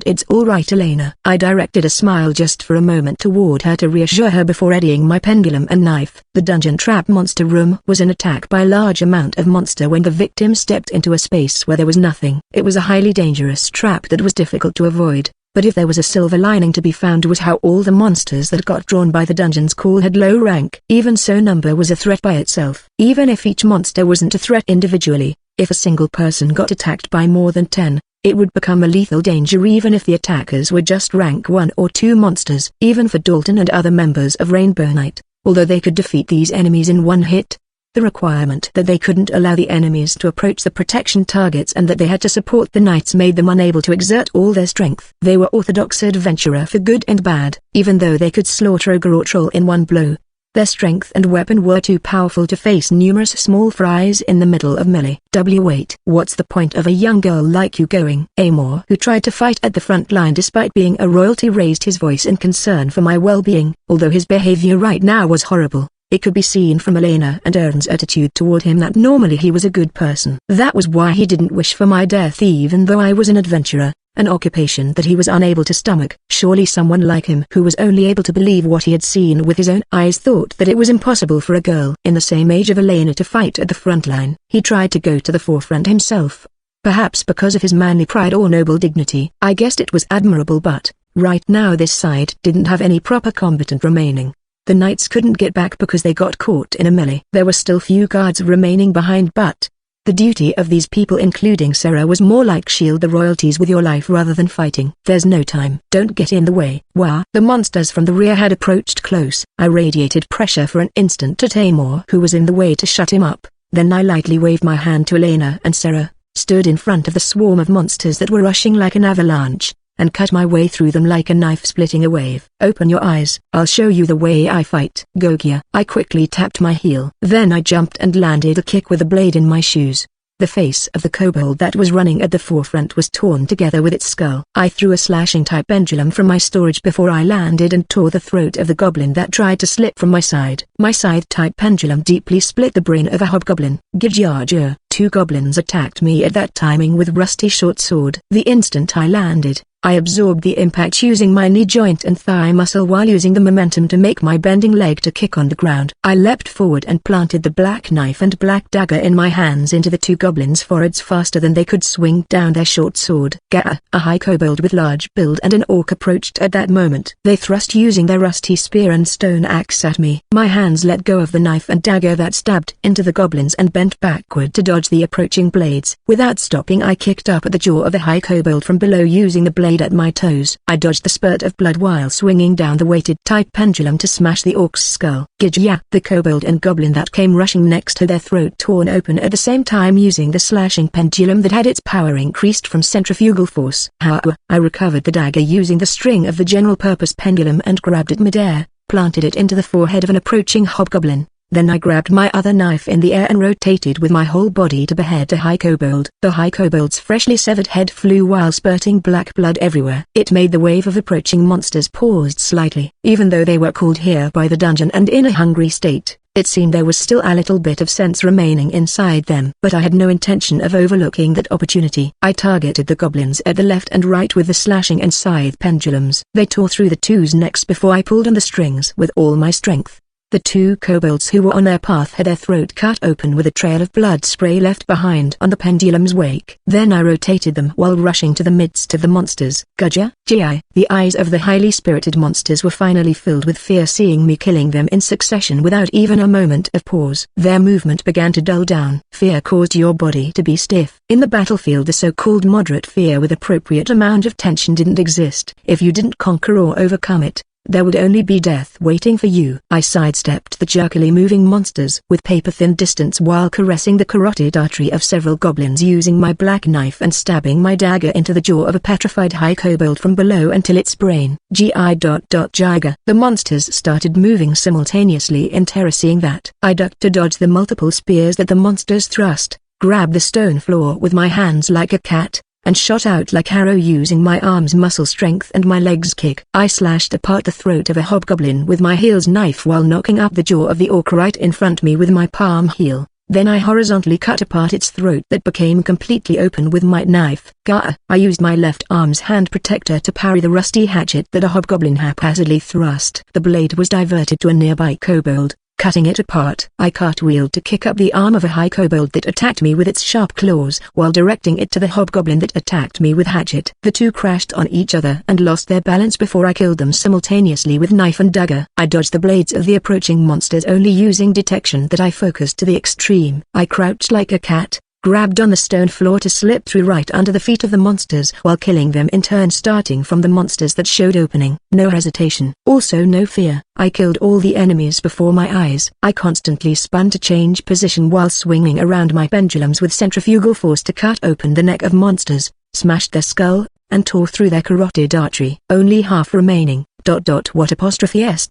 it's all right, Elena. I directed a smile just for a moment toward her to reassure her before readying my pendulum and knife. The dungeon trap monster room was an attack by a large amount of monster when the victim stepped into a space where there was nothing. It was a highly dangerous trap that was difficult to avoid. But if there was a silver lining to be found, was how all the monsters that got drawn by the dungeon's call had low rank. Even so, number was a threat by itself. Even if each monster wasn't a threat individually, if a single person got attacked by more than 10, it would become a lethal danger even if the attackers were just rank 1 or 2 monsters. Even for Dalton and other members of Rainbow Knight, although they could defeat these enemies in one hit, the requirement that they couldn't allow the enemies to approach the protection targets and that they had to support the knights made them unable to exert all their strength. They were orthodox adventurer for good and bad. Even though they could slaughter ogre or troll in one blow, their strength and weapon were too powerful to face numerous small fries in the middle of melee. Wait. What's the point of a young girl like you going? Amor, who tried to fight at the front line despite being a royalty, raised his voice in concern for my well-being. Although his behavior right now was horrible, it could be seen from Elena and Ern's attitude toward him that normally he was a good person. That was why he didn't wish for my death even though I was an adventurer, an occupation that he was unable to stomach. Surely someone like him, who was only able to believe what he had seen with his own eyes, thought that it was impossible for a girl in the same age of Elena to fight at the front line. He tried to go to the forefront himself. Perhaps because of his manly pride or noble dignity. I guessed it was admirable, but right now this side didn't have any proper combatant remaining. The knights couldn't get back because they got caught in a melee. There were still few guards remaining behind, but the duty of these people, including Sarah, was more like shield the royalties with your life rather than fighting. There's no time. Don't get in the way. Wah! The monsters from the rear had approached close. I radiated pressure for an instant at Amor, who was in the way, to shut him up. Then I lightly waved my hand to Elena and Sarah, stood in front of the swarm of monsters that were rushing like an avalanche, and cut my way through them like a knife splitting a wave. Open your eyes. I'll show you the way I fight. Gogia. I quickly tapped my heel. Then I jumped and landed a kick with a blade in my shoes. The face of the kobold that was running at the forefront was torn together with its skull. I threw a slashing-type pendulum from my storage before I landed and tore the throat of the goblin that tried to slip from my side. My scythe-type pendulum deeply split the brain of a hobgoblin. Gidjar. 2 goblins attacked me at that timing with rusty short sword. The instant I landed, I absorbed the impact using my knee joint and thigh muscle while using the momentum to make my bending leg to kick on the ground. I leapt forward and planted the black knife and black dagger in my hands into the 2 goblins' foreheads faster than they could swing down their short sword. Gah! A high kobold with large build and an orc approached at that moment. They thrust using their rusty spear and stone axe at me. My hands let go of the knife and dagger that stabbed into the goblins and bent backward to dodge the approaching blades. Without stopping, I kicked up at the jaw of the high kobold from below using the blade at my toes. I dodged the spurt of blood while swinging down the weighted-type pendulum to smash the orc's skull. Gidja! The kobold and goblin that came rushing next had their throat torn open at the same time using the slashing pendulum that had its power increased from centrifugal force. However, I recovered the dagger using the string of the general-purpose pendulum and grabbed it midair, planted it into the forehead of an approaching hobgoblin. Then I grabbed my other knife in the air and rotated with my whole body to behead a high kobold. The high kobold's freshly severed head flew while spurting black blood everywhere. It made the wave of approaching monsters paused slightly. Even though they were called here by the dungeon and in a hungry state, it seemed there was still a little bit of sense remaining inside them. But I had no intention of overlooking that opportunity. I targeted the goblins at the left and right with the slashing and scythe pendulums. They tore through the 2's necks before I pulled on the strings with all my strength. The 2 kobolds who were on their path had their throat cut open with a trail of blood spray left behind on the pendulum's wake. Then I rotated them while rushing to the midst of the monsters. Gudja, Gi. The eyes of the highly spirited monsters were finally filled with fear seeing me killing them in succession without even a moment of pause. Their movement began to dull down. Fear caused your body to be stiff. In the battlefield, the so-called moderate fear with appropriate amount of tension didn't exist. If you didn't conquer or overcome it, there would only be death waiting for you. I sidestepped the jerkily moving monsters with paper-thin distance while caressing the carotid artery of several goblins using my black knife and stabbing my dagger into the jaw of a petrified high kobold from below until its brain. Jiga. The monsters started moving simultaneously in terror. Seeing that, I ducked to dodge the multiple spears that the monsters thrust, grabbed the stone floor with my hands like a cat, and shot out like arrow using my arms' muscle strength and my legs kick. I slashed apart the throat of a hobgoblin with my heels knife while knocking up the jaw of the orc right in front of me with my palm heel. Then I horizontally cut apart its throat that became completely open with my knife. I used my left arm's hand protector to parry the rusty hatchet that a hobgoblin haphazardly thrust. The blade was diverted to a nearby kobold, cutting it apart. I cartwheeled to kick up the arm of a high kobold that attacked me with its sharp claws while directing it to the hobgoblin that attacked me with hatchet. The two crashed on each other and lost their balance before I killed them simultaneously with knife and dagger. I dodged the blades of the approaching monsters only using detection that I focused to the extreme. I crouched like a cat, grabbed on the stone floor to slip through right under the feet of the monsters while killing them in turn, starting from the monsters that showed opening. No hesitation, also no fear. I killed all the enemies before my eyes. I constantly spun to change position while swinging around my pendulums with centrifugal force to cut open the neck of monsters, smashed their skull, and tore through their carotid artery. Only half remaining. What apostrophe s.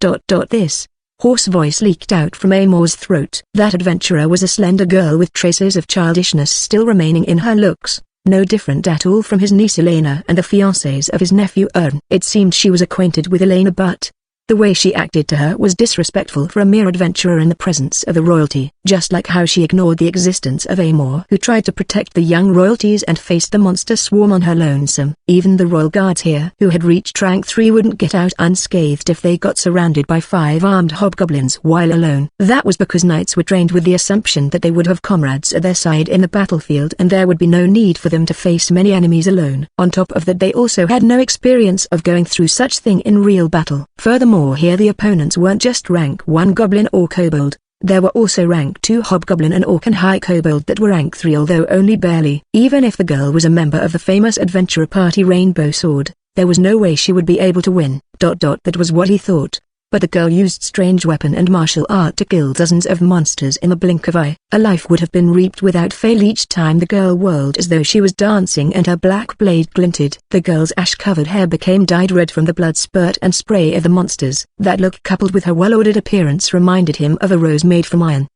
This hoarse voice leaked out from Amor's throat. That adventurer was a slender girl with traces of childishness still remaining in her looks, no different at all from his niece Elena and the fiancés of his nephew Ern. It seemed she was acquainted with Elena, but the way she acted to her was disrespectful for a mere adventurer in the presence of the royalty, just like how she ignored the existence of Amor, who tried to protect the young royalties and faced the monster swarm on her lonesome. Even the royal guards here, who had reached rank 3, wouldn't get out unscathed if they got surrounded by 5 armed hobgoblins while alone. That was because knights were trained with the assumption that they would have comrades at their side in the battlefield and there would be no need for them to face many enemies alone. On top of that, they also had no experience of going through such thing in real battle. Furthermore, here the opponents weren't just rank 1 goblin or kobold, there were also rank 2 hobgoblin and orc and high kobold that were rank 3, although only barely. Even if the girl was a member of the famous adventurer party Rainbow Sword, there was no way she would be able to win. That was what he thought. But the girl used strange weapon and martial art to kill dozens of monsters in the blink of eye. A life would have been reaped without fail each time the girl whirled as though she was dancing and her black blade glinted. The girl's ash-covered hair became dyed red from the blood spurt and spray of the monsters. That look coupled with her well-ordered appearance reminded him of a rose made from iron.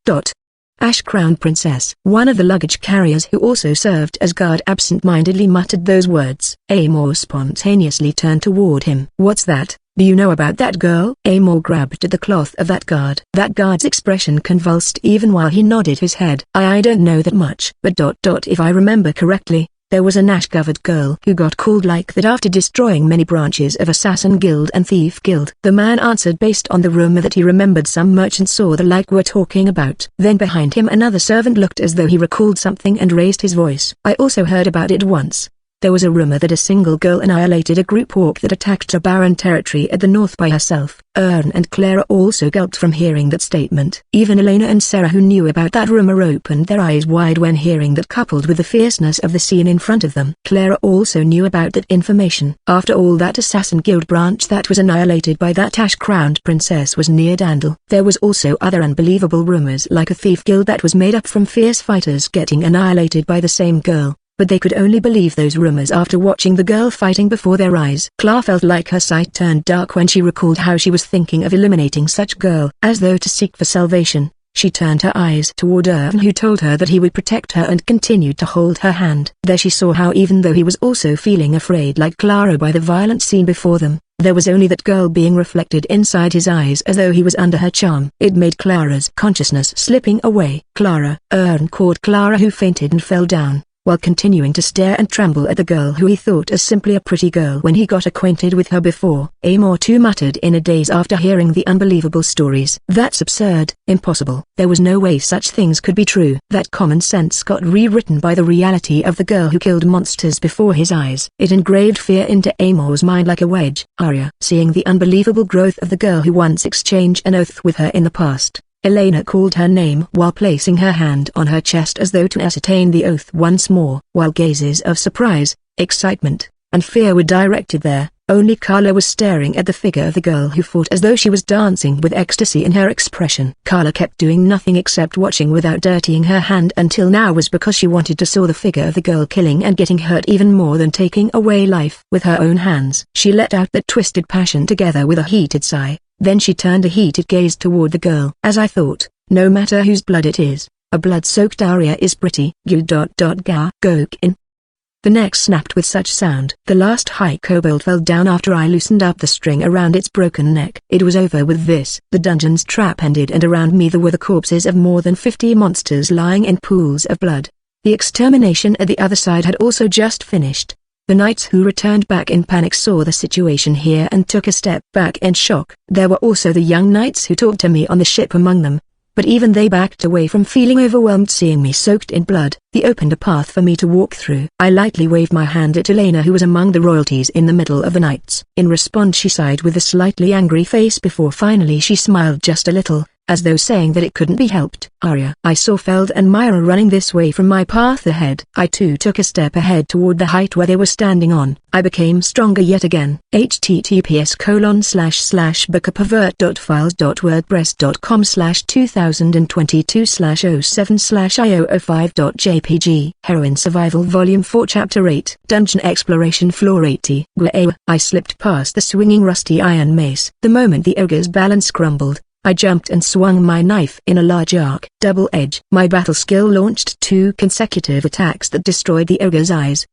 Ash Crown Princess. One of the luggage carriers who also served as guard absent-mindedly muttered those words. Amor spontaneously turned toward him. What's that? Do you know about that girl? Amor grabbed at the cloth of that guard. That guard's expression convulsed even while he nodded his head. I don't know that much. But if I remember correctly, there was an ash-covered girl who got called like that after destroying many branches of Assassin Guild and Thief Guild. The man answered based on the rumor that he remembered some merchant saw the like we're talking about. Then behind him another servant looked as though he recalled something and raised his voice. I also heard about it once. There was a rumor that a single girl annihilated a group orc that attacked a barren territory at the north by herself. Ern and Clara also gulped from hearing that statement. Even Elena and Sarah, who knew about that rumor, opened their eyes wide when hearing that, coupled with the fierceness of the scene in front of them. Clara also knew about that information. After all, that Assassin Guild branch that was annihilated by that ash-crowned princess was near Dandel. There was also other unbelievable rumors like a thief guild that was made up from fierce fighters getting annihilated by the same girl. But they could only believe those rumors after watching the girl fighting before their eyes. Clara felt like her sight turned dark when she recalled how she was thinking of eliminating such girl. As though to seek for salvation, she turned her eyes toward Irvin, who told her that he would protect her and continued to hold her hand. There she saw how even though he was also feeling afraid like Clara by the violent scene before them, there was only that girl being reflected inside his eyes as though he was under her charm. It made Clara's consciousness slipping away. Clara. Irvin caught Clara, who fainted and fell down, while continuing to stare and tremble at the girl who he thought as simply a pretty girl when he got acquainted with her before. Amor too muttered in a daze after hearing the unbelievable stories. That's absurd, impossible. There was no way such things could be true. That common sense got rewritten by the reality of the girl who killed monsters before his eyes. It engraved fear into Amor's mind like a wedge. Arya, seeing the unbelievable growth of the girl who once exchanged an oath with her in the past, Elena called her name while placing her hand on her chest as though to ascertain the oath once more. While gazes of surprise, excitement, and fear were directed there, Only Carla was staring at the figure of the girl who fought as though she was dancing with ecstasy in her expression. Carla kept doing nothing except watching without dirtying her hand until now was because she wanted to saw the figure of the girl killing and getting hurt even more than taking away life with her own hands. She let out that twisted passion together with a heated sigh, then she turned a heated gaze toward the girl. As I thought, no matter whose blood it is, a blood-soaked Arya is pretty. Gokin. The neck snapped with such sound. The last high kobold fell down after I loosened up the string around its broken neck. It was over with this. The dungeon's trap ended and around me there were the corpses of more than 50 monsters lying in pools of blood. The extermination at the other side had also just finished. The knights who returned back in panic saw the situation here and took a step back in shock. There were also the young knights who talked to me on the ship among them. But even they backed away from feeling overwhelmed seeing me soaked in blood. They opened a path for me to walk through. I lightly waved my hand at Elena who was among the royalties in the middle of the knights. In response she sighed with a slightly angry face before finally she smiled just a little, as though saying that it couldn't be helped. Arya. I saw Feld and Myra running this way from my path ahead. I too took a step ahead toward the height where they were standing on. I became stronger yet again. https://bookapervert.files.wordpress.com/2022/07/io05.jpg Heroine Survival Volume 4 Chapter 8 Dungeon Exploration Floor 80. I slipped past the swinging rusty iron mace. The moment the ogre's balance crumbled, I jumped and swung my knife in a large arc. Double edge. My battle skill launched 2 consecutive attacks that destroyed the ogre's eyes.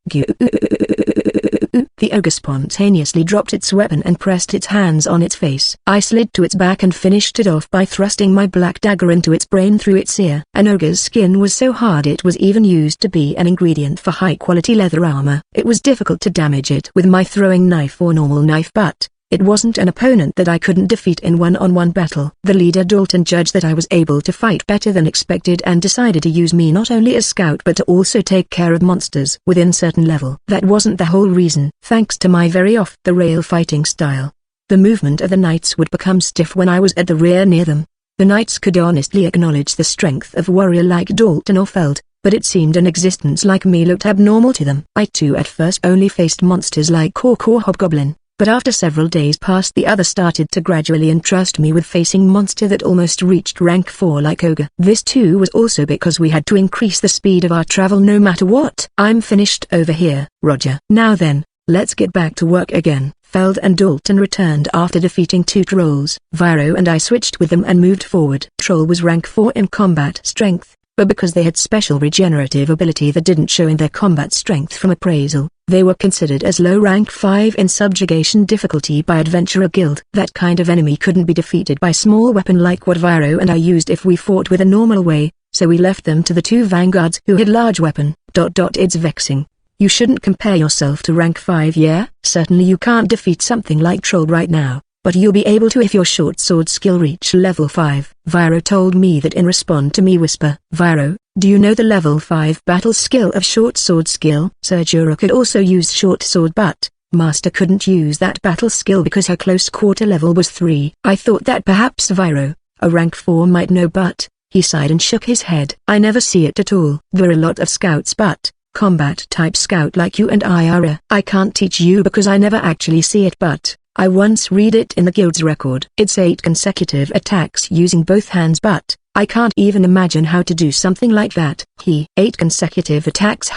The ogre spontaneously dropped its weapon and pressed its hands on its face. I slid to its back and finished it off by thrusting my black dagger into its brain through its ear. An ogre's skin was so hard it was even used to be an ingredient for high-quality leather armor. It was difficult to damage it with my throwing knife or normal knife, but it wasn't an opponent that I couldn't defeat in one-on-one battle. The leader Dalton judged that I was able to fight better than expected and decided to use me not only as scout but to also take care of monsters within certain level. That wasn't the whole reason. Thanks to my very off-the-rail fighting style, the movement of the knights would become stiff when I was at the rear near them. The knights could honestly acknowledge the strength of a warrior like Dalton or Feld, but it seemed an existence like me looked abnormal to them. I too at first only faced monsters like Orc or Hobgoblin. But after several days passed the others started to gradually entrust me with facing monster that almost reached rank 4 like ogre. This too was also because we had to increase the speed of our travel no matter what. I'm finished over here, Roger. Now then, let's get back to work again. Feld and Dalton returned after defeating 2 trolls. Viro and I switched with them and moved forward. Troll was rank 4 in combat strength, but because they had special regenerative ability that didn't show in their combat strength from appraisal, they were considered as low rank 5 in subjugation difficulty by Adventurer Guild. That kind of enemy couldn't be defeated by small weapon like what Viro and I used if we fought with a normal way, so we left them to the 2 vanguards who had large weapon. It's vexing. You shouldn't compare yourself to rank 5, yeah? Certainly you can't defeat something like Troll right now, but you'll be able to if your short sword skill reach level 5. Viro told me that in response to me whisper. Viro, do you know the level 5 battle skill of short sword skill? Serjura could also use short sword but Master couldn't use that battle skill because her close quarter level was 3. I thought that perhaps Viro, a rank 4 might know but he sighed and shook his head. I never see it at all. There are a lot of scouts but combat type scout like you and I are. I can't teach you because I never actually see it but I once read it in the guild's record. It's 8 consecutive attacks using both hands but I can't even imagine how to do something like that. 8 consecutive attacks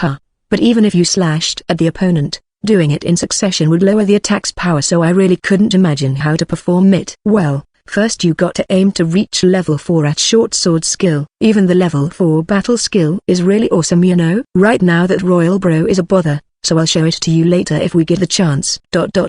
But even if you slashed at the opponent, doing it in succession would lower the attack's power so I really couldn't imagine how to perform it. Well, first you got to aim to reach level 4 at short sword skill. Even the level 4 battle skill is really awesome, you know. Right now that Royal Bro is a bother, so I'll show it to you later if we get the chance.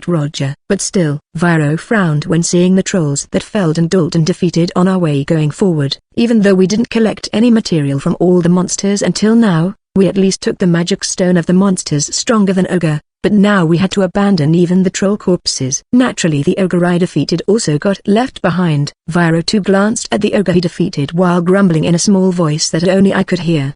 Roger. But still, Viro frowned when seeing the trolls that Feld and Dalton defeated on our way going forward. Even though we didn't collect any material from all the monsters until now, we at least took the magic stone of the monsters stronger than ogre, but now we had to abandon even the troll corpses. Naturally the ogre I defeated also got left behind. Viro too glanced at the ogre he defeated while grumbling in a small voice that only I could hear.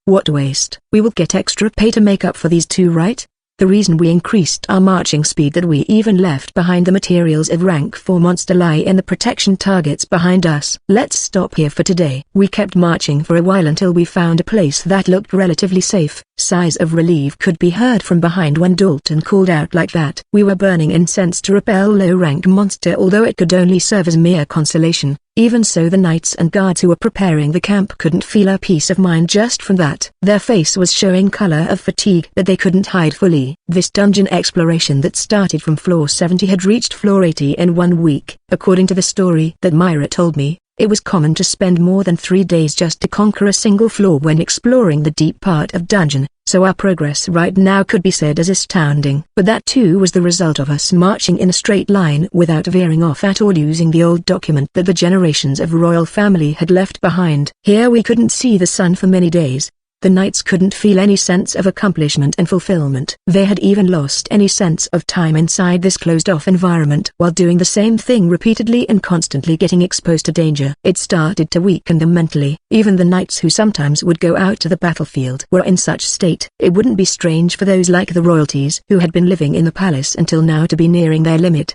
What waste. We will get extra pay to make up for these 2, right? The reason we increased our marching speed, that we even left behind the materials of rank 4 monster, lie in the protection targets behind us. Let's stop here for today. We kept marching for a while until we found a place that looked relatively safe. Sighs of relief could be heard from behind when Dalton called out like that. We were burning incense to repel low-rank monster, although it could only serve as mere consolation. Even so, the knights and guards who were preparing the camp couldn't feel a peace of mind just from that. Their face was showing color of fatigue that they couldn't hide fully. This dungeon exploration that started from floor 70 had reached floor 80 in 1 week. According to the story that Myra told me, it was common to spend more than 3 days just to conquer a single floor when exploring the deep part of dungeon, so our progress right now could be said as astounding. But that too was the result of us marching in a straight line without veering off at all, using the old document that the generations of royal family had left behind. Here we couldn't see the sun for many days. The knights couldn't feel any sense of accomplishment and fulfillment. They had even lost any sense of time inside this closed-off environment while doing the same thing repeatedly and constantly getting exposed to danger. It started to weaken them mentally. Even the knights who sometimes would go out to the battlefield were in such state. It wouldn't be strange for those like the royalties who had been living in the palace until now to be nearing their limit.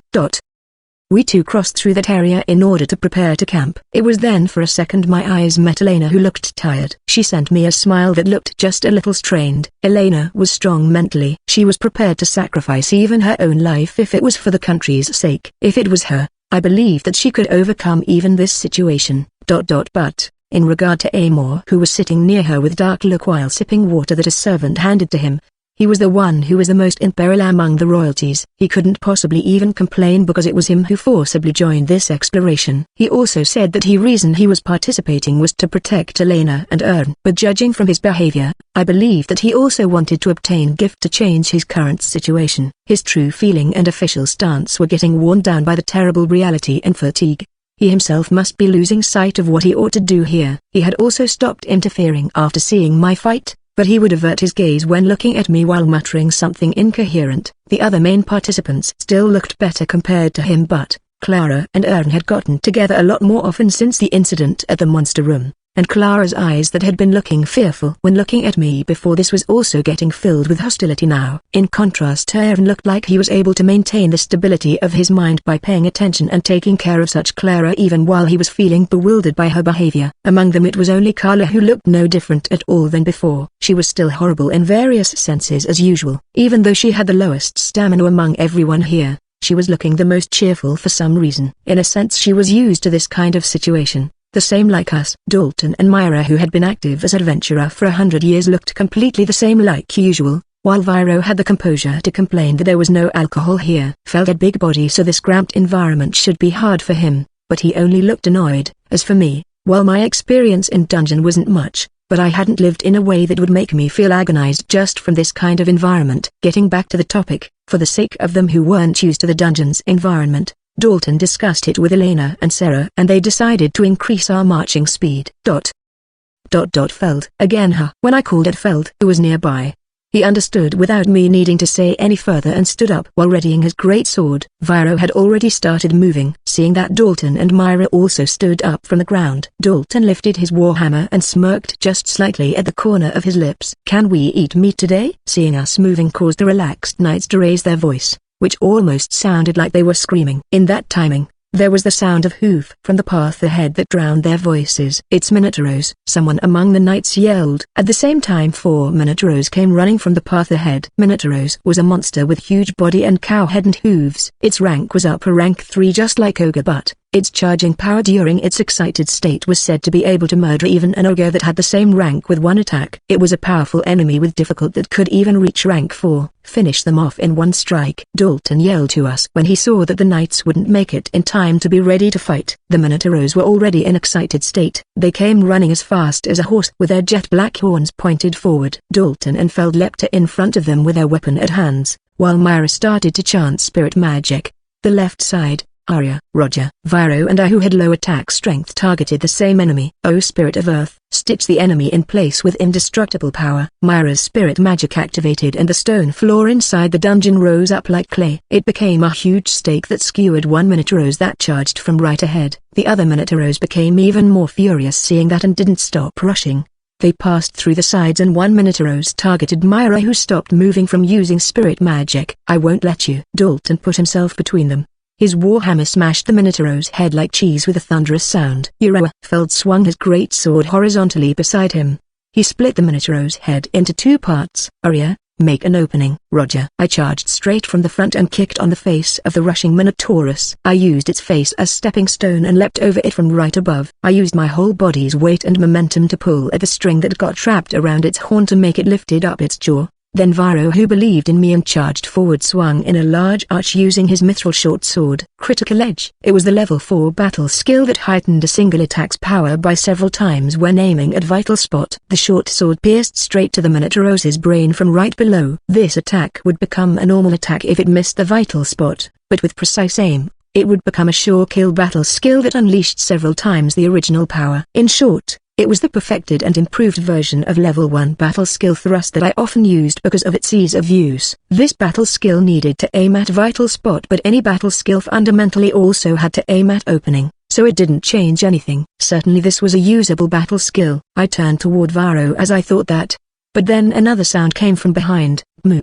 We two crossed through that area in order to prepare to camp. It was then for a second my eyes met Elena, who looked tired. She sent me a smile that looked just a little strained. Elena was strong mentally. She was prepared to sacrifice even her own life if it was for the country's sake. If it was her, I believed that she could overcome even this situation. But, in regard to Amor, who was sitting near her with dark look while sipping water that a servant handed to him, he was the one who was the most in peril among the royalties. He couldn't possibly even complain because it was him who forcibly joined this exploration. He also said that the reason he was participating was to protect Elena and Ern. But judging from his behavior, I believe that he also wanted to obtain gift to change his current situation. His true feeling and official stance were getting worn down by the terrible reality and fatigue. He himself must be losing sight of what he ought to do here. He had also stopped interfering after seeing my fight, but he would avert his gaze when looking at me while muttering something incoherent. The other main participants still looked better compared to him, but Clara and Ern had gotten together a lot more often since the incident at the monster room, and Clara's eyes that had been looking fearful when looking at me before this was also getting filled with hostility now. In contrast, Ern looked like he was able to maintain the stability of his mind by paying attention and taking care of such Clara even while he was feeling bewildered by her behavior. Among them it was only Carla who looked no different at all than before. She was still horrible in various senses as usual. Even though she had the lowest stamina among everyone here, she was looking the most cheerful for some reason. In a sense, she was used to this kind of situation. The same like us. Dalton and Myra, who had been active as adventurer for 100 years, looked completely the same like usual, while Viro had the composure to complain that there was no alcohol here. Felt a big body, so this cramped environment should be hard for him, but he only looked annoyed. As for me, while my experience in dungeon wasn't much, but I hadn't lived in a way that would make me feel agonized just from this kind of environment. Getting back to the topic, for the sake of them who weren't used to the dungeon's environment, Dalton discussed it with Elena and Sarah, and they decided to increase our marching speed. Feld. Again, when I called at Feld, who was nearby, he understood without me needing to say any further and stood up while readying his great sword. Viro had already started moving. Seeing that, Dalton and Myra also stood up from the ground. Dalton lifted his warhammer and smirked just slightly at the corner of his lips. "Can we eat meat today?" Seeing us moving caused the relaxed knights to raise their voice, which almost sounded like they were screaming. In that timing, there was the sound of hoof from the path ahead that drowned their voices. "It's Minotauros," someone among the knights yelled. At the same time, 4 Minotauros came running from the path ahead. Minotauros was a monster with huge body and cow head and hooves. Its rank was upper rank 3, just like ogre, but its charging power during its excited state was said to be able to murder even an ogre that had the same rank with one attack. It was a powerful enemy with difficult that could even reach rank 4. Finish them off in one strike. Dalton yelled to us when he saw that the knights wouldn't make it in time to be ready to fight. The Minotauros were already in excited state. They came running as fast as a horse with their jet black horns pointed forward. Dalton and Feld leapt in front of them with their weapon at hands, while Myra started to chant spirit magic. The left side, Arya, Roger, Viro and I, who had low attack strength, targeted the same enemy. "O Spirit of Earth, stitch the enemy in place with indestructible power." Myra's spirit magic activated and the stone floor inside the dungeon rose up like clay. It became a huge stake that skewered one Minotauros that charged from right ahead. The other Minotauros became even more furious seeing that and didn't stop rushing. They passed through the sides and one Minotaurus targeted Myra, who stopped moving from using spirit magic. "I won't let you." Dalton put himself between them. His warhammer smashed the Minotaur's head like cheese with a thunderous sound. Uriah Feld swung his great sword horizontally beside him. He split the Minotaur's head into two parts. "Uriah, make an opening." "Roger." I charged straight from the front and kicked on the face of the rushing Minotaurus. I used its face as stepping stone and leapt over it from right above. I used my whole body's weight and momentum to pull at the string that got trapped around its horn to make it lifted up its jaw. Then Viro, who believed in me and charged forward, swung in a large arch using his mithril short sword. Critical edge. It was the level 4 battle skill that heightened a single attack's power by several times when aiming at vital spot. The short sword pierced straight to the Minotaur's brain from right below. This attack would become a normal attack if it missed the vital spot, but with precise aim, it would become a sure kill battle skill that unleashed several times the original power. In short, it was the perfected and improved version of level 1 battle skill thrust that I often used because of its ease of use. This battle skill needed to aim at vital spot, but any battle skill fundamentally also had to aim at opening, so it didn't change anything. Certainly this was a usable battle skill. I turned toward Viro as I thought that. But then another sound came from behind. Moo.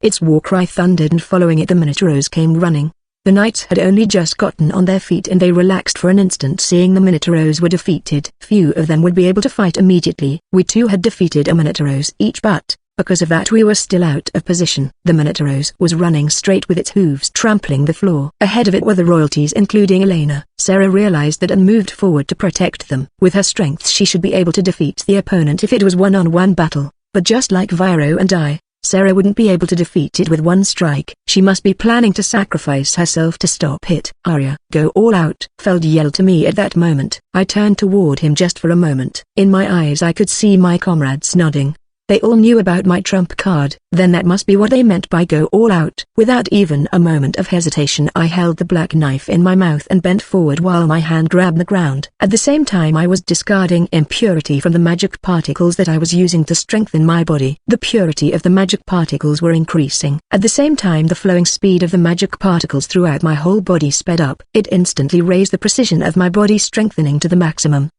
Its war cry thundered, and following it the Minotaurs came running. The knights had only just gotten on their feet and they relaxed for an instant, seeing the Minotaurs were defeated. Few of them would be able to fight immediately. We too had defeated a Minotaurs each, but, because of that, we were still out of position. The Minotaurs was running straight with its hooves trampling the floor. Ahead of it were the royalties, including Elena. Sarah realized that and moved forward to protect them. With her strength she should be able to defeat the opponent if it was one-on-one battle, but just like Viro and I, Sarah wouldn't be able to defeat it with one strike. She must be planning to sacrifice herself to stop it. "Arya, go all out," Feld yelled to me at that moment. I turned toward him just for a moment. In my eyes I could see my comrades nodding. They all knew about my trump card. Then that must be what they meant by go all out. Without even a moment of hesitation I held the black knife in my mouth and bent forward while my hand grabbed the ground. At the same time I was discarding impurity from the magic particles that I was using to strengthen my body. The purity of the magic particles were increasing. At the same time the flowing speed of the magic particles throughout my whole body sped up. It instantly raised the precision of my body, strengthening to the maximum.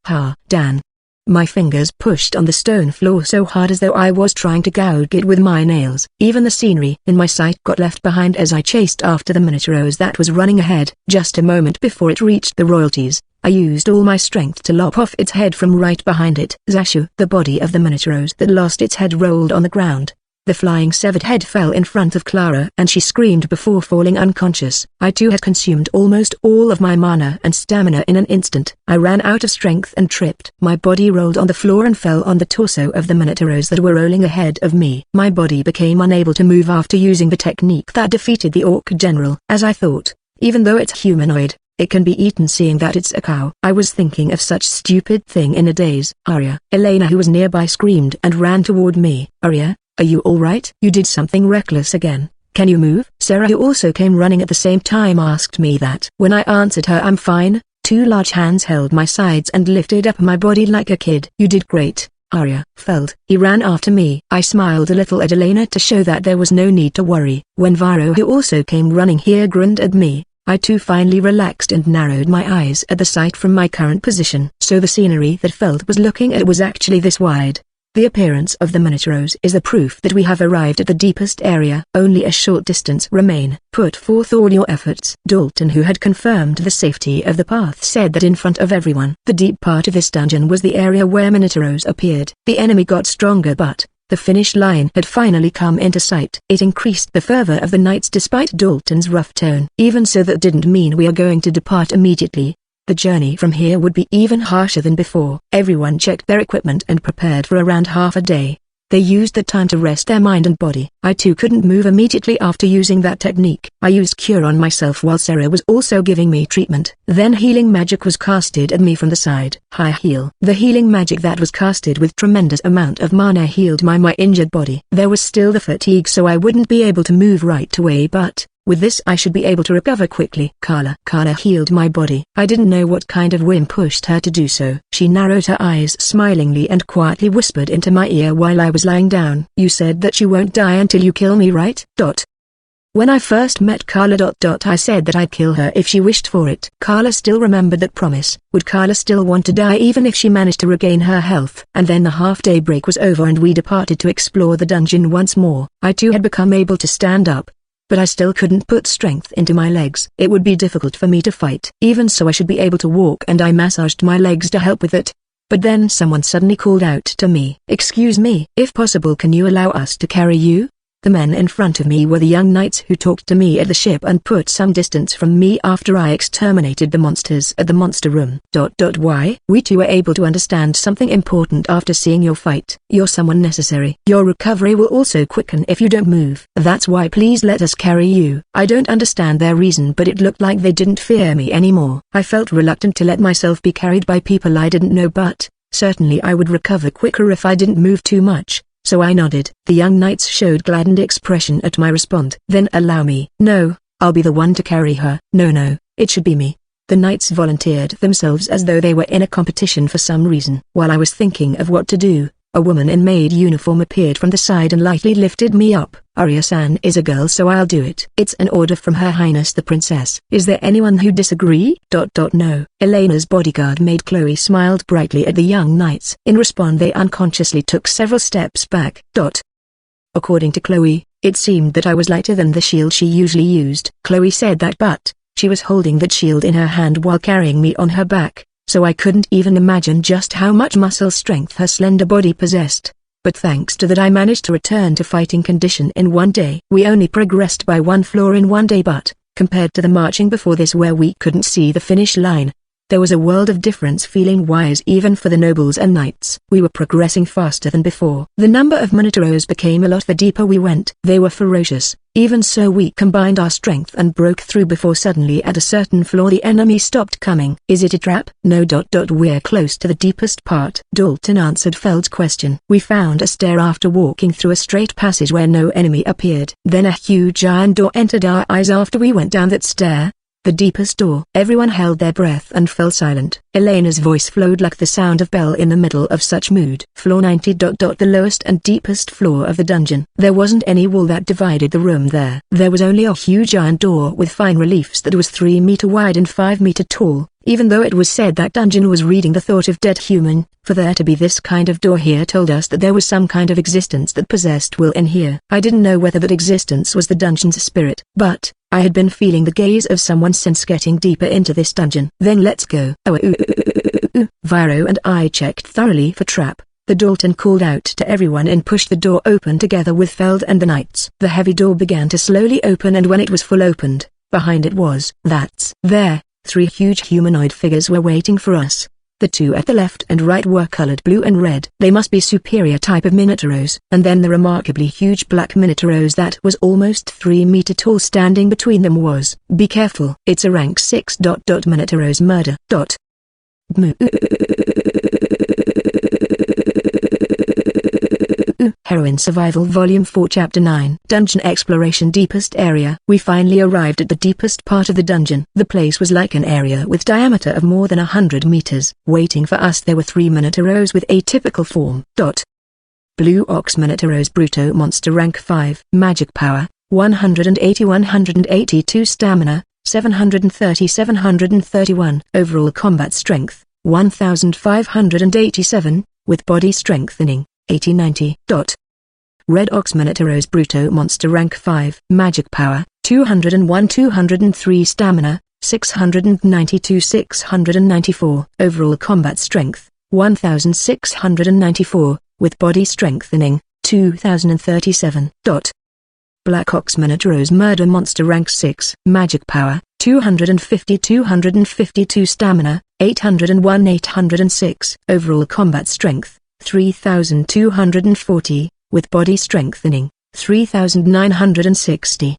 Dan. My fingers pushed on the stone floor so hard as though I was trying to gouge it with my nails. Even the scenery in my sight got left behind as I chased after the Minotaurus that was running ahead. Just a moment before it reached the royalties, I used all my strength to lop off its head from right behind it. Zashu! The body of the Minotaurus that lost its head rolled on the ground. The flying severed head fell in front of Clara and she screamed before falling unconscious. I too had consumed almost all of my mana and stamina in an instant. I ran out of strength and tripped. My body rolled on the floor and fell on the torso of the Minotaurs that were rolling ahead of me. My body became unable to move after using the technique that defeated the orc general. As I thought, even though it's humanoid, it can be eaten, seeing that it's a cow. I was thinking of such stupid thing in a daze. Arya! Elena, who was nearby, screamed and ran toward me. Arya, are you alright? You did something reckless again. Can you move? Sarah, who also came running at the same time, asked me that. When I answered her I'm fine, two large hands held my sides and lifted up my body like a kid. You did great, Arya. Feld. He ran after me. I smiled a little at Elena to show that there was no need to worry. When Viro, who also came running here, grinned at me, I too finally relaxed and narrowed my eyes at the sight from my current position. So the scenery that Feld was looking at was actually this wide. The appearance of the Minotaurs is the proof that we have arrived at the deepest area. Only a short distance remain. Put forth all your efforts. Dalton, who had confirmed the safety of the path, said that in front of everyone. The deep part of this dungeon was the area where Minotaurs appeared. The enemy got stronger, but the finish line had finally come into sight. It increased the fervor of the knights despite Dalton's rough tone. Even so, that didn't mean we are going to depart immediately. The journey from here would be even harsher than before. Everyone checked their equipment and prepared for around half a day. They used the time to rest their mind and body. I too couldn't move immediately after using that technique. I used cure on myself while Sarah was also giving me treatment. Then healing magic was casted at me from the side. High heal. The healing magic that was casted with tremendous amount of mana healed my injured body. There was still the fatigue, so I wouldn't be able to move right away, but with this I should be able to recover quickly. Carla healed my body. I didn't know what kind of whim pushed her to do so. She narrowed her eyes smilingly and quietly whispered into my ear while I was lying down. You said that you won't die until you kill me, right? When I first met Carla. I said that I'd kill her if she wished for it. Carla still remembered that promise. Would Carla still want to die even if she managed to regain her health? And then the half-day break was over and we departed to explore the dungeon once more. I too had become able to stand up, but I still couldn't put strength into my legs. It would be difficult for me to fight. Even so I should be able to walk, and I massaged my legs to help with it. But then someone suddenly called out to me. "Excuse me, if possible can you allow us to carry you?" The men in front of me were the young knights who talked to me at the ship and put some distance from me after I exterminated the monsters at the monster room. Why? We too were able to understand something important after seeing your fight. You're someone necessary. Your recovery will also quicken if you don't move. That's why please let us carry you. I don't understand their reason, but it looked like they didn't fear me anymore. I felt reluctant to let myself be carried by people I didn't know, but certainly I would recover quicker if I didn't move too much. So I nodded. The young knights showed gladdened expression at my response. "Then allow me." "No, I'll be the one to carry her." "No, it should be me." The knights volunteered themselves as though they were in a competition for some reason. While I was thinking of what to do, a woman in maid uniform appeared from the side and lightly lifted me up. "Arya-san is a girl, so I'll do it. It's an order from Her Highness the Princess." "Is there anyone who disagree?" No. Elena's bodyguard maid Chloe smiled brightly at the young knights. In response they unconsciously took several steps back. According to Chloe, it seemed that I was lighter than the shield she usually used. Chloe said that, but she was holding that shield in her hand while carrying me on her back, so I couldn't even imagine just how much muscle strength her slender body possessed. But thanks to that I managed to return to fighting condition in one day. We only progressed by one floor in one day, but compared to the marching before this where we couldn't see the finish line, there was a world of difference feeling-wise even for the nobles and knights. We were progressing faster than before. The number of Minotaurs became a lot the deeper we went. They were ferocious. Even so we combined our strength and broke through before suddenly at a certain floor the enemy stopped coming. "Is it a trap?" "No. We're close to the deepest part." Dalton answered Feld's question. We found a stair after walking through a straight passage where no enemy appeared. Then a huge iron door entered our eyes after we went down that stair. The deepest door. Everyone held their breath and fell silent. Elena's voice flowed like the sound of bell in the middle of such mood. Floor 90. The lowest and deepest floor of the dungeon. There wasn't any wall that divided the room there. There was only a huge iron door with fine reliefs that was 3 meter wide and 5 meter tall. Even though it was said that dungeon was reading the thought of dead human, for there to be this kind of door here told us that there was some kind of existence that possessed will in here. I didn't know whether that existence was the dungeon's spirit, but I had been feeling the gaze of someone since getting deeper into this dungeon. "Then let's go." Viro and I checked thoroughly for trap. The Dalton called out to everyone and pushed the door open together with Feld and the knights. The heavy door began to slowly open, and when it was full opened, behind it was there. 3 huge humanoid figures were waiting for us. The 2 at the left and right were colored blue and red. They must be superior type of Minotaurs. And then the remarkably huge black Minotaurs that was almost 3 meter tall standing between them was. "Be careful, it's a rank 6. Minotaurs murder. Heroine Survival Volume 4 Chapter 9 Dungeon Exploration Deepest Area. We finally arrived at the deepest part of the dungeon. The place was like an area with diameter of more than 100 meters. Waiting for us there were 3 Minotaurs with atypical form. Blue Ox Minotaurs Bruto Monster Rank 5. Magic Power, 180-182 Stamina, 730-731. Overall Combat Strength, 1587, with Body Strengthening, 80-90. Red Ox Minotaurs Bruto Monster Rank 5. Magic Power, 201-203 Stamina, 692-694. Overall Combat Strength, 1694, with Body Strengthening, 2037. Black Ox Minotaurs Murder Monster Rank 6. Magic Power, 250-252 Stamina, 801-806. Overall Combat Strength, 3240, with Body Strengthening, 3960.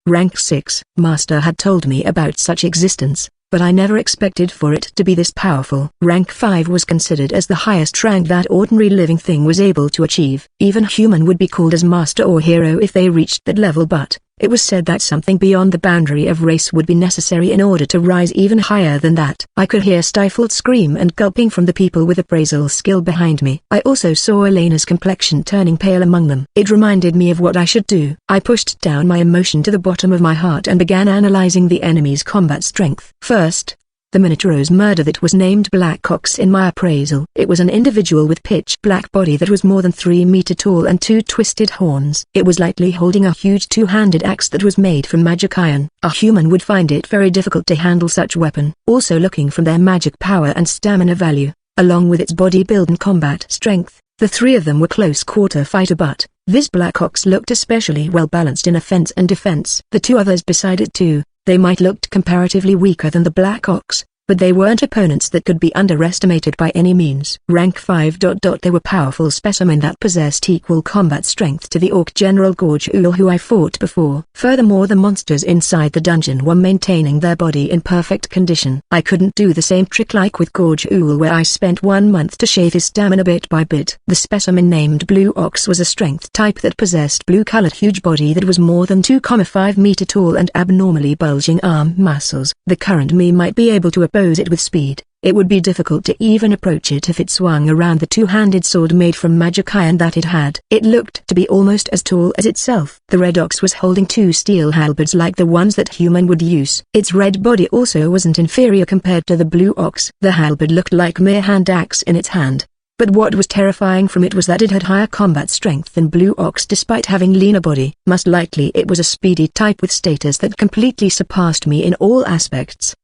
Rank 6. Master had told me about such existence, but I never expected for it to be this powerful. Rank 5 was considered as the highest rank that ordinary living thing was able to achieve. Even human would be called as master or hero if they reached that level, but It was said that something beyond the boundary of race would be necessary in order to rise even higher than that. I could hear stifled scream and gulping from the people with appraisal skill behind me. I also saw Elena's complexion turning pale among them. It reminded me of what I should do. I pushed down my emotion to the bottom of my heart and began analyzing the enemy's combat strength. First, the Minotaur's murder that was named Black Ox in my appraisal. It was an individual with pitch black body that was more than 3 meters tall and 2 twisted horns. It was lightly holding a huge 2-handed axe that was made from magic iron. A human would find it very difficult to handle such weapon. Also looking from their magic power and stamina value, along with its body build and combat strength, the 3 of them were close quarter fighter, but this Black Ox looked especially well balanced in offense and defense. The 2 others beside it too. They might looked comparatively weaker than the Black Ox, but they weren't opponents that could be underestimated by any means. Rank 5. They were powerful specimen that possessed equal combat strength to the Orc General Gorge Ool who I fought before. Furthermore, the monsters inside the dungeon were maintaining their body in perfect condition. I couldn't do the same trick like with Gorge Ool where I spent 1 month to shave his stamina bit by bit. The specimen named Blue Ox was a strength type that possessed blue-colored huge body that was more than 2,5 meters tall and abnormally bulging arm muscles. The current me might be able to oppose it with speed. It would be difficult to even approach it if it swung around the 2-handed sword made from magic iron that it had. It looked to be almost as tall as itself. The Red Ox was holding 2 steel halberds like the ones that human would use. Its red body also wasn't inferior compared to the Blue Ox. The halberd looked like mere hand axe in its hand. But what was terrifying from it was that it had higher combat strength than Blue Ox despite having leaner body. Most likely it was a speedy type with status that completely surpassed me in all aspects.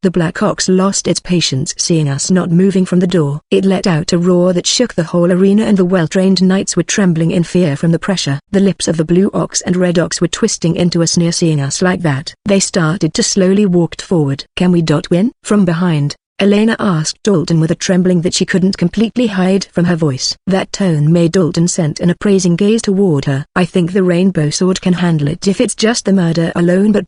The Black Ox lost its patience seeing us not moving from the door. It let out a roar that shook the whole arena and the well-trained knights were trembling in fear from the pressure. The lips of the Blue Ox and Red Ox were twisting into a sneer seeing us like that. They started to slowly walk forward. Can we win? From behind, Elena asked Dalton with a trembling that she couldn't completely hide from her voice. That tone made Dalton send an appraising gaze toward her. I think the Rainbow Sword can handle it if it's just the murder alone, but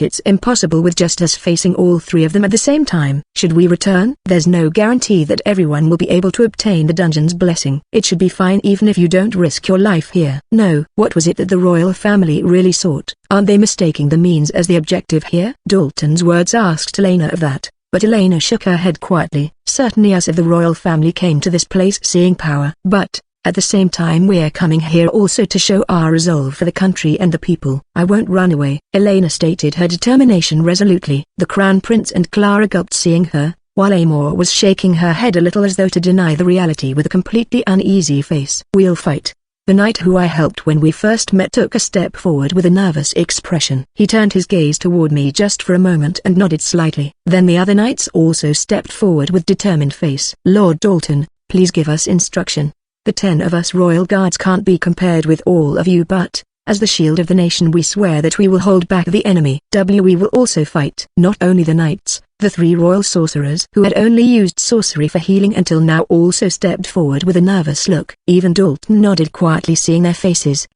it's impossible with just us facing all 3 of them at the same time. Should we return? There's no guarantee that everyone will be able to obtain the dungeon's blessing. It should be fine even if you don't risk your life here. No, what was it that the royal family really sought? Aren't they mistaking the means as the objective here? Dalton's words asked Elena of that. But Elena shook her head quietly. Certainly us of the royal family came to this place seeing power. But, at the same time we're coming here also to show our resolve for the country and the people. I won't run away. Elena stated her determination resolutely. The Crown Prince and Clara gulped seeing her, while Amor was shaking her head a little as though to deny the reality with a completely uneasy face. We'll fight. The knight who I helped when we first met took a step forward with a nervous expression. He turned his gaze toward me just for a moment and nodded slightly. Then the other knights also stepped forward with determined face. Lord Dalton, please give us instruction. The 10 of us royal guards can't be compared with all of you, but, as the shield of the nation we swear that we will hold back the enemy. We will also fight. Not only the knights, the 3 royal sorcerers who had only used sorcery for healing until now also stepped forward with a nervous look. Even Dalton nodded quietly seeing their faces.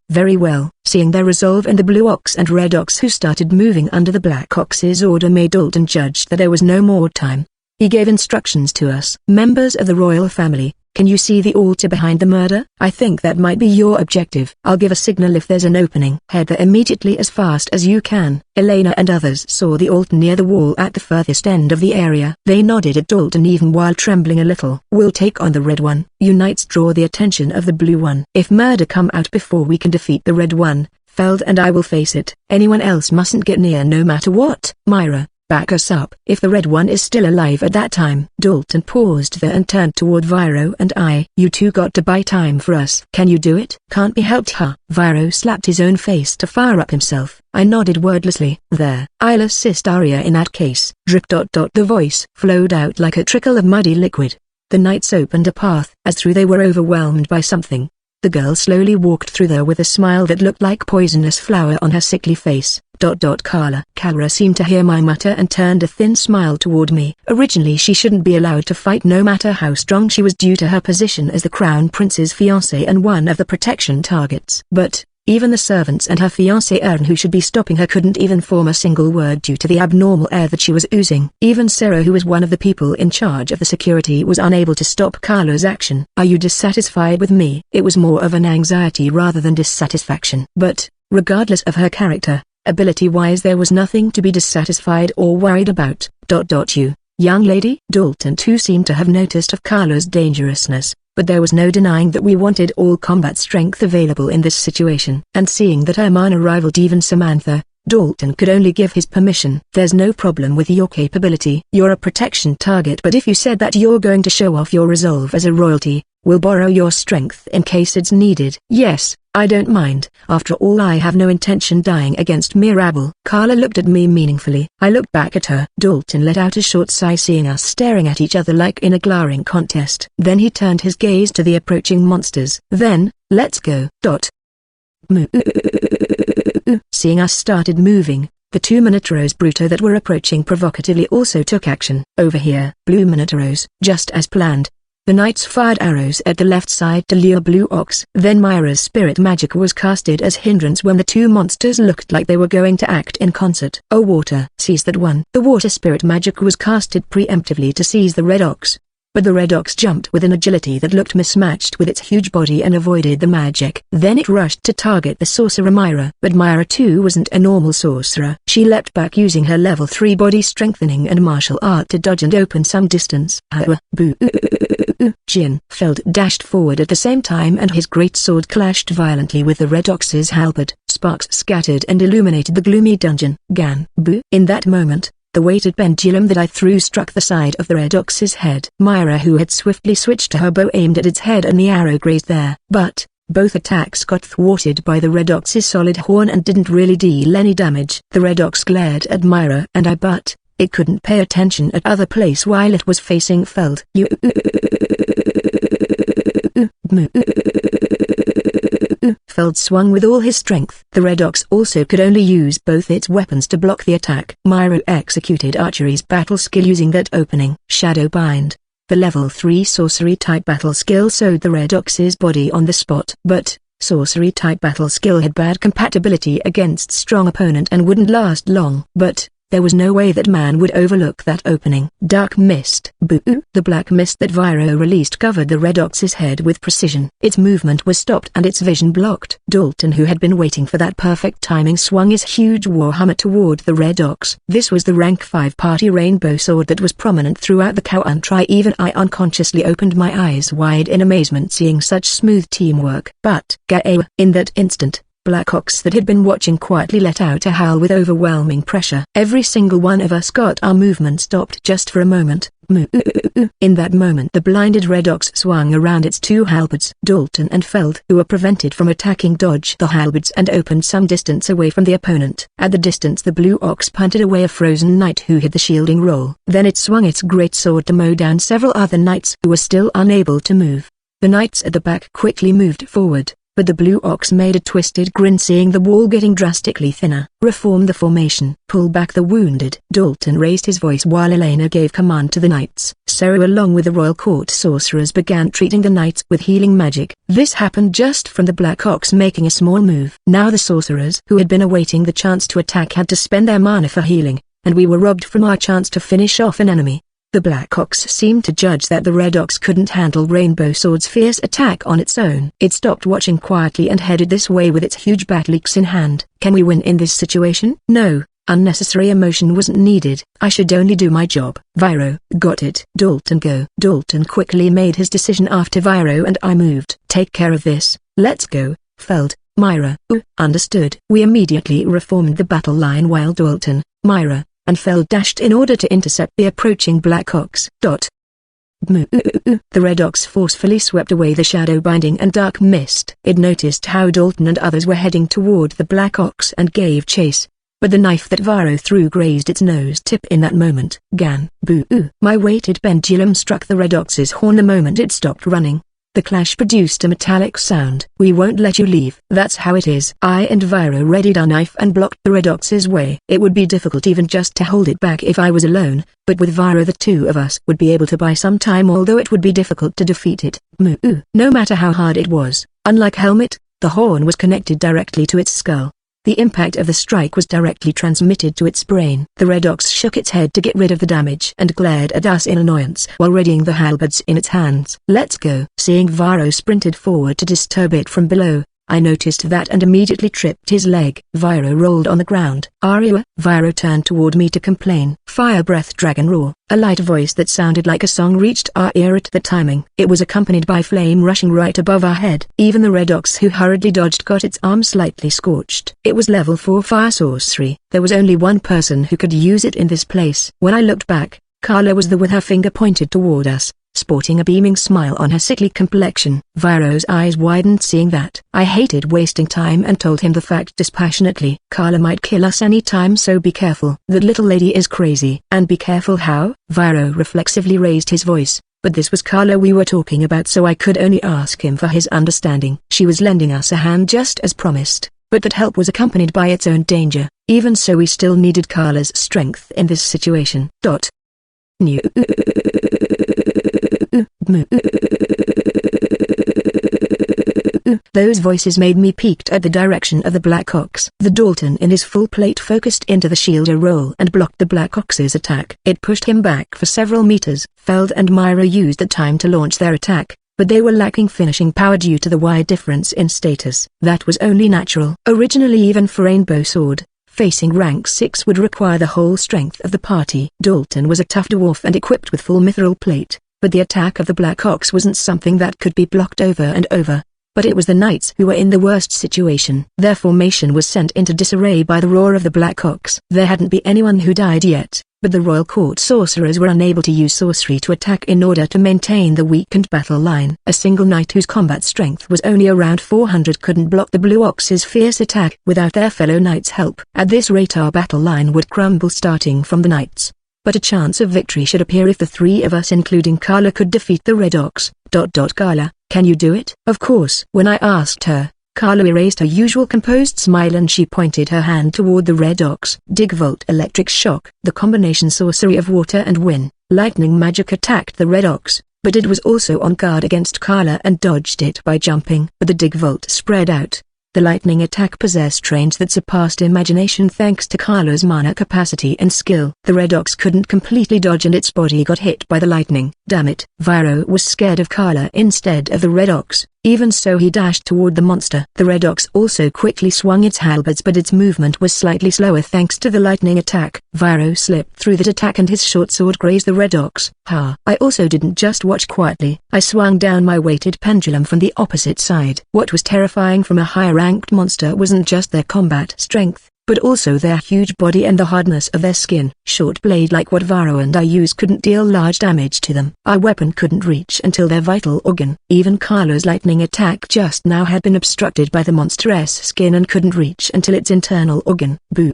Very well. Seeing their resolve and the Blue Ox and Red Ox who started moving under the Black Ox's order made Dalton judge that there was no more time. He gave instructions to us. Members of the royal family, can you see the altar behind the murder? I think that might be your objective. I'll give a signal if there's an opening. Head there immediately as fast as you can. Elena and others saw the altar near the wall at the furthest end of the area. They nodded at Dalton even while trembling a little. We'll take on the red one. You knights draw the attention of the blue one. If murder come out before we can defeat the red one, Feld and I will face it. Anyone else mustn't get near no matter what. Myra, back us up. If the red one is still alive at that time. Dalton paused there and turned toward Viro and I. You two got to buy time for us. Can you do it? Can't be helped, huh? Viro slapped his own face to fire up himself. I nodded wordlessly. There. I'll assist Arya in that case. Drip. The voice flowed out like a trickle of muddy liquid. The knights opened a path. As through they were overwhelmed by something. The girl slowly walked through there with a smile that looked like poisonous flower on her sickly face. Clara seemed to hear my mutter and turned a thin smile toward me. Originally she shouldn't be allowed to fight no matter how strong she was due to her position as the Crown Prince's fiancée and one of the protection targets. But, Even the servants and her fiancé Aaron, who should be stopping her, couldn't even form a single word due to the abnormal air that she was oozing. Even Sarah, who was one of the people in charge of the security, was unable to stop Carla's action. "Are you dissatisfied with me?" It was more of an anxiety rather than dissatisfaction. But, regardless of her character, ability-wise, there was nothing to be dissatisfied or worried about. You, young lady? Dalton too seemed to have noticed of Carla's dangerousness, but there was no denying that we wanted all combat strength available in this situation. And seeing that her mana rivaled even Samantha, Dalton could only give his permission. "There's no problem with your capability. You're a protection target, but if you said that you're going to show off your resolve as a royalty, we'll borrow your strength in case it's needed." "Yes, I don't mind. After all, I have no intention dying against mere rabble." Carla looked at me meaningfully. I looked back at her. Dalton let out a short sigh, seeing us staring at each other like in a glaring contest. Then he turned his gaze to the approaching monsters. "Then, let's go." Move. Seeing us started moving, the two Minotaurs Bruto that were approaching provocatively also took action. "Over here." Blue Minotaurs. Just as planned, the knights fired arrows at the left side to lure Blue Ox. Then Myra's spirit magic was casted as hindrance when the two monsters looked like they were going to act in concert. "Oh, water. Seize that one." The water spirit magic was casted preemptively to seize the Red Ox. But the Red Ox jumped with an agility that looked mismatched with its huge body and avoided the magic. Then it rushed to target the sorcerer Myra. But Myra too wasn't a normal sorcerer. She leapt back using her level 3 body strengthening and martial art to dodge and open some distance. Boo! Jin Feld dashed forward at the same time, and his great sword clashed violently with the Red Ox's halberd. Sparks scattered and illuminated the gloomy dungeon. Gan Boo! In that moment, the weighted pendulum that I threw struck the side of the Red Ox's head. Myra, who had swiftly switched to her bow, aimed at its head and the arrow grazed there. But both attacks got thwarted by the Red Ox's solid horn and didn't really deal any damage. The Red Ox glared at Myra and I, but it couldn't pay attention at other place while it was facing Feld. Feld swung with all his strength. The Red Ox also could only use both its weapons to block the attack. Myra executed archery's battle skill using that opening. Shadow Bind. The level 3 sorcery type battle skill sewed the Red Ox's body on the spot. But sorcery type battle skill had bad compatibility against strong opponent and wouldn't last long. But there was no way that man would overlook that opening. Dark mist. Boo! The black mist that Viro released covered the Red Ox's head with precision. Its movement was stopped and its vision blocked. Dalton, who had been waiting for that perfect timing, swung his huge warhammer toward the Red Ox. This was the rank 5 party rainbow sword that was prominent throughout the country. Even I unconsciously opened my eyes wide in amazement seeing such smooth teamwork. But in that instant, Black Ox that had been watching quietly let out a howl with overwhelming pressure. Every single one of us got our movement stopped just for a moment. In that moment, the blinded Red Ox swung around its two halberds. Dalton and Feld, who were prevented from attacking, dodged the halberds and opened some distance away from the opponent. At the distance, the Blue Ox punted away a frozen knight who hid the shielding roll. Then it swung its great sword to mow down several other knights who were still unable to move. The knights at the back quickly moved forward, but the Blue Ox made a twisted grin seeing the wall getting drastically thinner. Reform the formation. Pull back the wounded. Dalton raised his voice while Elena gave command to the knights. Sarah along with the royal court sorcerers began treating the knights with healing magic. This happened just from the Black Ox making a small move. Now the sorcerers who had been awaiting the chance to attack had to spend their mana for healing, and we were robbed from our chance to finish off an enemy. The Black Ox seemed to judge that the Red Ox couldn't handle Rainbow Sword's fierce attack on its own. It stopped watching quietly and headed this way with its huge battle axe in hand. Can we win in this situation? No, unnecessary emotion wasn't needed. I should only do my job. Viro, got it. Dalton, go. Dalton quickly made his decision after Viro and I moved. Take care of this. Let's go. Feld, Myra. Understood. We immediately reformed the battle line while Dalton, Myra, and Feld dashed in order to intercept the approaching Black Ox. The Red Ox forcefully swept away the shadow binding and dark mist. It noticed how Dalton and others were heading toward the Black Ox and gave chase, but the knife that Viro threw grazed its nose tip in that moment. Gan, boo! My weighted pendulum struck the Red Ox's horn the moment it stopped running. The clash produced a metallic sound. We won't let you leave. That's how it is. I and Viro readied our knife and blocked the Red Ox's way. It would be difficult even just to hold it back if I was alone, but with Viro the two of us would be able to buy some time, although it would be difficult to defeat it. No matter how hard it was, unlike Helmet, The horn was connected directly to its skull. The impact of the strike was directly transmitted to its brain. The Red Ox shook its head to get rid of the damage and glared at us in annoyance while readying the halberds in its hands. "Let's go." Seeing Viro sprinted forward to disturb it from below, I noticed that and immediately tripped his leg. Viro rolled on the ground. "Aria?" Viro turned toward me to complain. "Fire breath dragon roar." A light voice that sounded like a song reached our ear at the timing. It was accompanied by flame rushing right above our head. Even the Red Ox who hurriedly dodged got its arm slightly scorched. It was level 4 fire sorcery. There was only one person who could use it in this place. When I looked back, Carla was there with her finger pointed toward us, sporting a beaming smile on her sickly complexion. Viro's eyes widened seeing that. I hated wasting time and told him the fact dispassionately. "Carla might kill us any time, so be careful. That little lady is crazy." "And be careful how?" Viro reflexively raised his voice, but this was Carla we were talking about, so I could only ask him for his understanding. She was lending us a hand just as promised, but that help was accompanied by its own danger. Even so, we still needed Carla's strength in this situation. New. Those voices made me peeked at the direction of the Black Ox. The Dalton in his full plate focused into the shielder roll and blocked the Black Ox's attack. It pushed him back for several meters. Feld and Myra used the time to launch their attack, but they were lacking finishing power due to the wide difference in status. That was only natural. Originally, even for Rainbow Sword, facing rank 6 would require the whole strength of the party. Dalton was a tough dwarf and equipped with full mithril plate, but the attack of the Black Ox wasn't something that could be blocked over and over. But it was the knights who were in the worst situation. Their formation was sent into disarray by the roar of the Black Ox. There hadn't been anyone who died yet, but the Royal Court sorcerers were unable to use sorcery to attack in order to maintain the weakened battle line. A single knight whose combat strength was only around 400 couldn't block the Blue Ox's fierce attack without their fellow knights' help. At this rate our battle line would crumble starting from the knights. But a chance of victory should appear if the three of us including Carla could defeat the Red Ox. Carla, can you do it? Of course. When I asked her, Carla erased her usual composed smile and she pointed her hand toward the Red Ox. Digvolt electric shock. The combination sorcery of water and wind, lightning magic attacked the Red Ox, but it was also on guard against Carla and dodged it by jumping. But the Digvolt spread out. The lightning attack possessed range that surpassed imagination thanks to Carla's mana capacity and skill. The Red Ox couldn't completely dodge and its body got hit by the lightning. Damn it. Viro was scared of Carla instead of the Red Ox. Even so he dashed toward the monster. The Red Ox also quickly swung its halberds, but its movement was slightly slower thanks to the lightning attack. Viro slipped through that attack and his short sword grazed the Red Ox. Ha! I also didn't just watch quietly. I swung down my weighted pendulum from the opposite side. What was terrifying from a higher-ranked monster wasn't just their combat strength, but also their huge body and the hardness of their skin. Short blade like what Viro and I use couldn't deal large damage to them. Our weapon couldn't reach until their vital organ. Even Carla's lightning attack just now had been obstructed by the monstrous skin and couldn't reach until its internal organ. Boo!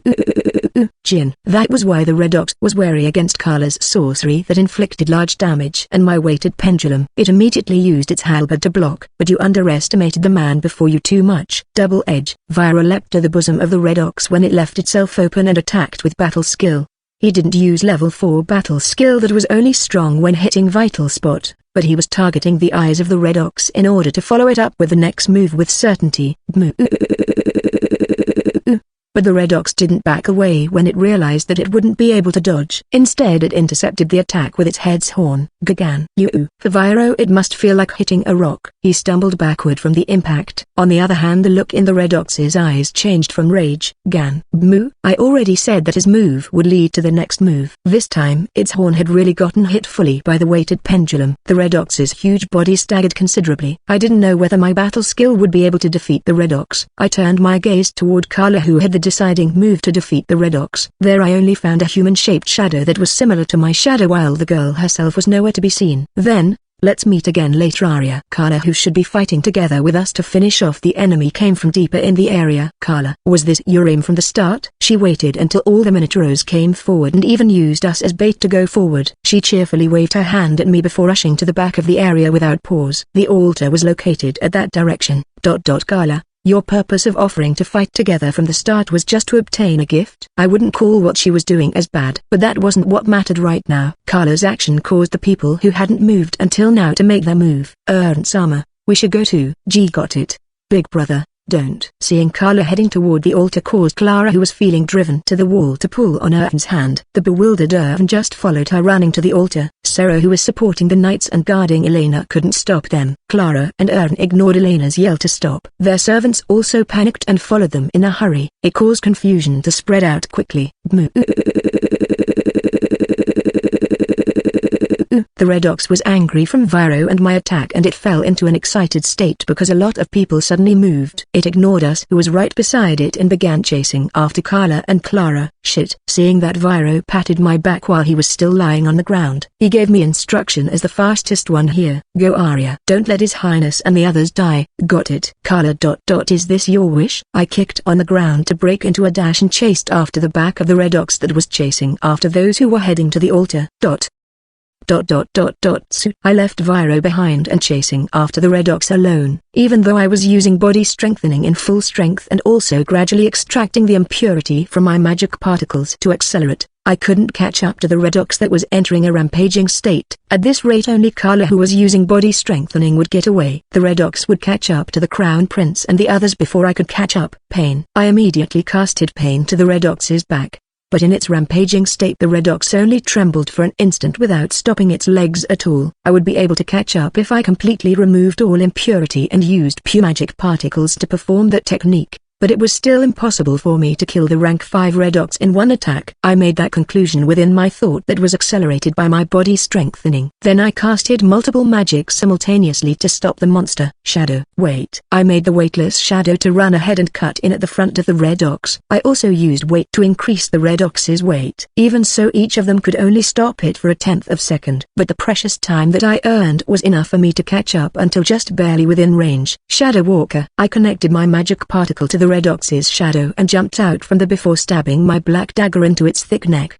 Jin. That was why the Red Ox was wary against Carla's sorcery that inflicted large damage and my weighted pendulum. It immediately used its halberd to block. But you underestimated the man before you too much. Double edge. Viro leapt to the bosom of the Red Ox when it left itself open and attacked with battle skill. He didn't use level 4 battle skill that was only strong when hitting vital spot, but he was targeting the eyes of the Red Ox in order to follow it up with the next move with certainty. But the Red Ox didn't back away when it realized that it wouldn't be able to dodge. Instead it intercepted the attack with its head's horn. Gagan. For Viro it must feel like hitting a rock. He stumbled backward from the impact. On the other hand, the look in the Red Ox's eyes changed from rage. Gan. Moo. I already said that his move would lead to the next move. This time its horn had really gotten hit fully by the weighted pendulum. The Red Ox's huge body staggered considerably. I didn't know whether my battle skill would be able to defeat the Red Ox. I turned my gaze toward Carla, who had the deciding move to defeat the Red Ox. There I only found a human-shaped shadow that was similar to my shadow, while the girl herself was nowhere to be seen. Then, let's meet again later, Arya. Carla, who should be fighting together with us to finish off the enemy, came from deeper in the area. Carla, was this your aim from the start? She waited until all the Minotauros came forward and even used us as bait to go forward. She cheerfully waved her hand at me before rushing to the back of the area without pause. The altar was located at that direction. Carla, your purpose of offering to fight together from the start was just to obtain a gift? I wouldn't call what she was doing as bad, but that wasn't what mattered right now. Carla's action caused the people who hadn't moved until now to make their move. Sama, we should go too. G got it. Big brother. Don't. Seeing Carla heading toward the altar caused Clara, who was feeling driven to the wall, to pull on Irvin's hand. The bewildered Irvin just followed her, running to the altar. Sarah, who was supporting the knights and guarding Elena, couldn't stop them. Clara and Irvin ignored Elena's yell to stop. Their servants also panicked and followed them in a hurry. It caused confusion to spread out quickly. The Red Ox was angry from Viro and my attack, and it fell into an excited state because a lot of people suddenly moved. It ignored us, who was right beside it, and began chasing after Carla and Clara. Shit. Seeing that, Viro patted my back while he was still lying on the ground. He gave me instruction as the fastest one here. Go, Arya. Don't let His Highness and the others die. Got it. Carla. Is this your wish? I kicked on the ground to break into a dash and chased after the back of the Red Ox that was chasing after those who were heading to the altar. I left Viro behind and chasing after the Red Ox alone. Even though I was using body strengthening in full strength and also gradually extracting the impurity from my magic particles to accelerate, I couldn't catch up to the Red Ox that was entering a rampaging state. At this rate, only Carla, who was using body strengthening, would get away. The Red Ox would catch up to the Crown Prince and the others before I could catch up. Pain. I immediately casted Pain to the Red Ox's back. But in its rampaging state, the Red Ox only trembled for an instant without stopping its legs at all. I would be able to catch up if I completely removed all impurity and used pure magic particles to perform that technique, but it was still impossible for me to kill the rank 5 Red Ox in one attack. I made that conclusion within my thought that was accelerated by my body strengthening. Then I casted multiple magics simultaneously to stop the monster. Shadow. Wait. I made the weightless shadow to run ahead and cut in at the front of the Red Ox. I also used weight to increase the Red Ox's weight. Even so, each of them could only stop it for a tenth of a second. But the precious time that I earned was enough for me to catch up until just barely within range. Shadow Walker. I connected my magic particle to the Red Ox's shadow and jumped out from before stabbing my black dagger into its thick neck.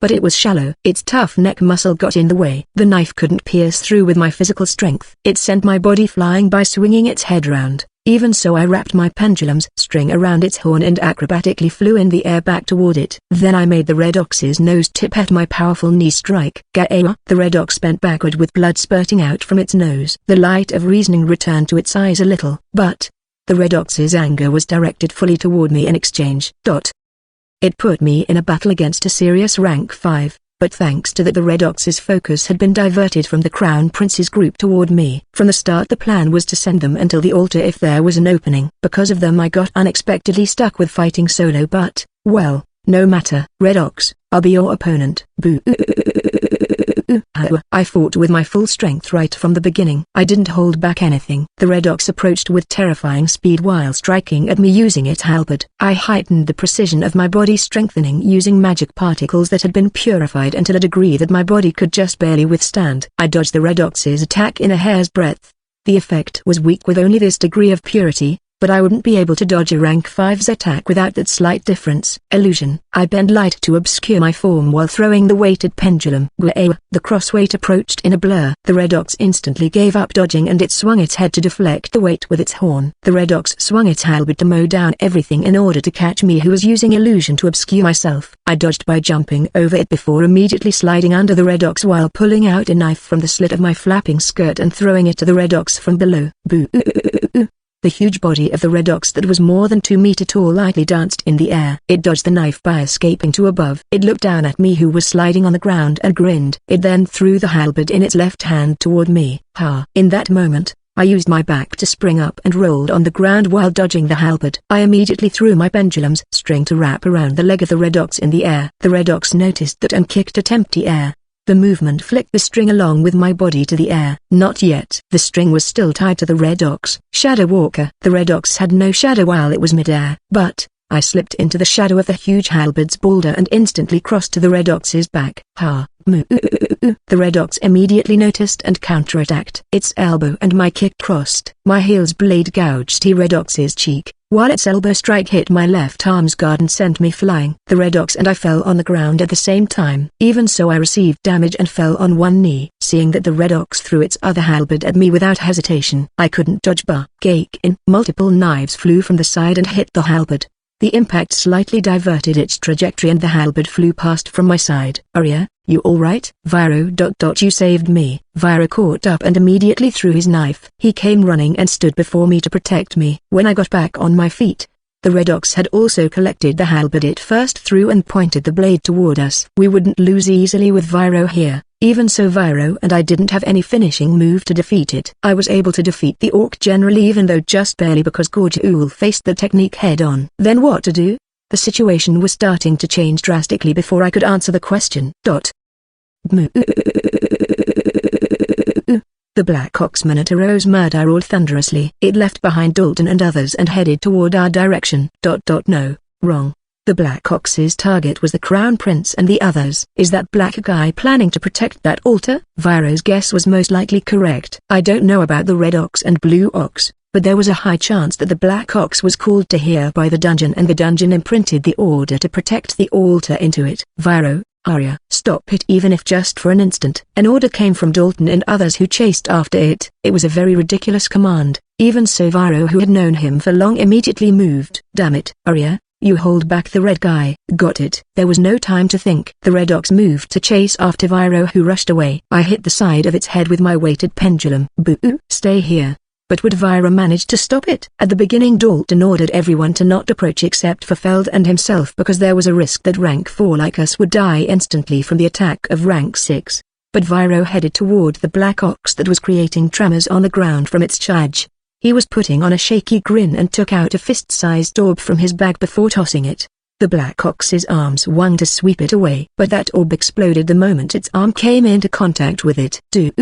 But it was shallow. Its tough neck muscle got in the way. The knife couldn't pierce through with my physical strength. It sent my body flying by, swinging its head round. Even so, I wrapped my pendulum's string around its horn and acrobatically flew in the air back toward it. Then I made the Red Ox's nose tip at my powerful knee strike. Gaea. The Red Ox bent backward with blood spurting out from its nose. The light of reasoning returned to its eyes a little, but the Red Ox's anger was directed fully toward me in exchange. It put me in a battle against a serious rank 5. But thanks to that, the Red Ox's focus had been diverted from the Crown Prince's group toward me. From the start, the plan was to send them until the altar if there was an opening. Because of them, I got unexpectedly stuck with fighting solo, but, well, no matter. Red Ox, I'll be your opponent. Boo. I fought with my full strength right from the beginning. I didn't hold back anything. The Red Ox approached with terrifying speed while striking at me using its halberd. I heightened the precision of my body strengthening using magic particles that had been purified until a degree that my body could just barely withstand. I dodged the Red Ox's attack in a hair's breadth. The effect was weak with only this degree of purity, but I wouldn't be able to dodge a rank 5's attack without that slight difference. Illusion. I bent light to obscure my form while throwing the weighted pendulum. The crossweight approached in a blur. The Red Ox instantly gave up dodging and it swung its head to deflect the weight with its horn. The Red Ox swung its halberd to mow down everything in order to catch me, who was using illusion to obscure myself. I dodged by jumping over it before immediately sliding under the Red Ox while pulling out a knife from the slit of my flapping skirt and throwing it to the Red Ox from below. Boo. The huge body of the Red Ox that was more than 2 meters tall lightly danced in the air. It dodged the knife by escaping to above. It looked down at me, who was sliding on the ground, and grinned. It then threw the halberd in its left hand toward me. Ha! In that moment, I used my back to spring up and rolled on the ground while dodging the halberd. I immediately threw my pendulum's string to wrap around the leg of the Red Ox in the air. The Red Ox noticed that and kicked at empty air. The movement flicked the string along with my body to the air. Not yet. The string was still tied to the Red Ox. Shadow Walker. The Red Ox had no shadow while it was midair, but I slipped into the shadow of the huge halberd's boulder and instantly crossed to the Red Ox's back. Ha! Moo. The Red Ox immediately noticed and counterattacked. Its elbow and my kick crossed. My heel's blade gouged the Red Ox's cheek, while its elbow strike hit my left arm's guard and sent me flying. The Red Ox and I fell on the ground at the same time. Even so, I received damage and fell on one knee. Seeing that the Red Ox threw its other halberd at me without hesitation, I couldn't dodge. Multiple knives flew from the side and hit the halberd. The impact slightly diverted its trajectory and the halberd flew past from my side. "Arya, you alright?" "Viro. You saved me." Viro caught up and immediately threw his knife. He came running and stood before me to protect me. When I got back on my feet, the Red Ox had also collected the halberd it first threw and pointed the blade toward us. We wouldn't lose easily with Viro here. Even so, Viro and I didn't have any finishing move to defeat it. I was able to defeat the orc generally, even though just barely, because Gorgul faced the technique head-on. Then what to do? The situation was starting to change drastically before I could answer the question. The Black Ox Minotaur's murder roared thunderously. It left behind Dalton and others and headed toward our direction. No, wrong. The Black Ox's target was the Crown Prince and the others. Is that black guy planning to protect that altar? Viro's guess was most likely correct. I don't know about the Red Ox and Blue Ox, but there was a high chance that the Black Ox was called to here by the dungeon, and the dungeon imprinted the order to protect the altar into it. Viro, Arya, stop it, even if just for an instant. An order came from Dalton and others who chased after it. It was a very ridiculous command. Even so, Viro, who had known him for long, immediately moved. Damn it, Arya. You hold back the red guy. Got it. There was no time to think. The Red Ox moved to chase after Viro, who rushed away. I hit the side of its head with my weighted pendulum. Boo! Stay here. But would Viro manage to stop it? At the beginning, Dalton ordered everyone to not approach except for Feld and himself, because there was a risk that rank 4 like us would die instantly from the attack of rank 6. But Viro headed toward the Black Ox that was creating tremors on the ground from its charge. He was putting on a shaky grin and took out a fist-sized orb from his bag before tossing it. The Black Ox's arms swung to sweep it away, but that orb exploded the moment its arm came into contact with it. The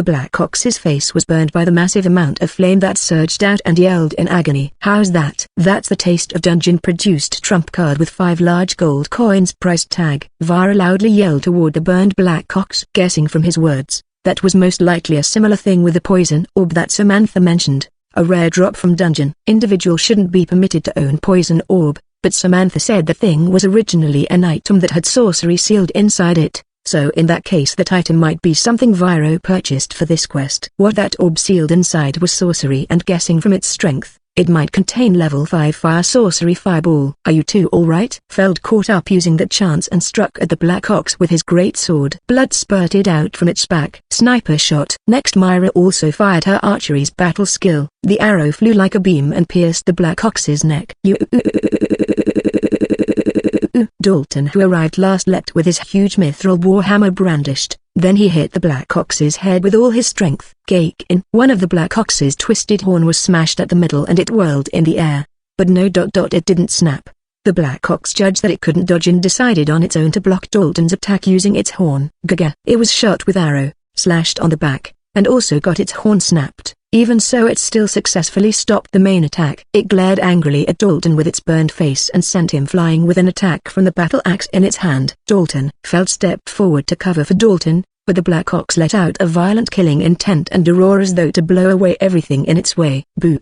Black Ox's face was burned by the massive amount of flame that surged out and yelled in agony. How's that? That's the taste of dungeon-produced trump card with 5 large gold coins price tag. Viro loudly yelled toward the burned Black Ox. Guessing from his words, that was most likely a similar thing with the poison orb that Samantha mentioned, a rare drop from dungeon. Individual shouldn't be permitted to own poison orb, but Samantha said the thing was originally an item that had sorcery sealed inside it, so in that case that item might be something Viro purchased for this quest. What that orb sealed inside was sorcery, and guessing from its strength, it might contain level 5 fire sorcery fireball. Are you two alright? Feld caught up using that chance and struck at the Black Ox with his great sword. Blood spurted out from its back. Sniper shot. Next, Myra also fired her archery's battle skill. The arrow flew like a beam and pierced the Black Ox's neck. Dalton, who arrived last, leapt with his huge mithril warhammer brandished. Then he hit the Black Ox's head with all his strength. Cake in. One of the Black Ox's twisted horn was smashed at the middle and it whirled in the air. But no, it didn't snap. The Black Ox judged that it couldn't dodge and decided on its own to block Dalton's attack using its horn. Gaga. It was shot with arrow, slashed on the back, and also got its horn snapped. Even so, it still successfully stopped the main attack. It glared angrily at Dalton with its burned face and sent him flying with an attack from the battle axe in its hand. Feld stepped forward to cover for Dalton, but the Black Ox let out a violent killing intent and a roar as though to blow away everything in its way. Boo!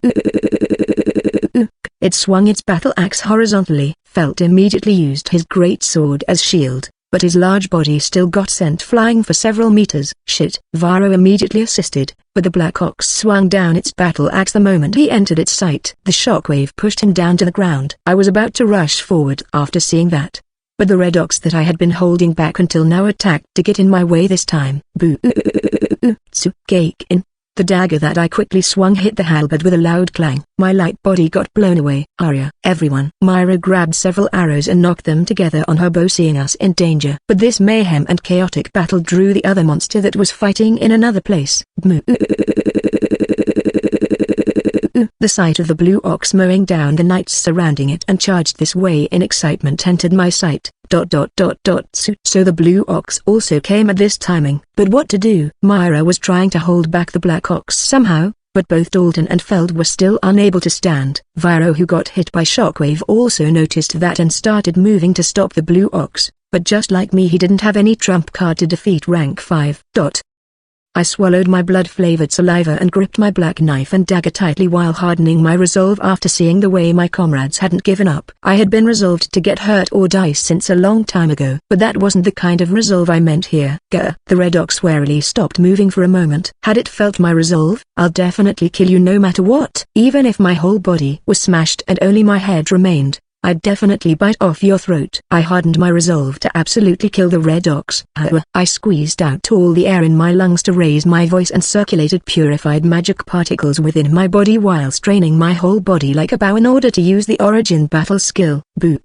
It swung its battle axe horizontally. Feld immediately used his great sword as shield, but his large body still got sent flying for several meters. Shit. Viro immediately assisted, but the Black Ox swung down its battle axe the moment he entered its sight. The shockwave pushed him down to the ground. I was about to rush forward after seeing that, but the Red Ox that I had been holding back until now attacked to get in my way this time. Boo! Cake in. The dagger that I quickly swung hit the halberd with a loud clang. My light body got blown away. Arya, everyone. Myra grabbed several arrows and knocked them together on her bow, seeing us in danger. But this mayhem and chaotic battle drew the other monster that was fighting in another place. The sight of the Blue Ox mowing down the knights surrounding it and charged this way in excitement entered my sight. So the Blue Ox also came at this timing. But what to do? Myra was trying to hold back the Black Ox somehow, but both Dalton and Feld were still unable to stand. Viro, who got hit by shockwave, also noticed that and started moving to stop the Blue Ox, but just like me, he didn't have any trump card to defeat rank 5. I swallowed my blood-flavored saliva and gripped my black knife and dagger tightly while hardening my resolve after seeing the way my comrades hadn't given up. I had been resolved to get hurt or die since a long time ago, but that wasn't the kind of resolve I meant here. Gah! The Red Ox warily stopped moving for a moment. Had it felt my resolve? I'll definitely kill you no matter what. Even if my whole body was smashed and only my head remained, I'd definitely bite off your throat. I hardened my resolve to absolutely kill the Red Ox. I squeezed out all the air in my lungs to raise my voice and circulated purified magic particles within my body while straining my whole body like a bow in order to use the origin battle skill. Boo!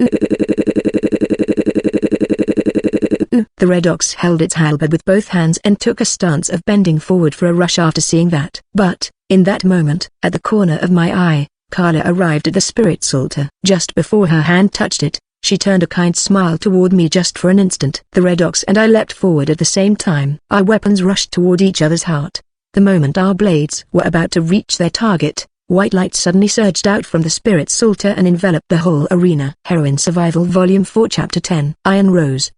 The Red Ox held its halberd with both hands and took a stance of bending forward for a rush after seeing that. But, in that moment, at the corner of my eye, Carla arrived at the spirit's altar. Just before her hand touched it, she turned a kind smile toward me just for an instant. The Red Ox and I leapt forward at the same time. Our weapons rushed toward each other's heart. The moment our blades were about to reach their target, white light suddenly surged out from the spirit's altar and enveloped the whole arena. Heroine Survival Volume 4 Chapter 10 Iron Rose.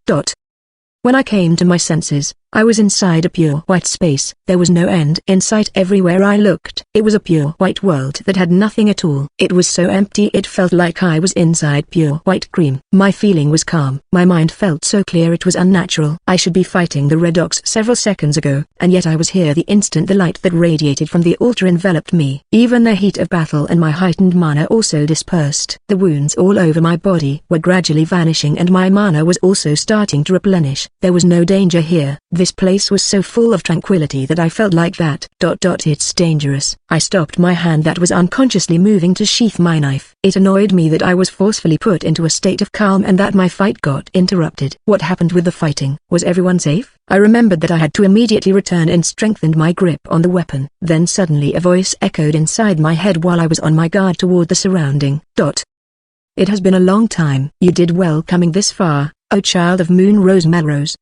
When I came to my senses, I was inside a pure white space. There was no end in sight everywhere I looked. It was a pure white world that had nothing at all. It was so empty it felt like I was inside pure white cream. My feeling was calm. My mind felt so clear it was unnatural. I should be fighting the Red Ox several seconds ago, and yet I was here the instant the light that radiated from the altar enveloped me. Even the heat of battle and my heightened mana also dispersed. The wounds all over my body were gradually vanishing and my mana was also starting to replenish. There was no danger here. This place was so full of tranquility that I felt like that. It's dangerous. I stopped my hand that was unconsciously moving to sheath my knife. It annoyed me that I was forcefully put into a state of calm and that my fight got interrupted. What happened with the fighting? Was everyone safe? I remembered that I had to immediately return and strengthened my grip on the weapon. Then suddenly a voice echoed inside my head while I was on my guard toward the surrounding. It has been a long time. You did well coming this far, O child of Moon Rose Melrose.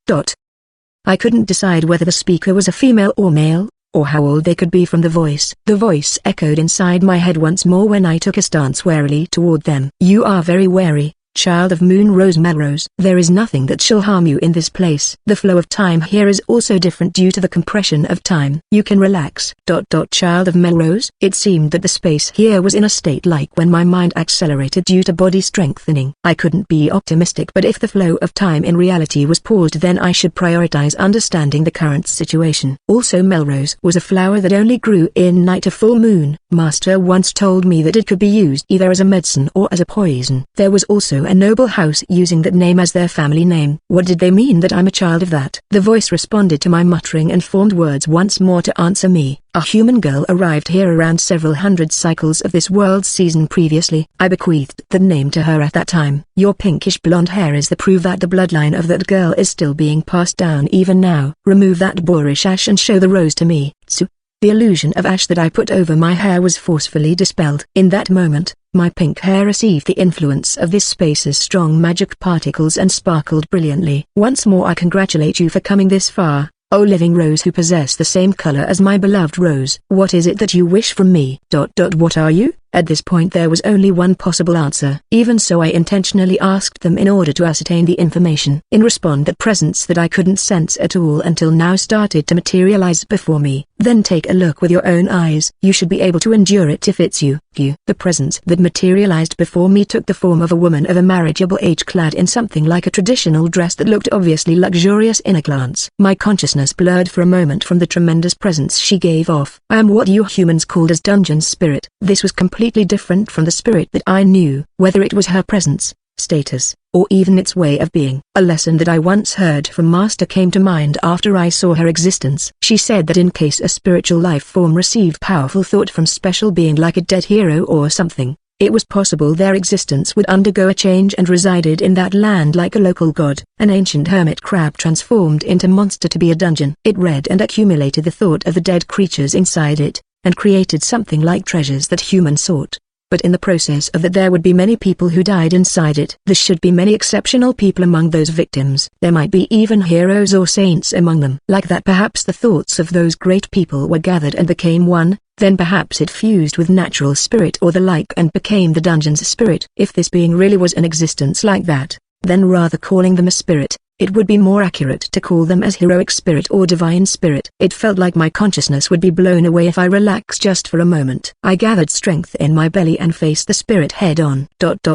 I couldn't decide whether the speaker was a female or male, or how old they could be from the voice. The voice echoed inside my head once more when I took a stance warily toward them. You are very wary, child of Moon Rose Melrose. There is nothing that shall harm you in this place. The flow of time here is also different due to the compression of time. You can relax. Child of Melrose. It seemed that the space here was in a state like when my mind accelerated due to body strengthening. I couldn't be optimistic, but if the flow of time in reality was paused, then I should prioritize understanding the current situation. Also, Melrose was a flower that only grew in night of full moon. Master once told me that it could be used either as a medicine or as a poison. There was also a noble house using that name as their family name. What did they mean that I'm a child of that? The voice responded to my muttering and formed words once more to answer me. A human girl arrived here around several hundred cycles of this world's season previously. I bequeathed the name to her at that time. Your pinkish blonde hair is the proof that the bloodline of that girl is still being passed down even now. Remove that boorish ash and show the rose to me. Tsu. The illusion of ash that I put over my hair was forcefully dispelled. In that moment, my pink hair received the influence of this space's strong magic particles and sparkled brilliantly. Once more I congratulate you for coming this far, O living rose who possess the same color as my beloved rose. What is it that you wish from me? What are you? At this point there was only one possible answer. Even so I intentionally asked them in order to ascertain the information. In response, that presence that I couldn't sense at all until now started to materialize before me. Then take a look with your own eyes. You should be able to endure it if it's you. The presence that materialized before me took the form of a woman of a marriageable age clad in something like a traditional dress that looked obviously luxurious in a glance. My consciousness blurred for a moment from the tremendous presence she gave off. I am what you humans called as dungeon spirit. This was completely different from the spirit that I knew, whether it was her presence, status, or even its way of being. A lesson that I once heard from Master came to mind after I saw her existence. She said that in case a spiritual life form received powerful thought from special being like a dead hero or something, it was possible their existence would undergo a change and resided in that land like a local god. An ancient hermit crab transformed into monster to be a dungeon. It read and accumulated the thought of the dead creatures inside it, and created something like treasures that humans sought. But in the process of that there would be many people who died inside it. There should be many exceptional people among those victims. There might be even heroes or saints among them. Like that perhaps the thoughts of those great people were gathered and became one, then perhaps it fused with natural spirit or the like and became the dungeon's spirit. If this being really was an existence like that, then rather calling them a spirit, It would be more accurate to call them as heroic spirit or divine spirit. It felt like my consciousness would be blown away if I relaxed just for a moment. I gathered strength in my belly and faced the spirit head on.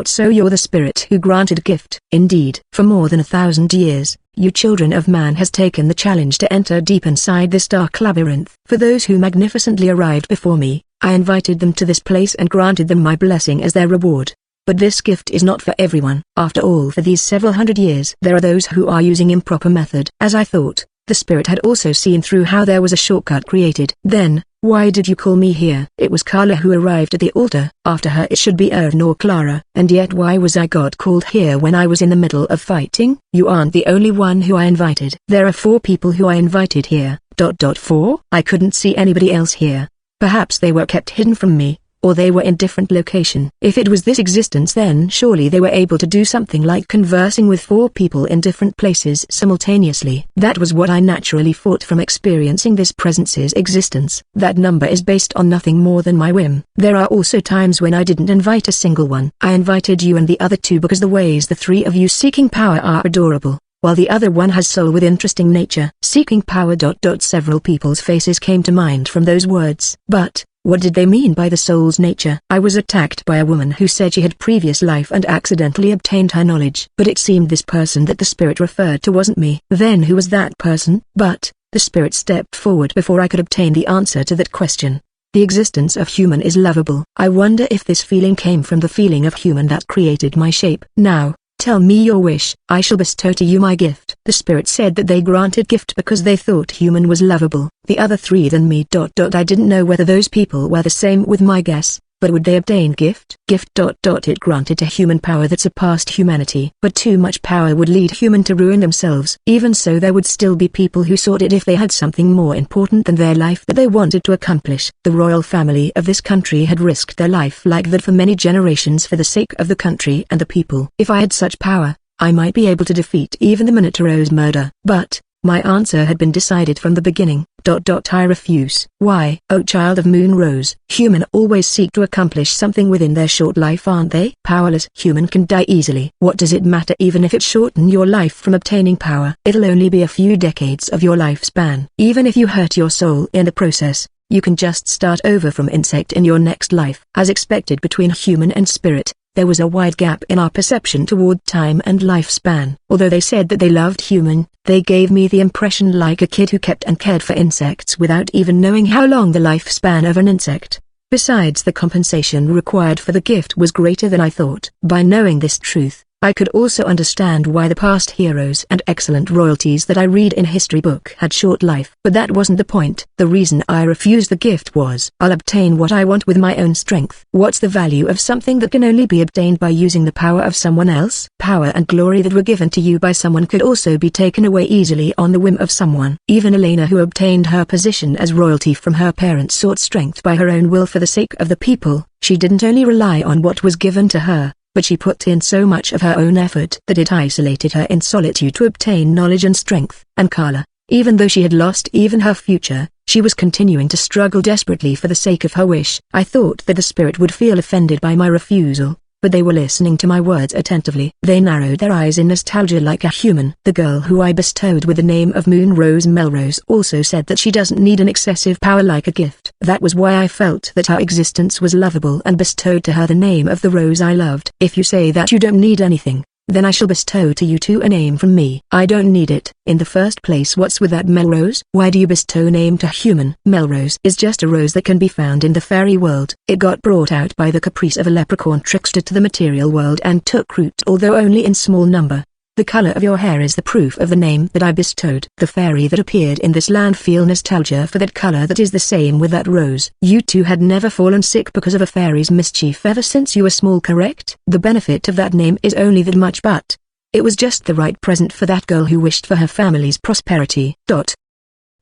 So you're the spirit who granted gift. Indeed. For more than 1,000 years, you children of man has taken the challenge to enter deep inside this dark labyrinth. For those who magnificently arrived before me, I invited them to this place and granted them my blessing as their reward. But this gift is not for everyone. After all, for these several hundred years there are those who are using improper method. As I thought, the spirit had also seen through how there was a shortcut created. Then, why did you call me here? It was Carla who arrived at the altar. After her it should be Ern or Clara. And yet why was I got called here when I was in the middle of fighting? You aren't the only one who I invited. There are 4 people who I invited here. 4? I couldn't see anybody else here. Perhaps they were kept hidden from me, or they were in different location. If it was this existence, then surely they were able to do something like conversing with 4 people in different places simultaneously. That was what I naturally thought from experiencing this presence's existence. That number is based on nothing more than my whim. There are also times when I didn't invite a single one. I invited you and the other 2 because the ways the 3 of you seeking power are adorable, while the other one has soul with interesting nature. Seeking power. Several people's faces came to mind from those words. But what did they mean by the soul's nature? I was attacked by a woman who said she had previous life and accidentally obtained her knowledge. But it seemed this person that the spirit referred to wasn't me. Then who was that person? But the spirit stepped forward before I could obtain the answer to that question. The existence of human is lovable. I wonder if this feeling came from the feeling of human that created my shape. Now, tell me your wish. I shall bestow to you my gift. The spirit said that they granted gift because they thought human was lovable. The other 3 than me. I didn't know whether those people were the same with my guess, but would they obtain gift? Gift. It granted to human power that surpassed humanity. But too much power would lead human to ruin themselves. Even so, there would still be people who sought it if they had something more important than their life that they wanted to accomplish. The royal family of this country had risked their life like that for many generations for the sake of the country and the people. If I had such power, I might be able to defeat even the Minotaur's murder. But my answer had been decided from the beginning. I refuse. Why? Oh child of Moon Rose. Human always seek to accomplish something within their short life, aren't they? Powerless human can die easily. What does it matter even if it shorten your life from obtaining power? It'll only be a few decades of your lifespan. Even if you hurt your soul in the process, you can just start over from insect in your next life. As expected between human and spirit, there was a wide gap in our perception toward time and lifespan. Although they said that they loved human, they gave me the impression like a kid who kept and cared for insects without even knowing how long the lifespan of an insect. Besides, the compensation required for the gift was greater than I thought. By knowing this truth, I could also understand why the past heroes and excellent royalties that I read in history book had short life. But that wasn't the point. The reason I refused the gift was, I'll obtain what I want with my own strength. What's the value of something that can only be obtained by using the power of someone else? Power and glory that were given to you by someone could also be taken away easily on the whim of someone. Even Elena, who obtained her position as royalty from her parents, sought strength by her own will for the sake of the people. She didn't only rely on what was given to her, but she put in so much of her own effort that it isolated her in solitude to obtain knowledge and strength. And Carla, even though she had lost even her future, she was continuing to struggle desperately for the sake of her wish. I thought that the spirit would feel offended by my refusal, but they were listening to my words attentively. They narrowed their eyes in nostalgia like a human. The girl who I bestowed with the name of Moon Rose Melrose also said that she doesn't need an excessive power like a gift. That was why I felt that her existence was lovable and bestowed to her the name of the rose I loved. If you say that you don't need anything, then I shall bestow to you too a name from me. I don't need it. In the first place, what's with that Melrose? Why do you bestow name to human? Melrose is just a rose that can be found in the fairy world. It got brought out by the caprice of a leprechaun trickster to the material world and took root, although only in small number. The color of your hair is the proof of the name that I bestowed. The fairy that appeared in this land feel nostalgia for that color that is the same with that rose. You two had never fallen sick because of a fairy's mischief ever since you were small, correct? The benefit of that name is only that much, but it was just the right present for that girl who wished for her family's prosperity.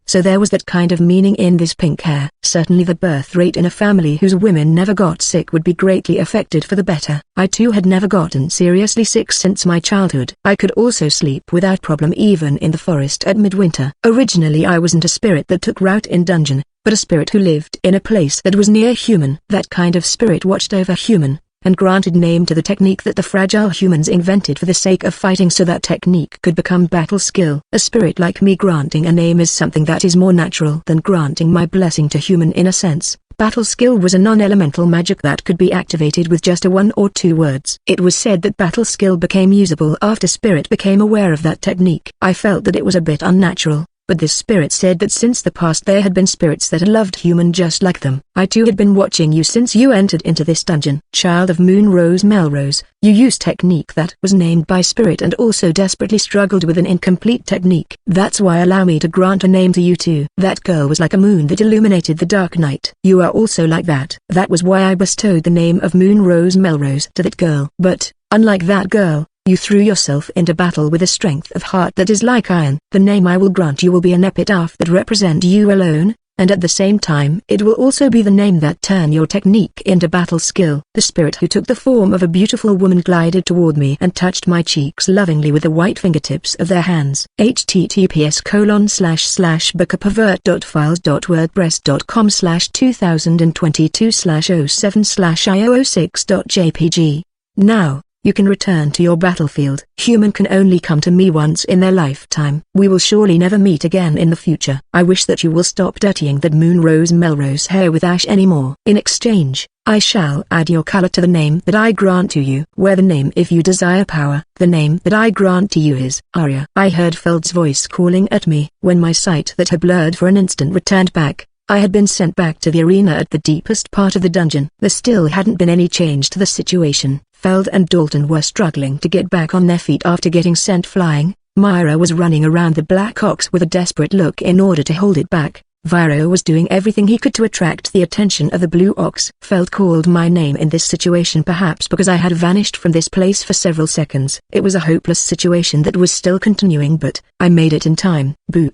So there was that kind of meaning in this pink hair. Certainly the birth rate in a family whose women never got sick would be greatly affected for the better. I too had never gotten seriously sick since my childhood. I could also sleep without problem even in the forest at midwinter. Originally I wasn't a spirit that took root in dungeon, but a spirit who lived in a place that was near human. That kind of spirit watched over human, and granted name to the technique that the fragile humans invented for the sake of fighting so that technique could become battle skill. A spirit like me granting a name is something that is more natural than granting my blessing to human in a sense. Battle skill was a non-elemental magic that could be activated with just a 1 or 2 words. It was said that battle skill became usable after spirit became aware of that technique. I felt that it was a bit unnatural, but this spirit said that since the past there had been spirits that had loved human just like them. I too had been watching you since you entered into this dungeon. Child of Moon Rose Melrose, you used technique that was named by spirit and also desperately struggled with an incomplete technique. That's why allow me to grant a name to you too. That girl was like a moon that illuminated the dark night. You are also like that. That was why I bestowed the name of Moon Rose Melrose to that girl. But, unlike that girl, you threw yourself into battle with a strength of heart that is like iron. The name I will grant you will be an epitaph that represent you alone, and at the same time it will also be the name that turn your technique into battle skill. The spirit who took the form of a beautiful woman glided toward me and touched my cheeks lovingly with the white fingertips of their hands. https://bookapervert.files.wordpress.com/2022/07/io06.jpg. Now, you can return to your battlefield. Human can only come to me once in their lifetime. We will surely never meet again in the future. I wish that you will stop dirtying that Moon Rose Melrose hair with ash anymore. In exchange, I shall add your color to the name that I grant to you. Wear the name if you desire power. The name that I grant to you is Arya. I heard Feld's voice calling at me. When my sight that had blurred for an instant returned back, I had been sent back to the arena at the deepest part of the dungeon. There still hadn't been any change to the situation. Feld and Dalton were struggling to get back on their feet after getting sent flying. Myra was running around the black ox with a desperate look in order to hold it back. Viro was doing everything he could to attract the attention of the blue ox. Feld called my name in this situation perhaps because I had vanished from this place for several seconds. It was a hopeless situation that was still continuing, but I made it in time. Boo!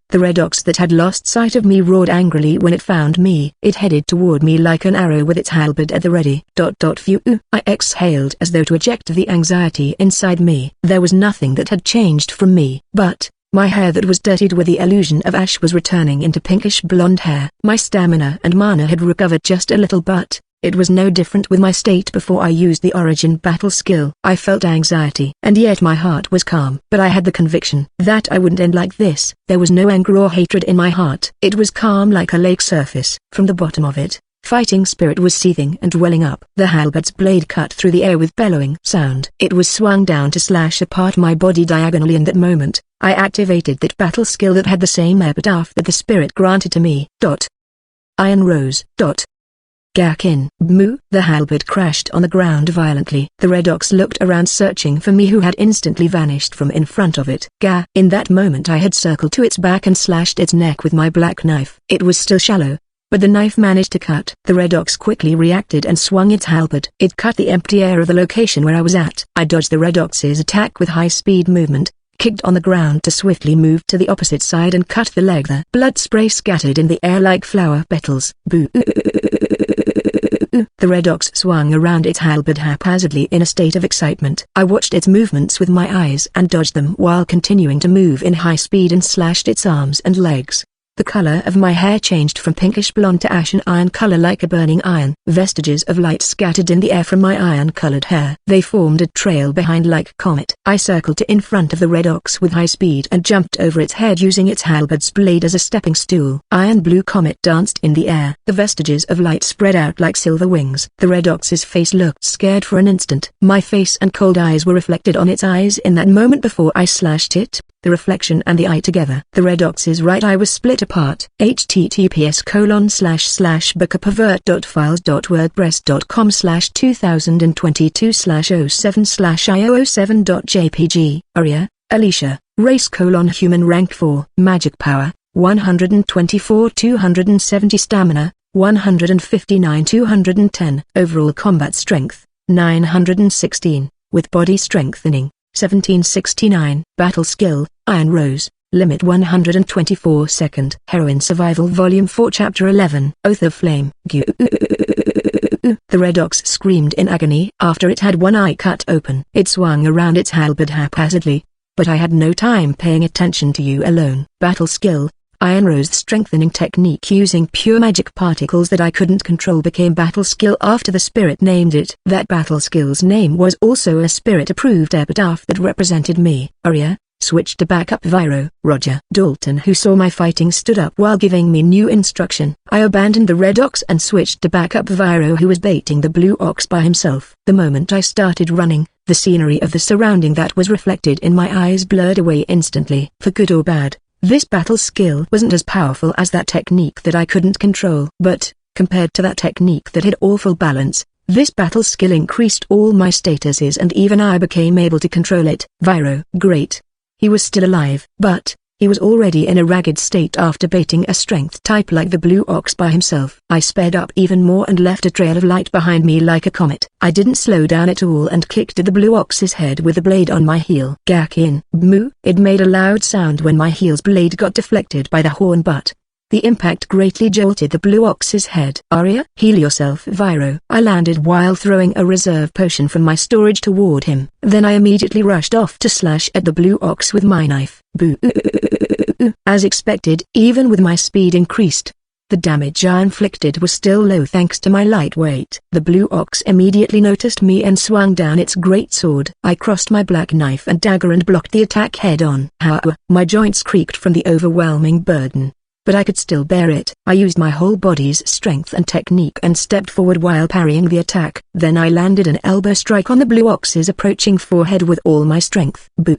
The red ox that had lost sight of me roared angrily when it found me. It headed toward me like an arrow with its halberd at the ready. Phew! I exhaled as though to eject the anxiety inside me. There was nothing that had changed from me, but my hair that was dirtied with the illusion of ash was returning into pinkish blonde hair. My stamina and mana had recovered just a little, but it was no different with my state before I used the origin battle skill. I felt anxiety, and yet my heart was calm. But I had the conviction that I wouldn't end like this. There was no anger or hatred in my heart. It was calm like a lake surface. From the bottom of it, fighting spirit was seething and welling up. The halberd's blade cut through the air with bellowing sound. It was swung down to slash apart my body diagonally. In that moment, I activated that battle skill that had the same epitaph that the spirit granted to me. Iron Rose. Gakin. Moo! The halberd crashed on the ground violently. The red ox looked around searching for me, who had instantly vanished from in front of it. In that moment I had circled to its back and slashed its neck with my black knife. It was still shallow, but the knife managed to cut. The red ox quickly reacted and swung its halberd. It cut the empty air of the location where I was at. I dodged the red ox's attack with high-speed movement, kicked on the ground to swiftly move to the opposite side and cut the leg. The blood spray scattered in the air like flower petals. Boo! The red ox swung around its halberd haphazardly in a state of excitement. I watched its movements with my eyes and dodged them while continuing to move in high speed and slashed its arms and legs. The color of my hair changed from pinkish blonde to ashen iron color like a burning iron. Vestiges of light scattered in the air from my iron-colored hair. They formed a trail behind like comet. I circled to in front of the red ox with high speed and jumped over its head using its halberd's blade as a stepping stool. Iron-blue comet danced in the air. The vestiges of light spread out like silver wings. The red ox's face looked scared for an instant. My face and cold eyes were reflected on its eyes in that moment before I slashed it. The reflection and the eye together. The red ox's right eye was split apart. https://bookapervert.files.wordpress.com/2022/07/io07.jpg. Arya, Alicia, race: human, rank 4, magic power, 124, 270 stamina, 159, 210, overall combat strength, 916, with body strengthening, 1769, battle skill, Iron Rose, limit 124 second. Heroine Survival Volume 4 Chapter 11, Oath of Flame. The red ox screamed in agony after it had one eye cut open. It swung around its halberd haphazardly, but I had no time paying attention to you alone. Battle skill, Iron Rose strengthening technique using pure magic particles that I couldn't control became battle skill after the spirit named it. That battle skill's name was also a spirit-approved epitaph that represented me. Arya switched to backup Viro. Roger. Dalton, who saw my fighting, stood up while giving me new instruction. I abandoned the red ox and switched to backup Viro, who was baiting the blue ox by himself. The moment I started running, the scenery of the surrounding that was reflected in my eyes blurred away instantly. For good or bad, this battle skill wasn't as powerful as that technique that I couldn't control. But, compared to that technique that had awful balance, this battle skill increased all my statuses and even I became able to control it. Viro. Great. He was still alive, but he was already in a ragged state after baiting a strength type like the blue ox by himself. I sped up even more and left a trail of light behind me like a comet. I didn't slow down at all and kicked at the blue ox's head with the blade on my heel. Gak in. Moo. It made a loud sound when my heel's blade got deflected by the horn, but the impact greatly jolted the blue ox's head. Arya, heal yourself, Viro. I landed while throwing a reserve potion from my storage toward him. Then I immediately rushed off to slash at the blue ox with my knife. Boo. As expected, even with my speed increased, the damage I inflicted was still low thanks to my lightweight. The blue ox immediately noticed me and swung down its great sword. I crossed my black knife and dagger and blocked the attack head on. However, my joints creaked from the overwhelming burden, but I could still bear it. I used my whole body's strength and technique and stepped forward while parrying the attack. Then I landed an elbow strike on the blue ox's approaching forehead with all my strength. Boo.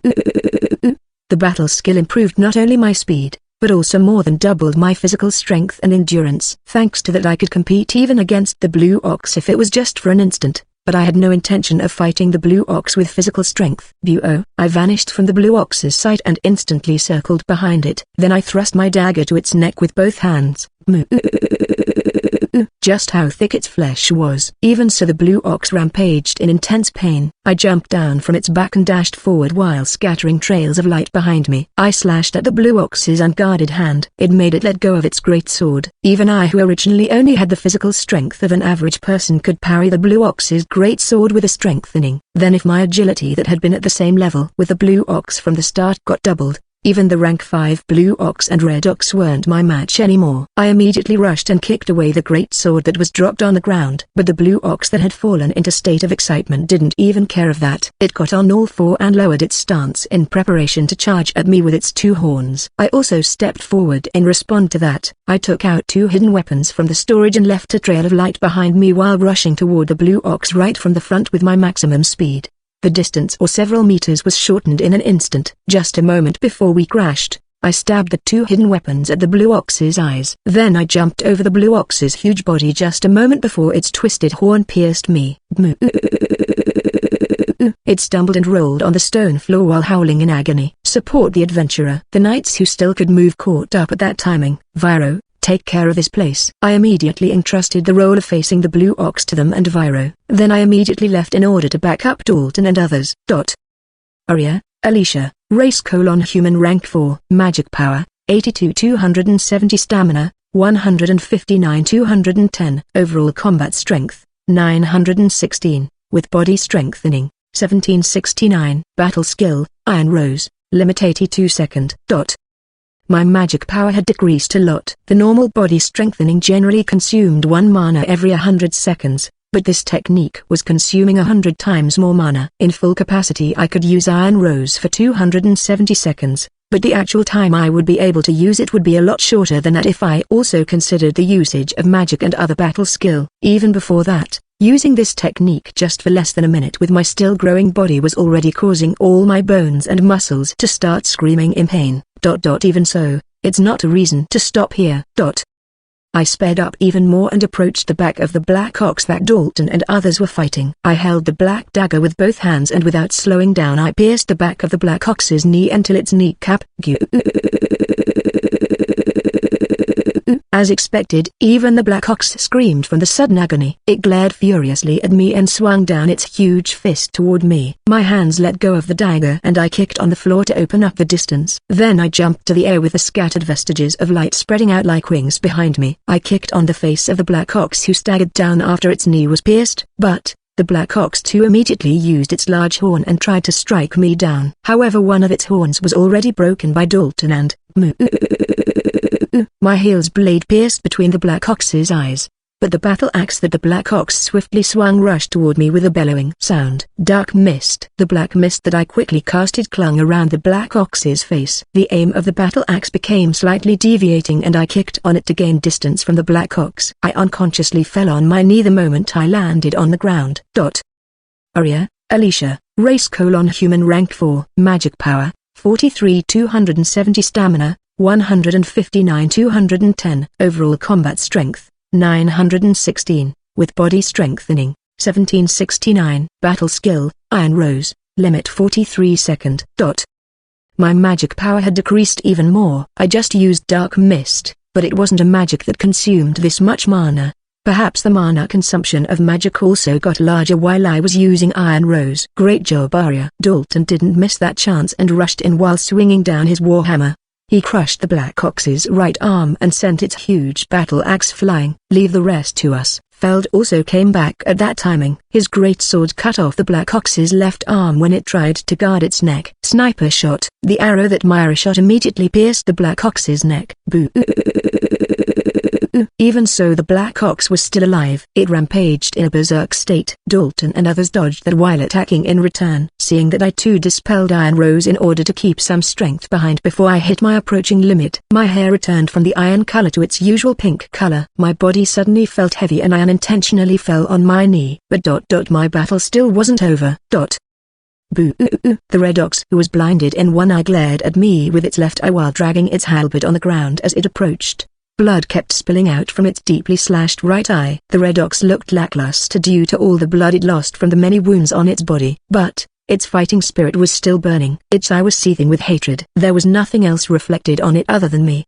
The battle skill improved not only my speed, but also more than doubled my physical strength and endurance. Thanks to that I could compete even against the blue ox if it was just for an instant, but I had no intention of fighting the blue ox with physical strength. Boo. I vanished from the blue ox's sight and instantly circled behind it. Then I thrust my dagger to its neck with both hands. Moo. Just how thick its flesh was. Even so, the blue ox rampaged in intense pain. I jumped down from its back and dashed forward while scattering trails of light behind me. I slashed at the blue ox's unguarded hand. It made it let go of its great sword. Even I, who originally only had the physical strength of an average person, could parry the blue ox's great sword with a strengthening. Then if my agility that had been at the same level with the blue ox from the start got doubled, even the rank 5 blue ox and red ox weren't my match anymore. I immediately rushed and kicked away the great sword that was dropped on the ground. But the blue ox that had fallen into state of excitement didn't even care of that. It got on all four and lowered its stance in preparation to charge at me with its two horns. I also stepped forward in response to that. I took out two hidden weapons from the storage and left a trail of light behind me while rushing toward the blue ox right from the front with my maximum speed. The distance or several meters was shortened in an instant. Just a moment before we crashed, I stabbed the two hidden weapons at the blue ox's eyes. Then I jumped over the blue ox's huge body just a moment before its twisted horn pierced me. It stumbled and rolled on the stone floor while howling in agony. Support the adventurer. The knights who still could move caught up at that timing. Viro, take care of this place. I immediately entrusted the role of facing the blue ox to them and Viro. Then I immediately left in order to back up Dalton and others. Arya, Alicia, race : human rank 4, magic power, 82 270 stamina, 159 210, overall combat strength, 916, with body strengthening, 1769, battle skill, Iron Rose, limit 82 second. My magic power had decreased a lot. The normal body strengthening generally consumed 1 mana every 100 seconds, but this technique was consuming 100 times more mana. In full capacity I could use Iron Rose for 270 seconds, but the actual time I would be able to use it would be a lot shorter than that if I also considered the usage of magic and other battle skill. Even before that, using this technique just for less than a minute with my still growing body was already causing all my bones and muscles to start screaming in pain. Even so, it's not a reason to stop here. I sped up even more and approached the back of the black ox that Dalton and others were fighting. I held the black dagger with both hands and without slowing down I pierced the back of the black ox's knee until its kneecap. As expected, even the black ox screamed from the sudden agony. It glared furiously at me and swung down its huge fist toward me. My hands let go of the dagger and I kicked on the floor to open up the distance. Then I jumped to the air with the scattered vestiges of light spreading out like wings behind me. I kicked on the face of the black ox who staggered down after its knee was pierced, but the black ox too immediately used its large horn and tried to strike me down. However, one of its horns was already broken by Dalton and My heel's blade pierced between the Black Ox's eyes. But the battle axe that the Black Ox swiftly swung rushed toward me with a bellowing sound. Dark mist. The black mist that I quickly casted clung around the Black Ox's face. The aim of the battle axe became slightly deviating and I kicked on it to gain distance from the Black Ox. I unconsciously fell on my knee the moment I landed on the ground. Aria, Alicia, race: human, rank 4, magic power, 43 270 stamina, 159 210. Overall combat strength, 916, with body strengthening, 1769. Battle skill, Iron Rose, limit 43 second. My magic power had decreased even more. I just used Dark Mist, but it wasn't a magic that consumed this much mana. Perhaps the mana consumption of magic also got larger while I was using Iron Rose. Great job, Arya. Dalton didn't miss that chance and rushed in while swinging down his warhammer. He crushed the Black Ox's right arm and sent its huge battle axe flying. Leave the rest to us. Feld also came back at that timing. His great sword cut off the Black Ox's left arm when it tried to guard its neck. Sniper shot. The arrow that Myra shot immediately pierced the Black Ox's neck. Boo. Even so, the Black Ox was still alive. It rampaged in a berserk state. Dalton and others dodged that while attacking in return. Seeing that, I too dispelled Iron Rose in order to keep some strength behind before I hit my approaching limit. My hair returned from the iron color to its usual pink color. My body suddenly felt heavy and I unintentionally fell on my knee. But my battle still wasn't over. Boo. The Red Ox, who was blinded in one eye, glared at me with its left eye while dragging its halberd on the ground as it approached. Blood kept spilling out from its deeply slashed right eye. The Red Ox looked lackluster due to all the blood it lost from the many wounds on its body. But its fighting spirit was still burning. Its eye was seething with hatred. There was nothing else reflected on it other than me.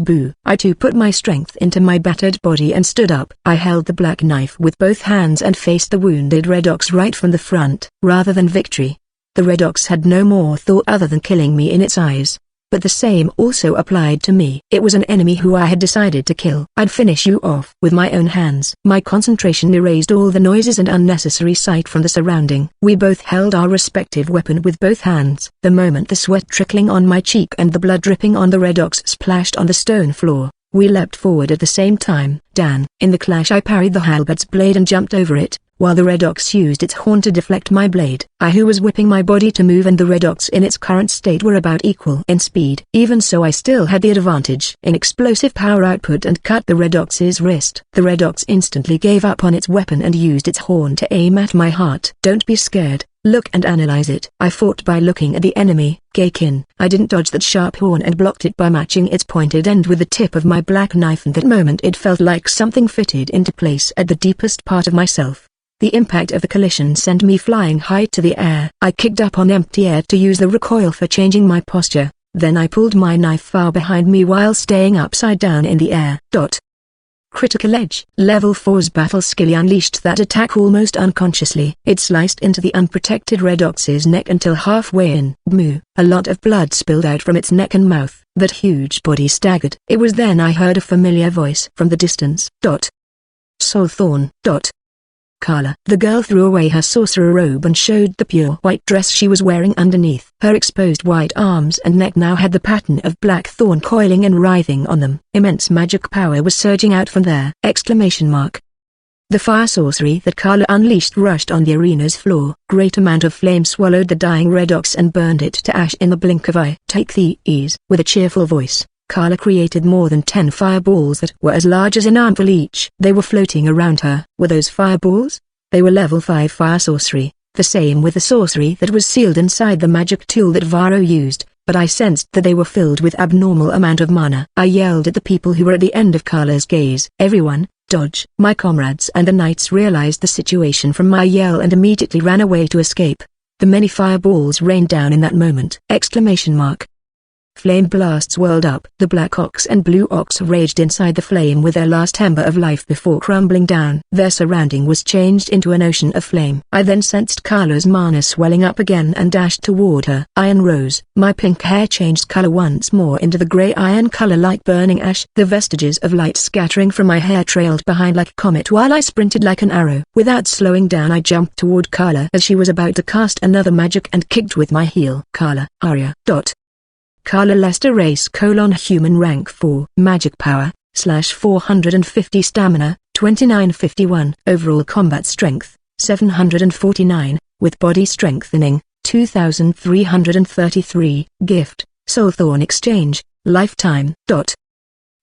Boo. I too put my strength into my battered body and stood up. I held the black knife with both hands and faced the wounded Red Ox right from the front. Rather than victory, the Red Ox had no more thought other than killing me in its eyes. But the same also applied to me. It was an enemy who I had decided to kill. I'd finish you off with my own hands. My concentration erased all the noises and unnecessary sight from the surrounding. We both held our respective weapon with both hands. The moment the sweat trickling on my cheek and the blood dripping on the Red Ox splashed on the stone floor, we leapt forward at the same time. Dan. In the clash, I parried the halberd's blade and jumped over it, while the Red Ox used its horn to deflect my blade. I who was whipping my body to move and the Red Ox in its current state were about equal in speed. Even so, I still had the advantage in explosive power output and cut the Red Ox's wrist. The Red Ox instantly gave up on its weapon and used its horn to aim at my heart. Don't be scared. Look and analyze it. I fought by looking at the enemy, Gaykin. I didn't dodge that sharp horn and blocked it by matching its pointed end with the tip of my black knife, and that moment it felt like something fitted into place at the deepest part of myself. The impact of the collision sent me flying high to the air. I kicked up on empty air to use the recoil for changing my posture, then I pulled my knife far behind me while staying upside down in the air. Critical edge. Level 4's battle skill unleashed that attack almost unconsciously. It sliced into the unprotected Red Ox's neck until halfway in. Moo. A lot of blood spilled out from its neck and mouth. That huge body staggered. It was then I heard a familiar voice from the distance. Soulthorn. Carla. The girl threw away her sorcerer robe and showed the pure white dress she was wearing underneath. Her exposed white arms and neck now had the pattern of black thorn coiling and writhing on them. Immense magic power was surging out from there! The fire sorcery that Carla unleashed rushed on the arena's floor. Great amount of flame swallowed the dying Red Ox and burned it to ash in the blink of eye. Take these. With a cheerful voice, Carla created more than 10 fireballs that were as large as an armful each. They were floating around her. Were those fireballs? They were level 5 fire sorcery, the same with the sorcery that was sealed inside the magic tool that Varro used, but I sensed that they were filled with abnormal amount of mana. I yelled at the people who were at the end of Carla's gaze. Everyone, dodge! My comrades and the knights realized the situation from my yell and immediately ran away to escape. The many fireballs rained down in that moment! Flame blasts whirled up. The Black Ox and Blue Ox raged inside the flame with their last ember of life before crumbling down. Their surrounding was changed into an ocean of flame. I then sensed Carla's mana swelling up again and dashed toward her. Iron Rose. My pink hair changed color once more into the gray iron color like burning ash. The vestiges of light scattering from my hair trailed behind like a comet while I sprinted like an arrow. Without slowing down, I jumped toward Carla as she was about to cast another magic and kicked with my heel. Carla. Arya. Carla Lester race: human rank 4, magic power, /450 stamina, 2951. Overall combat strength, 749, with body strengthening, 2333. Gift, soul thorn exchange, lifetime.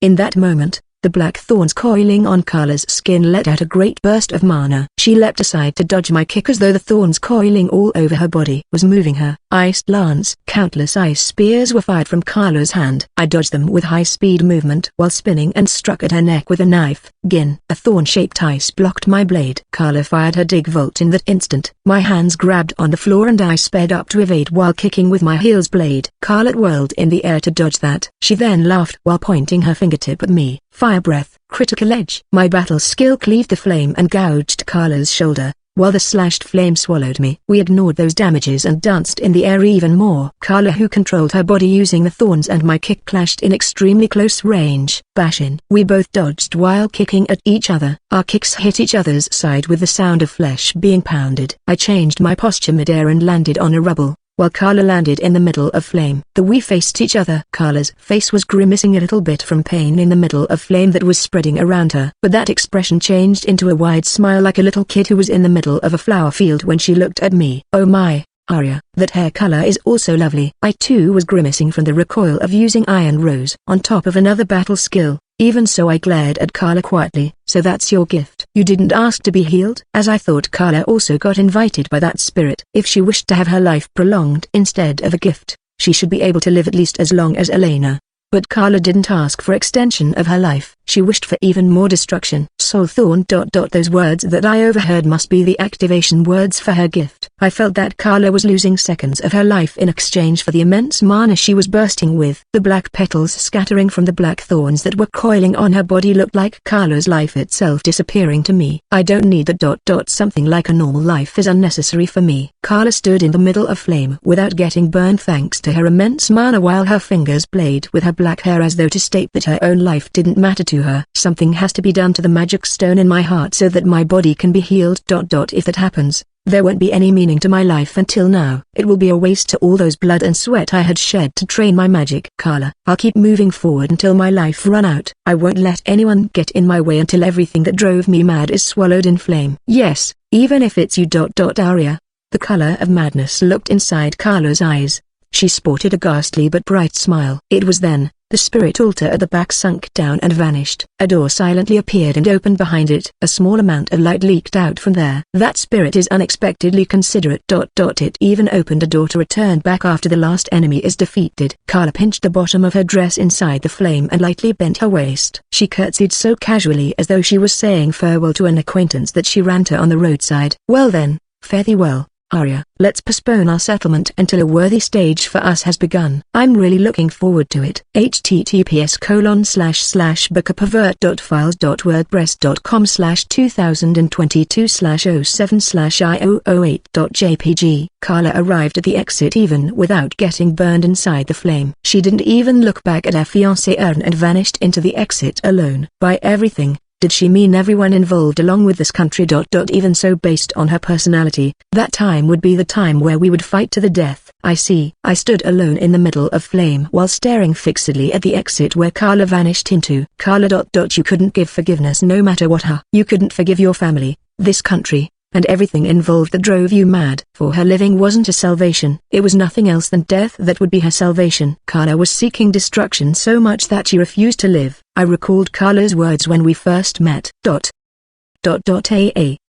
In that moment, the black thorns coiling on Carla's skin let out a great burst of mana. She leapt aside to dodge my kick as though the thorns coiling all over her body was moving her. Iced lance. Countless ice spears were fired from Carla's hand. I dodged them with high-speed movement while spinning and struck at her neck with a knife. Gin. A thorn-shaped ice blocked my blade. Carla fired her dig volt in that instant. My hands grabbed on the floor and I sped up to evade while kicking with my heels blade. Carla whirled in the air to dodge that. She then laughed while pointing her fingertip at me. Fire breath. Critical edge. My battle skill cleaved the flame and gouged Carla's shoulder, while the slashed flame swallowed me. We ignored those damages and danced in the air even more. Carla, who controlled her body using the thorns, and my kick clashed in extremely close range. Bash in. We both dodged while kicking at each other. Our kicks hit each other's side with the sound of flesh being pounded. I changed my posture midair and landed on a rubble, while Carla landed in the middle of flame. We faced each other. Carla's face was grimacing a little bit from pain in the middle of flame that was spreading around her. But that expression changed into a wide smile like a little kid who was in the middle of a flower field when she looked at me. Oh my, Arya, that hair color is also lovely. I too was grimacing from the recoil of using Iron Rose on top of another battle skill. Even so, I glared at Carla quietly. So that's your gift. You didn't ask to be healed? As I thought, Carla also got invited by that spirit. If she wished to have her life prolonged instead of a gift, she should be able to live at least as long as Elena. But Carla didn't ask for extension of her life. She wished for even more destruction. Soul thorn. Those words that I overheard must be the activation words for her gift. I felt that Carla was losing seconds of her life in exchange for the immense mana she was bursting with. The black petals scattering from the black thorns that were coiling on her body looked like Carla's life itself disappearing to me. I don't need that. Something like a normal life is unnecessary for me. Carla stood in the middle of flame without getting burned thanks to her immense mana while her fingers played with her black hair as though to state that her own life didn't matter to her. Something has to be done to the magic stone in my heart so that my body can be healed. If that happens, there won't be any meaning to my life until now. It will be a waste to all those blood and sweat I had shed to train my magic. Carla, I'll keep moving forward until my life run out. I won't let anyone get in my way until everything that drove me mad is swallowed in flame. Yes, even if it's you. Arya. The color of madness looked inside Carla's eyes. She sported a ghastly but bright smile. It was then, the spirit altar at the back sunk down and vanished. A door silently appeared and opened behind it. A small amount of light leaked out from there. That spirit is unexpectedly considerate. It even opened a door to return back after the last enemy is defeated. Carla pinched the bottom of her dress inside the flame and lightly bent her waist. She curtsied so casually as though she was saying farewell to an acquaintance that she ran to on the roadside. Well then, fare thee well, Arya. Let's postpone our settlement until a worthy stage for us has begun. I'm really looking forward to it. https://bookerpervert.files.wordpress.com/2022/07/IO08.jpg. Carla arrived at the exit even without getting burned inside the flame. She didn't even look back at her fiancé Ern and vanished into the exit alone. By everything, did she mean everyone involved along with this country? Even so, based on her personality, that time would be the time where we would fight to the death. I see. I stood alone in the middle of flame while staring fixedly at the exit where Carla vanished into. Carla. You couldn't give forgiveness no matter what. You couldn't forgive your family, this country, and everything involved that drove you mad. For her living wasn't a salvation. It was nothing else than death that would be her salvation. Carla was seeking destruction so much that she refused to live. I recalled Carla's words when we first met.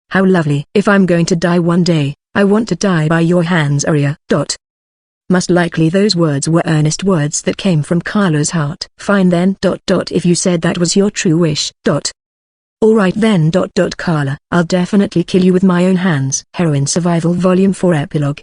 How lovely. If I'm going to die one day, I want to die by your hands, Arya. Most likely those words were earnest words that came from Carla's heart. Fine then. If you said that was your true wish. Alright then. Carla, I'll definitely kill you with my own hands. Heroine Survival Volume 4 Epilogue.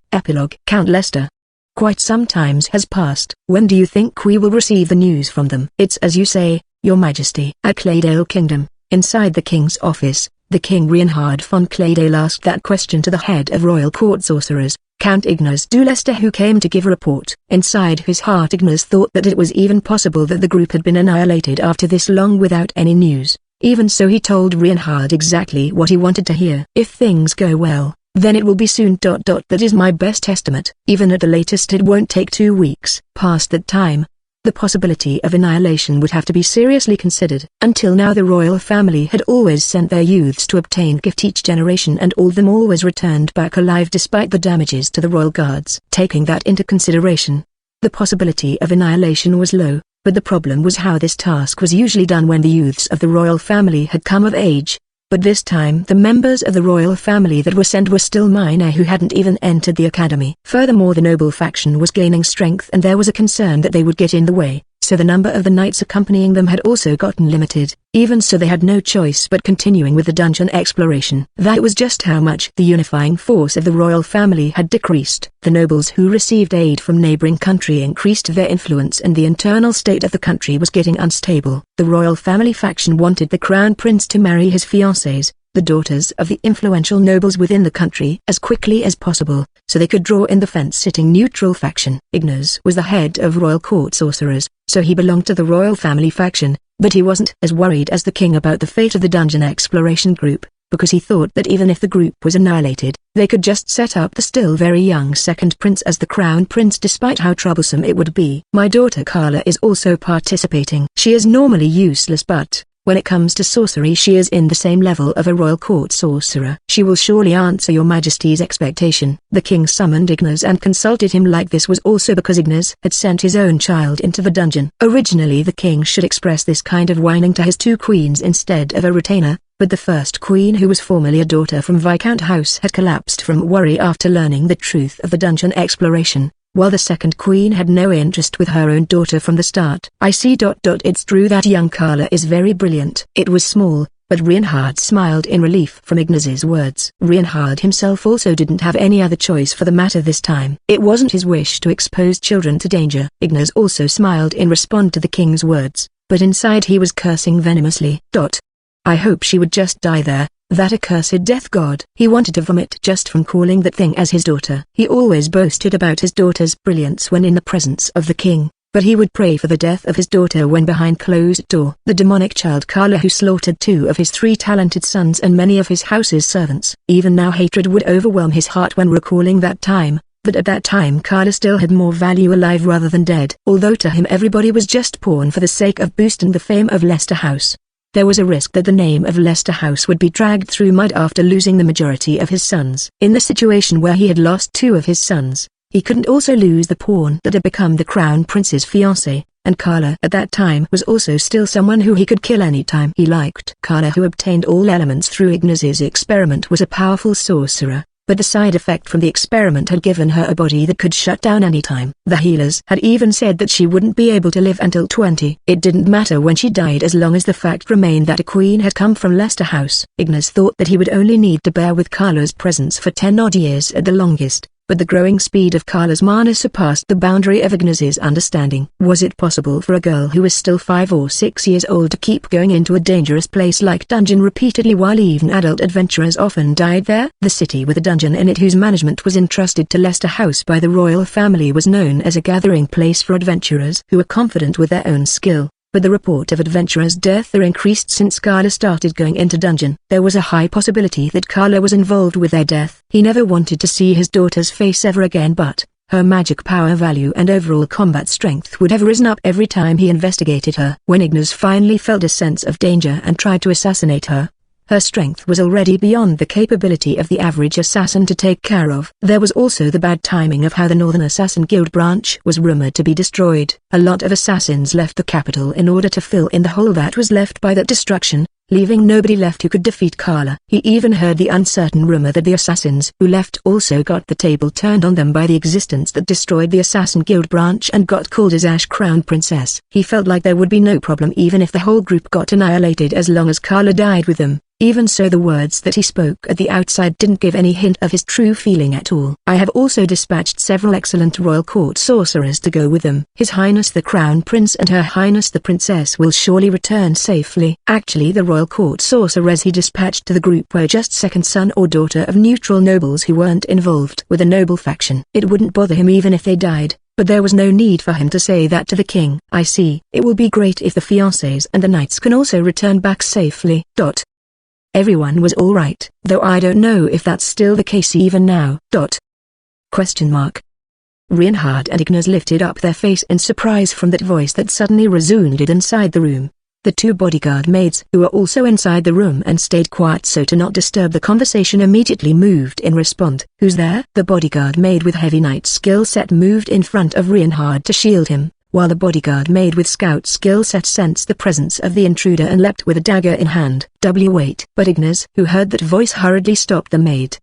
Count Lester. Quite some time has passed. When do you think we will receive the news from them? It's as you say, Your Majesty. At Claydale Kingdom, inside the King's office, the King Reinhard von Claydale asked that question to the head of Royal Court Sorcerers, Count Ignaz du Lester, who came to give a report. Inside his heart Ignaz thought that it was even possible that the group had been annihilated after this long without any news. Even so, he told Reinhard exactly what he wanted to hear. If things go well, then it will be soon. That is my best estimate. Even at the latest it won't take 2 weeks. Past that time, the possibility of annihilation would have to be seriously considered. Until now the royal family had always sent their youths to obtain gift each generation, and all of them always returned back alive despite the damages to the royal guards. Taking that into consideration, the possibility of annihilation was low, but the problem was how this task was usually done when the youths of the royal family had come of age. But this time the members of the royal family that were sent were still minor who hadn't even entered the academy. Furthermore, the noble faction was gaining strength and there was a concern that they would get in the way, so the number of the knights accompanying them had also gotten limited. Even so, they had no choice but continuing with the dungeon exploration. That was just how much the unifying force of the royal family had decreased. The nobles who received aid from neighboring country increased their influence and the internal state of the country was getting unstable. The royal family faction wanted the crown prince to marry his fiancées, the daughters of the influential nobles within the country, as quickly as possible, so they could draw in the fence-sitting neutral faction. Ignaz was the head of royal court sorcerers, so he belonged to the royal family faction, but he wasn't as worried as the king about the fate of the dungeon exploration group, because he thought that even if the group was annihilated, they could just set up the still very young second prince as the crown prince despite how troublesome it would be. My daughter Carla is also participating. She is normally useless, but when it comes to sorcery she is in the same level of a royal court sorcerer. She will surely answer your majesty's expectation. The king summoned Ignaz and consulted him. Like this was also because Ignaz had sent his own child into the dungeon. Originally the king should express this kind of whining to his 2 queens instead of a retainer, but the first queen, who was formerly a daughter from Viscount House, had collapsed from worry after learning the truth of the dungeon exploration, while the second queen had no interest with her own daughter from the start. I see. It's true that young Carla is very brilliant. It was small, but Reinhard smiled in relief from Ignaz's words. Reinhard himself also didn't have any other choice for the matter this time. It wasn't his wish to expose children to danger. Ignaz also smiled in response to the king's words, but inside he was cursing venomously. I hope she would just die there, that accursed death god. He wanted to vomit just from calling that thing as his daughter. He always boasted about his daughter's brilliance when in the presence of the king, but he would pray for the death of his daughter when behind closed door. The demonic child Carla, who slaughtered 2 of his 3 talented sons and many of his house's servants. Even now hatred would overwhelm his heart when recalling that time, but at that time Carla still had more value alive rather than dead. Although to him everybody was just pawn for the sake of boosting the fame of Leicester House, there was a risk that the name of Leicester House would be dragged through mud after losing the majority of his sons. In the situation where he had lost 2 of his sons, he couldn't also lose the pawn that had become the crown prince's fiancée, and Carla at that time was also still someone who he could kill anytime he liked. Carla, who obtained all elements through Ignaz's experiment, was a powerful sorcerer, but the side effect from the experiment had given her a body that could shut down anytime. The healers had even said that she wouldn't be able to live until 20. It didn't matter when she died as long as the fact remained that a queen had come from Leicester House. Ignaz thought that he would only need to bear with Carla's presence for 10 odd years at the longest, but the growing speed of Carla's mana surpassed the boundary of Ignaz's understanding. Was it possible for a girl who was still 5 or 6 years old to keep going into a dangerous place like dungeon repeatedly while even adult adventurers often died there? The city with a dungeon in it whose management was entrusted to Leicester House by the royal family was known as a gathering place for adventurers who were confident with their own skill. But the report of adventurers' death increased since Carla started going into dungeon. There was a high possibility that Carla was involved with their death. He never wanted to see his daughter's face ever again, but her magic power value and overall combat strength would have risen up every time he investigated her. When Ignaz finally felt a sense of danger and tried to assassinate her, her strength was already beyond the capability of the average assassin to take care of. There was also the bad timing of how the Northern Assassin Guild branch was rumored to be destroyed. A lot of assassins left the capital in order to fill in the hole that was left by that destruction, leaving nobody left who could defeat Carla. He even heard the uncertain rumor that the assassins who left also got the table turned on them by the existence that destroyed the Assassin Guild branch and got called as Ash Crown Princess. He felt like there would be no problem even if the whole group got annihilated as long as Carla died with them. Even so, the words that he spoke at the outside didn't give any hint of his true feeling at all. I have also dispatched several excellent royal court sorcerers to go with them. His Highness the Crown Prince and Her Highness the Princess will surely return safely. Actually, the royal court sorcerers he dispatched to the group were just second son or daughter of neutral nobles who weren't involved with a noble faction. It wouldn't bother him even if they died, but there was no need for him to say that to the king. I see. It will be great if the fiancés and the knights can also return back safely. everyone was alright, though I don't know if that's still the case even now. Question mark. Reinhard and Ignis lifted up their face in surprise from that voice that suddenly resounded inside the room. The two bodyguard maids who were also inside the room and stayed quiet so to not disturb the conversation immediately moved in response. Who's there? The bodyguard maid with heavy knight skill set moved in front of Reinhard to shield him, while the bodyguard maid with scout skill set sensed the presence of the intruder and leapt with a dagger in hand. Wait. But Ignis, who heard that voice, hurriedly stopped the maid.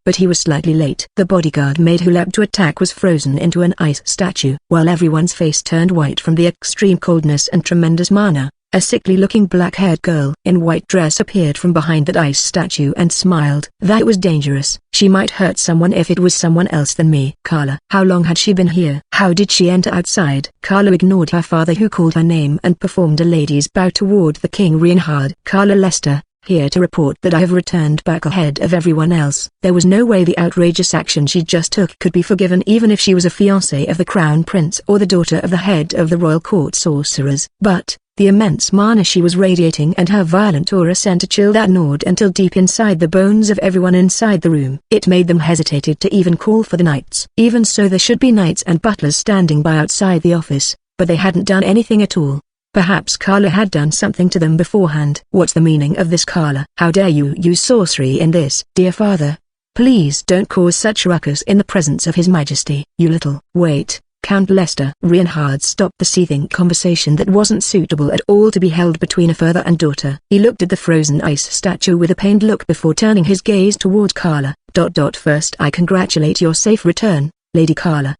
But he was slightly late. The bodyguard maid who leapt to attack was frozen into an ice statue. While everyone's face turned white from the extreme coldness and tremendous mana, a sickly-looking black-haired girl in white dress appeared from behind that ice statue and smiled. That was dangerous. She might hurt someone if it was someone else than me. Carla. How long had she been here? How did she enter outside? Carla ignored her father who called her name and performed a lady's bow toward the king. Reinhard. Carla Lester, here to report that I have returned back ahead of everyone else. There was no way the outrageous action she just took could be forgiven even if she was a fiancée of the crown prince or the daughter of the head of the royal court sorcerers. But the immense mana she was radiating and her violent aura sent a chill that gnawed until deep inside the bones of everyone inside the room. It made them hesitated to even call for the knights. Even so, there should be knights and butlers standing by outside the office, but they hadn't done anything at all. Perhaps Carla had done something to them beforehand. What's the meaning of this, Carla? How dare you use sorcery in this? Dear father, please don't cause such ruckus in the presence of His Majesty. You little... Wait. Count Lester. Reinhard stopped the seething conversation that wasn't suitable at all to be held between a father and daughter. He looked at the frozen ice statue with a pained look before turning his gaze toward Carla. First, I congratulate your safe return, Lady Carla.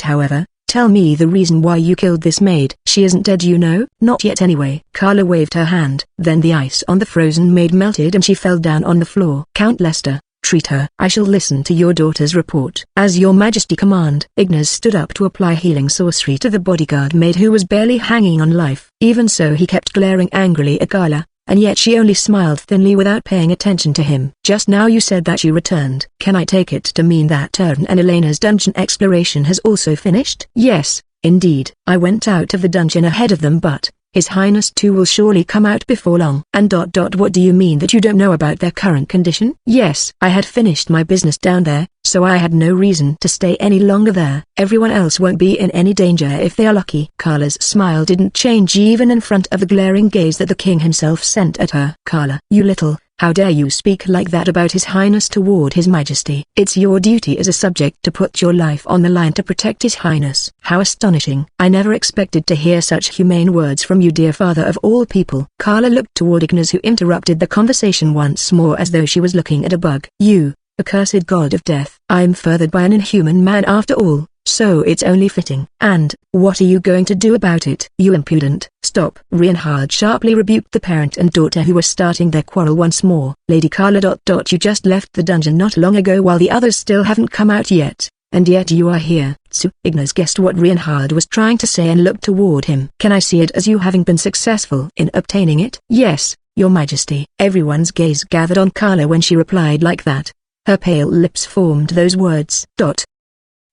However, tell me the reason why you killed this maid. She isn't dead, you know. Not yet anyway. Carla waved her hand. Then the ice on the frozen maid melted and she fell down on the floor. Count Lester, treat her. I shall listen to your daughter's report. As your majesty command. Ignis stood up to apply healing sorcery to the bodyguard maid who was barely hanging on life. Even so, he kept glaring angrily at Carla, and yet she only smiled thinly without paying attention to him. Just now you said that you returned. Can I take it to mean that Turin and Elena's dungeon exploration has also finished? Yes, indeed. I went out of the dungeon ahead of them, but His Highness too will surely come out before long. And what do you mean that you don't know about their current condition? Yes, I had finished my business down there, so I had no reason to stay any longer there. Everyone else won't be in any danger if they are lucky. Carla's smile didn't change even in front of the glaring gaze that the king himself sent at her. Carla, you little... How dare you speak like that about His Highness toward His Majesty? It's your duty as a subject to put your life on the line to protect His Highness. How astonishing. I never expected to hear such humane words from you, dear father of all people. Carla looked toward Ignis, who interrupted the conversation once more as though she was looking at a bug. You, accursed god of death. I'm furthered by an inhuman man after all, so it's only fitting. And, what are you going to do about it? You impudent. Stop. Reinhard sharply rebuked the parent and daughter who were starting their quarrel once more. Lady Carla. You just left the dungeon not long ago while the others still haven't come out yet, and yet you are here. Ignis guessed what Reinhard was trying to say and looked toward him. Can I see it as you having been successful in obtaining it? Yes, Your Majesty. Everyone's gaze gathered on Carla when she replied like that. Her pale lips formed those words.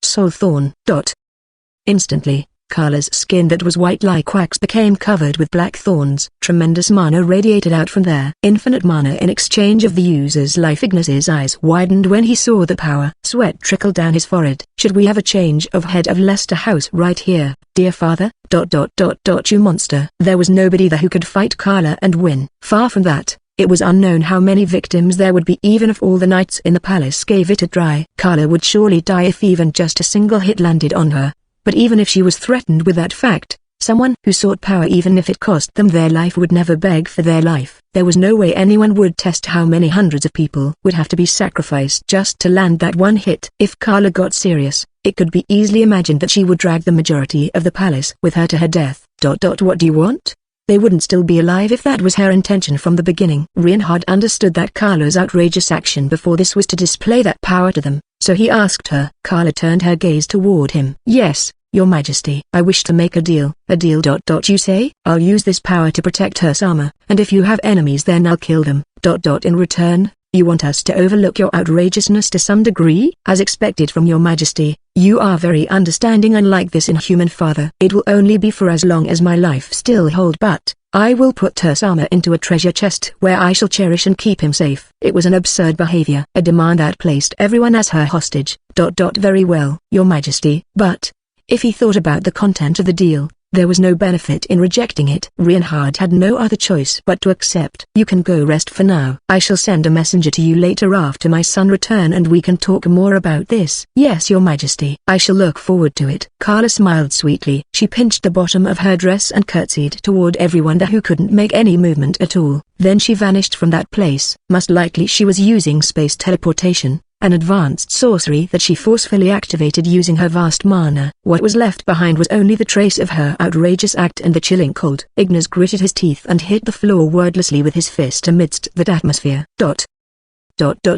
Soul Thorn. Instantly, Carla's skin that was white like wax became covered with black thorns. Tremendous mana radiated out from there. Infinite mana in exchange of the user's life. Ignis's eyes widened when he saw the power. Sweat trickled down his forehead. Should we have a change of head of Leicester House right here, dear father? You monster. There was nobody there who could fight Carla and win. Far from that. It was unknown how many victims there would be even if all the knights in the palace gave it a try. Carla would surely die if even just a single hit landed on her. But even if she was threatened with that fact, someone who sought power even if it cost them their life would never beg for their life. There was no way anyone would test how many hundreds of people would have to be sacrificed just to land that one hit. If Carla got serious, it could be easily imagined that she would drag the majority of the palace with her to her death. What do you want? They wouldn't still be alive if that was her intention from the beginning. Reinhard understood that Carla's outrageous action before this was to display that power to them, so he asked her. Carla turned her gaze toward him. Yes, Your Majesty. I wish to make a deal. A deal. You say? I'll use this power to protect her Sama, and if you have enemies then I'll kill them. In return, you want us to overlook your outrageousness to some degree? As expected from Your Majesty, you are very understanding unlike this inhuman father. It will only be for as long as my life still hold, but I will put Sama into a treasure chest where I shall cherish and keep him safe. It was an absurd behavior, a demand that placed everyone as her hostage. Very well, Your Majesty. But, if he thought about the content of the deal, there was no benefit in rejecting it. Reinhard had no other choice but to accept. You can go rest for now. I shall send a messenger to you later after my son return and we can talk more about this. Yes, Your Majesty. I shall look forward to it. Carla smiled sweetly. She pinched the bottom of her dress and curtsied toward everyone who couldn't make any movement at all. Then she vanished from that place. Most likely she was using space teleportation, an advanced sorcery that she forcefully activated using her vast mana. What was left behind was only the trace of her outrageous act and the chilling cold. Ignis gritted his teeth and hit the floor wordlessly with his fist amidst that atmosphere.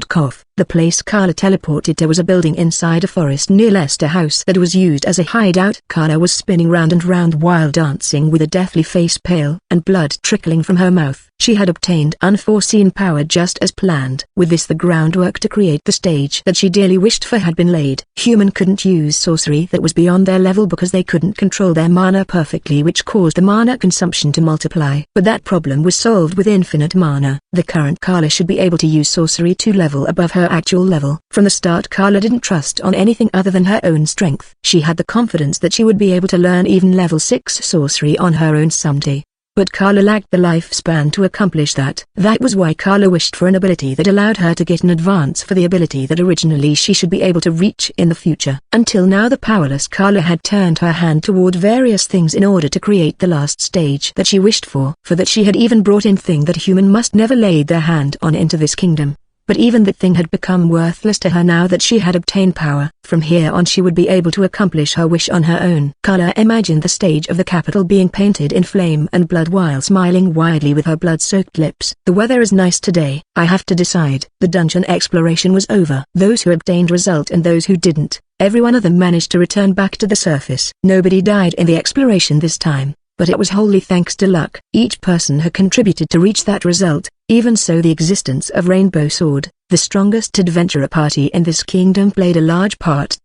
Cough. The place Carla teleported to was a building inside a forest near Leicester House that was used as a hideout. Carla was spinning round and round while dancing with a deathly face pale and blood trickling from her mouth. She had obtained unforeseen power just as planned. With this the groundwork to create the stage that she dearly wished for had been laid. Human couldn't use sorcery that was beyond their level because they couldn't control their mana perfectly, which caused the mana consumption to multiply. But that problem was solved with infinite mana. The current Carla should be able to use sorcery to level above her actual level. From the start Carla didn't trust on anything other than her own strength. She had the confidence that she would be able to learn even level 6 sorcery on her own someday. But Carla lacked the lifespan to accomplish that. That was why Carla wished for an ability that allowed her to get an advance for the ability that originally she should be able to reach in the future. Until now the powerless Carla had turned her hand toward various things in order to create the last stage that she wished for. For that she had even brought in thing that human must never lay their hand on into this kingdom. But even that thing had become worthless to her now that she had obtained power. From here on she would be able to accomplish her wish on her own. Carla imagined the stage of the capital being painted in flame and blood while smiling widely with her blood-soaked lips. The weather is nice today. I have to decide. The dungeon exploration was over. Those who obtained result and those who didn't, every one of them managed to return back to the surface. Nobody died in the exploration this time, but it was wholly thanks to luck. Each person had contributed to reach that result. Even so the existence of Rainbow Sword, the strongest adventurer party in this kingdom, played a large part.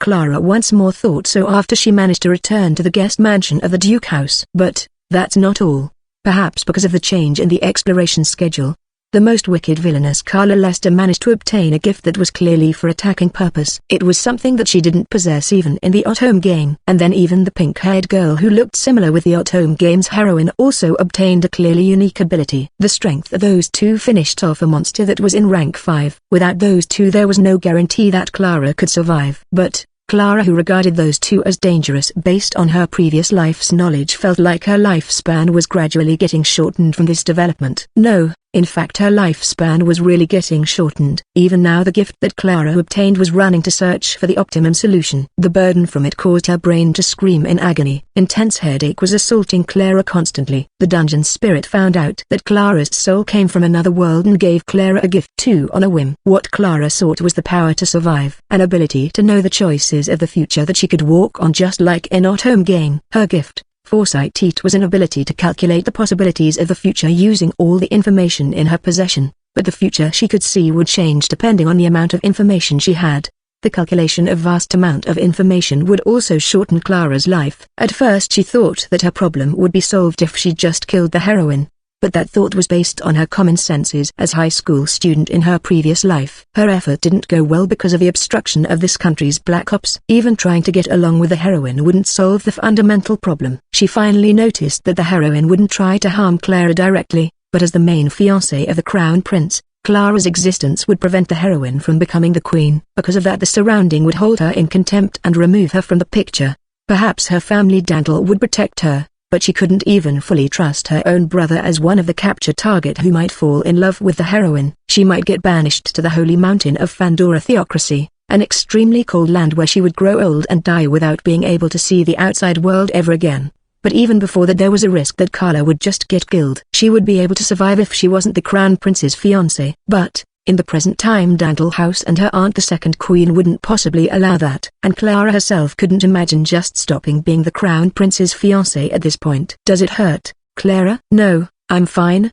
Clara once more thought so after she managed to return to the guest mansion of the Duke House. But, that's not all. Perhaps because of the change in the exploration schedule, the most wicked villainous Carla Lester managed to obtain a gift that was clearly for attacking purpose. It was something that she didn't possess even in the at-home game. And then even the pink-haired girl who looked similar with the at-home game's heroine also obtained a clearly unique ability. The strength of those two finished off a monster that was in rank 5. Without those two there was no guarantee that Clara could survive. But Clara, who regarded those two as dangerous based on her previous life's knowledge, felt like her lifespan was gradually getting shortened from this development. No, in fact her lifespan was really getting shortened. Even now the gift that Clara obtained was running to search for the optimum solution. The burden from it caused her brain to scream in agony. Intense headache was assaulting Clara constantly. The dungeon spirit found out that Clara's soul came from another world and gave Clara a gift too on a whim. What Clara sought was the power to survive, an ability to know the choices of the future that she could walk on just like in at-home game. Her gift, Foresight, was an ability to calculate the possibilities of the future using all the information in her possession, but the future she could see would change depending on the amount of information she had. The calculation of vast amount of information would also shorten Clara's life. At first she thought that her problem would be solved if she just killed the heroine. But that thought was based on her common senses as high school student in her previous life. Her effort didn't go well because of the obstruction of this country's black ops. Even trying to get along with the heroine wouldn't solve the fundamental problem. She finally noticed that the heroine wouldn't try to harm Clara directly, but as the main fiancé of the crown prince, Clara's existence would prevent the heroine from becoming the queen. Because of that the surrounding would hold her in contempt and remove her from the picture. Perhaps her family Dantle would protect her, but she couldn't even fully trust her own brother as one of the capture target who might fall in love with the heroine. She might get banished to the holy mountain of Fandora Theocracy, an extremely cold land where she would grow old and die without being able to see the outside world ever again. But even before that there was a risk that Carla would just get killed. She would be able to survive if she wasn't the crown prince's fiancé. But, in the present time Dantle House and her aunt the second queen wouldn't possibly allow that. And Clara herself couldn't imagine just stopping being the crown prince's fiancé at this point. Does it hurt, Clara? No, I'm fine.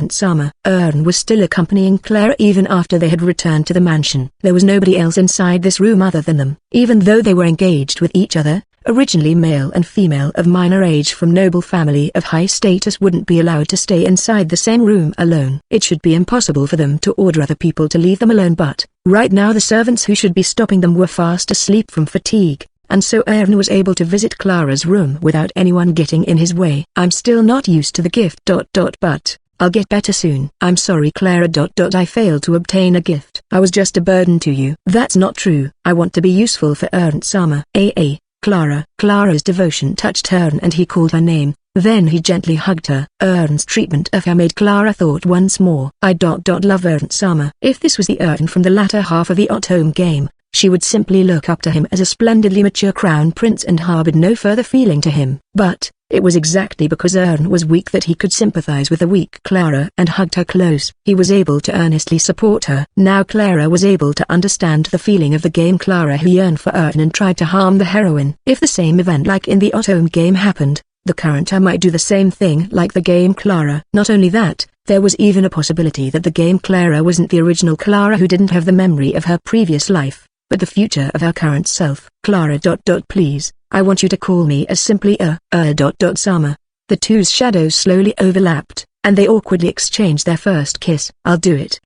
Sama. Was still accompanying Clara even after they had returned to the mansion. There was nobody else inside this room other than them. Even though they were engaged with each other, Originally male and female of minor age from noble family of high status wouldn't be allowed to stay inside the same room alone. It should be impossible for them to order other people to leave them alone, but right now the servants who should be stopping them were fast asleep from fatigue, and so Aaron was able to visit Clara's room without anyone getting in his way. I'm still not used to the gift. But I'll get better soon. I'm sorry Clara. I failed to obtain a gift. I was just a burden to you. That's not true. I want to be useful for Aaron-sama. Clara. Clara's devotion touched Aaron and he called her name. Then he gently hugged her. Aaron's treatment of her made Clara thought once more. I love Aaron-sama. If this was the Aaron from the latter half of the Otome game, she would simply look up to him as a splendidly mature crown prince and harbored no further feeling to him. But it was exactly because Aaron was weak that he could sympathize with the weak Clara and hugged her close. He was able to earnestly support her. Now Clara was able to understand the feeling of the game Clara who yearned for Aaron and tried to harm the heroine. If the same event like in the Otome game happened, the current her might do the same thing like the game Clara. Not only that, there was even a possibility that the game Clara wasn't the original Clara who didn't have the memory of her previous life, but the future of her current self. Clara. Please, I want you to call me as simply Sama. The two's shadows slowly overlapped, and they awkwardly exchanged their first kiss. I'll do it.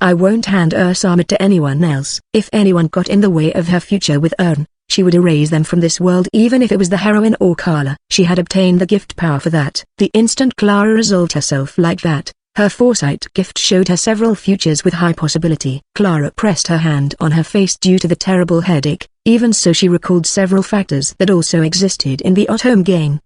I won't hand Sama to anyone else. If anyone got in the way of her future with she would erase them from this world even if it was the heroine or Carla. She had obtained the gift power for that. The instant Clara resolved herself like that, her foresight gift showed her several futures with high possibility. Clara pressed her hand on her face due to the terrible headache. Even so she recalled several factors that also existed in the Otome game.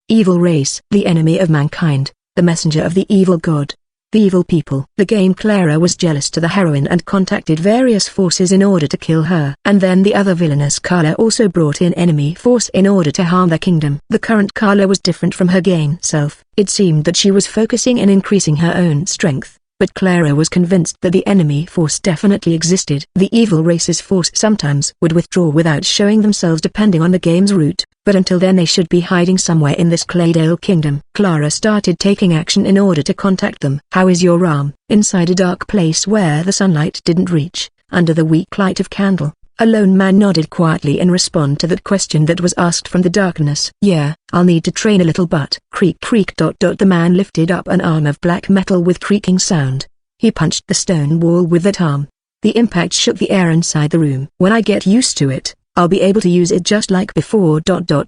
Evil race. The enemy of mankind. The messenger of the evil god. The evil people. The game Clara was jealous to the heroine and contacted various forces in order to kill her. And then the other villainous Carla also brought in enemy force in order to harm their kingdom. The current Carla was different from her game self. It seemed that she was focusing in increasing her own strength, but Clara was convinced that the enemy force definitely existed. The evil race's force sometimes would withdraw without showing themselves depending on the game's route, but until then they should be hiding somewhere in this Claydale kingdom. Clara started taking action in order to contact them. How is your arm? Inside a dark place where the sunlight didn't reach, under the weak light of candle, a lone man nodded quietly in response to that question that was asked from the darkness. Yeah, I'll need to train a little but. Creak. The man lifted up an arm of black metal with creaking sound. He punched the stone wall with that arm. The impact shook the air inside the room. When I get used to it, I'll be able to use it just like before.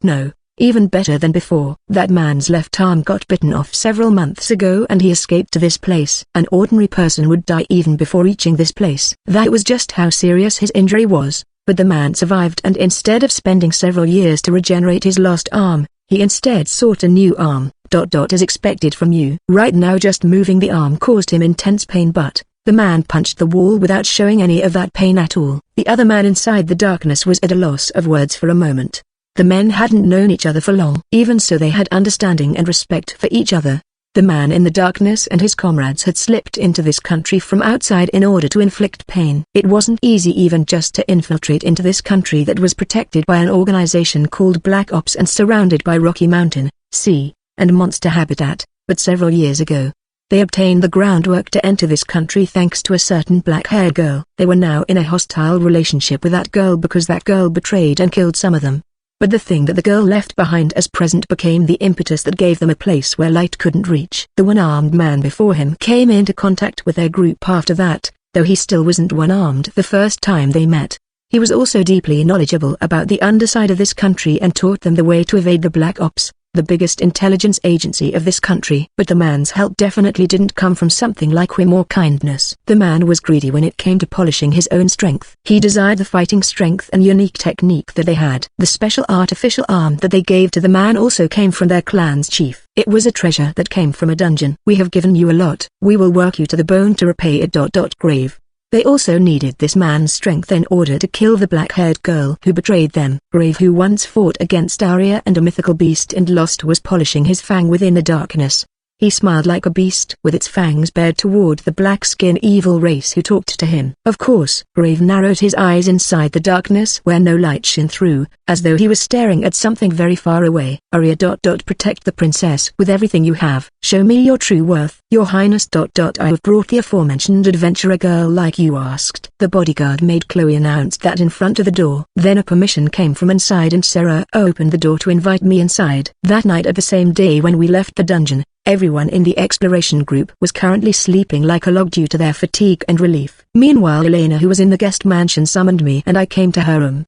No, even better than before. That man's left arm got bitten off several months ago and he escaped to this place. An ordinary person would die even before reaching this place. That was just how serious his injury was, but the man survived and instead of spending several years to regenerate his lost arm, he instead sought a new arm. As expected from you. Right now just moving the arm caused him intense pain, but the man punched the wall without showing any of that pain at all. The other man inside the darkness was at a loss of words for a moment. The men hadn't known each other for long. Even so they had understanding and respect for each other. The man in the darkness and his comrades had slipped into this country from outside in order to inflict pain. It wasn't easy even just to infiltrate into this country that was protected by an organization called Black Ops and surrounded by Rocky Mountain, sea, and monster habitat, but several years ago, they obtained the groundwork to enter this country thanks to a certain black-haired girl. They were now in a hostile relationship with that girl because that girl betrayed and killed some of them. But the thing that the girl left behind as present became the impetus that gave them a place where light couldn't reach. The one-armed man before him came into contact with their group after that, though he still wasn't one-armed the first time they met. He was also deeply knowledgeable about the underside of this country and taught them the way to evade the Black Ops, the biggest intelligence agency of this country. But the man's help definitely didn't come from something like whim or kindness. The man was greedy when it came to polishing his own strength. He desired the fighting strength and unique technique that they had. The special artificial arm that they gave to the man also came from their clan's chief. It was a treasure that came from a dungeon. We have given you a lot. We will work you to the bone to repay it. Grave. They also needed this man's strength in order to kill the black-haired girl who betrayed them. Grave, who once fought against Arya and a mythical beast and lost, was polishing his fang within the darkness. He smiled like a beast with its fangs bared toward the black-skin evil race who talked to him. Of course, Grave narrowed his eyes inside the darkness where no light shone through, as though he was staring at something very far away. Arya. Protect the princess with everything you have. Show me your true worth. Your Highness. I have brought the aforementioned adventurer girl like you asked. The bodyguard maid Chloe announced that in front of the door. Then a permission came from inside and Sarah opened the door to invite me inside. That night at the same day when we left the dungeon, everyone in the exploration group was currently sleeping like a log due to their fatigue and relief. Meanwhile Elena, who was in the guest mansion, summoned me and I came to her room.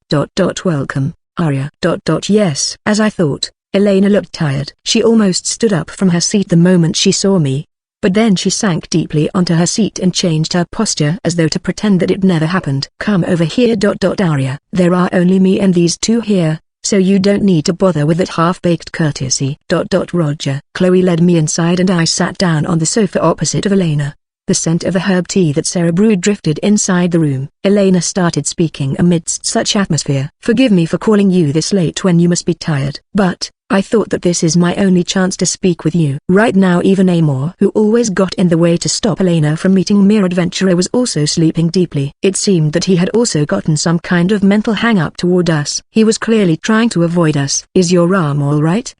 Welcome, Arya. Yes. As I thought, Elena looked tired. She almost stood up from her seat the moment she saw me. But then she sank deeply onto her seat and changed her posture as though to pretend that it never happened. Come over here. Arya. There are only me and these two here, so you don't need to bother with that half-baked courtesy. Roger. Chloe led me inside and I sat down on the sofa opposite of Elena. The scent of the herb tea that Sarah brewed drifted inside the room. Elena started speaking amidst such atmosphere. Forgive me for calling you this late when you must be tired, but I thought that this is my only chance to speak with you. Right now even Amor, who always got in the way to stop Elena from meeting Mere Adventurer, was also sleeping deeply. It seemed that he had also gotten some kind of mental hang-up toward us. He was clearly trying to avoid us. Is your arm all right?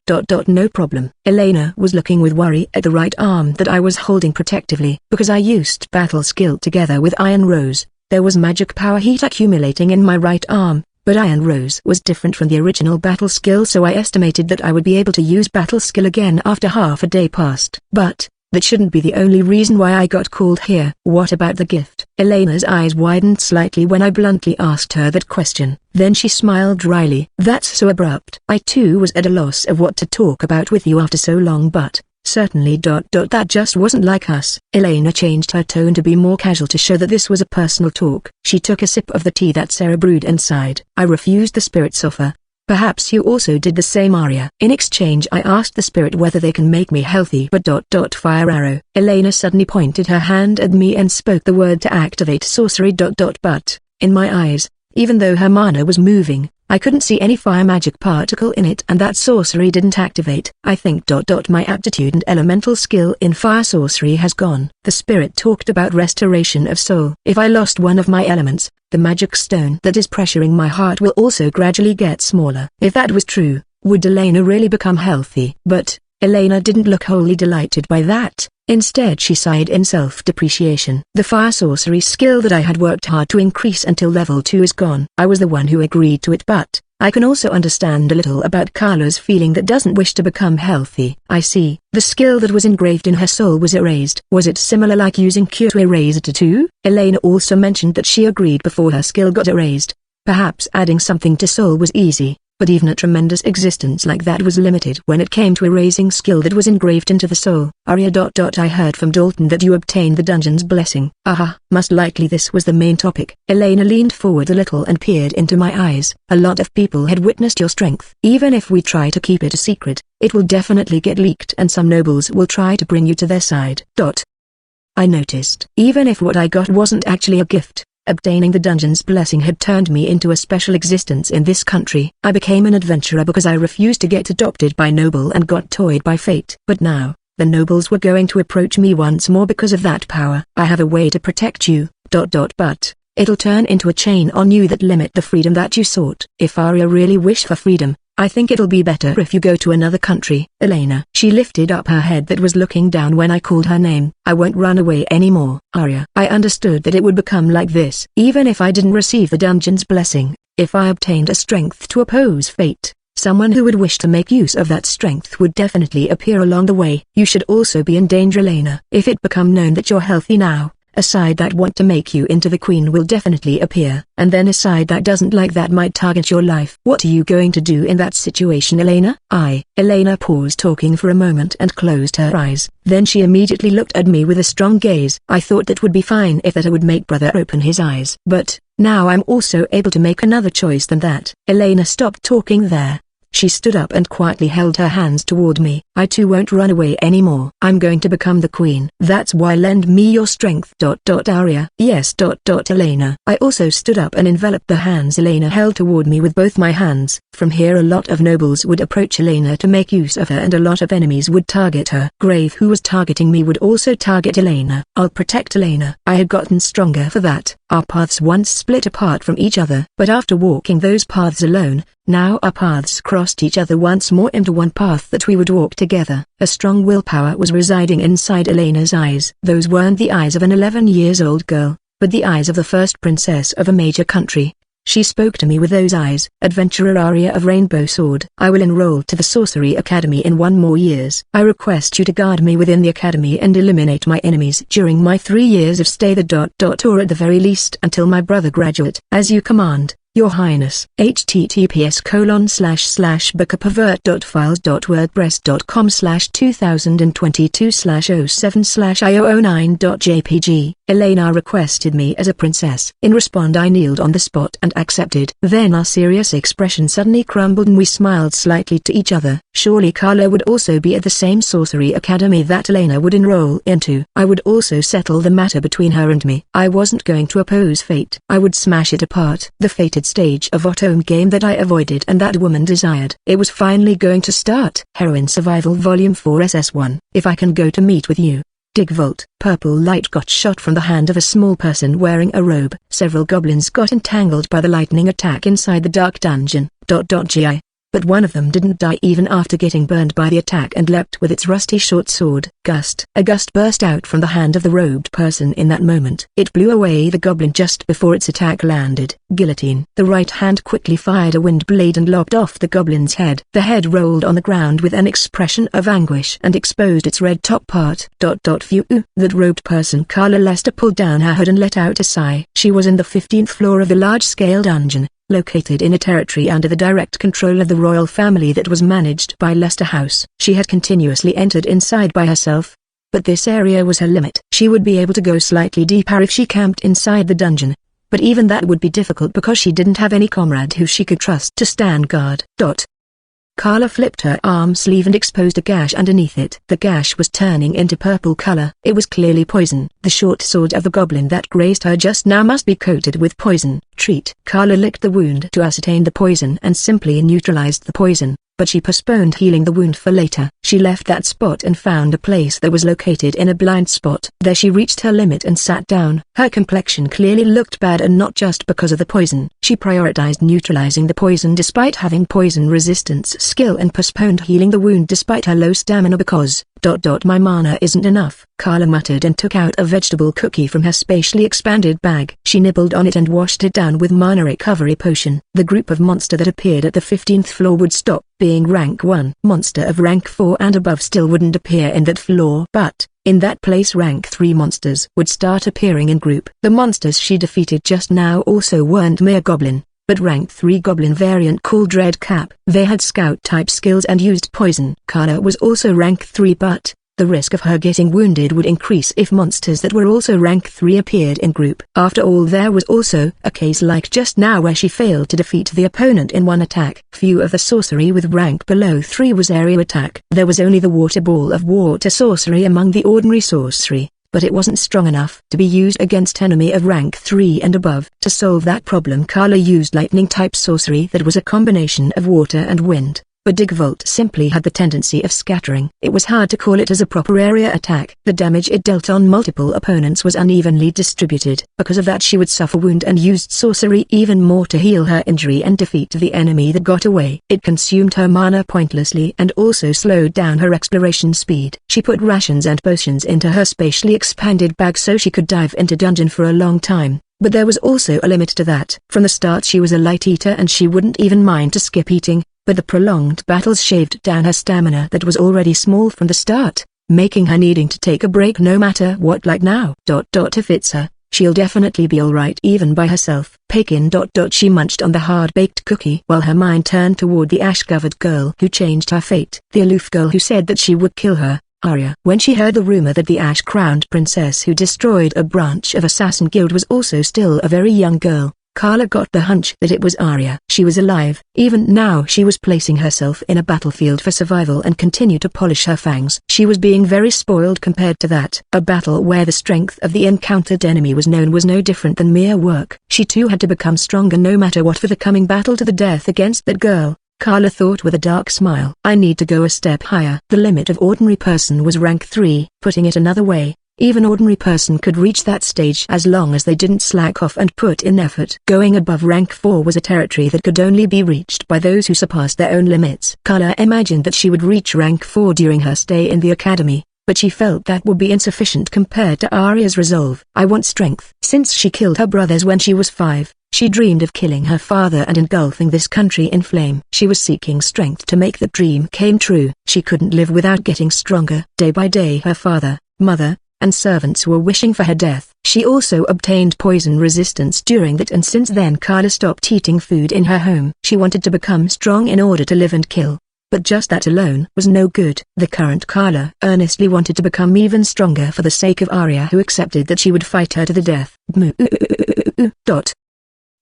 No problem. Elena was looking with worry at the right arm that I was holding protectively. Because I used battle skill together with Iron Rose, there was magic power heat accumulating in my right arm. But Iron Rose was different from the original battle skill, so I estimated that I would be able to use battle skill again after half a day passed. But that shouldn't be the only reason why I got called here. What about the gift? Elena's eyes widened slightly when I bluntly asked her that question. Then she smiled dryly. That's so abrupt. I too was at a loss of what to talk about with you after so long, but certainly. That just wasn't like us. Elena changed her tone to be more casual to show that this was a personal talk. She took a sip of the tea that Sarah brewed and sighed. I refused the spirit's offer. Perhaps you also did the same, Arya. In exchange I asked the spirit whether they can make me healthy. But fire arrow. Elena suddenly pointed her hand at me and spoke the word to activate sorcery. But, in my eyes, even though her mana was moving, I couldn't see any fire magic particle in it, and that sorcery didn't activate. I think. My aptitude and elemental skill in fire sorcery has gone. The spirit talked about restoration of soul. If I lost one of my elements, the magic stone that is pressuring my heart will also gradually get smaller. If that was true, would Elena really become healthy? But Elena didn't look wholly delighted by that. Instead she sighed in self-depreciation. The fire sorcery skill that I had worked hard to increase until level 2 is gone. I was the one who agreed to it, but I can also understand a little about Carla's feeling that doesn't wish to become healthy. I see. The skill that was engraved in her soul was erased. Was it similar like using cure to erase it too? Elena also mentioned that she agreed before her skill got erased. Perhaps adding something to soul was easy. But even a tremendous existence like that was limited when it came to erasing skill that was engraved into the soul. Arya. I heard from Dalton that you obtained the dungeon's blessing. Aha, most likely this was the main topic. Elena leaned forward a little and peered into my eyes. A lot of people had witnessed your strength. Even if we try to keep it a secret, it will definitely get leaked and some nobles will try to bring you to their side. I noticed. Even if what I got wasn't actually a gift, obtaining the dungeon's blessing had turned me into a special existence in this country. I became an adventurer because I refused to get adopted by noble and got toyed by fate. But now, the nobles were going to approach me once more because of that power. I have a way to protect you. But it'll turn into a chain on you that limit the freedom that you sought. If Arya really wished for freedom, I think it'll be better if you go to another country. Elena. She lifted up her head that was looking down when I called her name. I won't run away anymore. Arya. I understood that it would become like this. Even if I didn't receive the dungeon's blessing, if I obtained a strength to oppose fate, someone who would wish to make use of that strength would definitely appear along the way. You should also be in danger, Elena. If it become known that you're healthy now, a side that want to make you into the queen will definitely appear, and then a side that doesn't like that might target your life. What are you going to do in that situation, Elena? Elena paused talking for a moment and closed her eyes. Then she immediately looked at me with a strong gaze. I thought that would be fine if that would make brother open his eyes. But now I'm also able to make another choice than that. Elena stopped talking there. She stood up and quietly held her hands toward me. I too won't run away anymore. I'm going to become the queen. That's why lend me your strength. Arya. Yes. Elena. I also stood up and enveloped the hands Elena held toward me with both my hands. From here a lot of nobles would approach Elena to make use of her and a lot of enemies would target her. Grave, who was targeting me, would also target Elena. I'll protect Elena. I had gotten stronger for that. Our paths once split apart from each other, but after walking those paths alone, now our paths crossed each other once more into one path that we would walk together. together. A strong willpower was residing inside Elena's eyes. Those weren't the eyes of an 11-year-old girl, but the eyes of the first princess of a major country. She spoke to me with those eyes. Adventurer Arya of Rainbow Sword. I will enroll to the Sorcery Academy in 1 more years. I request you to guard me within the academy and eliminate my enemies during my 3 years of stay or at the very least until my brother graduate. As you command, Your Highness. https://bookerpervert.files.wordpress.com/2022/07/io09.jpg. Elena requested me as a princess. In response I kneeled on the spot and accepted. Then our serious expression suddenly crumbled and we smiled slightly to each other. Surely Carla would also be at the same sorcery academy that Elena would enroll into. I would also settle the matter between her and me. I wasn't going to oppose fate. I would smash it apart. The fated stage of autumn game that I avoided and that woman desired. It was finally going to start. Heroine Survival Volume 4 SS1. If I can go to meet with you. Digvolt. Purple light got shot from the hand of a small person wearing a robe. Several goblins got entangled by the lightning attack inside the dark dungeon. Gi. But one of them didn't die even after getting burned by the attack and leapt with its rusty short sword. Gust. A gust burst out from the hand of the robed person in that moment. It blew away the goblin just before its attack landed. Guillotine. The right hand quickly fired a wind blade and lopped off the goblin's head. The head rolled on the ground with an expression of anguish and exposed its red top part. Phew. That robed person. Carla Lester pulled down her hood and let out a sigh. She was in the 15th floor of the large-scale dungeon, located in a territory under the direct control of the royal family that was managed by Lester House. She had continuously entered inside by herself, but this area was her limit. She would be able to go slightly deeper if she camped inside the dungeon, but even that would be difficult because she didn't have any comrade who she could trust to stand guard. Carla flipped her arm sleeve and exposed a gash underneath it. The gash was turning into purple color. It was clearly poison. The short sword of the goblin that grazed her just now must be coated with poison. Treat. Carla licked the wound to ascertain the poison and simply neutralized the poison, but she postponed healing the wound for later. She left that spot and found a place that was located in a blind spot. There she reached her limit and sat down. Her complexion clearly looked bad, and not just because of the poison. She prioritized neutralizing the poison despite having poison resistance skill and postponed healing the wound despite her low stamina because, my mana isn't enough. Carla muttered and took out a vegetable cookie from her spatially expanded bag. She nibbled on it and washed it down with mana recovery potion. The group of monster that appeared at the 15th floor would stop being rank 1. Monster of rank 4 and above still wouldn't appear in that floor, but in that place rank 3 monsters would start appearing in group. The monsters she defeated just now also weren't mere goblin, but rank 3 goblin variant called Red Cap. They had scout type skills and used poison. Carla was also rank 3, but the risk of her getting wounded would increase if monsters that were also rank 3 appeared in group. After all, there was also a case like just now where she failed to defeat the opponent in one attack. Few of the sorcery with rank below 3 was area attack. There was only the water ball of water sorcery among the ordinary sorcery, but it wasn't strong enough to be used against enemy of rank 3 and above. To solve that problem, Carla used lightning type sorcery that was a combination of water and wind. But Digvolt simply had the tendency of scattering. It was hard to call it as a proper area attack. The damage it dealt on multiple opponents was unevenly distributed. Because of that, she would suffer wound and used sorcery even more to heal her injury and defeat the enemy that got away. It consumed her mana pointlessly and also slowed down her exploration speed. She put rations and potions into her spatially expanded bag so she could dive into dungeon for a long time. But there was also a limit to that. From the start she was a light eater and she wouldn't even mind to skip eating, but the prolonged battles shaved down her stamina that was already small from the start, making her needing to take a break no matter what. Like now. If it's her, she'll definitely be alright even by herself. Pekin. She munched on the hard-baked cookie while her mind turned toward the ash-covered girl who changed her fate. The aloof girl who said that she would kill her. Arya. When she heard the rumor that the ash-crowned princess who destroyed a branch of Assassin Guild was also still a very young girl, Carla got the hunch that it was Arya. She was alive. Even now she was placing herself in a battlefield for survival and continued to polish her fangs. She was being very spoiled compared to that. A battle where the strength of the encountered enemy was known was no different than mere work. She too had to become stronger no matter what for the coming battle to the death against that girl. Carla thought with a dark smile. I need to go a step higher. The limit of ordinary person was rank 3. Putting it another way, Even ordinary person could reach that stage as long as they didn't slack off and put in effort. Going above rank 4 was a territory that could only be reached by those who surpassed their own limits. Carla imagined that she would reach rank 4 during her stay in the academy, but she felt that would be insufficient compared to Arya's resolve. I want strength. Since she killed her brothers when she was 5, she dreamed of killing her father and engulfing this country in flame. She was seeking strength to make that dream came true. She couldn't live without getting stronger. Day by day her father, mother, and servants were wishing for her death. She also obtained poison resistance during that, and since then Carla stopped eating food in her home. She wanted to become strong in order to live and kill. But just that alone was no good. The current Carla earnestly wanted to become even stronger for the sake of Arya, who accepted that she would fight her to the death.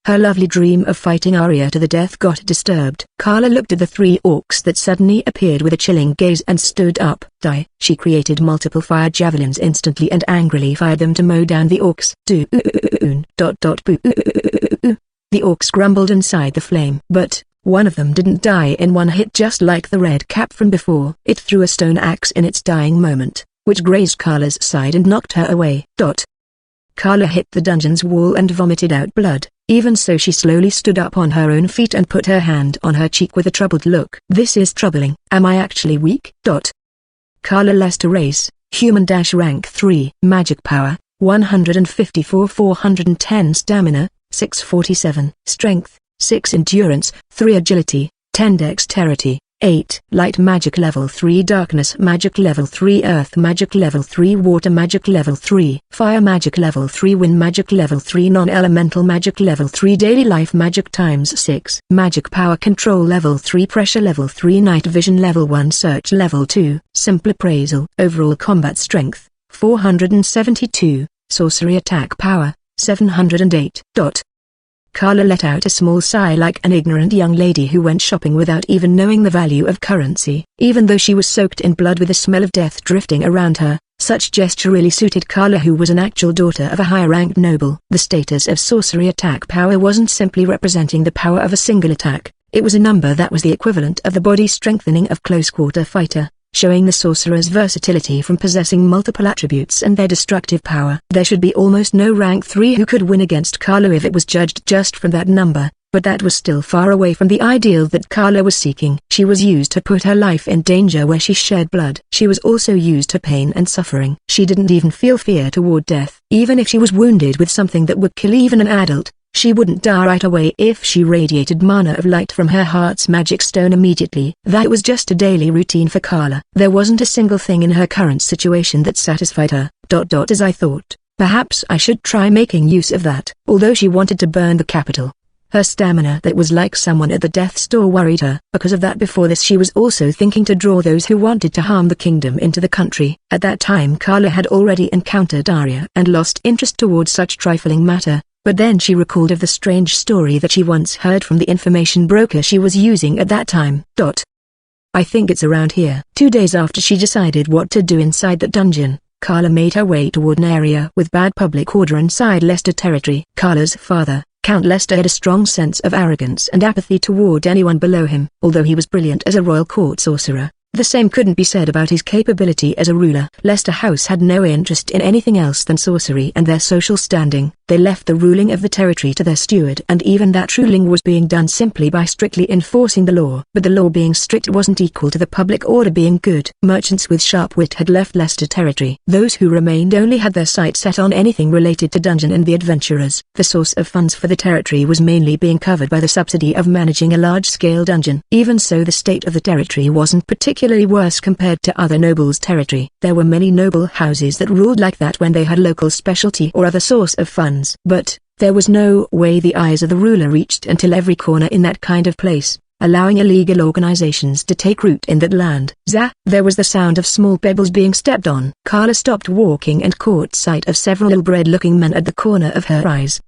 Her lovely dream of fighting Arya to the death got disturbed. Carla looked at the 3 orcs that suddenly appeared with a chilling gaze and stood up. Die. She created multiple fire javelins instantly and angrily fired them to mow down the orcs. The orcs grumbled inside the flame. But one of them didn't die in one hit, just like the red cap from before. It threw a stone axe in its dying moment, which grazed Carla's side and knocked her away. Carla hit the dungeon's wall and vomited out blood. Even so, she slowly stood up on her own feet and put her hand on her cheek with a troubled look. This is troubling. Am I actually weak? Carla Lester race, human rank 3, magic power, 154, 410 stamina, 647 strength, 6 endurance, 3 agility, 10 dexterity, 8 light magic level 3, darkness magic level 3, earth magic level 3, water magic level 3, fire magic level 3, wind magic level 3, non-elemental magic level 3, daily life magic times 6, magic power control level 3, pressure level 3, night vision level 1, search level 2, simple appraisal. Overall combat strength 472, sorcery attack power 708. Carla let out a small sigh like an ignorant young lady who went shopping without even knowing the value of currency. Even though she was soaked in blood with the smell of death drifting around her, such gesture really suited Carla, who was an actual daughter of a high-ranked noble. The status of sorcery attack power wasn't simply representing the power of a single attack, it was a number that was the equivalent of the body strengthening of close-quarter fighter, showing the sorcerer's versatility from possessing multiple attributes and their destructive power. There should be almost no rank 3 who could win against Carla if it was judged just from that number, but that was still far away from the ideal that Carla was seeking. She was used to put her life in danger where she shed blood. She was also used to pain and suffering. She didn't even feel fear toward death. Even if she was wounded with something that would kill even an adult, she wouldn't die right away if she radiated mana of light from her heart's magic stone immediately. That was just a daily routine for Carla. There wasn't a single thing in her current situation that satisfied her. As I thought, perhaps I should try making use of that. Although she wanted to burn the capital, her stamina that was like someone at the death's door worried her. Because of that, before this she was also thinking to draw those who wanted to harm the kingdom into the country. At that time Carla had already encountered Arya and lost interest towards such trifling matter. But then she recalled of the strange story that she once heard from the information broker she was using at that time. I think it's around here. 2 days after she decided what to do inside that dungeon, Carla made her way toward an area with bad public order inside Lester territory. Carla's father, Count Lester, had a strong sense of arrogance and apathy toward anyone below him. Although he was brilliant as a royal court sorcerer, the same couldn't be said about his capability as a ruler. Lester House had no interest in anything else than sorcery and their social standing. They left the ruling of the territory to their steward, and even that ruling was being done simply by strictly enforcing the law. But the law being strict wasn't equal to the public order being good. Merchants with sharp wit had left Lester territory. Those who remained only had their sights set on anything related to dungeon and the adventurers. The source of funds for the territory was mainly being covered by the subsidy of managing a large-scale dungeon. Even so, the state of the territory wasn't particularly worse compared to other nobles' territory. There were many noble houses that ruled like that when they had local specialty or other source of funds. But there was no way the eyes of the ruler reached until every corner in that kind of place, allowing illegal organizations to take root in that land. There was the sound of small pebbles being stepped on. Carla stopped walking and caught sight of several ill-bred-looking men at the corner of her eyes.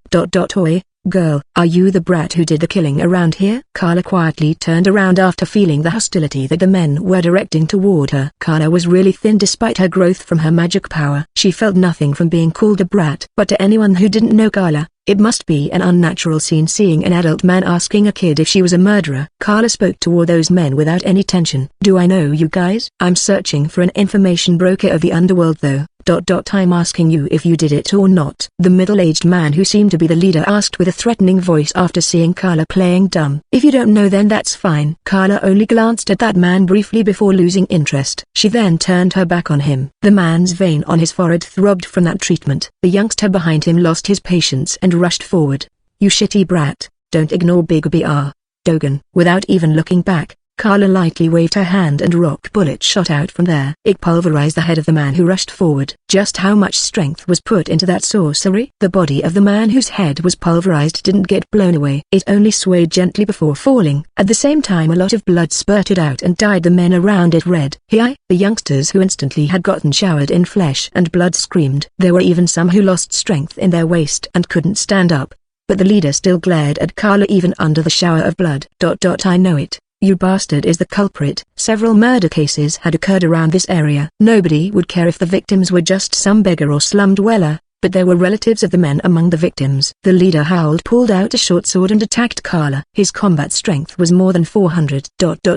Oi, girl, are you the brat who did the killing around here? Carla quietly turned around after feeling the hostility that the men were directing toward her. Carla was really thin despite her growth from her magic power. She felt nothing from being called a brat. But to anyone who didn't know Carla, it must be an unnatural scene seeing an adult man asking a kid if she was a murderer. Carla spoke toward those men without any tension. Do I know you guys? I'm searching for an information broker of the underworld though. I'm asking you if you did it or not. The middle-aged man who seemed to be the leader asked with a threatening voice after seeing Carla playing dumb. If you don't know then that's fine. Carla only glanced at that man briefly before losing interest. She then turned her back on him. The man's vein on his forehead throbbed from that treatment. The youngster behind him lost his patience and rushed forward. You shitty brat, don't ignore Big Br. Dogan. Without even looking back, Carla lightly waved her hand and a rock bullet shot out from there. It pulverized the head of the man who rushed forward. Just how much strength was put into that sorcery? The body of the man whose head was pulverized didn't get blown away. It only swayed gently before falling. At the same time a lot of blood spurted out and dyed the men around it red. The youngsters who instantly had gotten showered in flesh and blood screamed. There were even some who lost strength in their waist and couldn't stand up. But the leader still glared at Carla even under the shower of blood. I know it. You bastard is the culprit. Several murder cases had occurred around this area. Nobody would care if the victims were just some beggar or slum dweller, but there were relatives of the men among the victims. The leader howled, pulled out a short sword and attacked Carla. His combat strength was more than 400.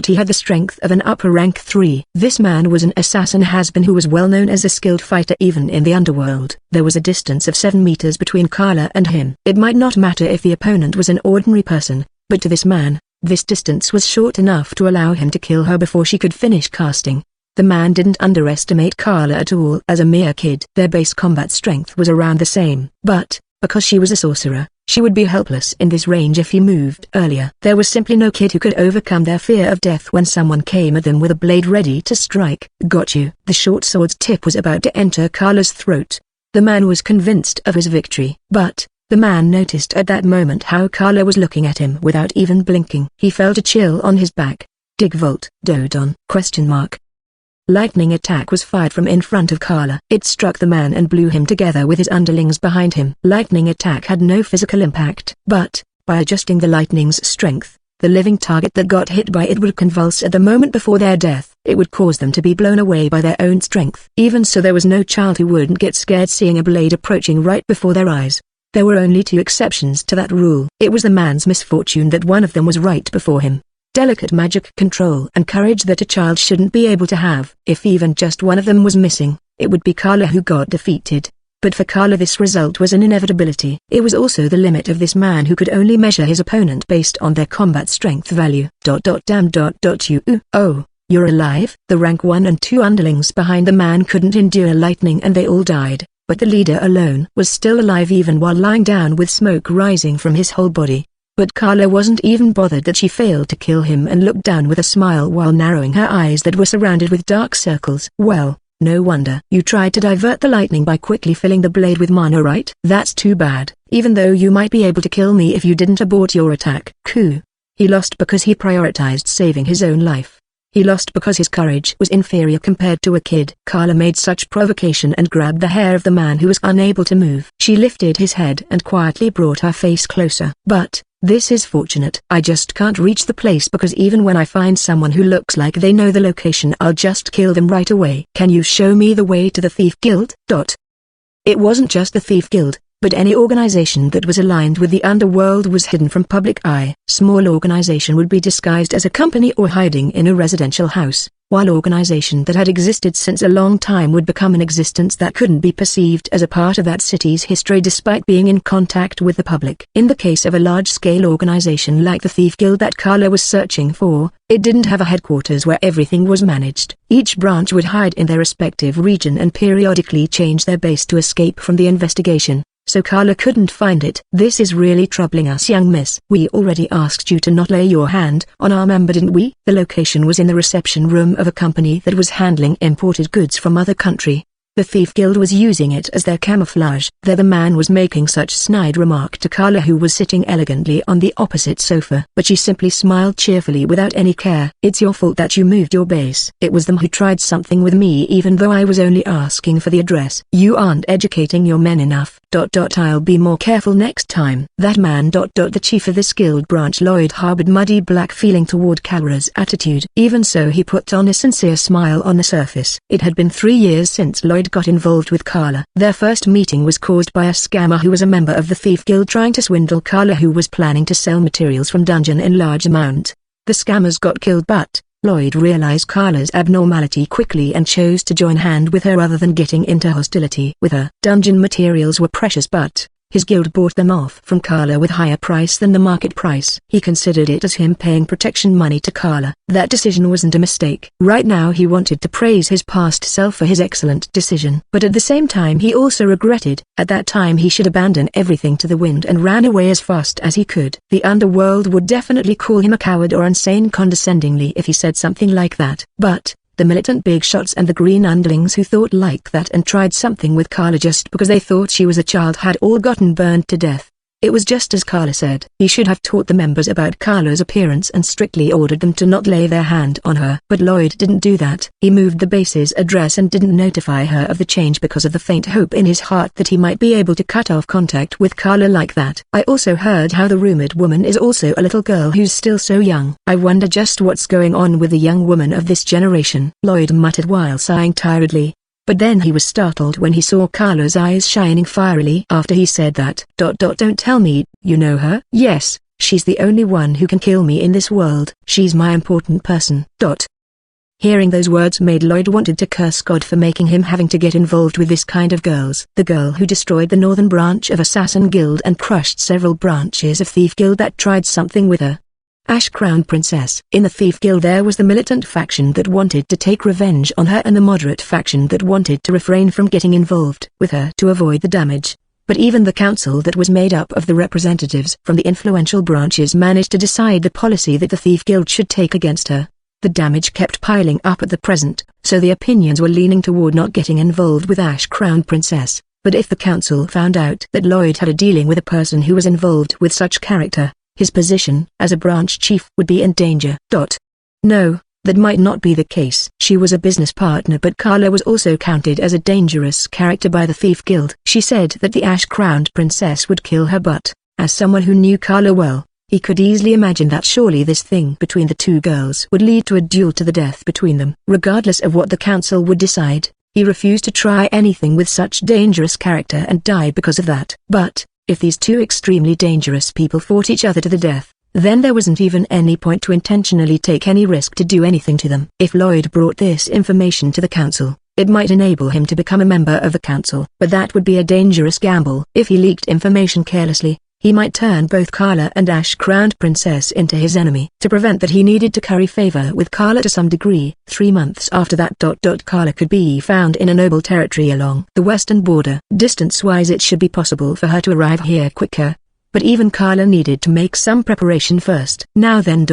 He had the strength of an upper rank 3. This man was an assassin has-been who was well known as a skilled fighter even in the underworld. There was a distance of 7 meters between Carla and him. It might not matter if the opponent was an ordinary person, but to this man, this distance was short enough to allow him to kill her before she could finish casting. The man didn't underestimate Carla at all as a mere kid. Their base combat strength was around the same, but, because she was a sorcerer, she would be helpless in this range if he moved earlier. There was simply no kid who could overcome their fear of death when someone came at them with a blade ready to strike. Got you. The short sword's tip was about to enter Carla's throat. The man was convinced of his victory, but the man noticed at that moment how Carla was looking at him without even blinking. He felt a chill on his back. Digvolt. Dodon? ? Lightning attack was fired from in front of Carla. It struck the man and blew him together with his underlings behind him. Lightning attack had no physical impact, but, by adjusting the lightning's strength, the living target that got hit by it would convulse at the moment before their death. It would cause them to be blown away by their own strength. Even so, there was no child who wouldn't get scared seeing a blade approaching right before their eyes. There were only 2 exceptions to that rule. It was the man's misfortune that one of them was right before him. Delicate magic control and courage that a child shouldn't be able to have. If even just one of them was missing, it would be Carla who got defeated. But for Carla this result was an inevitability. It was also the limit of this man who could only measure his opponent based on their combat strength value. Damn. Oh, you're alive? The rank 1 and 2 underlings behind the man couldn't endure lightning and they all died. But the leader alone was still alive even while lying down with smoke rising from his whole body. But Carla wasn't even bothered that she failed to kill him and looked down with a smile while narrowing her eyes that were surrounded with dark circles. Well, no wonder. You tried to divert the lightning by quickly filling the blade with mana, right? That's too bad, even though you might be able to kill me if you didn't abort your attack. He lost because he prioritized saving his own life. He lost because his courage was inferior compared to a kid. Carla made such provocation and grabbed the hair of the man who was unable to move. She lifted his head and quietly brought her face closer. But, this is fortunate. I just can't reach the place because even when I find someone who looks like they know the location, I'll just kill them right away. Can you show me the way to the Thief Guild? It wasn't just the Thief Guild, but any organization that was aligned with the underworld was hidden from public eye. Small organization would be disguised as a company or hiding in a residential house, while organization that had existed since a long time would become an existence that couldn't be perceived as a part of that city's history despite being in contact with the public. In the case of a large-scale organization like the Thief Guild that Carla was searching for, it didn't have a headquarters where everything was managed. Each branch would hide in their respective region and periodically change their base to escape from the investigation. So Carla couldn't find it. This is really troubling us, young miss. We already asked you to not lay your hand on our member, didn't we? The location was in the reception room of a company that was handling imported goods from other country. The Thief Guild was using it as their camouflage. There the man was making such snide remark to Carla, who was sitting elegantly on the opposite sofa. But she simply smiled cheerfully without any care. It's your fault that you moved your base. It was them who tried something with me even though I was only asking for the address. You aren't educating your men enough. I'll be more careful next time. That man. The chief of this guild branch, Lloyd, harbored muddy black feeling toward Carla's attitude. Even so, he put on a sincere smile on the surface. It had been 3 years since Lloyd got involved with Carla. Their first meeting was caused by a scammer who was a member of the Thief Guild trying to swindle Carla, who was planning to sell materials from dungeon in large amount. The scammers got killed, but, Lloyd realized Carla's abnormality quickly and chose to join hand with her rather than getting into hostility with her. Dungeon materials were precious, but his guild bought them off from Carla with higher price than the market price. He considered it as him paying protection money to Carla. That decision wasn't a mistake. Right now he wanted to praise his past self for his excellent decision. But at the same time he also regretted, at that time he should abandon everything to the wind and ran away as fast as he could. The underworld would definitely call him a coward or insane condescendingly if he said something like that. But the militant big shots and the green underlings who thought like that and tried something with Carla just because they thought she was a child had all gotten burned to death. It was just as Carla said. He should have taught the members about Carla's appearance and strictly ordered them to not lay their hand on her. But Lloyd didn't do that. He moved the base's address and didn't notify her of the change because of the faint hope in his heart that he might be able to cut off contact with Carla like that. I also heard how the rumored woman is also a little girl who's still so young. I wonder just what's going on with the young woman of this generation. Lloyd muttered while sighing tiredly. But then he was startled when he saw Carla's eyes shining fierily after he said that. Don't tell me, you know her? Yes, she's the only one who can kill me in this world. She's my important person. Hearing those words made Lloyd wanted to curse God for making him having to get involved with this kind of girls. The girl who destroyed the northern branch of Assassin Guild and crushed several branches of Thief Guild that tried something with her. Ash Crown Princess. In the Thief Guild there was the militant faction that wanted to take revenge on her and the moderate faction that wanted to refrain from getting involved with her to avoid the damage. But even the council that was made up of the representatives from the influential branches managed to decide the policy that the Thief Guild should take against her. The damage kept piling up at the present, so the opinions were leaning toward not getting involved with Ash Crown Princess. But if the council found out that Lloyd had a dealing with a person who was involved with such character, his position as a branch chief would be in danger. No, that might not be the case. She was a business partner, but Carla was also counted as a dangerous character by the Thief Guild. She said that the Ash-Crowned Princess would kill her, but, as someone who knew Carla well, he could easily imagine that surely this thing between the two girls would lead to a duel to the death between them. Regardless of what the council would decide, he refused to try anything with such dangerous character and die because of that. But if these two extremely dangerous people fought each other to the death, then there wasn't even any point to intentionally take any risk to do anything to them. If Lloyd brought this information to the council, it might enable him to become a member of the council. But that would be a dangerous gamble. If he leaked information carelessly, he might turn both Carla and Ash-Crowned Princess into his enemy. To prevent that, he needed to curry favor with Carla to some degree. 3 months after that, Carla could be found in a noble territory along the western border. Distance-wise it should be possible for her to arrive here quicker. But even Carla needed to make some preparation first. Now then,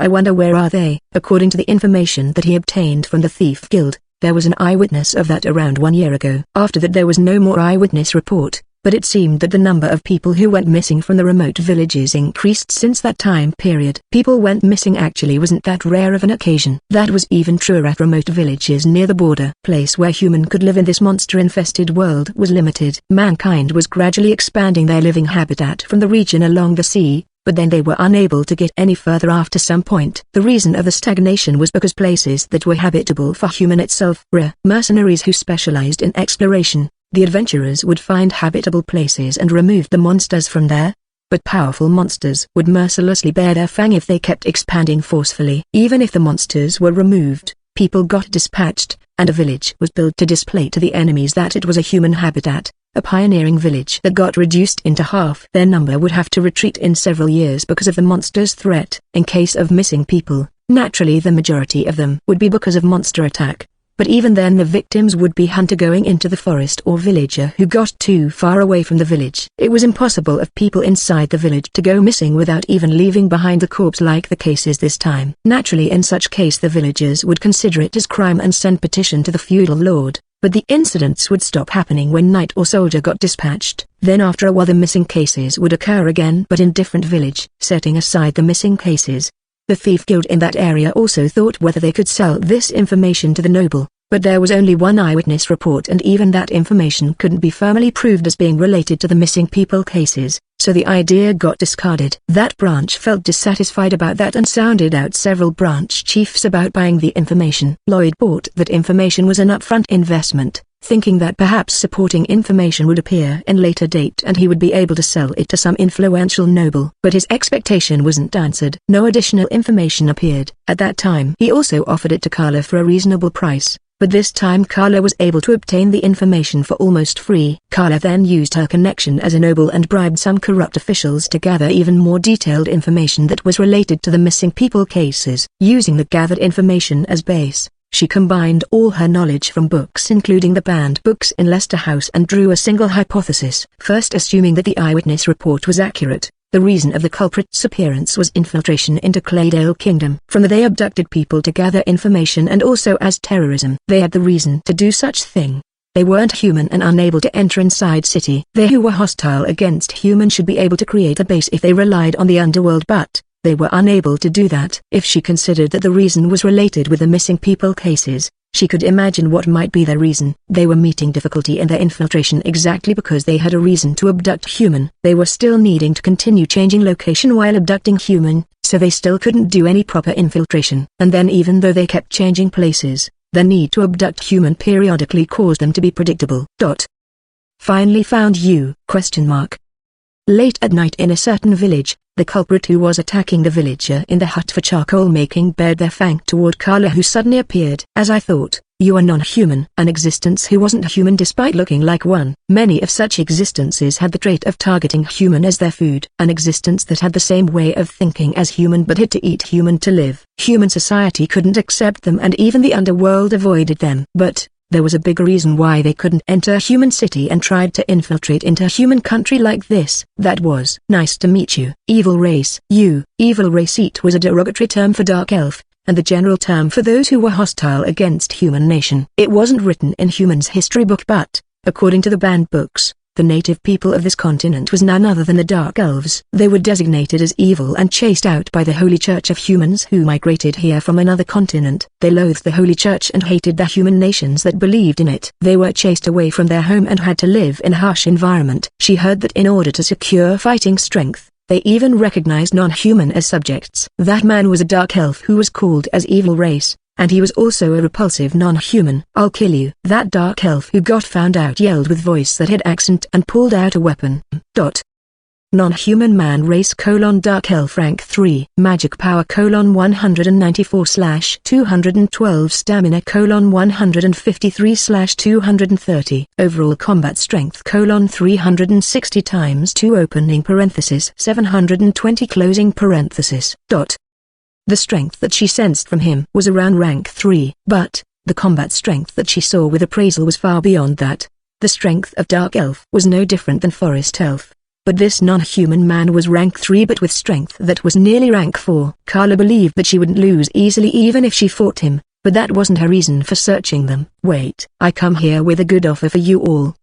I wonder where are they? According to the information that he obtained from the Thief Guild, there was an eyewitness of that around 1 year ago. After that there was no more eyewitness report. But it seemed that the number of people who went missing from the remote villages increased since that time period. People went missing actually wasn't that rare of an occasion. That was even truer at remote villages near the border. Place where human could live in this monster-infested world was limited. Mankind was gradually expanding their living habitat from the region along the sea, but then they were unable to get any further after some point. The reason of the stagnation was because places that were habitable for human itself were mercenaries who specialized in exploration. The adventurers would find habitable places and remove the monsters from there, but powerful monsters would mercilessly bear their fang if they kept expanding forcefully. Even if the monsters were removed, people got dispatched, and a village was built to display to the enemies that it was a human habitat. A pioneering village that got reduced into half their number would have to retreat in several years because of the monster's threat. In case of missing people, naturally the majority of them would be because of monster attack. But even then the victims would be hunter going into the forest or villager who got too far away from the village. It was impossible of people inside the village to go missing without even leaving behind the corpse like the case is this time. Naturally in such case the villagers would consider it as crime and send petition to the feudal lord. But the incidents would stop happening when knight or soldier got dispatched. Then after a while the missing cases would occur again but in different village. Setting aside the missing cases, the Thief Guild in that area also thought whether they could sell this information to the noble, but there was only one eyewitness report and even that information couldn't be firmly proved as being related to the missing people cases, so the idea got discarded. That branch felt dissatisfied about that and sounded out several branch chiefs about buying the information. Lloyd bought that information was an upfront investment, thinking that perhaps supporting information would appear in later date and he would be able to sell it to some influential noble. But his expectation wasn't answered. No additional information appeared. At that time he also offered it to Carla for a reasonable price, but this time Carla was able to obtain the information for almost free. Carla then used her connection as a noble and bribed some corrupt officials to gather even more detailed information that was related to the missing people cases. Using the gathered information as base, she combined all her knowledge from books including the banned books in Leicester House and drew a single hypothesis. First, assuming that the eyewitness report was accurate, the reason of the culprit's appearance was infiltration into Claydale Kingdom. From there they abducted people to gather information and also as terrorism. They had the reason to do such thing. They weren't human and unable to enter inside city. They who were hostile against human should be able to create a base if they relied on the underworld, but they were unable to do that. If she considered that the reason was related with the missing people cases, she could imagine what might be their reason. They were meeting difficulty in their infiltration exactly because they had a reason to abduct human. They were still needing to continue changing location while abducting human, so they still couldn't do any proper infiltration. And then even though they kept changing places, the need to abduct human periodically caused them to be predictable. Finally found you? Late at night in a certain village, the culprit who was attacking the villager in the hut for charcoal making bared their fang toward Carla, who suddenly appeared. As I thought, you are non-human. An existence who wasn't human despite looking like one. Many of such existences had the trait of targeting human as their food. An existence that had the same way of thinking as human but had to eat human to live. Human society couldn't accept them and even the underworld avoided them. But there was a bigger reason why they couldn't enter human city and tried to infiltrate into human country like this. That was, nice to meet you, evil race. Evil race. It was a derogatory term for dark elf, and the general term for those who were hostile against human nation. It wasn't written in humans' history book, but, according to the banned books, the native people of this continent was none other than the Dark Elves. They were designated as evil and chased out by the Holy Church of Humans who migrated here from another continent. They loathed the Holy Church and hated the human nations that believed in it. They were chased away from their home and had to live in a harsh environment. She heard that in order to secure fighting strength, they even recognized non-human as subjects. That man was a Dark Elf who was called as Evil Race, and he was also a repulsive non-human. I'll kill you. That Dark Elf who got found out yelled with voice that had accent and pulled out a weapon. Non-human man race Dark Elf rank 3 magic power 194/212 stamina 153/230 overall combat strength 360 times 2 opening parenthesis 720 closing parenthesis. The strength that she sensed from him was around rank 3, but the combat strength that she saw with appraisal was far beyond that. The strength of Dark Elf was no different than Forest Elf, but this non-human man was rank 3 but with strength that was nearly rank 4. Carla believed that she wouldn't lose easily even if she fought him, but that wasn't her reason for searching them. Wait, I come here with a good offer for you all.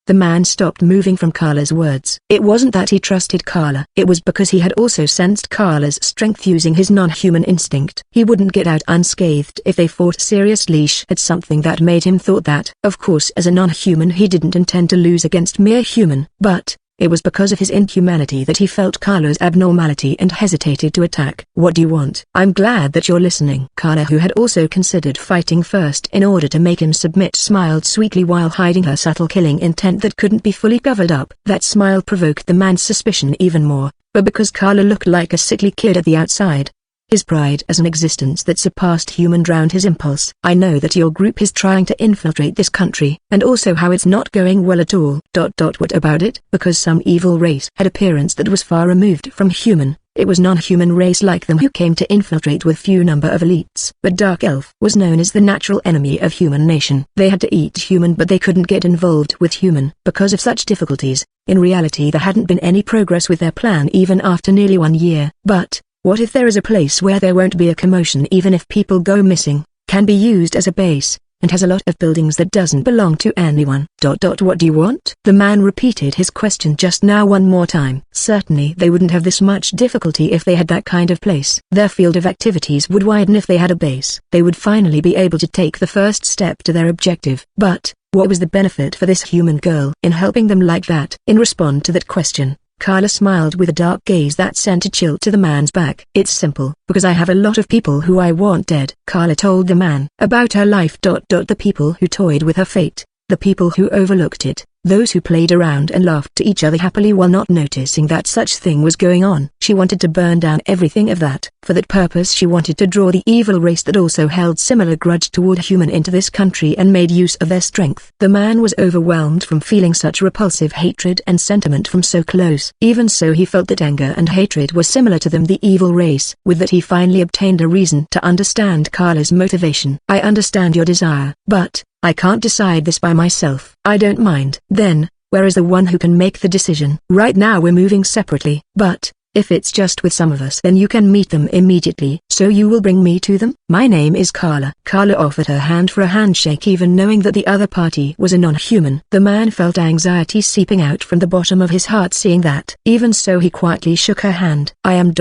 The man stopped moving from Carla's words. It wasn't that he trusted Carla. It was because he had also sensed Carla's strength using his non-human instinct. He wouldn't get out unscathed if they fought seriously. She had something that made him thought that. Of course, as a non-human he didn't intend to lose against mere human, but it was because of his inhumanity that he felt Carla's abnormality and hesitated to attack. What do you want? I'm glad that you're listening. Carla, who had also considered fighting first in order to make him submit, smiled sweetly while hiding her subtle killing intent that couldn't be fully covered up. That smile provoked the man's suspicion even more, but because Carla looked like a sickly kid at the outside, his pride as an existence that surpassed human drowned his impulse. I know that your group is trying to infiltrate this country, and also how it's not going well at all. What about it? Because some evil race had appearance that was far removed from human. It was non-human race like them who came to infiltrate with few number of elites. But Dark Elf was known as the natural enemy of human nation. They had to eat human but they couldn't get involved with human. Because of such difficulties, in reality there hadn't been any progress with their plan even after nearly 1 year. But what if there is a place where there won't be a commotion even if people go missing, can be used as a base, and has a lot of buildings that doesn't belong to anyone? What do you want? The man repeated his question just now one more time. Certainly they wouldn't have this much difficulty if they had that kind of place. Their field of activities would widen if they had a base. They would finally be able to take the first step to their objective. But what was the benefit for this human girl in helping them like that? In response to that question, Carla smiled with a dark gaze that sent a chill to the man's back. It's simple, because I have a lot of people who I want dead. Carla told the man about her life. The people who toyed with her fate, the people who overlooked it, those who played around and laughed to each other happily while not noticing that such thing was going on. She wanted to burn down everything of that. For that purpose she wanted to draw the evil race that also held similar grudge toward human into this country and made use of their strength. The man was overwhelmed from feeling such repulsive hatred and sentiment from so close. Even so he felt that anger and hatred were similar to them, the evil race. With that he finally obtained a reason to understand Carla's motivation. I understand your desire, but I can't decide this by myself. I don't mind. Then, where is the one who can make the decision? Right now we're moving separately, but if it's just with some of us then you can meet them immediately. So you will bring me to them? My name is Carla. Carla offered her hand for a handshake even knowing that the other party was a non-human. The man felt anxiety seeping out from the bottom of his heart seeing that. Even so he quietly shook her hand. I am ...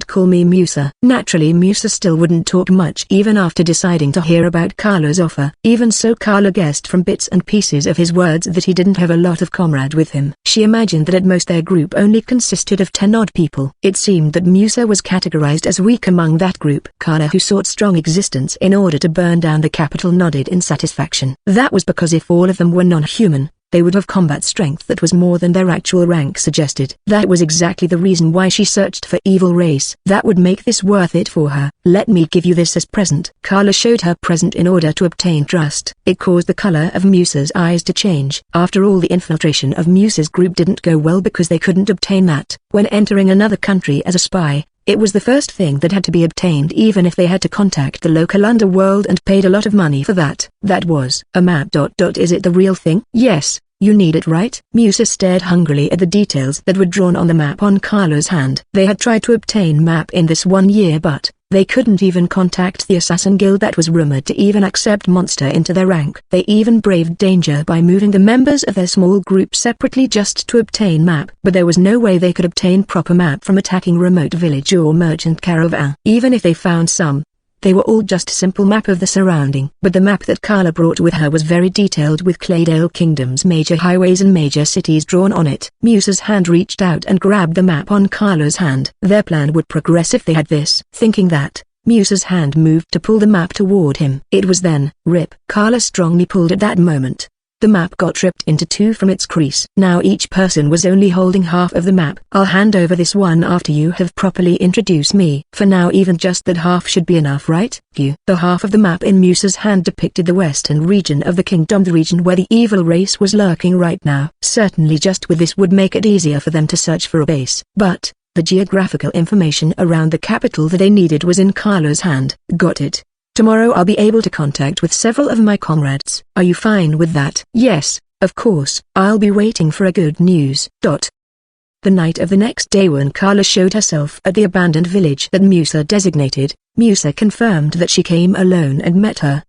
Call me Musa. Naturally Musa still wouldn't talk much even after deciding to hear about Carla's offer. Even so Carla guessed from bits and pieces of his words that he didn't have a lot of comrade with him. She imagined that at most their group only consisted of 10 odd people. It seemed that Musa was categorized as weak among that group. Carla, who sought strong existence in order to burn down the capital, nodded in satisfaction. That was because if all of them were non-human, they would have combat strength that was more than their actual rank suggested. That was exactly the reason why she searched for evil race. That would make this worth it for her. Let me give you this as present. Carla showed her present in order to obtain trust. It caused the color of Musa's eyes to change. After all, the infiltration of Musa's group didn't go well because they couldn't obtain that. When entering another country as a spy, it was the first thing that had to be obtained even if they had to contact the local underworld and paid a lot of money for that. That was a map. Is it the real thing? Yes. You need it, right? Musa stared hungrily at the details that were drawn on the map on Carla's hand. They had tried to obtain map in this 1 year but they couldn't even contact the assassin guild that was rumored to even accept monster into their rank. They even braved danger by moving the members of their small group separately just to obtain map. But there was no way they could obtain proper map from attacking remote village or merchant caravan. Even if they found some, they were all just simple map of the surrounding. But the map that Carla brought with her was very detailed with Claydale Kingdom's major highways and major cities drawn on it. Musa's hand reached out and grabbed the map on Carla's hand. Their plan would progress if they had this. Thinking that, Musa's hand moved to pull the map toward him. It was then, rip. Carla strongly pulled at that moment. The map got ripped into 2 from its crease. Now each person was only holding half of the map. I'll hand over this one after you have properly introduced me. For now even just that half should be enough, right? The half of the map in Musa's hand depicted the western region of the kingdom, the region where the evil race was lurking right now. Certainly just with this would make it easier for them to search for a base. But the geographical information around the capital that they needed was in Carla's hand. Got it. Tomorrow I'll be able to contact with several of my comrades. Are you fine with that? Yes, of course. I'll be waiting for a good news. The night of the next day when Carla showed herself at the abandoned village that Musa designated, Musa confirmed that she came alone and met her.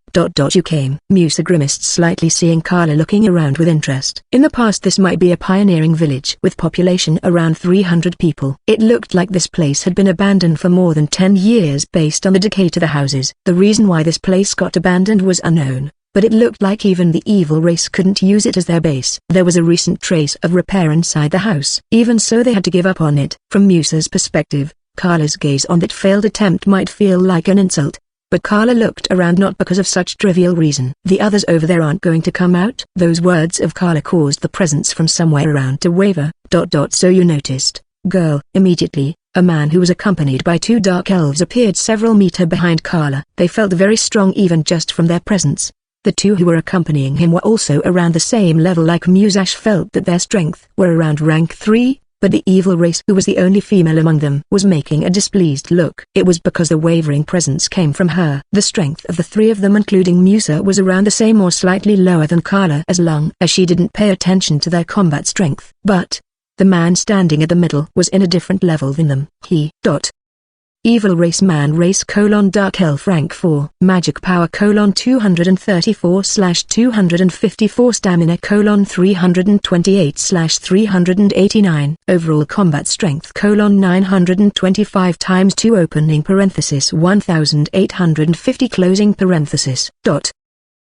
You came. Musa grimaced slightly seeing Carla looking around with interest. In the past this might be a pioneering village with population around 300 people. It looked like this place had been abandoned for more than 10 years based on the decay to the houses. The reason why this place got abandoned was unknown, but it looked like even the evil race couldn't use it as their base. There was a recent trace of repair inside the house. Even so they had to give up on it. From Musa's perspective, Carla's gaze on that failed attempt might feel like an insult. But Carla looked around not because of such trivial reason. The others over there aren't going to come out? Those words of Carla caused the presence from somewhere around to waver. So you noticed, girl. Immediately, a man who was accompanied by 2 dark elves appeared several meters behind Carla. They felt very strong even just from their presence. The 2 who were accompanying him were also around the same level like Musash felt that their strength were around rank 3. But the evil race, who was the only female among them, was making a displeased look. It was because the wavering presence came from her. The strength of the 3 of them including Musa was around the same or slightly lower than Carla as long as she didn't pay attention to their combat strength. But the man standing at the middle was in a different level than them. Evil race man race dark elf rank 4 magic power 234/254 stamina 328/389 overall combat strength 925 times 2 opening parenthesis 1850 closing parenthesis.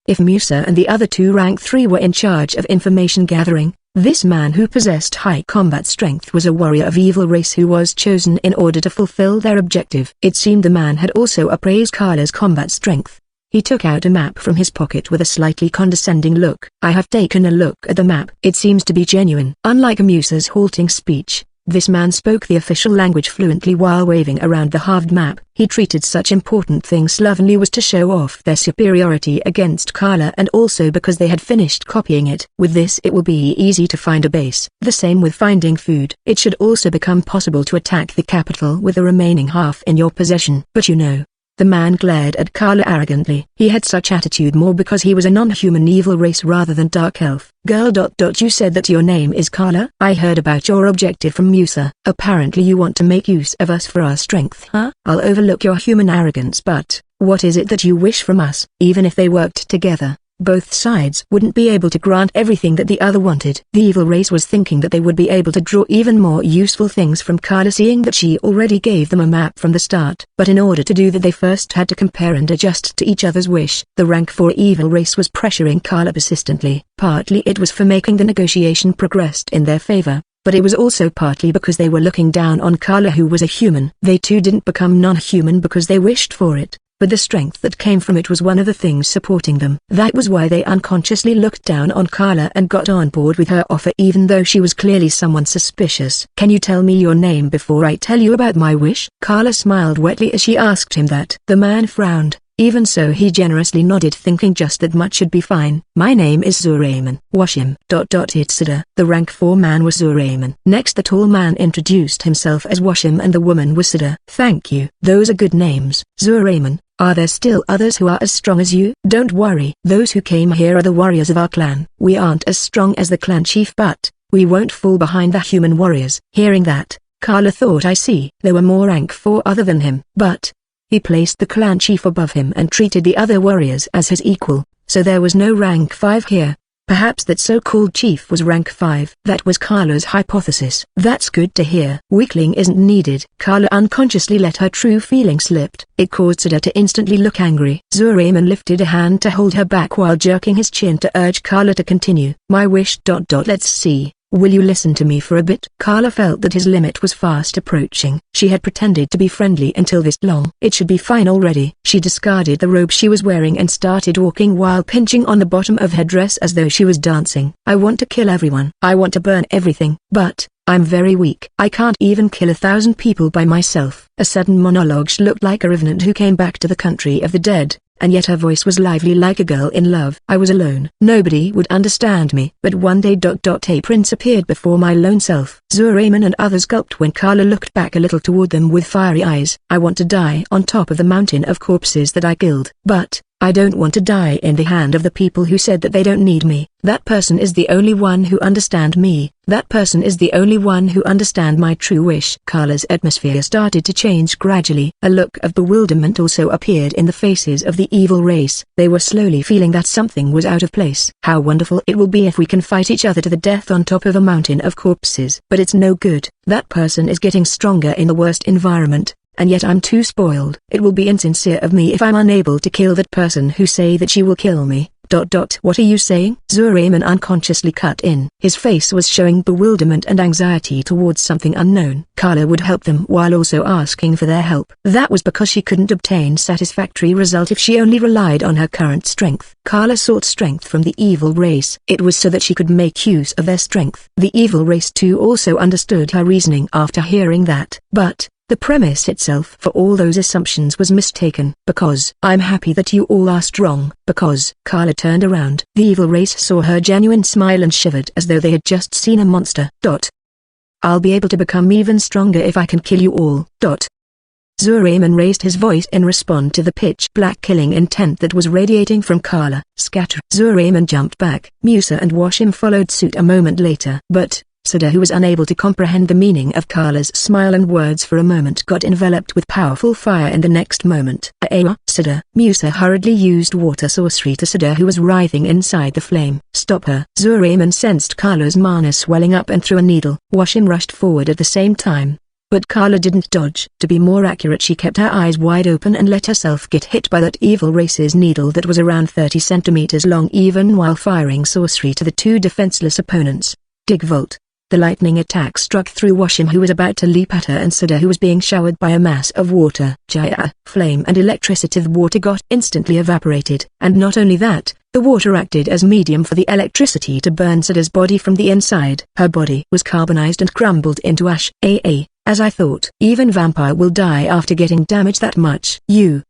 If Musa and the other 2 rank 3 were in charge of information gathering, This man who possessed high combat strength was a warrior of evil race who was chosen in order to fulfill their objective. It seemed the man had also appraised Carla's combat strength. He took out a map from his pocket with a slightly condescending look. I have taken a look at the map. It seems to be genuine. Unlike Musa's halting speech, this man spoke the official language fluently while waving around the halved map. He treated such important things slovenly was to show off their superiority against Carla and also because they had finished copying it. With this it will be easy to find a base. The same with finding food. It should also become possible to attack the capital with the remaining half in your possession. But you know. The man glared at Carla arrogantly. He had such attitude more because he was a non-human evil race rather than dark elf. Girl. You said that your name is Carla? I heard about your objective from Musa. Apparently you want to make use of us for our strength, huh? I'll overlook your human arrogance, but what is it that you wish from us? Even if they worked together, both sides wouldn't be able to grant everything that the other wanted. The evil race was thinking that they would be able to draw even more useful things from Carla, seeing that she already gave them a map from the start. But in order to do that they first had to compare and adjust to each other's wish. The rank 4 evil race was pressuring Carla persistently. Partly it was for making the negotiation progressed in their favor, but it was also partly because they were looking down on Carla, who was a human. They too didn't become non-human because they wished for it, but the strength that came from it was one of the things supporting them. That was why they unconsciously looked down on Carla and got on board with her offer even though she was clearly someone suspicious. Can you tell me your name before I tell you about my wish? Carla smiled wetly as she asked him that. The man frowned. Even so he generously nodded, thinking just that much should be fine. My name is Zuraimon. Washim. It's Sida. The rank 4 man was Zuraimon. Next the tall man introduced himself as Washim and the woman was Sida. Thank you. Those are good names. Zuraimon, are there still others who are as strong as you? Don't worry. Those who came here are the warriors of our clan. We aren't as strong as the clan chief, but we won't fall behind the human warriors. Hearing that, Carla thought, I see. There were more rank 4 other than him, but he placed the clan chief above him and treated the other warriors as his equal, so there was no rank 5 here. Perhaps that so-called chief was rank 5. That was Carla's hypothesis. That's good to hear. Weakling isn't needed. Carla unconsciously let her true feeling slip. It caused Sida to instantly look angry. Zuraimon lifted a hand to hold her back while jerking his chin to urge Carla to continue. My wish. Let's see. Will you listen to me for a bit? Carla felt that his limit was fast approaching. She had pretended to be friendly until this long. It should be fine already. She discarded the robe she was wearing and started walking while pinching on the bottom of her dress as though she was dancing. I want to kill everyone. I want to burn everything. But I'm very weak. I can't even kill 1,000 people by myself. A sudden monologue. She looked like a revenant who came back to the country of the dead, and yet her voice was lively like a girl in love. I was alone. Nobody would understand me. But one day. A prince appeared before my lone self. Zuraimon and others gulped when Carla looked back a little toward them with fiery eyes. I want to die on top of the mountain of corpses that I killed. But I don't want to die in the hand of the people who said that they don't need me. That person is the only one who understand me. That person is the only one who understand my true wish. Carla's atmosphere started to change gradually. A look of bewilderment also appeared in the faces of the evil race. They were slowly feeling that something was out of place. How wonderful it will be if we can fight each other to the death on top of a mountain of corpses. But it's no good. That person is getting stronger in the worst environment, and yet I'm too spoiled. It will be insincere of me if I'm unable to kill that person who say that she will kill me. What are you saying? Zuraimon unconsciously cut in. His face was showing bewilderment and anxiety towards something unknown. Carla would help them while also asking for their help. That was because she couldn't obtain satisfactory result if she only relied on her current strength. Carla sought strength from the evil race. It was so that she could make use of their strength. The evil race too also understood her reasoning after hearing that. But the premise itself for all those assumptions was mistaken. Because I'm happy that you all are strong. Because Carla turned around. The evil race saw her genuine smile and shivered as though they had just seen a monster. I'll be able to become even stronger if I can kill you all. Zuraimon raised his voice in response to the pitch-black killing intent that was radiating from Carla. Scatter. Zuraimon jumped back. Musa and Washim followed suit a moment later. But Sida, who was unable to comprehend the meaning of Carla's smile and words for a moment, got enveloped with powerful fire in the next moment. Sida. Musa hurriedly used water sorcery to Sida, who was writhing inside the flame. Stop her. Zuraimon sensed Carla's mana swelling up and threw a needle. Washim rushed forward at the same time. But Carla didn't dodge. To be more accurate, she kept her eyes wide open and let herself get hit by that evil race's needle that was around 30 centimeters long, even while firing sorcery to the two defenseless opponents. Dig Volt. The lightning attack struck through Washim, who was about to leap at her, and Suda, who was being showered by a mass of water. Jaya, flame and electricity. The water got instantly evaporated, and not only that, the water acted as medium for the electricity to burn Suda's body from the inside. Her body was carbonized and crumbled into ash. As I thought. Even vampire will die after getting damaged that much.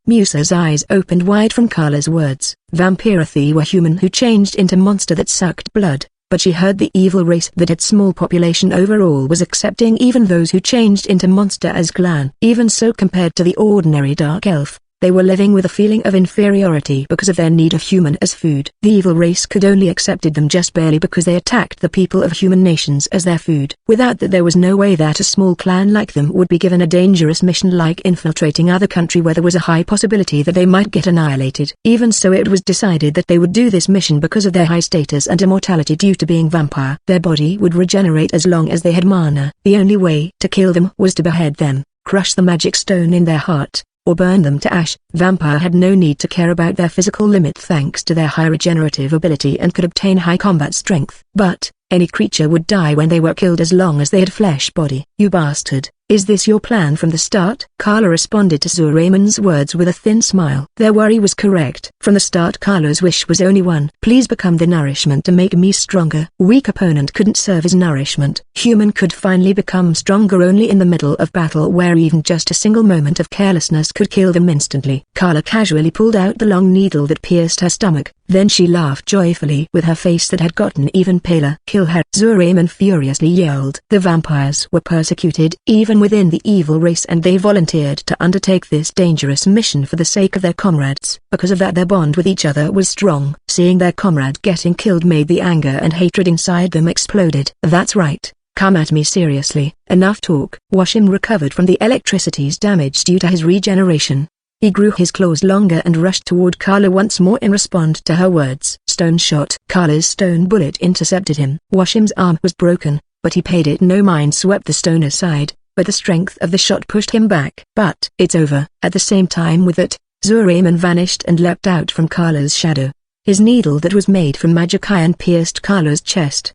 Musa's eyes opened wide from Carla's words. Vampirathi were human who changed into monster that sucked blood. But she heard the evil race that had small population overall was accepting even those who changed into monster as clan. Even so, compared to the ordinary dark elf, they were living with a feeling of inferiority because of their need of human as food. The evil race could only accepted them just barely because they attacked the people of human nations as their food. Without that, there was no way that a small clan like them would be given a dangerous mission like infiltrating other country where there was a high possibility that they might get annihilated. Even so, it was decided that they would do this mission because of their high status and immortality due to being vampire. Their body would regenerate as long as they had mana. The only way to kill them was to behead them, crush the magic stone in their heart, or burn them to ash. Vampire had no need to care about their physical limit thanks to their high regenerative ability and could obtain high combat strength. But any creature would die when they were killed as long as they had flesh body. You bastard, is this your plan from the start? Carla responded to Zuramon's words with a thin smile. Their worry was correct. From the start, Carla's wish was only one. Please become the nourishment to make me stronger. Weak opponent couldn't serve as nourishment. Human could finally become stronger only in the middle of battle, where even just a single moment of carelessness could kill them instantly. Carla casually pulled out the long needle that pierced her stomach. Then she laughed joyfully with her face that had gotten even paler. Kill her! Zuramon furiously yelled. The vampires were persecuted even within the evil race, and they volunteered to undertake this dangerous mission for the sake of their comrades. Because of that, their bond with each other was strong. Seeing their comrade getting killed made the anger and hatred inside them exploded. That's right. Come at me seriously. Enough talk. Washim recovered from the electricity's damage due to his regeneration. He grew his claws longer and rushed toward Carla once more in response to her words. Stone shot. Carla's stone bullet intercepted him. Washim's arm was broken, but he paid it no mind, swept the stone aside, but the strength of the shot pushed him back. But it's over. At the same time with it, Zuramon vanished and leapt out from Carla's shadow. His needle that was made from magic iron pierced Carla's chest.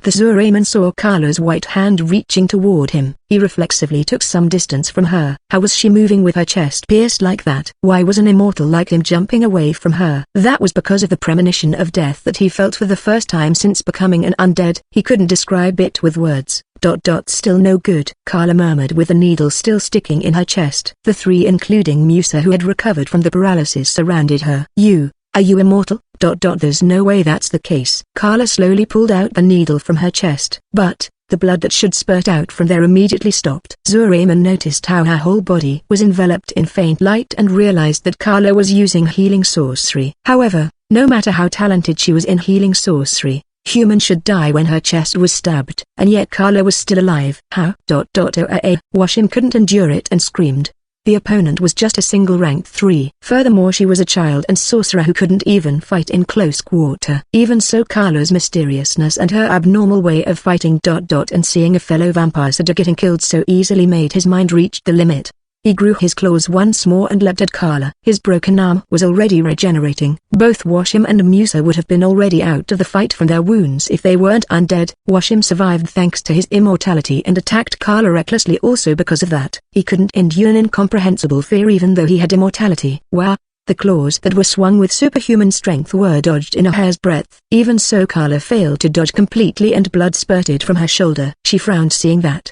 The Zuramon saw Carla's white hand reaching toward him. He reflexively took some distance from her. How was she moving with her chest pierced like that? Why was an immortal like him jumping away from her? That was because of the premonition of death that he felt for the first time since becoming an undead. He couldn't describe it with words. Still no good. Carla murmured with the needle still sticking in her chest. The three, including Musa who had recovered from the paralysis, surrounded her. Are you immortal? There's no way that's the case. Carla slowly pulled out the needle from her chest. But the blood that should spurt out from there immediately stopped. Zuramon noticed how her whole body was enveloped in faint light and realized that Carla was using healing sorcery. However, no matter how talented she was in healing sorcery, human should die when her chest was stabbed. And yet Carla was still alive. How? Washim couldn't endure it and screamed. The opponent was just a single rank 3. Furthermore, she was a child and sorcerer who couldn't even fight in close quarter. Even so, Carla's mysteriousness and her abnormal way of fighting and seeing a fellow vampire getting killed so easily made his mind reach the limit. He grew his claws once more and leapt at Carla. His broken arm was already regenerating. Both Washim and Musa would have been already out of the fight from their wounds if they weren't undead. Washim survived thanks to his immortality and attacked Carla recklessly also because of that. He couldn't endure an incomprehensible fear even though he had immortality. Wow! The claws that were swung with superhuman strength were dodged in a hair's breadth. Even so, Carla failed to dodge completely and blood spurted from her shoulder. She frowned seeing that.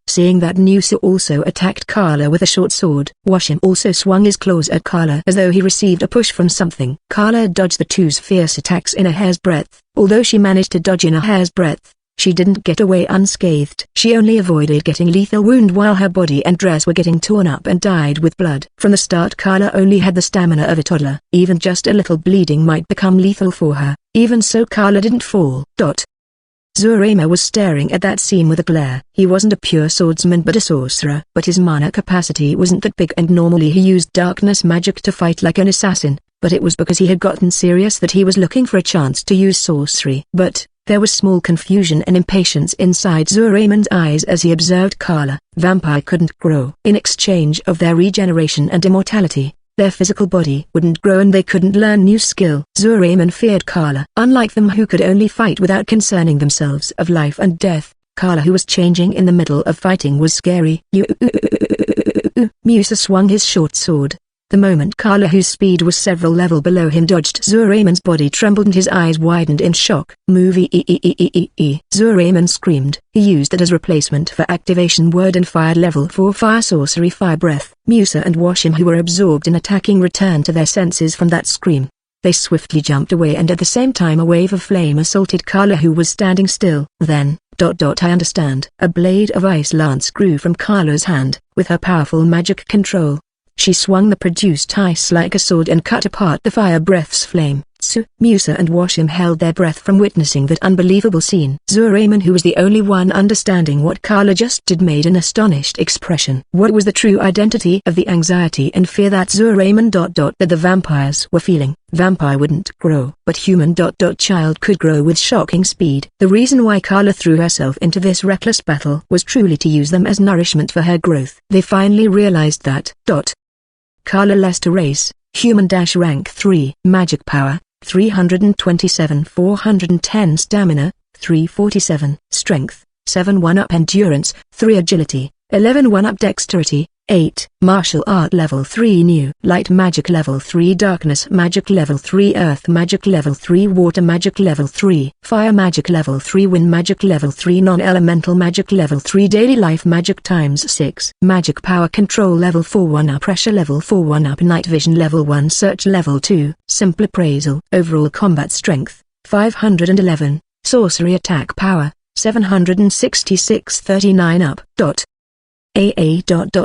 Seeing that, Musa also attacked Carla with a short sword. Washim also swung his claws at Carla as though he received a push from something. Carla dodged the two's fierce attacks in a hair's breadth. Although she managed to dodge in a hair's breadth, she didn't get away unscathed. She only avoided getting lethal wound while her body and dress were getting torn up and dyed with blood. From the start, Carla only had the stamina of a toddler. Even just a little bleeding might become lethal for her. Even so, Carla didn't fall. Zuramon was staring at that scene with a glare. He wasn't a pure swordsman but a sorcerer. But his mana capacity wasn't that big, and normally he used darkness magic to fight like an assassin, but it was because he had gotten serious that he was looking for a chance to use sorcery. But there was small confusion and impatience inside Zuramon's eyes as he observed Carla. Vampire couldn't grow. In exchange of their regeneration and immortality, their physical body wouldn't grow and they couldn't learn new skill. Zoraemon feared Carla. Unlike them who could only fight without concerning themselves of life and death, Carla who was changing in the middle of fighting was scary. Musa swung his short sword. The moment Carla, whose speed was several levels below him, dodged, Zoraemon's body trembled and his eyes widened in shock. Zoraemon screamed. He used it as replacement for activation word and fired level 4 fire sorcery fire breath. Musa and Washim, who were absorbed in attacking, returned to their senses from that scream. They swiftly jumped away and at the same time a wave of flame assaulted Carla, who was standing still. Then, I understand. A blade of ice lance grew from Carla's hand. With her powerful magic control, she swung the produced ice like a sword and cut apart the fire breath's flame. Musa and Washim held their breath from witnessing that unbelievable scene. Zoraemon, who was the only one understanding what Carla just did, made an astonished expression. What was the true identity of the anxiety and fear that Zoraemon that the vampires were feeling? Vampire wouldn't grow, but human child could grow with shocking speed. The reason why Carla threw herself into this reckless battle was truly to use them as nourishment for her growth. They finally realized that. Carla Lester race, human rank 3, magic power, 327, 410 stamina, 347, strength, 7 1-up endurance, 3 agility, 11 1-up dexterity, 8, martial art level 3 new, light magic level 3 darkness magic level 3 earth magic level 3 water magic level 3 fire magic level 3 wind magic level 3 non-elemental magic level 3 daily life magic times 6 magic power control level 4 1-up pressure level 4 1-up night vision level 1 search level 2 simple appraisal overall combat strength 511 sorcery attack power 766 39 up.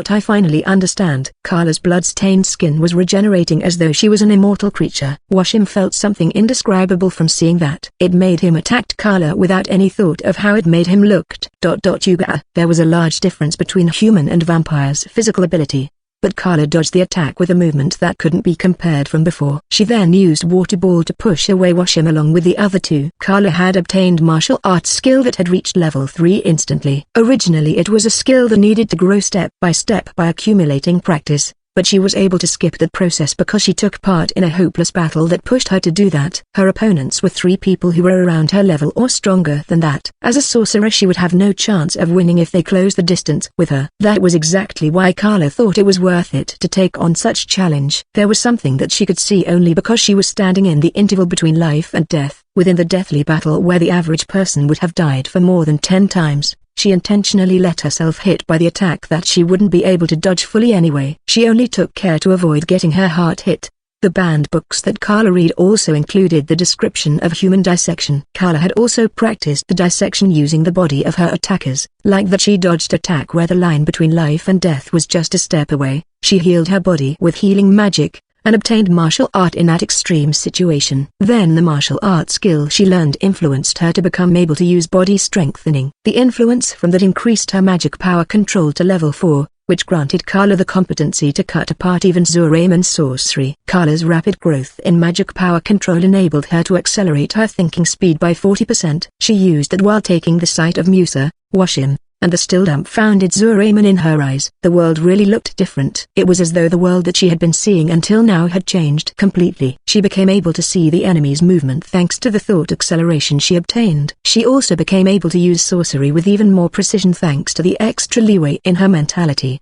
I finally understand. Carla's blood-stained skin was regenerating as though she was an immortal creature. Washim felt something indescribable from seeing that. It made him attack Carla without any thought of how it made him look. There was a large difference between human and vampire's physical ability, but Carla dodged the attack with a movement that couldn't be compared from before. She then used Water Ball to push away Washim along with the other two. Carla had obtained martial arts skill that had reached level 3 instantly. Originally it was a skill that needed to grow step by accumulating practice, but she was able to skip that process because she took part in a hopeless battle that pushed her to do that. Her opponents were 3 people who were around her level or stronger than that. As a sorcerer she would have no chance of winning if they closed the distance with her. That was exactly why Carla thought it was worth it to take on such challenge. There was something that she could see only because she was standing in the interval between life and death, within the deathly battle where the average person would have died for more than 10 times. She intentionally let herself hit by the attack that she wouldn't be able to dodge fully anyway. She only took care to avoid getting her heart hit. The banned books that Carla read also included the description of human dissection. Carla had also practiced the dissection using the body of her attackers. Like that, she dodged attack where the line between life and death was just a step away. She healed her body with healing magic, and obtained martial art in that extreme situation. Then the martial art skill she learned influenced her to become able to use body strengthening. The influence from that increased her magic power control to level 4, which granted Carla the competency to cut apart even Zoraemon's sorcery. Carla's rapid growth in magic power control enabled her to accelerate her thinking speed by 40%. She used it while taking the sight of Musa, Washim, and the still dumbfounded Zoraemon in her eyes. The world really looked different. It was as though the world that she had been seeing until now had changed completely. She became able to see the enemy's movement thanks to the thought acceleration she obtained. She also became able to use sorcery with even more precision thanks to the extra leeway in her mentality.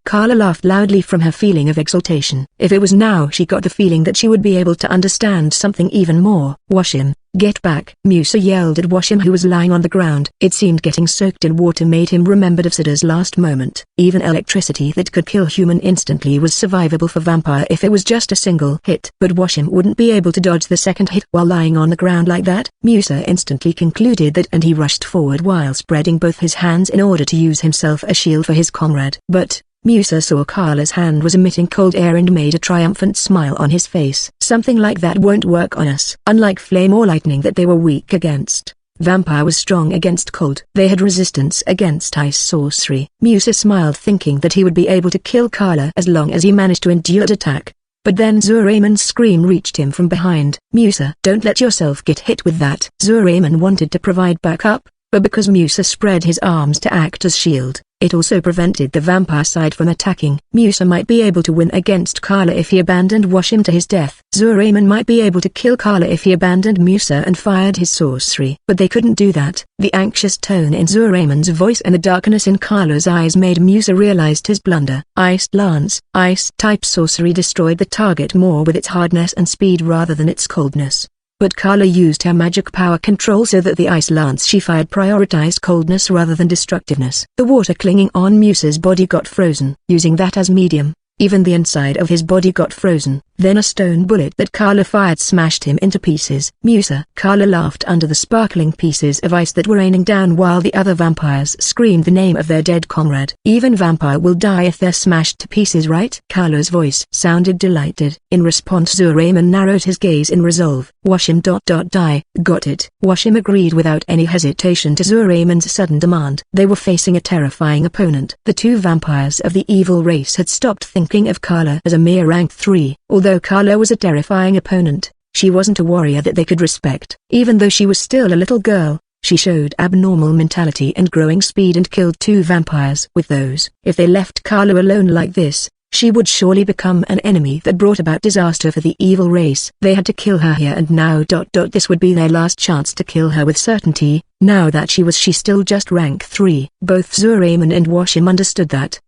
Carla laughed loudly from her feeling of exultation. If it was now, she got the feeling that she would be able to understand something even more. Washim, get back! Musa yelled at Washim, who was lying on the ground. It seemed getting soaked in water made him remember of Sida's last moment. Even electricity that could kill human instantly was survivable for vampire if it was just a single hit. But Washim wouldn't be able to dodge the second hit while lying on the ground like that. Musa instantly concluded that, and he rushed forward while spreading both his hands in order to use himself a shield for his comrade. But Musa saw Carla's hand was emitting cold air and made a triumphant smile on his face. Something like that won't work on us. Unlike flame or lightning that they were weak against, vampire was strong against cold. They had resistance against ice sorcery. Musa smiled, thinking that he would be able to kill Carla as long as he managed to endure the attack. But then Zoraemon's scream reached him from behind. Musa, don't let yourself get hit with that. Zoraemon wanted to provide backup, but because Musa spread his arms to act as shield, It also prevented the vampire side from attacking. Musa might be able to win against Carla if he abandoned Washim to his death. Zuraimon might be able to kill Carla if he abandoned Musa and fired his sorcery. But they couldn't do that. The anxious tone in Zuraimon's voice and the darkness in Carla's eyes made Musa realize his blunder. Ice Lance. Ice-type sorcery destroyed the target more with its hardness and speed rather than its coldness. But Carla used her magic power control so that the ice lance she fired prioritized coldness rather than destructiveness. The water clinging on Musa's body got frozen. Using that as medium, even the inside of his body got frozen. Then a stone bullet that Carla fired smashed him into pieces. Musa. Carla laughed under the sparkling pieces of ice that were raining down while the other vampires screamed the name of their dead comrade. Even vampire will die if they're smashed to pieces, right? Carla's voice sounded delighted. In response, Zuraimon narrowed his gaze in resolve. Washim. Die. Got it. Washim agreed without any hesitation to Zuraimon's sudden demand. They were facing a terrifying opponent. The two vampires of the evil race had stopped thinking of Carla as a mere rank 3. Although Carla was a terrifying opponent, she wasn't a warrior that they could respect. Even though she was still a little girl, she showed abnormal mentality and growing speed and killed two vampires with those. If they left Carla alone like this, she would surely become an enemy that brought about disaster for the evil race. They had to kill her here and now. This would be their last chance to kill her with certainty, now that she still just rank 3. Both Zuraimon and Washim understood that.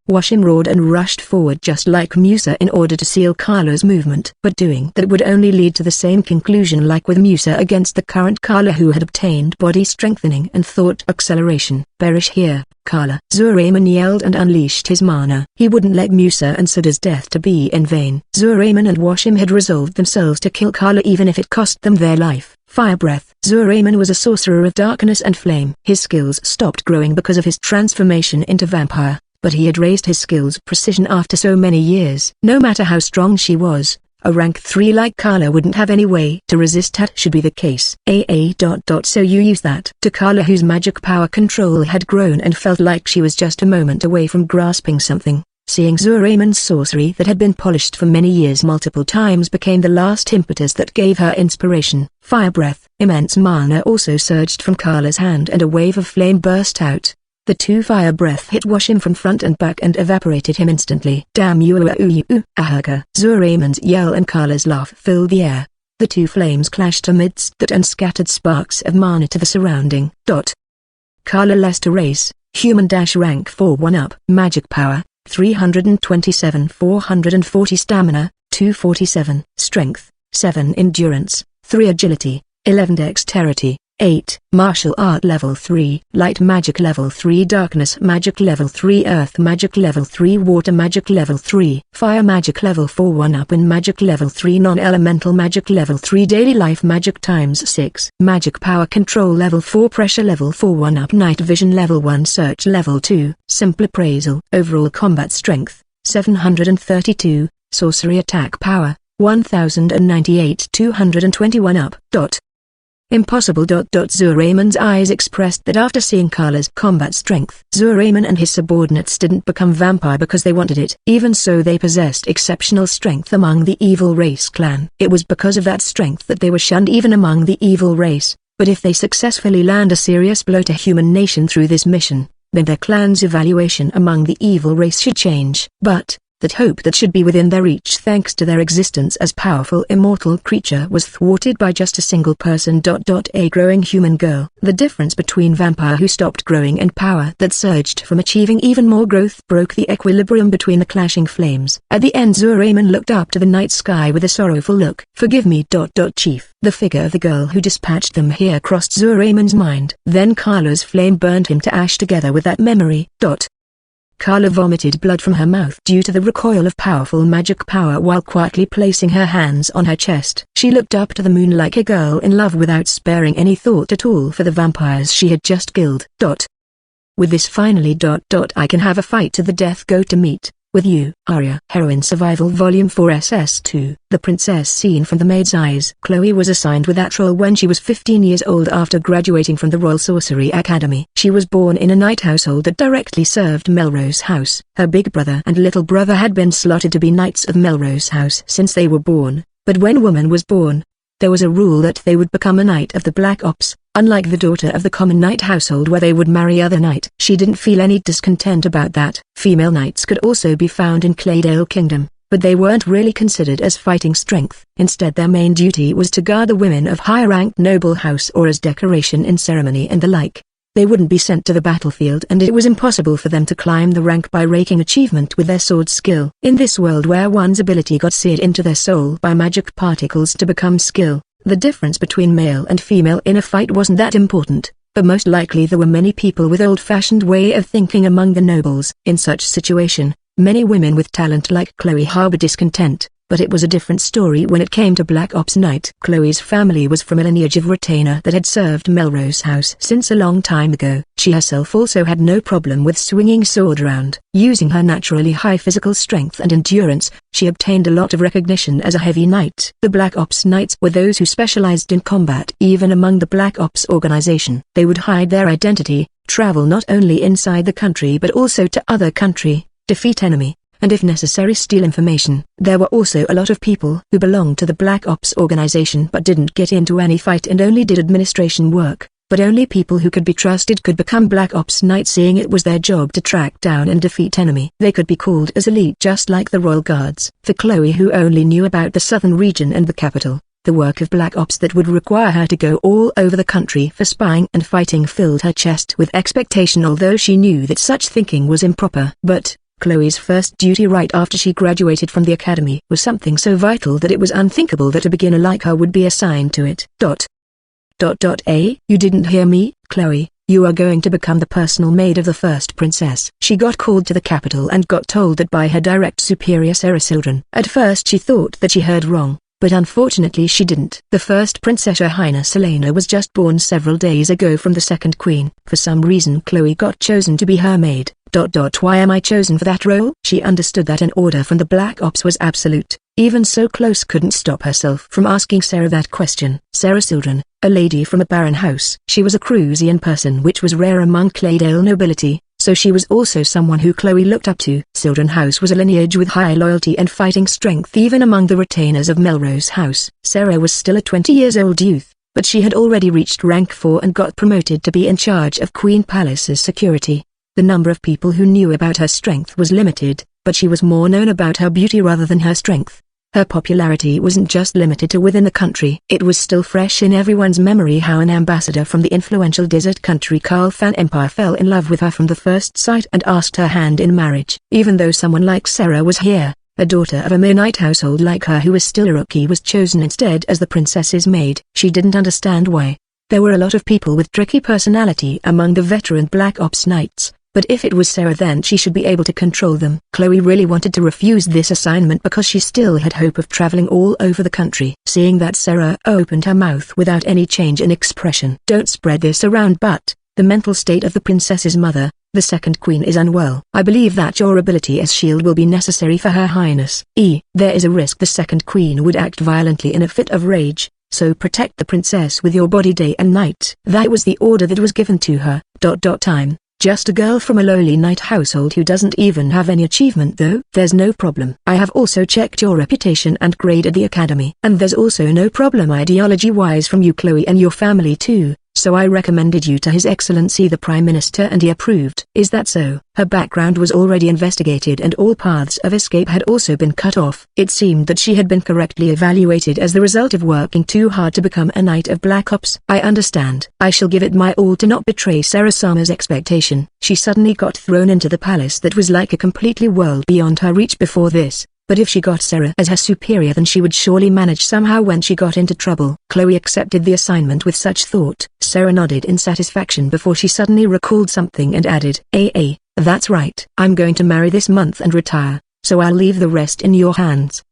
Washim roared and rushed forward just like Musa in order to seal Carla's movement. But doing that would only lead to the same conclusion like with Musa against the current Carla who had obtained body strengthening and thought acceleration. Perish here, Carla. Zuraimon yelled and unleashed his mana. He wouldn't let Musa and Suda's death to be in vain. Zuraimon and Washim had resolved themselves to kill Carla even if it cost them their life. Fire breath. Zuraimon was a sorcerer of darkness and flame. His skills stopped growing because of his transformation into vampire. But he had raised his skills precision after so many years. No matter how strong she was, a rank 3 like Carla wouldn't have any way to resist that should be the case. So you use that. To Carla whose magic power control had grown and felt like she was just a moment away from grasping something, seeing Zuraimon's sorcery that had been polished for many years multiple times became the last impetus that gave her inspiration. Fire breath. Immense mana also surged from Carla's hand and a wave of flame burst out. The two fire breath hit Washim from front and back and evaporated him instantly. Damn you, Ahaka. Zuraimon's yell and Carla's laugh filled the air. The two flames clashed amidst that and scattered sparks of mana to the surrounding. Carla Lester race, human rank 4 1-up. Magic power, 327 440 stamina, 247 strength, 7 endurance, 3 agility, 11 dexterity. 8. Martial art level 3, light magic level 3, darkness magic level 3, earth magic level 3, water magic level 3, fire magic level 4, 1-up and magic level 3, non-elemental magic level 3, daily life magic times 6, magic power control level 4, pressure level 4, 1-up, night vision level 1, search level 2, simple appraisal, overall combat strength, 732, sorcery attack power, 1098, 221 up. Impossible. Zuraimon's eyes expressed that after seeing Carla's combat strength. Zuraimon and his subordinates didn't become vampire because they wanted it. Even so, they possessed exceptional strength among the evil race clan. It was because of that strength that they were shunned even among the evil race. But if they successfully land a serious blow to human nation through this mission, then their clan's evaluation among the evil race should change. But that hope that should be within their reach thanks to their existence as powerful immortal creature was thwarted by just a single person. A growing human girl. The difference between vampire who stopped growing and power that surged from achieving even more growth broke the equilibrium between the clashing flames. At the end, Zuraimon looked up to the night sky with a sorrowful look. Forgive me. Chief. The figure of the girl who dispatched them here crossed Zuraimon's mind. Then Carla's flame burned him to ash together with that memory. Carla vomited blood from her mouth due to the recoil of powerful magic power while quietly placing her hands on her chest. She looked up to the moon like a girl in love without sparing any thought at all for the vampires she had just killed. With this finally. I can have a fight to the death. Go to meet with you. Aria. Heroine Survival Volume 4 SS2. The Princess Scene from the Maid's Eyes. Chloe was assigned with that role when she was 15 years old after graduating from the Royal Sorcery Academy. She was born in a knight household that directly served Melrose House. Her big brother and little brother had been slotted to be knights of Melrose House since they were born, but when woman was born, there was a rule that they would become a knight of the Black Ops. unlike the daughter of the common knight household where they would marry other knight. She didn't feel any discontent about that. Female knights could also be found in Claydale Kingdom, but they weren't really considered as fighting strength. Instead their main duty was to guard the women of high-ranked noble house or as decoration in ceremony and the like. They wouldn't be sent to the battlefield and it was impossible for them to climb the rank by raking achievement with their sword skill. In this world where one's ability got seared into their soul by magic particles to become skill, the difference between male and female in a fight wasn't that important, but most likely there were many people with old-fashioned way of thinking among the nobles. In such situation, many women with talent like Chloe harbored discontent, but it was a different story when it came to Black Ops Knight. Chloe's family was from a lineage of retainer that had served Melrose House since a long time ago. She herself also had no problem with swinging sword around. Using her naturally high physical strength and endurance, she obtained a lot of recognition as a heavy knight. The Black Ops Knights were those who specialized in combat. Even among the Black Ops organization, they would hide their identity, travel not only inside the country but also to other country, defeat enemy, and if necessary steal information. There were also a lot of people who belonged to the Black Ops organization but didn't get into any fight and only did administration work, but only people who could be trusted could become Black Ops Knights, seeing it was their job to track down and defeat enemy. They could be called as elite just like the Royal Guards. For Chloe, who only knew about the southern region and the capital, the work of Black Ops that would require her to go all over the country for spying and fighting filled her chest with expectation, although she knew that such thinking was improper. But Chloe's first duty right after she graduated from the academy was something so vital that it was unthinkable that a beginner like her would be assigned to it. You didn't hear me, Chloe. You are going to become the personal maid of the first princess. She got called to the capital and got told that by her direct superior Sarah Sildren. At first she thought that she heard wrong, but unfortunately she didn't. The first princess, Her Highness Elena, was just born several days ago from the second queen. For some reason Chloe got chosen to be her maid. Why am I chosen for that role? She understood that an order from the Black Ops was absolute. Even so, Close couldn't stop herself from asking Sarah that question. Sarah Sildren, a lady from a baron house. She was a Crusian person, which was rare among Claydale nobility, so she was also someone who Chloe looked up to. Sildren House was a lineage with high loyalty and fighting strength even among the retainers of Melrose House. Sarah was still a 20-year-old youth, but she had already reached rank 4 and got promoted to be in charge of Queen Palace's security. The number of people who knew about her strength was limited, but she was more known about her beauty rather than her strength. Her popularity wasn't just limited to within the country. It was still fresh in everyone's memory how an ambassador from the influential desert country Khalfan Empire fell in love with her from the first sight and asked her hand in marriage. Even though someone like Sarah was here, a daughter of a mere knight household like her who was still a rookie was chosen instead as the princess's maid. She didn't understand why. There were a lot of people with tricky personality among the veteran Black Ops Knights, but if it was Sarah then she should be able to control them. Chloe really wanted to refuse this assignment because she still had hope of traveling all over the country. Seeing that, Sarah opened her mouth without any change in expression. Don't spread this around, but the mental state of the princess's mother, the second queen, is unwell. I believe that your ability as shield will be necessary for Her Highness. There is a risk the second queen would act violently in a fit of rage, so protect the princess with your body day and night. That was the order that was given to her. Time. Just a girl from a lowly knight household who doesn't even have any achievement though. There's no problem. I have also checked your reputation and grade at the academy. And there's also no problem ideology-wise from you, Chloe, and your family too. So I recommended you to His Excellency the Prime Minister and he approved. Is that so? Her background was already investigated and all paths of escape had also been cut off. It seemed that she had been correctly evaluated as the result of working too hard to become a Knight of Black Ops. I understand. I shall give it my all to not betray Sarah Sama's expectation. She suddenly got thrown into the palace that was like a completely world beyond her reach before this. But if she got Sarah as her superior then she would surely manage somehow when she got into trouble. Chloe accepted the assignment with such thought. Sarah nodded in satisfaction before she suddenly recalled something and added, That's right. I'm going to marry this month and retire, so I'll leave the rest in your hands.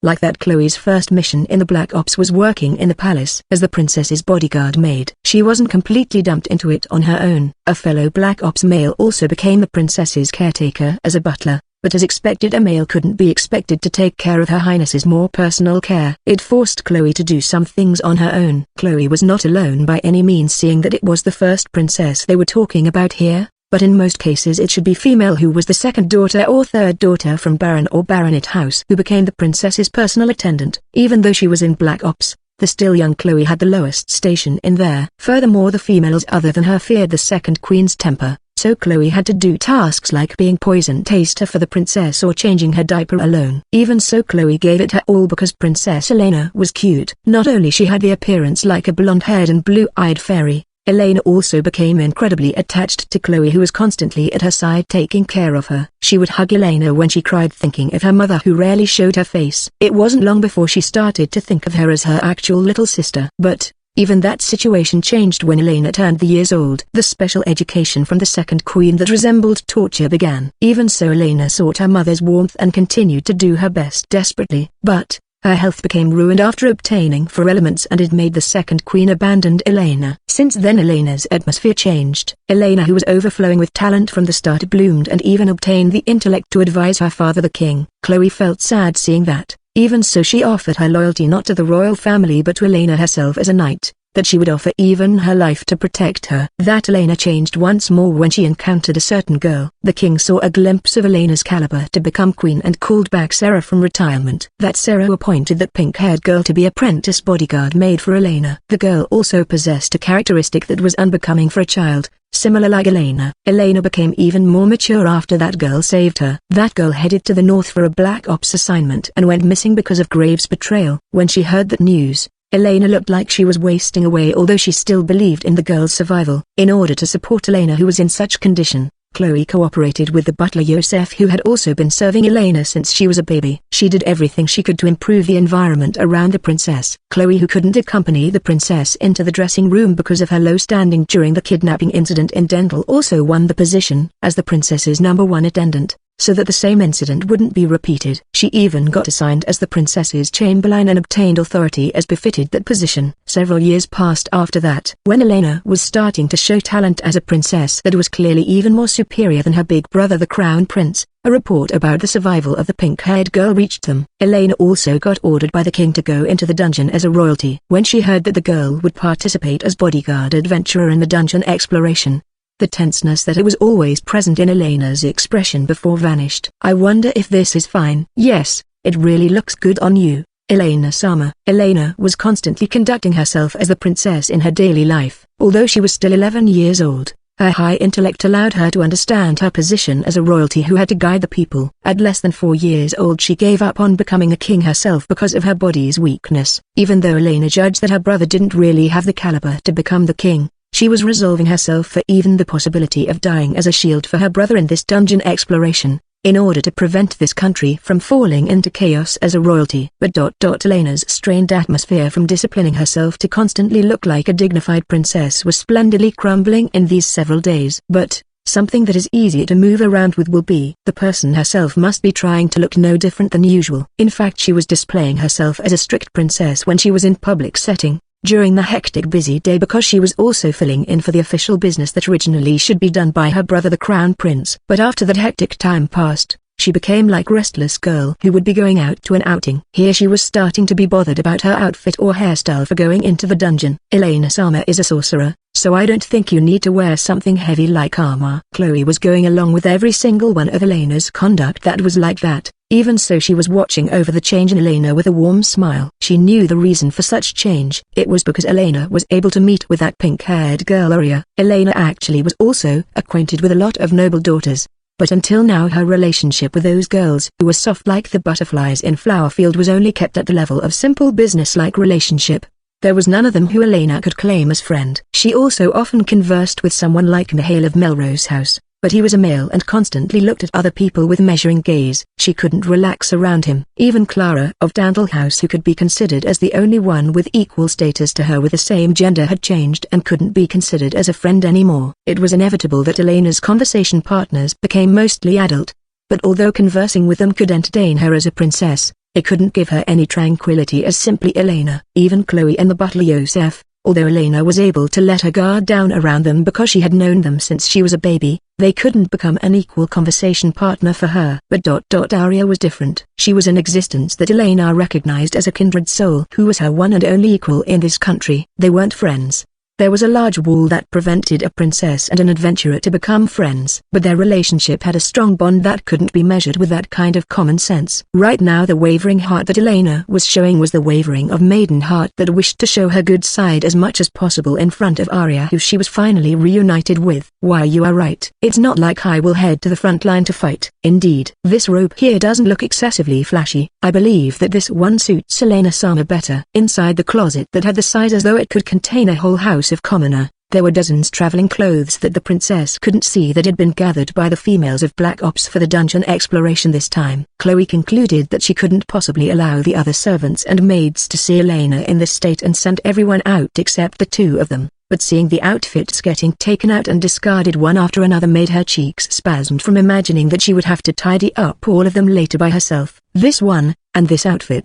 Like that, Chloe's first mission in the Black Ops was working in the palace as the princess's bodyguard maid. She wasn't completely dumped into it on her own. A fellow Black Ops male also became the princess's caretaker as a butler. But as expected, a male couldn't be expected to take care of Her Highness's more personal care. It forced Chloe to do some things on her own. Chloe was not alone by any means, seeing that it was the first princess they were talking about here, but in most cases it should be female who was the second daughter or third daughter from Baron or Baronet house who became the princess's personal attendant. Even though she was in Black Ops, The still young Chloe had the lowest station in there. Furthermore, the females other than her feared the second queen's temper, so Chloe had to do tasks like being poison taster for the princess or changing her diaper alone. Even so, Chloe gave it her all because Princess Elena was cute. Not only she had the appearance like a blonde-haired and blue-eyed fairy, Elena also became incredibly attached to Chloe, who was constantly at her side taking care of her. She would hug Elena when she cried, thinking of her mother who rarely showed her face. It wasn't long before she started to think of her as her actual little sister. But even that situation changed when Elena turned the years old. The special education from the second queen that resembled torture began. Even so, Elena sought her mother's warmth and continued to do her best desperately. But her health became ruined after obtaining 4 elements, and it made the second queen abandoned Elena. Since then, Elena's atmosphere changed. Elena, who was overflowing with talent from the start, bloomed and even obtained the intellect to advise her father, the king. Chloe felt sad seeing that. Even so, she offered her loyalty not to the royal family but to Elena herself as a knight, that she would offer even her life to protect her. That Elena changed once more when she encountered a certain girl. The king saw a glimpse of Elena's caliber to become queen and called back Sarah from retirement. That Sarah appointed that pink-haired girl to be apprentice bodyguard made for Elena. The girl also possessed a characteristic that was unbecoming for a child, similar like Elena. Elena became even more mature after that girl saved her. That girl headed to the north for a black ops assignment and went missing because of Graves' betrayal. When she heard that news, Elena looked like she was wasting away, although she still believed in the girl's survival. In order to support Elena, who was in such condition, Chloe cooperated with the butler Yosef, who had also been serving Elena since she was a baby. She did everything she could to improve the environment around the princess. Chloe, who couldn't accompany the princess into the dressing room because of her low standing during the kidnapping incident in Dental, also won the position as the princess's #1 attendant, so that the same incident wouldn't be repeated. She even got assigned as the princess's chamberlain and obtained authority as befitted that position. Several years passed after that. When Elena was starting to show talent as a princess that was clearly even more superior than her big brother the crown prince, a report about the survival of the pink-haired girl reached them. Elena also got ordered by the king to go into the dungeon as a royalty. When she heard that the girl would participate as bodyguard adventurer in the dungeon exploration, the tenseness that it was always present in Elena's expression before vanished. "I wonder if this is fine." "Yes, it really looks good on you, Elena-sama." Elena was constantly conducting herself as the princess in her daily life. Although she was still 11 years old, her high intellect allowed her to understand her position as a royalty who had to guide the people. At less than 4 years old, she gave up on becoming a king herself because of her body's weakness. Even though Elena judged that her brother didn't really have the caliber to become the king, she was resolving herself for even the possibility of dying as a shield for her brother in this dungeon exploration, in order to prevent this country from falling into chaos as a royalty. But Elena's strained atmosphere from disciplining herself to constantly look like a dignified princess was splendidly crumbling in these several days. But something that is easier to move around with will be. The person herself must be trying to look no different than usual. In fact, she was displaying herself as a strict princess when she was in public setting, during the hectic busy day, because she was also filling in for the official business that originally should be done by her brother the crown prince. But after that hectic time passed, she became like a restless girl who would be going out to an outing. Here she was starting to be bothered about her outfit or hairstyle for going into the dungeon. "Elena-sama is a sorcerer, so I don't think you need to wear something heavy like armor." Chloe was going along with every single one of Elena's conduct that was like that. Even so, she was watching over the change in Elena with a warm smile. She knew the reason for such change. It was because Elena was able to meet with that pink-haired girl Aria. Elena actually was also acquainted with a lot of noble daughters, but until now her relationship with those girls who were soft like the butterflies in Flowerfield was only kept at the level of simple business-like relationship. There was none of them who Elena could claim as friend. She also often conversed with someone like Mihail of Melrose House, but he was a male and constantly looked at other people with measuring gaze. She couldn't relax around him. Even Clara of Dandle House, who could be considered as the only one with equal status to her with the same gender, had changed and couldn't be considered as a friend anymore. It was inevitable that Elena's conversation partners became mostly adult, but although conversing with them could entertain her as a princess, it couldn't give her any tranquility as simply Elena. Even Chloe and the butler Yosef, although Elena was able to let her guard down around them because she had known them since she was a baby, they couldn't become an equal conversation partner for her. But Aria was different. She was an existence that Elena recognized as a kindred soul who was her one and only equal in this country. They weren't friends, There was a large wall that prevented a princess and an adventurer to become friends. But their relationship had a strong bond that couldn't be measured with that kind of common sense. Right now the wavering heart that Elena was showing was the wavering of maiden heart that wished to show her good side as much as possible in front of Arya, who she was finally reunited with. Why, you are right. It's not like I will head to the front line to fight. Indeed, this robe here doesn't look excessively flashy. I believe that this one suits Elena Sama better. Inside the closet that had the size as though it could contain a whole house of commoner, there were dozens traveling clothes that the princess couldn't see that had been gathered by the females of Black Ops for the dungeon exploration this time. Chloe concluded that she couldn't possibly allow the other servants and maids to see Elena in this state and sent everyone out except the two of them. But seeing the outfits getting taken out and discarded one after another made her cheeks spasmed from imagining that she would have to tidy up all of them later by herself. This one, and this outfit.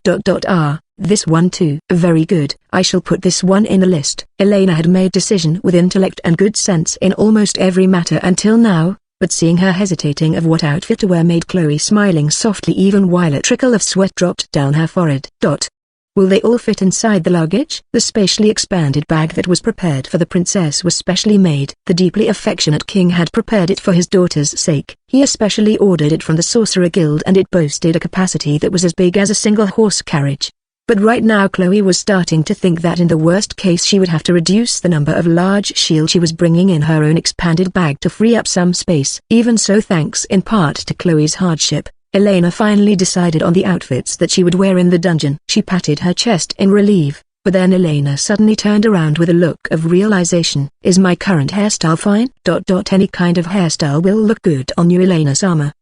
This one too. Very good. I shall put this one in the list. Elena had made decision with intellect and good sense in almost every matter until now, but seeing her hesitating of what outfit to wear made Chloe smiling softly even while a trickle of sweat dropped down her forehead. Will they all fit inside the luggage? The spatially expanded bag that was prepared for the princess was specially made. The deeply affectionate king had prepared it for his daughter's sake. He especially ordered it from the Sorcerer Guild and it boasted a capacity that was as big as a single horse carriage. But right now Chloe was starting to think that in the worst case she would have to reduce the number of large shields she was bringing in her own expanded bag to free up some space. Even so, thanks in part to Chloe's hardship, Elena finally decided on the outfits that she would wear in the dungeon. She patted her chest in relief, but then Elena suddenly turned around with a look of realization. Is my current hairstyle fine? Any kind of hairstyle will look good on you, Elena-sama.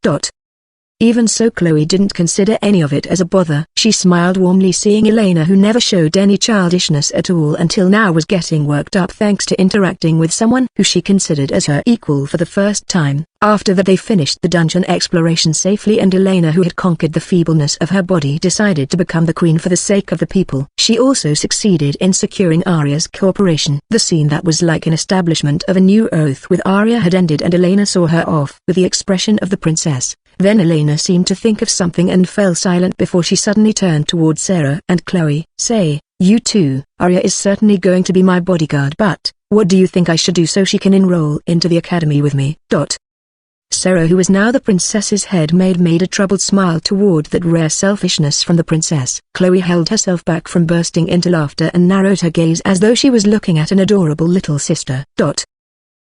Even so, Chloe didn't consider any of it as a bother. She smiled warmly seeing Elena, who never showed any childishness at all until now, was getting worked up thanks to interacting with someone who she considered as her equal for the first time. After that they finished the dungeon exploration safely and Elena, who had conquered the feebleness of her body, decided to become the queen for the sake of the people. She also succeeded in securing Arya's cooperation. The scene that was like an establishment of a new oath with Arya had ended and Elena saw her off with the expression of the princess. Then Elena seemed to think of something and fell silent before she suddenly turned toward Sarah and Chloe. Say, you two, Arya is certainly going to be my bodyguard, but what do you think I should do so she can enroll into the academy with me? Sarah, who was now the princess's head maid, made a troubled smile toward that rare selfishness from the princess. Chloe held herself back from bursting into laughter and narrowed her gaze as though she was looking at an adorable little sister.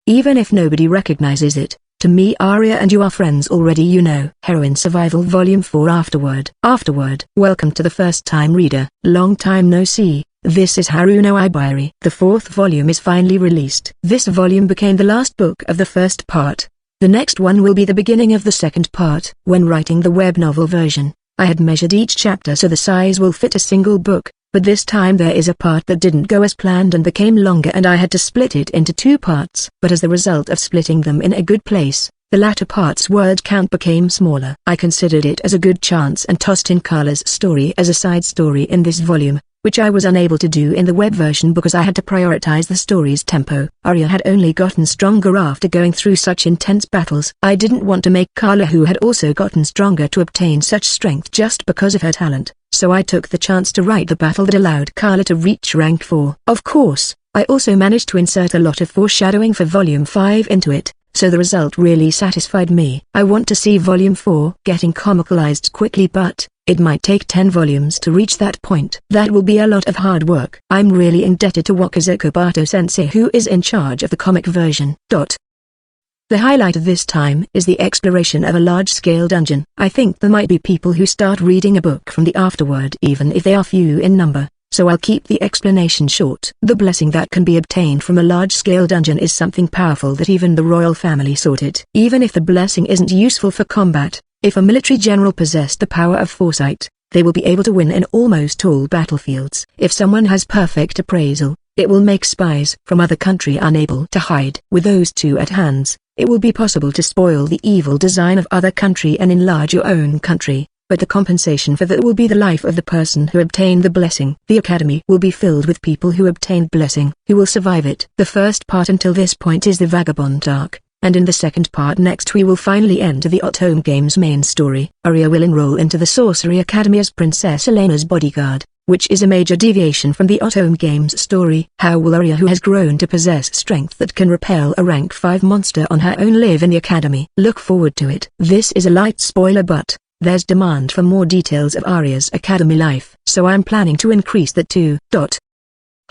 Even if nobody recognizes it, to me Arya and you are friends already, you know. Heroine Survival Volume 4 Afterward. Welcome to the first time reader. Long time no see. This is Haruno Ibari. The fourth volume is finally released. This volume became the last book of the first part. The next one will be the beginning of the second part. When writing the web novel version, I had measured each chapter so the size will fit a single book, but this time there is a part that didn't go as planned and became longer and I had to split it into two parts. But as the result of splitting them in a good place, the latter part's word count became smaller. I considered it as a good chance and tossed in Carla's story as a side story in this volume, which I was unable to do in the web version because I had to prioritize the story's tempo. Arya had only gotten stronger after going through such intense battles. I didn't want to make Carla, who had also gotten stronger, to obtain such strength just because of her talent, so I took the chance to write the battle that allowed Carla to reach rank 4. Of course, I also managed to insert a lot of foreshadowing for Volume 5 into it, so the result really satisfied me. I want to see Volume 4 getting comicalized quickly, but it might take 10 volumes to reach that point. That will be a lot of hard work. I'm really indebted to Wakazu Kobato-sensei, who is in charge of the comic version. The highlight of this time is the exploration of a large-scale dungeon. I think there might be people who start reading a book from the afterword even if they are few in number, so I'll keep the explanation short. The blessing that can be obtained from a large-scale dungeon is something powerful that even the royal family sought it. Even if the blessing isn't useful for combat, if a military general possessed the power of foresight, they will be able to win in almost all battlefields. If someone has perfect appraisal, it will make spies from other country unable to hide. With those two at hands, it will be possible to spoil the evil design of other country and enlarge your own country, but the compensation for that will be the life of the person who obtained the blessing. The academy will be filled with people who obtained blessing, who will survive it. The first part until this point is the Vagabond arc, and in the second part next we will finally enter the Otome Games main story. Arya will enroll into the Sorcery Academy as Princess Elena's bodyguard. which is a major deviation from the Otome game's story. How will Arya, who has grown to possess strength that can repel a rank 5 monster on her own, live in the academy? Look forward to it. This is a light spoiler, but there's demand for more details of Arya's academy life, so I'm planning to increase that too.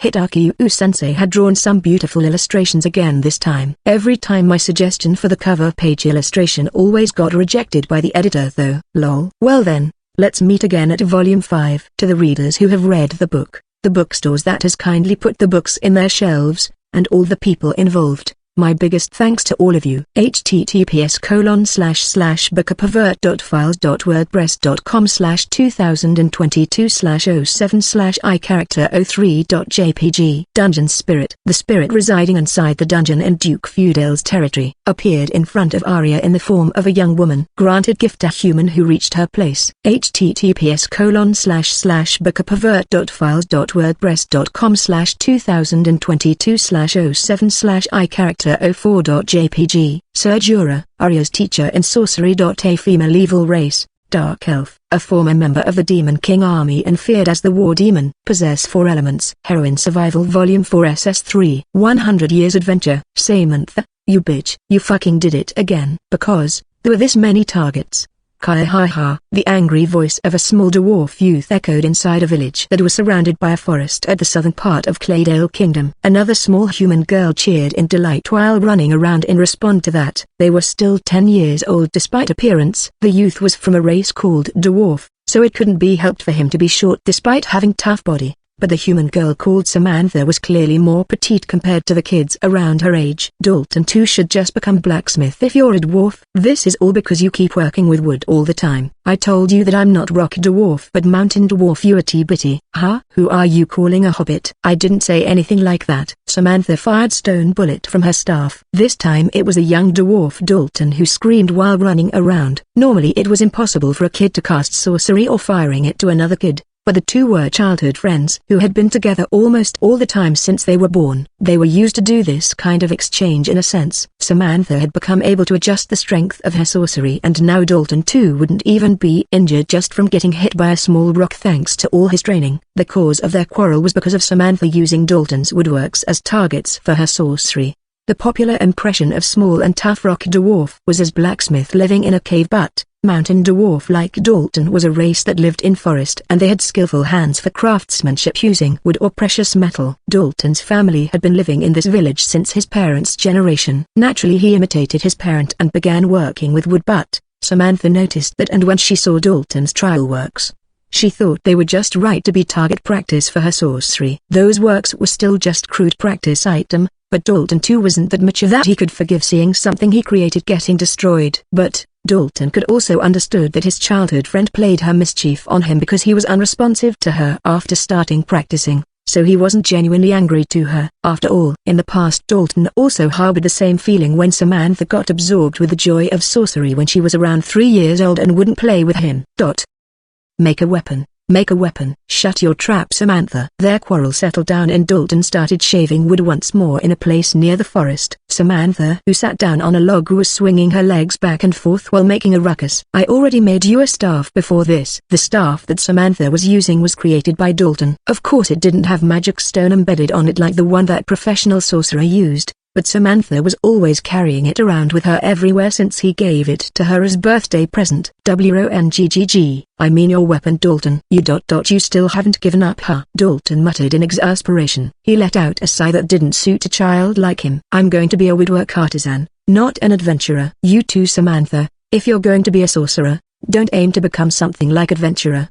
Hidaki Yu-sensei had drawn some beautiful illustrations again this time. Every time my suggestion for the cover page illustration always got rejected by the editor though. Lol. Well then, let's meet again at volume 5. To the readers who have read the book, the bookstores that has kindly put the books in their shelves, and all the people involved, my biggest thanks to all of you. https://bookapervert.files.wordpress.com/2022/07/iCharacter03.jpg. Dungeon Spirit. The spirit residing inside the dungeon in Duke Feudale's territory appeared in front of Arya in the form of a young woman. Granted gift a human who reached her place. https://bookapervert.files.wordpress.com/2022/07/iCharacter04.jpg. Sir Jura, Arya's teacher in sorcery. A female evil race, Dark Elf, a former member of the Demon King army and feared as the War Demon. Possess 4 elements. Heroine Survival Volume 4 SS3. 100 Years Adventure. Samantha, you bitch. You fucking did it again. Because there were this many targets. Kai ha ha. The angry voice of a small dwarf youth echoed inside a village that was surrounded by a forest at the southern part of Claydale Kingdom. Another small human girl cheered in delight while running around in response to that. They were still 10 years old despite appearance. The youth was from a race called dwarf, so it couldn't be helped for him to be short despite having tough body. But the human girl called Samantha was clearly more petite compared to the kids around her age. Dalton too should just become blacksmith if you're a dwarf. This is all because you keep working with wood all the time. I told you that I'm not rock dwarf but mountain dwarf, you itty bitty. Huh? Who are you calling a hobbit? I didn't say anything like that. Samantha fired stone bullet from her staff. This time it was a young dwarf Dalton who screamed while running around. Normally it was impossible for a kid to cast sorcery or firing it to another kid. But the two were childhood friends who had been together almost all the time since they were born. They were used to do this kind of exchange in a sense. Samantha had become able to adjust the strength of her sorcery, and now Dalton too wouldn't even be injured just from getting hit by a small rock thanks to all his training. The cause of their quarrel was because of Samantha using Dalton's woodworks as targets for her sorcery. The popular impression of small and tough rock dwarf was as blacksmith living in a cave, but mountain dwarf like Dalton was a race that lived in forest and they had skillful hands for craftsmanship using wood or precious metal. Dalton's family had been living in this village since his parents' generation. Naturally he imitated his parent and began working with wood, but Samantha noticed that, and when she saw Dalton's trial works, she thought they were just right to be target practice for her sorcery. Those works were still just crude practice item, but Dalton too wasn't that mature that he could forgive seeing something he created getting destroyed. But Dalton could also understood that his childhood friend played her mischief on him because he was unresponsive to her after starting practicing, so he wasn't genuinely angry to her. After all, in the past Dalton also harbored the same feeling when Samantha got absorbed with the joy of sorcery when she was around 3 years old and wouldn't play with him. Make a weapon. Make a weapon. Shut your trap, Samantha. Their quarrel settled down and Dalton started shaving wood once more in a place near the forest. Samantha, who sat down on a log, was swinging her legs back and forth while making a ruckus. I already made you a staff before this. The staff that Samantha was using was created by Dalton. Of course it didn't have magic stone embedded on it like the one that professional sorcerer used, but Samantha was always carrying it around with her everywhere since he gave it to her as birthday present. WONGGG, I mean your weapon, Dalton. You still haven't given up, huh? Dalton muttered in exasperation. He let out a sigh that didn't suit a child like him. I'm going to be a woodwork artisan, not an adventurer. You too, Samantha, if you're going to be a sorcerer, don't aim to become something like adventurer.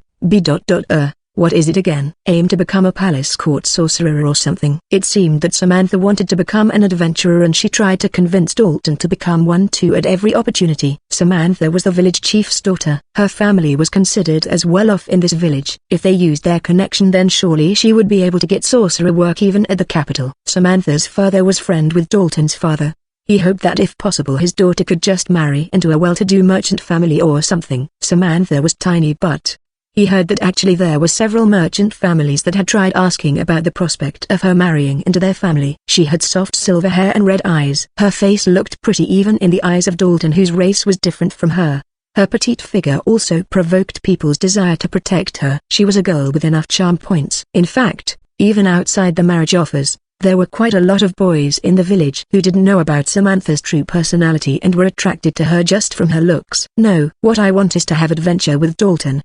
What is it again? Aim to become a palace court sorcerer or something. It seemed that Samantha wanted to become an adventurer and she tried to convince Dalton to become one too at every opportunity. Samantha was the village chief's daughter. Her family was considered as well off in this village. If they used their connection, then surely she would be able to get sorcerer work even at the capital. Samantha's father was friend with Dalton's father. He hoped that if possible his daughter could just marry into a well-to-do merchant family or something. Samantha was tiny, but he heard that actually there were several merchant families that had tried asking about the prospect of her marrying into their family. She had soft silver hair and red eyes. Her face looked pretty even in the eyes of Dalton, whose race was different from her. Her petite figure also provoked people's desire to protect her. She was a girl with enough charm points. In fact, even outside the marriage offers, there were quite a lot of boys in the village who didn't know about Samantha's true personality and were attracted to her just from her looks. No, what I want is to have adventure with Dalton.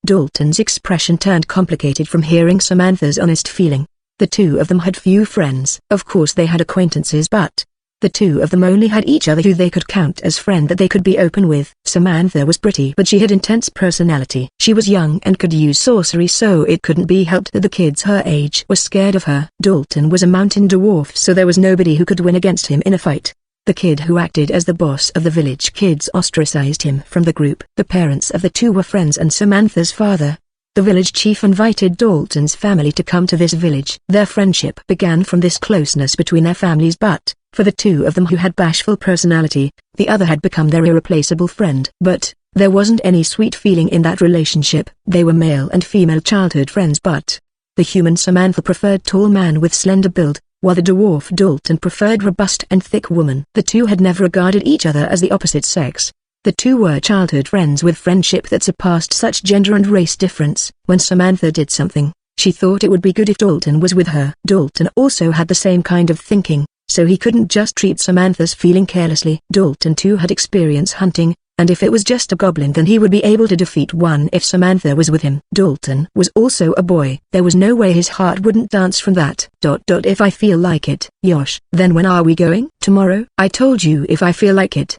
Dalton's expression turned complicated from hearing Samantha's honest feeling. The two of them had few friends. Of course they had acquaintances, but the two of them only had each other who they could count as friend that they could be open with. Samantha was pretty, but she had intense personality. She was young and could use sorcery, so it couldn't be helped that the kids her age were scared of her. Dalton was a mountain dwarf, so there was nobody who could win against him in a fight. The kid who acted as the boss of the village kids ostracized him from the group. The parents of the two were friends and Samantha's father. The village chief invited Dalton's family to come to this village. Their friendship began from this closeness between their families, but for the two of them who had bashful personality, the other had become their irreplaceable friend. But there wasn't any sweet feeling in that relationship. They were male and female childhood friends, but the human Samantha preferred tall man with slender build, while the dwarf Dalton preferred robust and thick woman. The two had never regarded each other as the opposite sex. The two were childhood friends with friendship that surpassed such gender and race difference. When Samantha did something, she thought it would be good if Dalton was with her. Dalton also had the same kind of thinking, so he couldn't just treat Samantha's feeling carelessly. Dalton too had experience hunting, and if it was just a goblin then he would be able to defeat one if Samantha was with him. Dalton was also a boy. There was no way his heart wouldn't dance from that. If I feel like it. Yosh. Then when are we going? Tomorrow? I told you if I feel like it.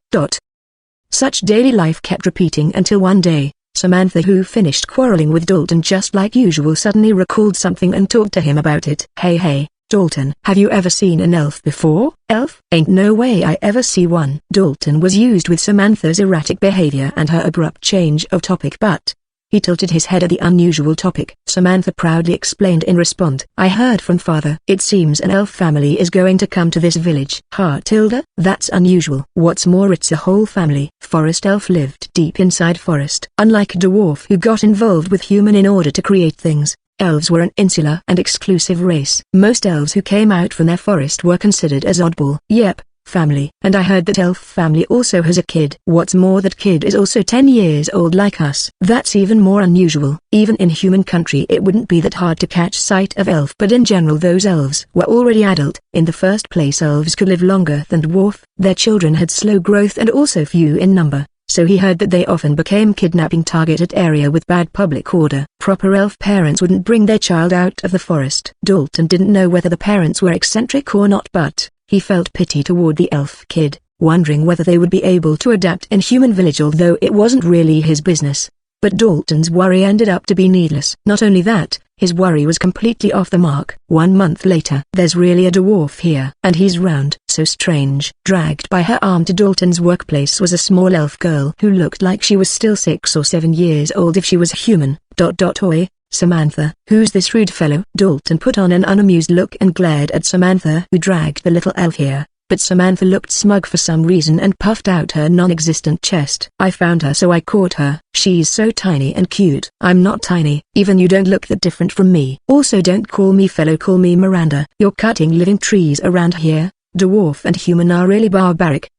Such daily life kept repeating until one day, Samantha, who finished quarreling with Dalton just like usual, suddenly recalled something and talked to him about it. Hey, Dalton, have you ever seen an elf before? Elf? Ain't no way I ever see one. Dalton was used with Samantha's erratic behavior and her abrupt change of topic, but he tilted his head at the unusual topic. Samantha proudly explained in response, I heard from father. It seems an elf family is going to come to this village. Tilda? That's unusual. What's more, it's a whole family. Forest elf lived deep inside forest. Unlike a dwarf who got involved with human in order to create things, elves were an insular and exclusive race. Most elves who came out from their forest were considered as oddball. Yep. Family. And I heard that elf family also has a kid. What's more, that kid is also 10 years old like us. That's even more unusual. Even in human country it wouldn't be that hard to catch sight of elf, but in general those elves were already adult. In the first place, elves could live longer than dwarf. Their children had slow growth and also few in number, so he heard that they often became kidnapping target at area with bad public order. Proper elf parents wouldn't bring their child out of the forest. Dalton didn't know whether the parents were eccentric or not, but he felt pity toward the elf kid, wondering whether they would be able to adapt in human village, although it wasn't really his business. But Dalton's worry ended up to be needless. Not only that, his worry was completely off the mark. 1 month later, there's really a dwarf here, and he's round. So strange. Dragged by her arm to Dalton's workplace was a small elf girl who looked like she was still 6 or 7 years old if she was human. Oi, Samantha, who's this rude fellow? Dalton put on an unamused look and glared at Samantha, who dragged the little elf here. But Samantha looked smug for some reason and puffed out her non-existent chest. I found her, so I caught her. She's so tiny and cute. I'm not tiny. Even you don't look that different from me. Also, don't call me fellow, call me Miranda. You're cutting living trees around here. Dwarf and human are really barbaric.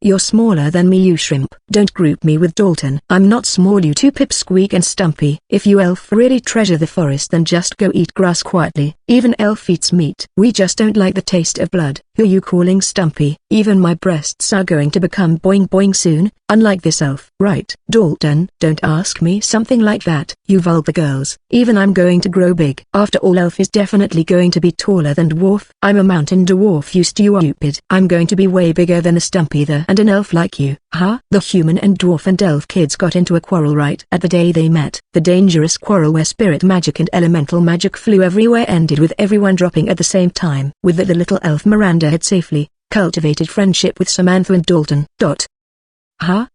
You're smaller than me, you shrimp. Don't group me with Dalton. I'm not small, you two pipsqueak and Stumpy. If you elf really treasure the forest, then just go eat grass quietly. Even elf eats meat. We just don't like the taste of blood. Who are you calling Stumpy? Even my breasts are going to become boing boing soon, unlike this elf. Right, Dalton, don't ask me something like that, you vulgar girls. Even I'm going to grow big. After all, elf is definitely going to be taller than dwarf. I'm a mountain dwarf, you stupid. I'm going to be way bigger than a Stumpy there, and an elf like you. The human and dwarf and elf kids got into a quarrel right at the day they met. The dangerous quarrel where spirit magic and elemental magic flew everywhere ended with everyone dropping at the same time. With that, the little elf Miranda had safely cultivated friendship with Samantha and Dalton.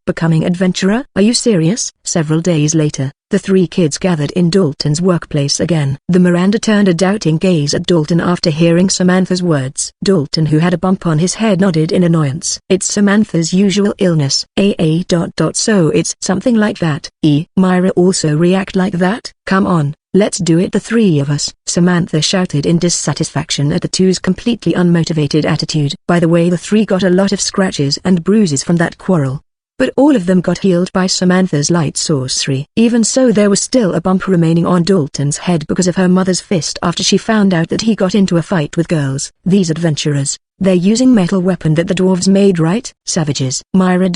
Becoming adventurer? Are you serious? Several days later, the 3 kids gathered in Dalton's workplace again. The Miranda turned a doubting gaze at Dalton after hearing Samantha's words. Dalton, who had a bump on his head, nodded in annoyance. It's Samantha's usual illness. So it's something like that. Myra also react like that? Come on, let's do it, the 3 of us. Samantha shouted in dissatisfaction at the two's completely unmotivated attitude. By the way, the 3 got a lot of scratches and bruises from that quarrel. but all of them got healed by Samantha's light sorcery. Even so, there was still a bump remaining on Dalton's head because of her mother's fist after she found out that he got into a fight with girls. These adventurers, they're using metal weapon that the dwarves made, right? Savages. Myra.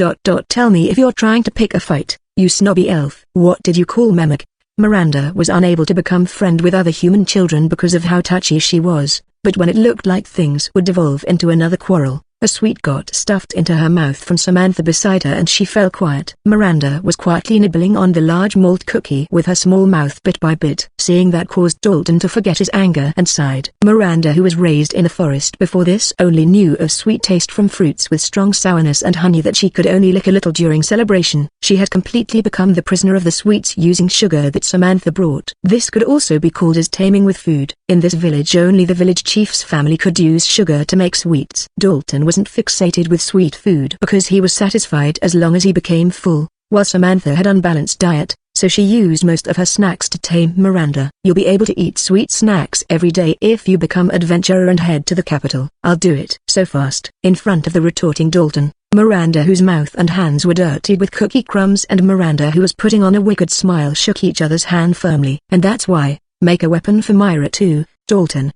Tell me if you're trying to pick a fight, you snobby elf. What did you call Memek? Miranda was unable to become friend with other human children because of how touchy she was, but when it looked like things would devolve into another quarrel, a sweet got stuffed into her mouth from Samantha beside her and she fell quiet. Miranda was quietly nibbling on the large malt cookie with her small mouth bit by bit. Seeing that caused Dalton to forget his anger and sighed. Miranda, who was raised in the forest before this, only knew of sweet taste from fruits with strong sourness and honey that she could only lick a little during celebration. She had completely become the prisoner of the sweets using sugar that Samantha brought. This could also be called as taming with food. In this village, only the village chief's family could use sugar to make sweets. Dalton wasn't fixated with sweet food because he was satisfied as long as he became full, while Samantha had unbalanced diet, so she used most of her snacks to tame Miranda. You'll be able to eat sweet snacks every day if you become adventurer and head to the capital. I'll do it. So fast. In front of the retorting Dalton, Miranda, whose mouth and hands were dirtied with cookie crumbs, and Miranda, who was putting on a wicked smile, shook each other's hand firmly. And that's why, make a weapon for Myra too, Dalton.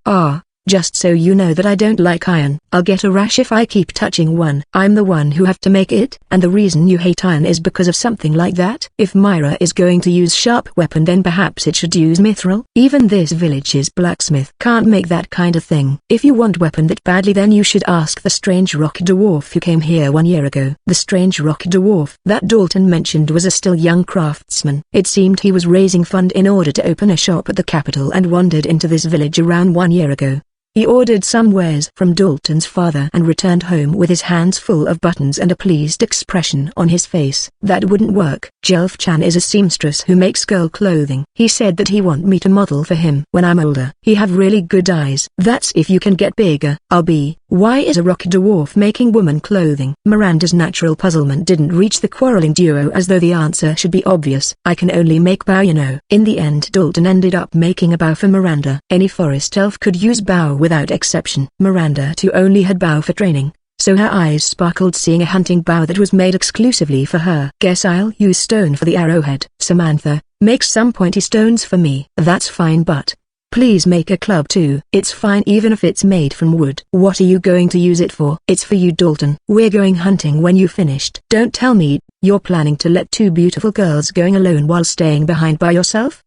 Just so you know that I don't like iron. I'll get a rash if I keep touching one. I'm the one who have to make it. And the reason you hate iron is because of something like that? If Myra is going to use sharp weapon, then perhaps it should use mithril. Even this village's blacksmith can't make that kind of thing. If you want weapon that badly, then you should ask the strange rock dwarf who came here 1 year ago. The strange rock dwarf that Dalton mentioned was a still young craftsman. It seemed he was raising fund in order to open a shop at the capital and wandered into this village around 1 year ago. He ordered some wares from Dalton's father and returned home with his hands full of buttons and a pleased expression on his face. That wouldn't work. Jelf-chan is a seamstress who makes girl clothing. He said that he want me to model for him when I'm older. He have really good eyes. That's if you can get bigger. I'll be. Why is a rock dwarf making woman clothing? Miranda's natural puzzlement didn't reach the quarreling duo as though the answer should be obvious. I can only make bow, you know. In the end, Dalton ended up making a bow for Miranda. Any forest elf could use bow without exception. Miranda too only had bow for training, so her eyes sparkled seeing a hunting bow that was made exclusively for her. Guess I'll use stone for the arrowhead. Samantha, make some pointy stones for me. That's fine, but please make a club too. It's fine even if it's made from wood. What are you going to use it for? It's for you, Dalton. We're going hunting when you finished. Don't tell me you're planning to let two beautiful girls going alone while staying behind by yourself?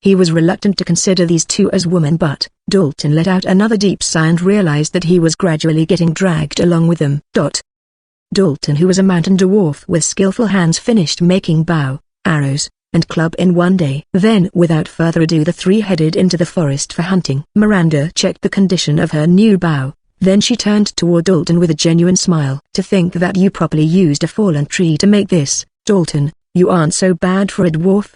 He was reluctant to consider these two as women, but Dalton let out another deep sigh and realized that he was gradually getting dragged along with them. Dalton, who was a mountain dwarf with skillful hands, finished making bow, arrows, and club in 1 day. Then without further ado the three headed into the forest for hunting. Miranda checked the condition of her new bow, then she turned toward Dalton with a genuine smile. To think that you properly used a fallen tree to make this, Dalton. You aren't so bad for a dwarf.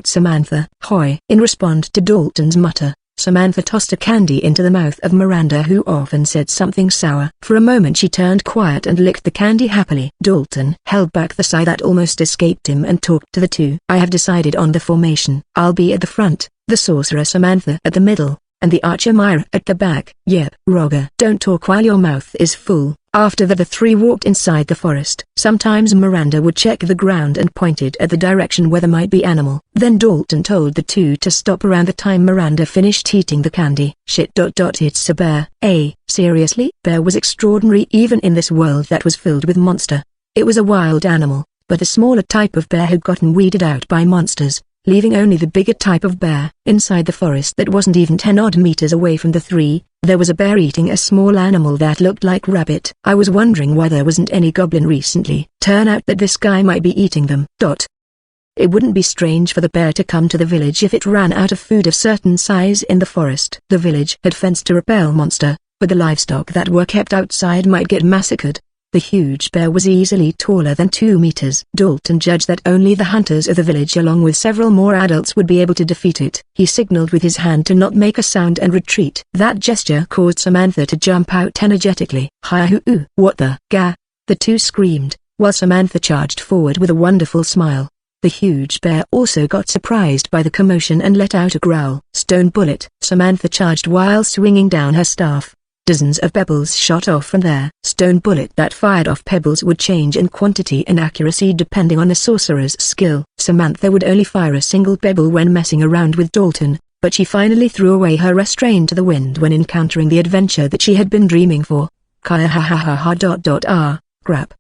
Samantha. Hoy. In response to Dalton's mutter, Samantha tossed a candy into the mouth of Miranda, who often said something sour. For a moment she turned quiet and licked the candy happily. Dalton held back the sigh that almost escaped him and talked to the two. I have decided on the formation. I'll be at the front, the sorcerer Samantha at the middle, and the archer Myra at the back. Yep. Roger. Don't talk while your mouth is full. After that the three walked inside the forest. Sometimes Miranda would check the ground and pointed at the direction where there might be animal. Then Dalton told the two to stop around the time Miranda finished eating the candy. Shit. It's a bear. Seriously? Bear was extraordinary even in this world that was filled with monster. It was a wild animal, but a smaller type of bear had gotten weeded out by monsters, leaving only the bigger type of bear. Inside the forest that wasn't even 10 odd meters away from the three, there was a bear eating a small animal that looked like rabbit. I was wondering why there wasn't any goblin recently. Turn out that this guy might be eating them. It wouldn't be strange for the bear to come to the village if it ran out of food of certain size in the forest. The village had fenced to repel monster, but the livestock that were kept outside might get massacred. The huge bear was easily taller than 2 meters. Dalton judged that only the hunters of the village along with several more adults would be able to defeat it. He signaled with his hand to not make a sound and retreat. That gesture caused Samantha to jump out energetically. Hi-hoo! What the ga? The two screamed, while Samantha charged forward with a wonderful smile. The huge bear also got surprised by the commotion and let out a growl. Stone bullet. Samantha charged while swinging down her staff, Dozens of pebbles shot off from their stone bullet that fired off. Pebbles would change in quantity and accuracy depending on the sorcerer's skill. Samantha would only fire a single pebble when messing around with Dalton, but she finally threw away her restraint to the wind when encountering the adventure that she had been dreaming for. Kaya ha ha ha ha. Crap.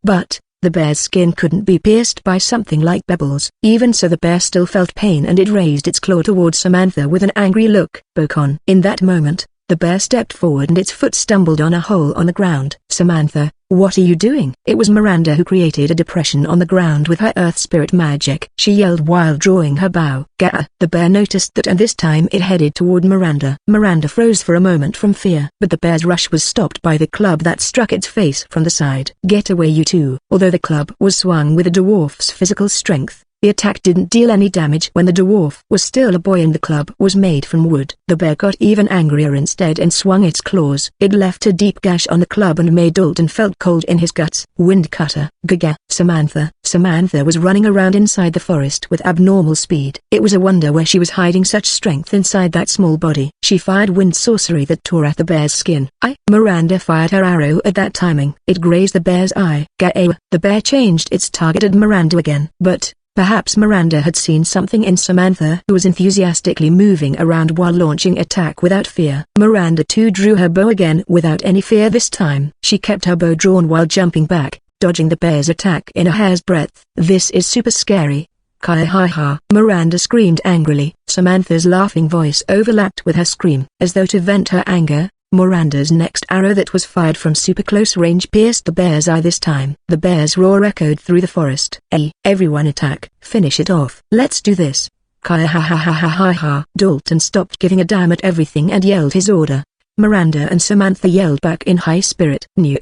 But the bear's skin couldn't be pierced by something like pebbles. Even so, the bear still felt pain and it raised its claw towards Samantha with an angry look. Bokon. In that moment, the bear stepped forward and its foot stumbled on a hole on the ground. Samantha, what are you doing? It was Miranda who created a depression on the ground with her earth spirit magic. She yelled while drawing her bow. Gah! The bear noticed that and this time it headed toward Miranda. Miranda froze for a moment from fear, but the bear's rush was stopped by the club that struck its face from the side. Get away, you two. Although the club was swung with a dwarf's physical strength, the attack didn't deal any damage when the dwarf was still a boy and the club was made from wood. The bear got even angrier instead and swung its claws. It left a deep gash on the club and made Dalton felt cold in his guts. Wind cutter. Gaga. Samantha. Samantha was running around inside the forest with abnormal speed. It was a wonder where she was hiding such strength inside that small body. She fired wind sorcery that tore at the bear's skin. Miranda fired her arrow at that timing. It grazed the bear's eye. Gaewa. The bear changed its target at Miranda again. But perhaps Miranda had seen something in Samantha, who was enthusiastically moving around while launching attack without fear. Miranda too drew her bow again without any fear this time. She kept her bow drawn while jumping back, dodging the bear's attack in a hair's breadth. This is super scary. Kaya ha ha. Miranda screamed angrily. Samantha's laughing voice overlapped with her scream. As though to vent her anger, Miranda's next arrow that was fired from super close range pierced the bear's eye this time. The bear's roar echoed through the forest. Hey, everyone attack, finish it off. Let's do this. Kaya ha ha ha ha ha ha. Dalton stopped giving a damn at everything and yelled his order. Miranda and Samantha yelled back in high spirit. New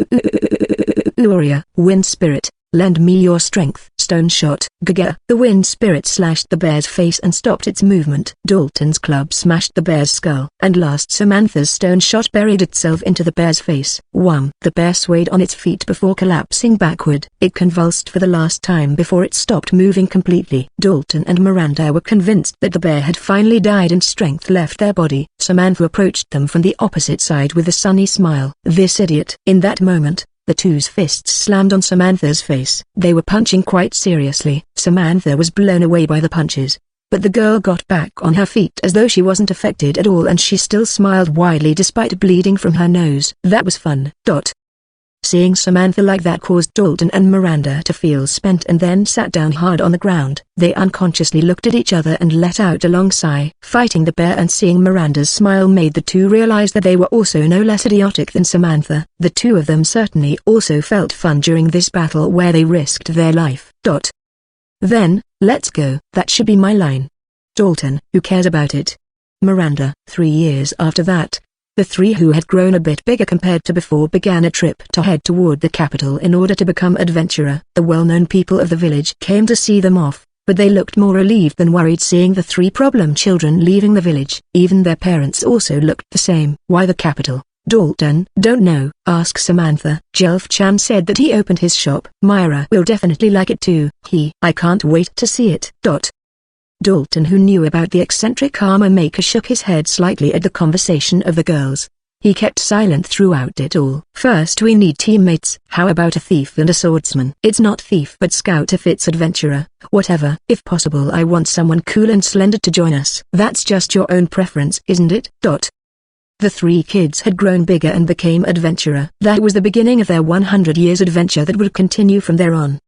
Luria, wind spirit, lend me your strength. Stone shot. Gaga. The wind spirit slashed the bear's face and stopped its movement. Dalton's club smashed the bear's skull. And last, Samantha's stone shot buried itself into the bear's face. Wham! The bear swayed on its feet before collapsing backward. It convulsed for the last time before it stopped moving completely. Dalton and Miranda were convinced that the bear had finally died and strength left their body. Samantha approached them from the opposite side with a sunny smile. This idiot. In that moment, the two's fists slammed on Samantha's face. They were punching quite seriously. Samantha was blown away by the punches, but the girl got back on her feet as though she wasn't affected at all and she still smiled widely despite bleeding from her nose. That was fun. Seeing Samantha like that caused Dalton and Miranda to feel spent and then sat down hard on the ground. They unconsciously looked at each other and let out a long sigh. Fighting the bear and seeing Miranda's smile made the two realize that they were also no less idiotic than Samantha. The two of them certainly also felt fun during this battle where they risked their life. Then, let's go. That should be my line. Dalton, who cares about it? Miranda. 3 years after that, the three who had grown a bit bigger compared to before began a trip to head toward the capital in order to become adventurer. The well-known people of the village came to see them off, but they looked more relieved than worried seeing the three problem children leaving the village. Even their parents also looked the same. Why the capital? Dalton, don't know. Ask Samantha. Jelf-chan said that he opened his shop. Myra will definitely like it too. I can't wait to see it. Dalton, who knew about the eccentric armor maker, shook his head slightly at the conversation of the girls. He kept silent throughout it all. First we need teammates. How about a thief and a swordsman? It's not thief but scout if it's adventurer. Whatever. If possible I want someone cool and slender to join us. That's just your own preference, isn't it? The three kids had grown bigger and became adventurer. That was the beginning of their 100 years adventure that would continue from there on.